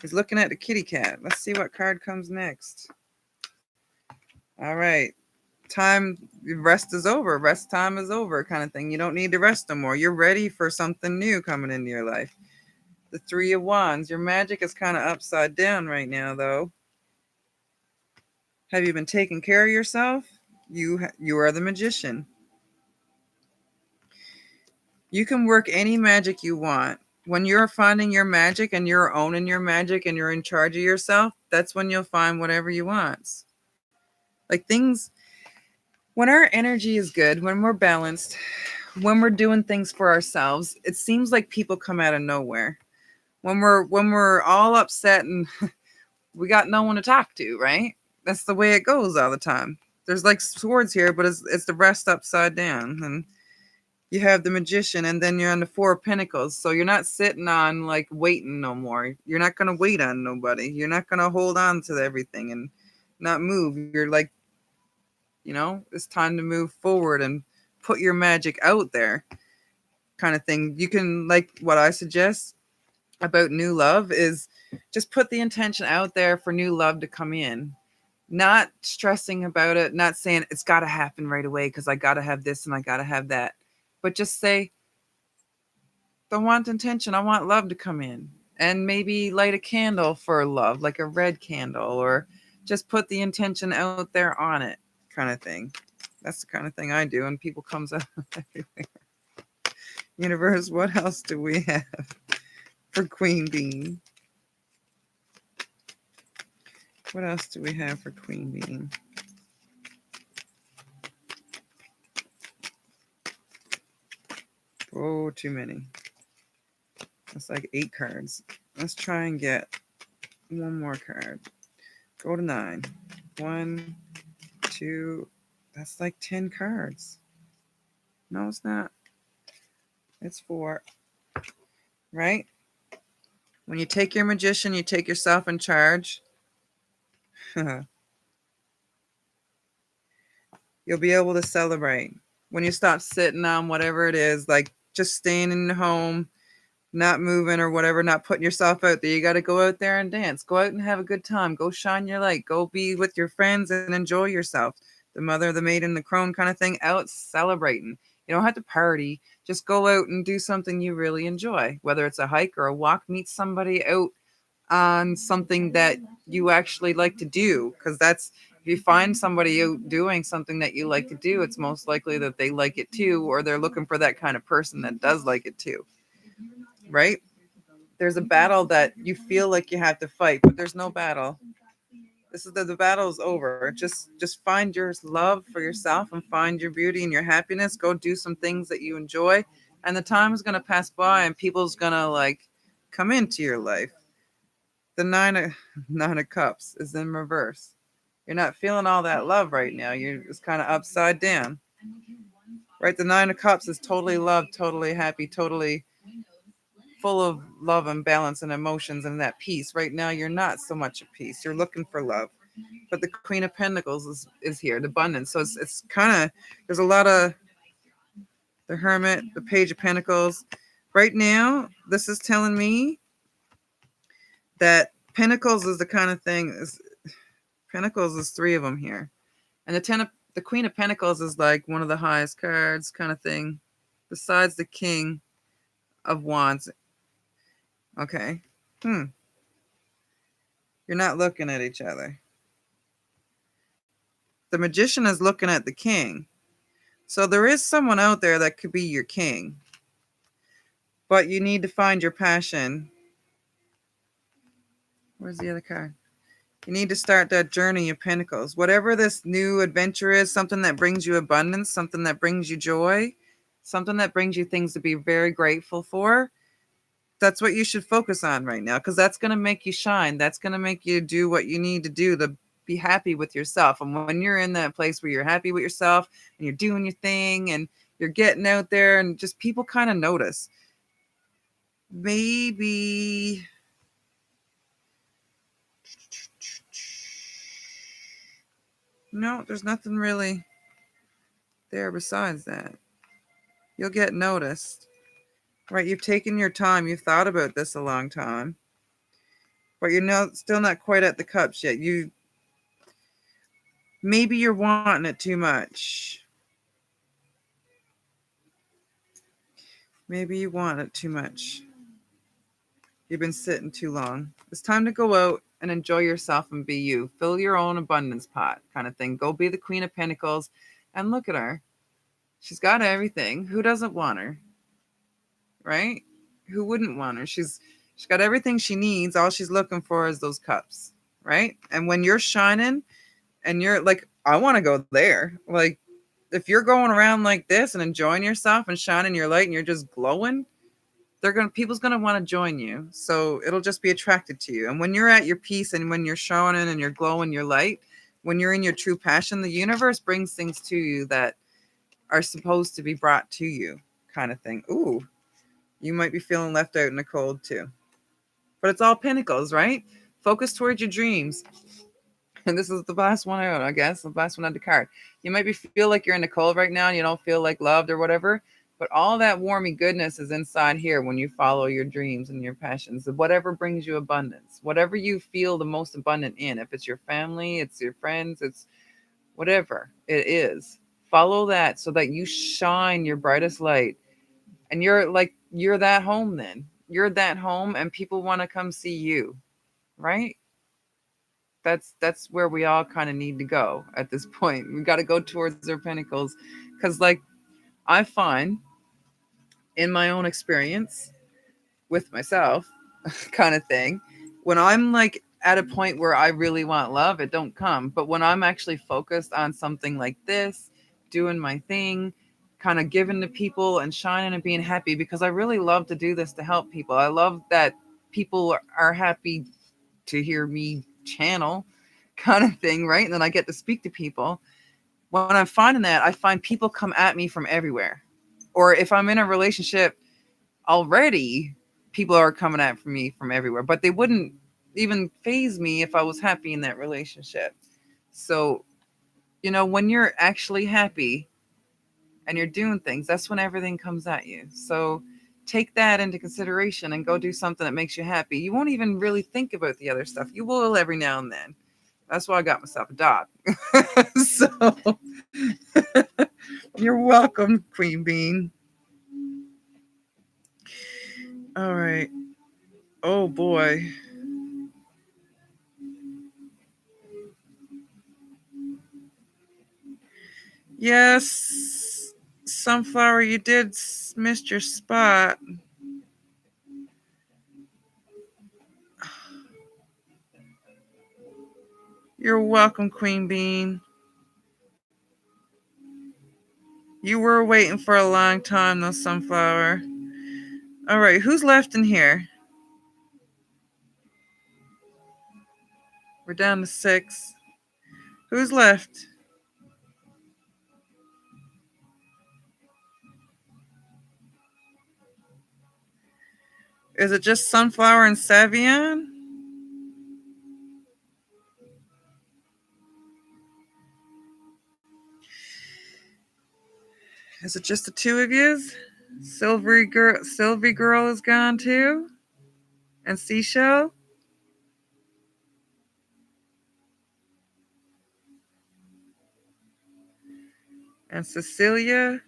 He's looking at the kitty cat. Let's see what card comes next. All right. Time, rest is over. Rest time is over, kind of thing. You don't need to rest no more. You're ready for something new coming into your life. The Three of Wands. Your magic is kind of upside down right now, though. Have you been taking care of yourself? You are the magician. You can work any magic you want. When you're finding your magic and you're owning your magic and you're in charge of yourself, that's when you'll find whatever you want. Like things, when our energy is good, when we're balanced, when we're doing things for ourselves, it seems like people come out of nowhere. When we're all upset and we got no one to talk to, right? That's the way it goes all the time. There's like swords here, but it's the rest upside down. And you have the Magician, and then you're on the Four of Pentacles. So you're not sitting on like waiting no more. You're not going to wait on nobody. You're not going to hold on to everything and not move. You're like, it's time to move forward and put your magic out there, kind of thing. You can, like, what I suggest about new love is just put the intention out there for new love to come in. Not stressing about it, not saying it's got to happen right away because I got to have this and I got to have that. But just say, I want intention. I want love to come in. And maybe light a candle for love, like a red candle, or just put the intention out there on it, kind of thing. That's the kind of thing I do, and people comes out everywhere. Universe, what else do we have for Queen Bean? What else do we have for Queen Bean? Oh, too many. That's like 8 cards. Let's try and get one more card. Go to 9. 1, 2. That's like 10 cards. No, it's not. It's 4. Right? When you take your Magician, you take yourself in charge. You'll be able to celebrate. When you stop sitting on whatever it is, like just staying in the home, not moving or whatever, not putting yourself out there. You got to go out there and dance. Go out and have a good time. Go shine your light. Go be with your friends and enjoy yourself. The mother, the maiden, the crone kind of thing, out celebrating. You don't have to party. Just go out and do something you really enjoy, whether it's a hike or a walk. Meet somebody out on something that you actually like to do, because that's, if you find somebody out doing something that you like to do, it's most likely that they like it too, or they're looking for that kind of person that does like it too. Right? There's a battle that you feel like you have to fight, but there's no battle. This is the battle is over. Just find your love for yourself and find your beauty and your happiness. Go do some things that you enjoy, and the time is going to pass by and people's going to like come into your life. The nine of Cups is in reverse. You're not feeling all that love right now. You're just kind of upside down. Right? The 9 of Cups is totally loved, totally happy, totally full of love and balance and emotions and that peace. Right now, you're not so much at peace. You're looking for love. But the Queen of Pentacles is here, the abundance. So it's kind of, there's a lot of the Hermit, the Page of Pentacles. Right now, this is telling me that Pentacles is the kind of thing, Pentacles is 3 of them here. And the Queen of Pentacles is like one of the highest cards kind of thing, besides the King of Wands. Okay. You're not looking at each other. The Magician is looking at the King. So there is someone out there that could be your king. But you need to find your passion. Where's the other card? You need to start that journey of pentacles. Whatever this new adventure is, something that brings you abundance, something that brings you joy, something that brings you things to be very grateful for. That's what you should focus on right now, because that's going to make you shine. That's going to make you do what you need to do to be happy with yourself. And when you're in that place where you're happy with yourself and you're doing your thing and you're getting out there and just people kind of notice. Maybe no, there's nothing really there besides that. You'll get noticed. Right, you've taken your time, you've thought about this a long time. But you're still not quite at the cups yet. Maybe you're wanting it too much. Maybe you want it too much. You've been sitting too long. It's time to go out and enjoy yourself and be you. Fill your own abundance pot kind of thing. Go be the Queen of Pentacles and look at her. She's got everything. Who doesn't want her? Right? Who wouldn't want her? She's got everything she needs. All she's looking for is those cups. Right? And when you're shining and you're like, I want to go there. Like, if you're going around like this and enjoying yourself and shining your light and you're just glowing, people's gonna want to join you. So it'll just be attracted to you. And when you're at your peace and when you're shining and you're glowing your light, when you're in your true passion, the universe brings things to you that are supposed to be brought to you, kind of thing. Ooh, you might be feeling left out in the cold too. But it's all pentacles, right? Focus towards your dreams. And this is the last one out, I guess, the last one on the card. You might feel like you're in the cold right now and you don't feel like loved or whatever, but all that warmy goodness is inside here when you follow your dreams and your passions. Whatever brings you abundance, whatever you feel the most abundant in, if it's your family, it's your friends, it's whatever it is, follow that so that you shine your brightest light. And you're that home then. You're that home and people want to come see you, right? That's where we all kind of need to go at this point. We got to go towards our pentacles, because like I find in my own experience with myself kind of thing, when I'm like at a point where I really want love, it don't come. But when I'm actually focused on something like this, doing my thing, kind of giving to people and shining and being happy, because I really love to do this to help people. I love that people are happy to hear me channel kind of thing, right? And then I get to speak to people. When I'm finding that, I find people come at me from everywhere. Or if I'm in a relationship already, people are coming at me from everywhere, but they wouldn't even faze me if I was happy in that relationship. So, when you're actually happy and you're doing things, that's when everything comes at you. So take that into consideration and go do something that makes you happy. You won't even really think about the other stuff. You will every now and then. That's why I got myself a dog. So you're welcome, Queen Bean. All right. Oh boy. Yes, Sunflower, you did miss your spot. You're welcome, Queen Bean. You were waiting for a long time, though, Sunflower. All right, who's left in here? We're down to 6. Who's left? Is it just Sunflower and Savion? Is it just the two of yous? Sylvie girl is gone too? And Seashell? And Cecilia?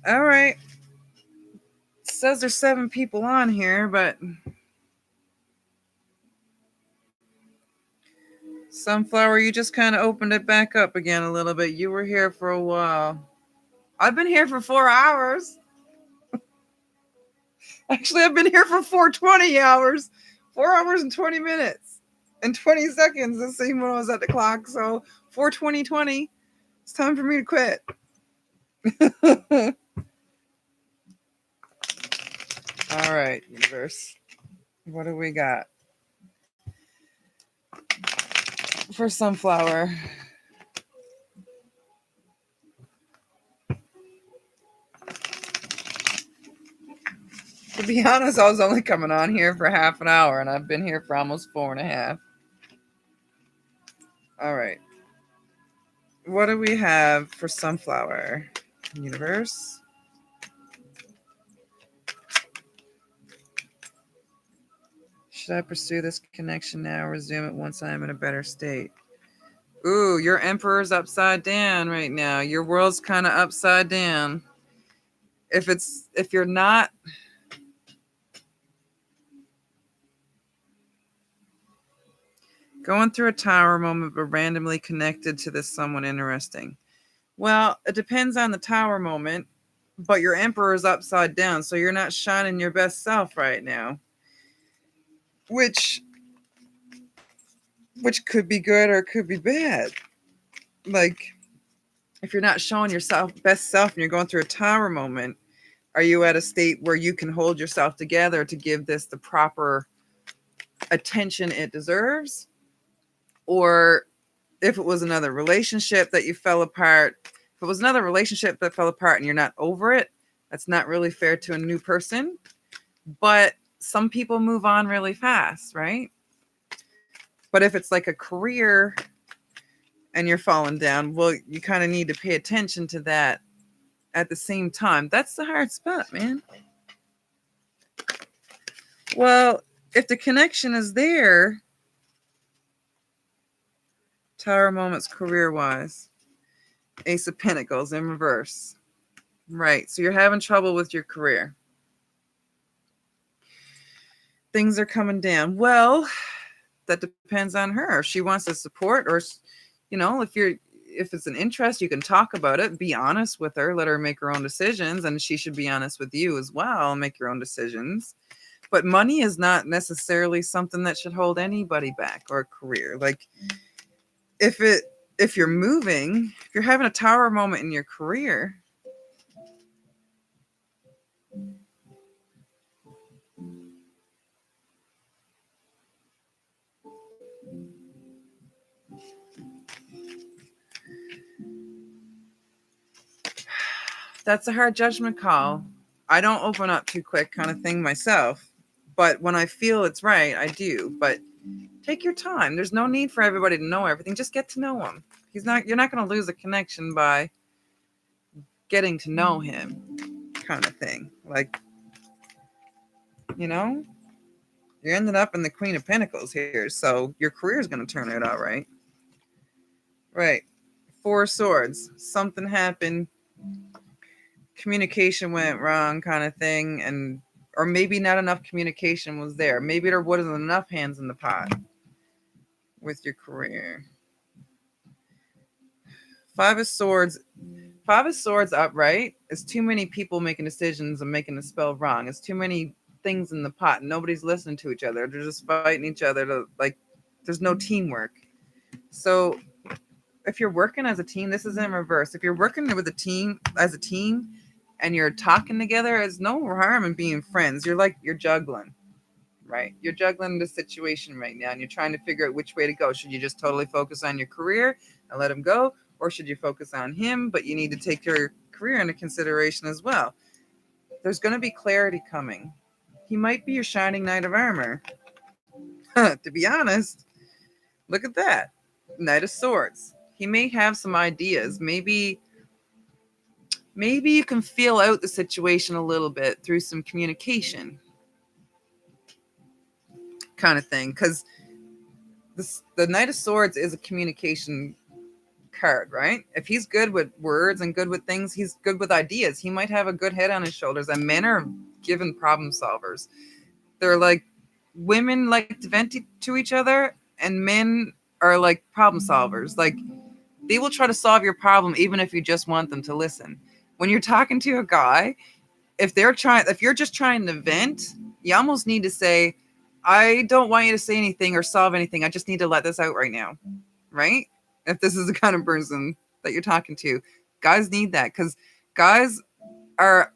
All right. It says there's 7 people on here, but Sunflower, you just kind of opened it back up again a little bit. You were here for a while. I've been here for 4 hours. Actually, I've been here for 420 hours, 4 hours and 20 minutes and 20 seconds. The same when I was at the clock. So 4:20:20. It's time for me to quit. All right, universe. What do we got for sunflower? To be honest, I was only coming on here for half an hour, and I've been here for almost 4.5. All right. What do we have for sunflower? Universe. Should I pursue this connection now or resume it once I am in a better state? Ooh, your emperor's upside down right now. Your world's kind of upside down. If you're not going through a tower moment but randomly connected to this someone interesting. Well, it depends on the tower moment, but your emperor's upside down, so you're not shining your best self right now. Which could be good or it could be bad. Like, if you're not showing yourself best self and you're going through a tower moment, are you at a state where you can hold yourself together to give this the proper attention it deserves? Or if it was another relationship that you fell apart, if it was another relationship that fell apart and you're not over it, that's not really fair to a new person. But some people move on really fast, right? But if it's like a career and you're falling down, well, you kind of need to pay attention to that at the same time. That's the hard spot, man. Well, if the connection is there, tower moments career-wise. Ace of Pentacles in reverse. Right, so you're having trouble with your career. Things are coming down. Well, that depends on her. If she wants to support, or, you know, if it's an interest, you can talk about it. Be honest with her. Let her make her own decisions, and she should be honest with you as well. Make your own decisions. But money is not necessarily something that should hold anybody back, or a career. Like, if you're moving, if you're having a tower moment in your career, that's a hard judgment call. I don't open up too quick kind of thing myself, but when I feel it's right, I do. But take your time. There's no need for everybody to know everything. Just get to know him. You're not going to lose a connection by getting to know him, kind of thing. Like, you know, you ended up in the Queen of Pentacles here, so your career is going to turn out all right. Right. Four of Swords. Something happened. Communication went wrong, kind of thing, or maybe not enough communication was there. Maybe there wasn't enough hands in the pot with your career. Five of Swords upright is too many people making decisions and making the spell wrong. It's too many things in the pot. Nobody's listening to each other. They're just fighting each other. There's no teamwork. So if you're working as a team, this is in reverse. If you're working with a team as a team and you're talking together, there's no harm in being friends. You're juggling, right? You're juggling the situation right now and you're trying to figure out which way to go. Should you just totally focus on your career and let him go? Or should you focus on him, but you need to take your career into consideration as well? There's going to be clarity coming. He might be your shining knight of armor. To be honest, look at that. Knight of Swords. He may have some ideas. Maybe you can feel out the situation a little bit through some communication kind of thing. Because the Knight of Swords is a communication card, right? If he's good with words and good with things, he's good with ideas. He might have a good head on his shoulders. And men are given problem solvers. They're like, women like to vent to each other, and men are like problem solvers. Like, they will try to solve your problem even if you just want them to listen. When you're talking to a guy if you're just trying to vent, you almost need to say, I don't want you to say anything or solve anything. I just need to let this out right now. Right? If this is the kind of person that you're talking to, guys need that, because guys are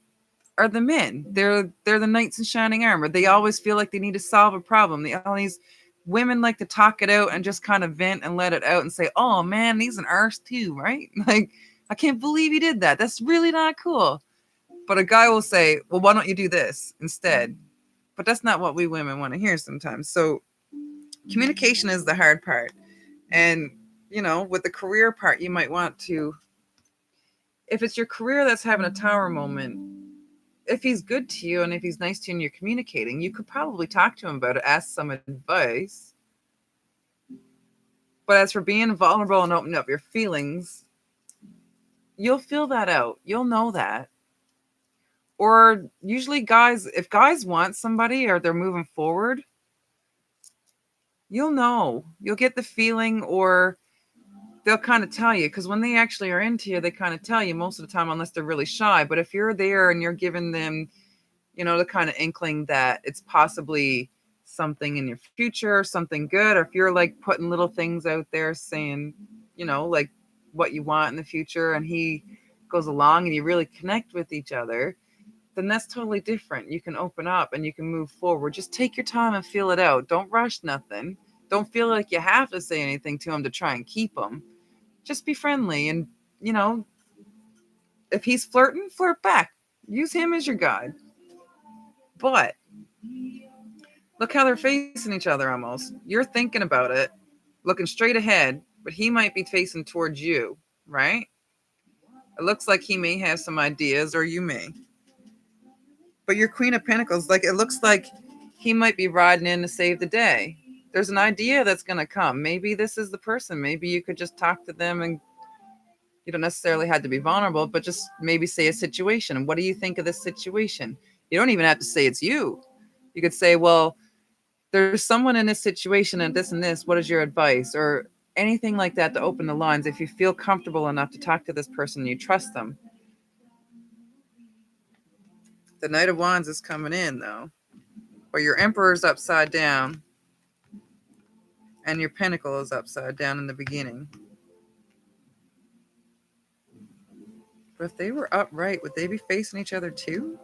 the men. They're the knights in shining armor. They always feel like they need to solve a problem. All these women like to talk it out and just kind of vent and let it out and say, oh man, he's an arse too, right? Like, I can't believe he did that. That's really not cool. But a guy will say, well, why don't you do this instead? But that's not what we women want to hear sometimes. So communication is the hard part. And, with the career part, you might want to, if it's your career that's having a tower moment, if he's good to you and if he's nice to you and you're communicating, you could probably talk to him about it, ask some advice. But as for being vulnerable and opening up your feelings, you'll feel that out. You'll know that. Or usually if guys want somebody or they're moving forward, you'll know. You'll get the feeling, or they'll kind of tell you, because when they actually are into you, they kind of tell you most of the time, unless they're really shy. But if you're there and you're giving them, the kind of inkling that it's possibly something in your future, something good, or if you're like putting little things out there saying, like what you want in the future, and he goes along and you really connect with each other, then that's totally different. You can open up and you can move forward. Just take your time and feel it out. Don't rush nothing. Don't feel like you have to say anything to him to try and keep him. Just be friendly, and, if he's flirting, flirt back. Use him as your guide. But look how they're facing each other almost. You're thinking about it, looking straight ahead, but he might be facing towards you, right? It looks like he may have some ideas, or you may. But your Queen of Pentacles, like, it looks like he might be riding in to save the day. There's an idea that's going to come. Maybe this is the person. Maybe you could just talk to them, and you don't necessarily have to be vulnerable, but just maybe say a situation. What do you think of this situation? You don't even have to say it's you. You could say, well, there's someone in this situation and this. What is your advice? Or anything like that to open the lines. If you feel comfortable enough to talk to this person, you trust them. The Knight of Wands is coming in, though. But your Emperor's upside down. And your Pentacle is upside down in the beginning. But if they were upright, would they be facing each other too?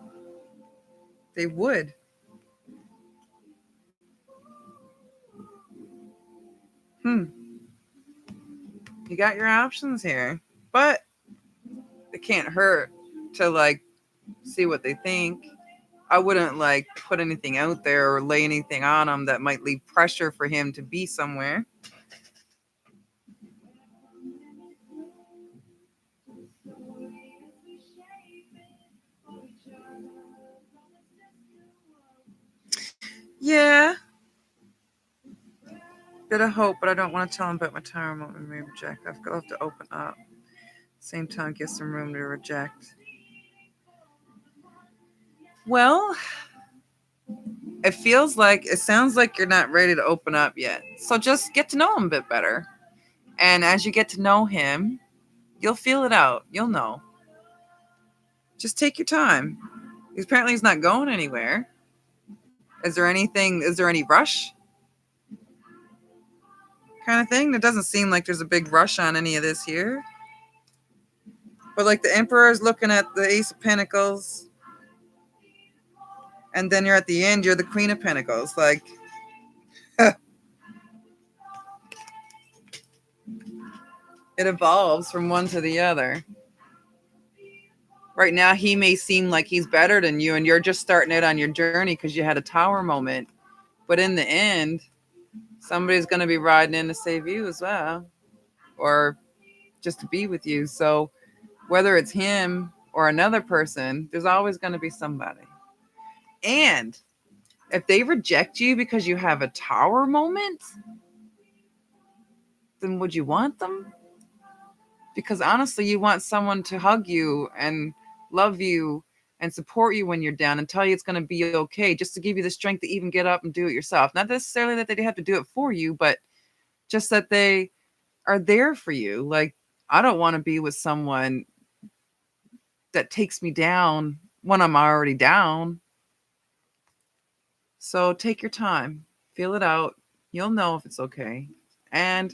They would. You got your options here. But it can't hurt to, like, see what they think. I wouldn't, like, put anything out there or lay anything on him that might leave pressure for him to be somewhere. Yeah. Bit of hope, but I don't want to tell him about my tower moment. Maybe reject. I've got to open up. Same time, give some room to reject. Well, it sounds like you're not ready to open up yet. So just get to know him a bit better. And as you get to know him, you'll feel it out. You'll know. Just take your time. Apparently he's not going anywhere. Is there any rush? Kind of thing? It doesn't seem like there's a big rush on any of this here. But like the Emperor is looking at the Ace of Pentacles. And then you're at the end, you're the Queen of Pentacles. Like, it evolves from one to the other. Right now, he may seem like he's better than you, and you're just starting out on your journey because you had a tower moment. But in the end, somebody's going to be riding in to save you as well, or just to be with you. So whether it's him or another person, there's always going to be somebody. And if they reject you because you have a tower moment, then would you want them? Because honestly, you want someone to hug you and love you and support you when you're down and tell you it's going to be okay, just to give you the strength to even get up and do it yourself. Not necessarily that they have to do it for you, but just that they are there for you. Like, I don't want to be with someone that takes me down when I'm already down. So take your time, feel it out. You'll know if it's okay. And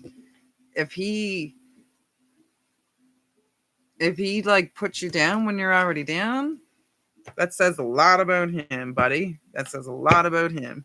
if he like puts you down when you're already down, that says a lot about him, buddy. That says a lot about him.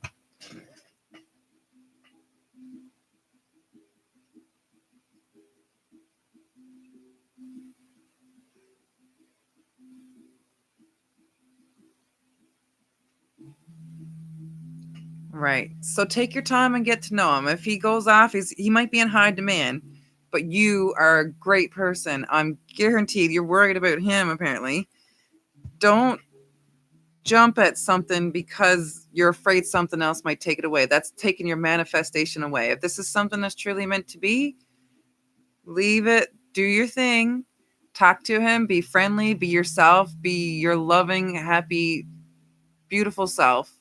Right. So take your time and get to know him. If he goes off, he might be in high demand, but you are a great person. I'm guaranteed you're worried about him, apparently. Don't jump at something because you're afraid something else might take it away. That's taking your manifestation away. If this is something that's truly meant to be, leave it, do your thing, talk to him, be friendly, be yourself, be your loving, happy, beautiful self,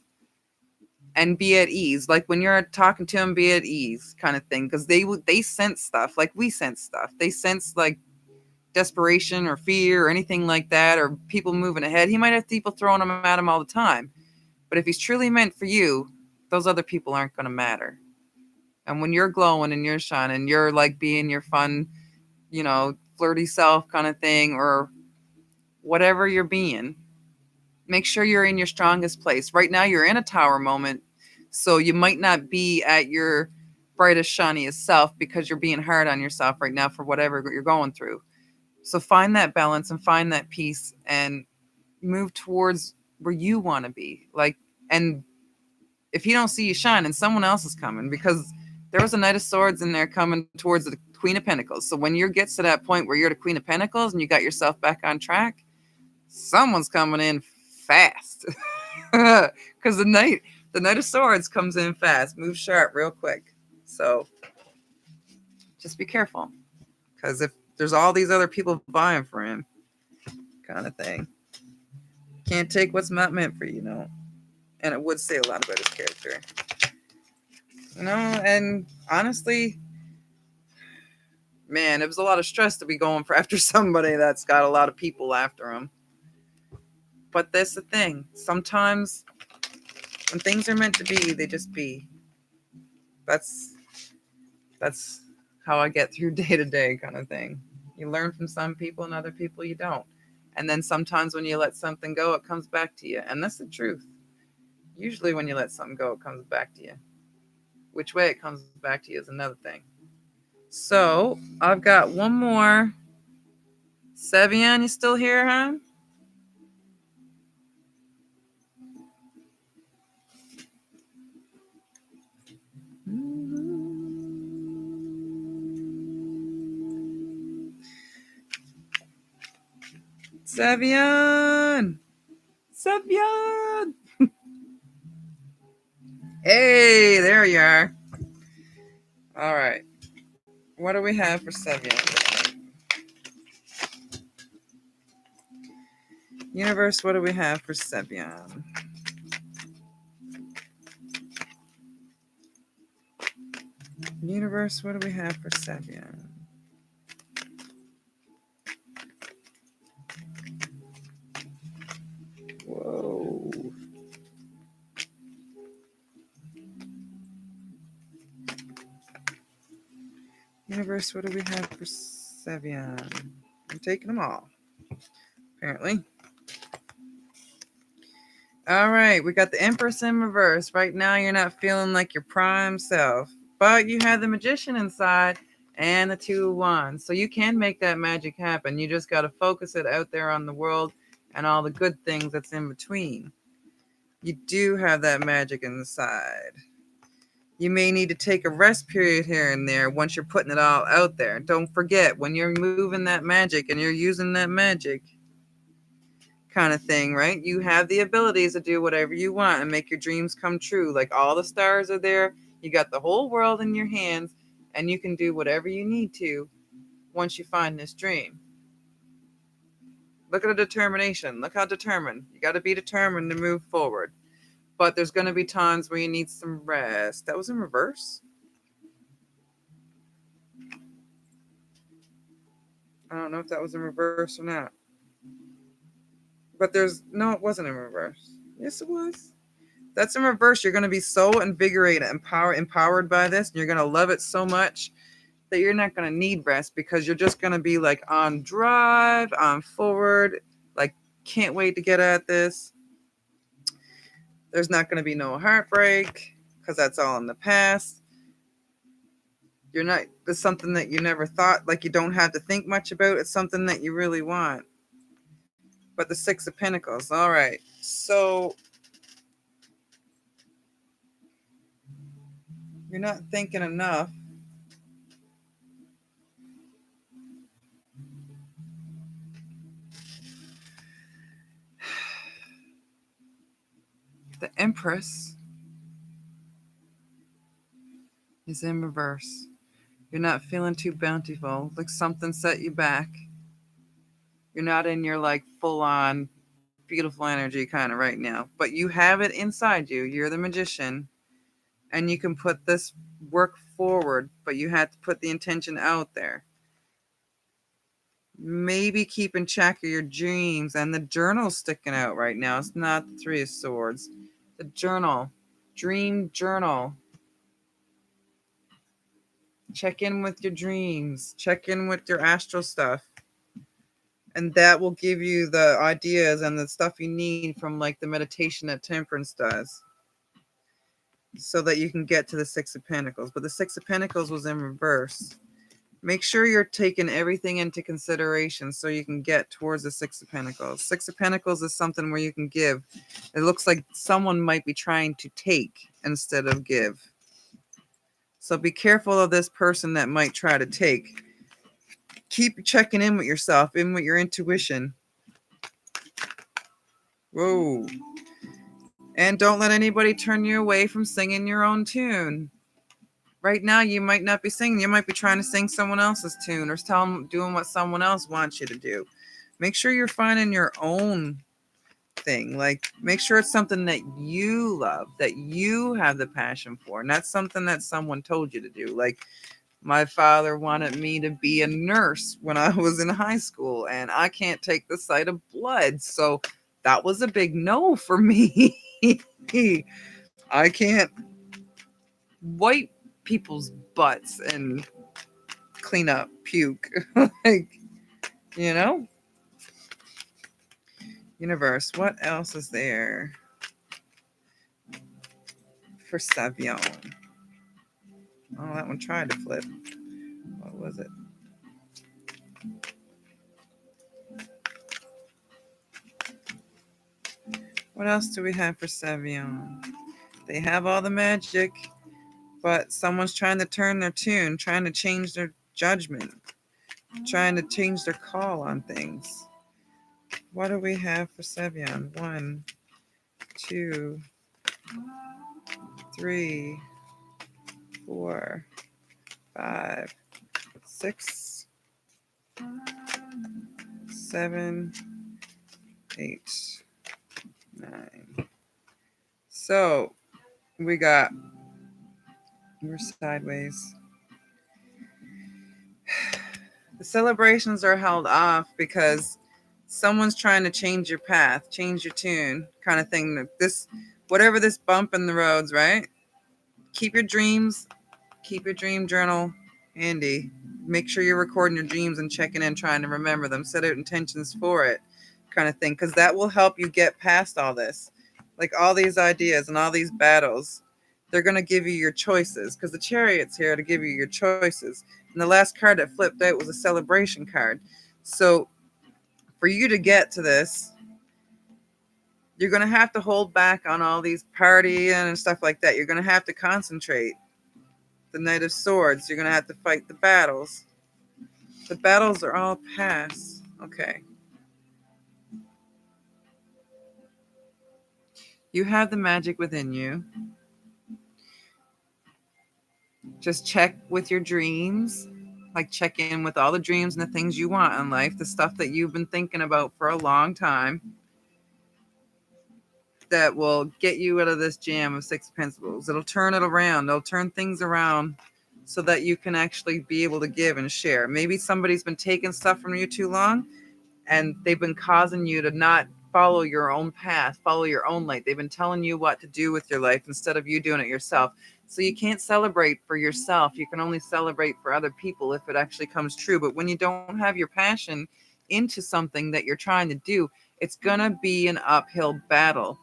and be at ease. Like when you're talking to him, be at ease, kind of thing, because they sense stuff like we sense stuff. They sense like desperation or fear or anything like that, or people moving ahead. He might have people throwing them at him all the time, but if he's truly meant for you, those other people aren't going to matter. And when you're glowing and you're shining, you're like being your fun, flirty self kind of thing, or whatever you're being, make sure you're in your strongest place. Right now, you're in a tower moment, so you might not be at your brightest, shiniest self because you're being hard on yourself right now for whatever you're going through. So find that balance and find that peace and move towards where you want to be. And if you don't see you shining, someone else is coming, because there was a Knight of Swords in there coming towards the Queen of Pentacles. So when you get to that point where you're the Queen of Pentacles and you got yourself back on track, someone's coming in fast. Because the Knight of Swords comes in fast, moves sharp real quick. So just be careful, because if there's all these other people vying for him, kind of thing, can't take what's not meant for you. And it would say a lot about his character. And honestly, man, it was a lot of stress to be going for after somebody that's got a lot of people after him. But that's the thing. Sometimes when things are meant to be, they just be. That's how I get through day to day, kind of thing. You learn from some people and other people you don't. And then sometimes when you let something go, it comes back to you. And that's the truth. Usually when you let something go, it comes back to you. Which way it comes back to you is another thing. So I've got one more. Savion, you still here, huh? Savion! Savion! Hey, there you are. All right. What do we have for Savion? Universe, what do we have for Savion? Universe, what do we have for Savion? Whoa. Universe, what do we have for Savion? I'm taking them all, apparently. All right, we got the Empress in reverse. Right now, you're not feeling like your prime self, but you have the Magician inside and the Two of Wands. So you can make that magic happen. You just got to focus it out there on the world and all the good things that's in between. You do have that magic inside. You may need to take a rest period here and there once you're putting it all out there. Don't forget, when you're moving that magic and you're using that magic, kind of thing, right? You have the abilities to do whatever you want and make your dreams come true. Like all the stars are there. You got the whole world in your hands, and you can do whatever you need to once you find this dream. Look at the determination. Look how determined. You got to be determined to move forward. But there's going to be times where you need some rest. That was in reverse. I don't know if that was in reverse or not. But no, it wasn't in reverse. Yes, it was. That's in reverse. You're going to be so invigorated, empowered by this, and you're going to love it so much that you're not going to need rest because you're just going to be like on drive, on forward, like can't wait to get at this. There's not going to be no heartbreak because that's all in the past. You're not, it's something that you never thought, like you don't have to think much about. It's something that you really want. But the Six of Pentacles, all right. So you're not thinking enough. The Empress is in reverse. You're not feeling too bountiful. Like something set you back. You're not in your like full on beautiful energy kind of right now. But you have it inside you. You're the magician. And you can put this work forward, but you have to put the intention out there. Maybe keep in check of your dreams, and the journal's sticking out right now. It's not the Three of Swords. The journal. Dream journal. Check in with your dreams. Check in with your astral stuff. And that will give you the ideas and the stuff you need from like the meditation that Temperance does. So that you can get to the Six of Pentacles. But the Six of Pentacles was in reverse. Make sure you're taking everything into consideration so you can get towards the Six of Pentacles. Six of Pentacles is something where you can give. It looks like someone might be trying to take instead of give. So be careful of this person that might try to take. Keep checking in with yourself, in with your intuition. Whoa. And don't let anybody turn you away from singing your own tune. Right now, you might not be singing. You might be trying to sing someone else's tune or doing what someone else wants you to do. Make sure you're finding your own thing. Like, make sure it's something that you love, that you have the passion for, not something that someone told you to do. Like, my father wanted me to be a nurse when I was in high school, and I can't take the sight of blood. So that was a big no for me. I can't wipe people's butts and clean up puke. Like, you know? Universe, what else is there for Savion? Oh, that one tried to flip. What was it? What else do we have for Savion? They have all the magic, but someone's trying to turn their tune, trying to change their judgment, trying to change their call on things. What do we have for Savion? 1, 2, 3, 4, 5, 6, 7, 8, 9. So we got, we're sideways. The celebrations are held off because someone's trying to change your path, change your tune, kind of thing. This, whatever this bump in the roads, right? Keep your dreams, keep your dream journal handy. Make sure you're recording your dreams and checking in, trying to remember them. Set out intentions for it, kind of thing, because that will help you get past all this. Like all these ideas and all these battles, they're going to give you your choices, because the Chariot's here to give you your choices. And the last card that flipped out was a celebration card. So for you to get to this, you're going to have to hold back on all these partying and stuff like that. You're going to have to concentrate. The Knight of Swords, you're going to have to fight the battles. The battles are all past. Okay. You have the magic within you. Just check with your dreams. Like check in with all the dreams and the things you want in life. The stuff that you've been thinking about for a long time. That will get you out of this jam of Six of Pentacles. It'll turn it around. They'll turn things around so that you can actually be able to give and share. Maybe somebody's been taking stuff from you too long and they've been causing you to not follow your own path, follow your own light. They've been telling you what to do with your life instead of you doing it yourself. So you can't celebrate for yourself. You can only celebrate for other people if it actually comes true. But when you don't have your passion into something that you're trying to do, it's going to be an uphill battle.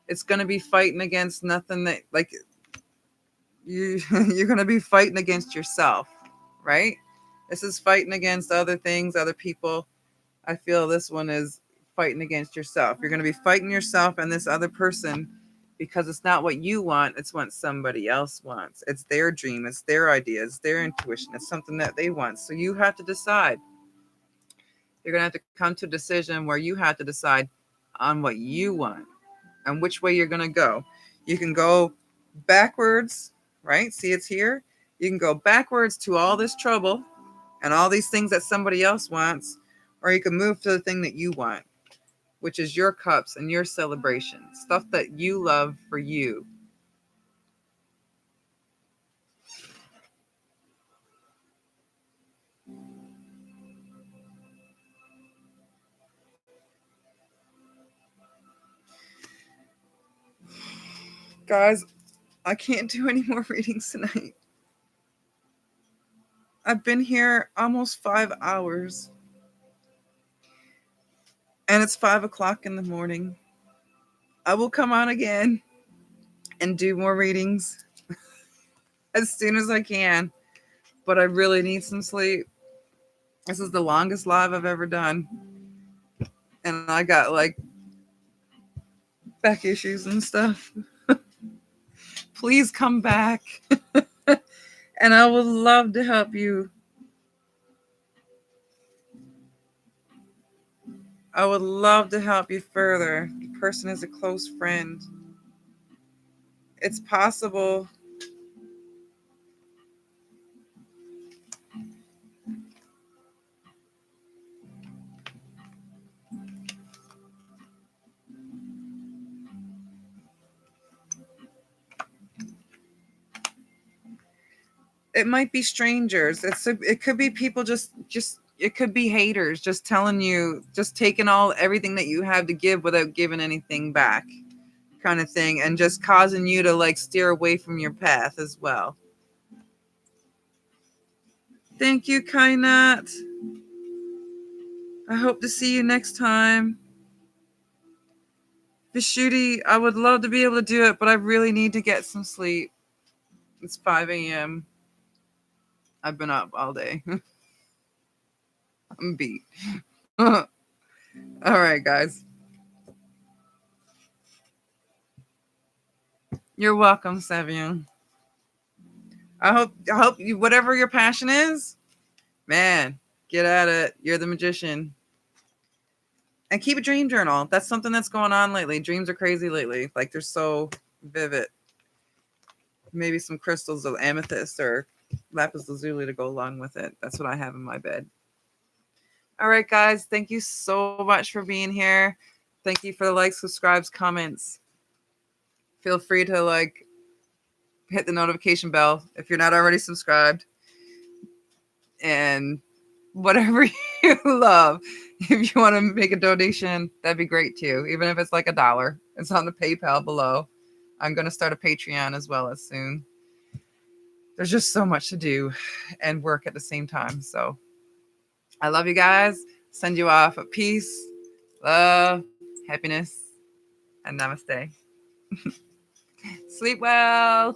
It's going to be fighting against nothing that, like, you're going to be fighting against yourself, right? This is fighting against other things, other people. I feel this one is fighting against yourself. You're going to be fighting yourself and this other person because it's not what you want, it's what somebody else wants. It's their dream, it's their idea, it's their intuition, it's something that they want. So you have to decide. You're going to have to come to a decision where you have to decide on what you want and which way you're going to go. You can go backwards, right? See, it's here. You can go backwards to all this trouble and all these things that somebody else wants, or you can move to the thing that you want, which is your cups and your celebration, stuff that you love for you. Guys, I can't do any more readings tonight. I've been here almost 5 hours. And it's 5 o'clock in the morning. I will come on again and do more readings as soon as I can. But I really need some sleep. This is the longest live I've ever done. And I got like back issues and stuff. Please come back. And I would love to help you. I would love to help you further. The person is a close friend. It's possible. It might be strangers. It could be people just it could be haters just telling you, just taking everything that you have to give without giving anything back, kind of thing, and just causing you to like steer away from your path as well. Thank you, Kainat. I hope to see you next time. Vishuddhi, I would love to be able to do it, but I really need to get some sleep. It's 5 a.m. I've been up all day. I'm beat. All right, guys. You're welcome, Savion. I hope you, whatever your passion is, man, get at it. You're the magician. And keep a dream journal. That's something that's going on lately. Dreams are crazy lately. Like they're so vivid. Maybe some crystals of amethyst or lapis lazuli to go along with it. That's what I have in my bed. All right, guys. Thank you so much for being here. Thank you for the likes, subscribes, comments. Feel free to like hit the notification bell if you're not already subscribed. And whatever you love, if you want to make a donation, that'd be great too. Even if it's like $1, it's on the PayPal below. I'm going to start a Patreon as well as soon. There's just so much to do and work at the same time. So I love you guys. Send you off of peace, love, happiness, and namaste. Sleep well.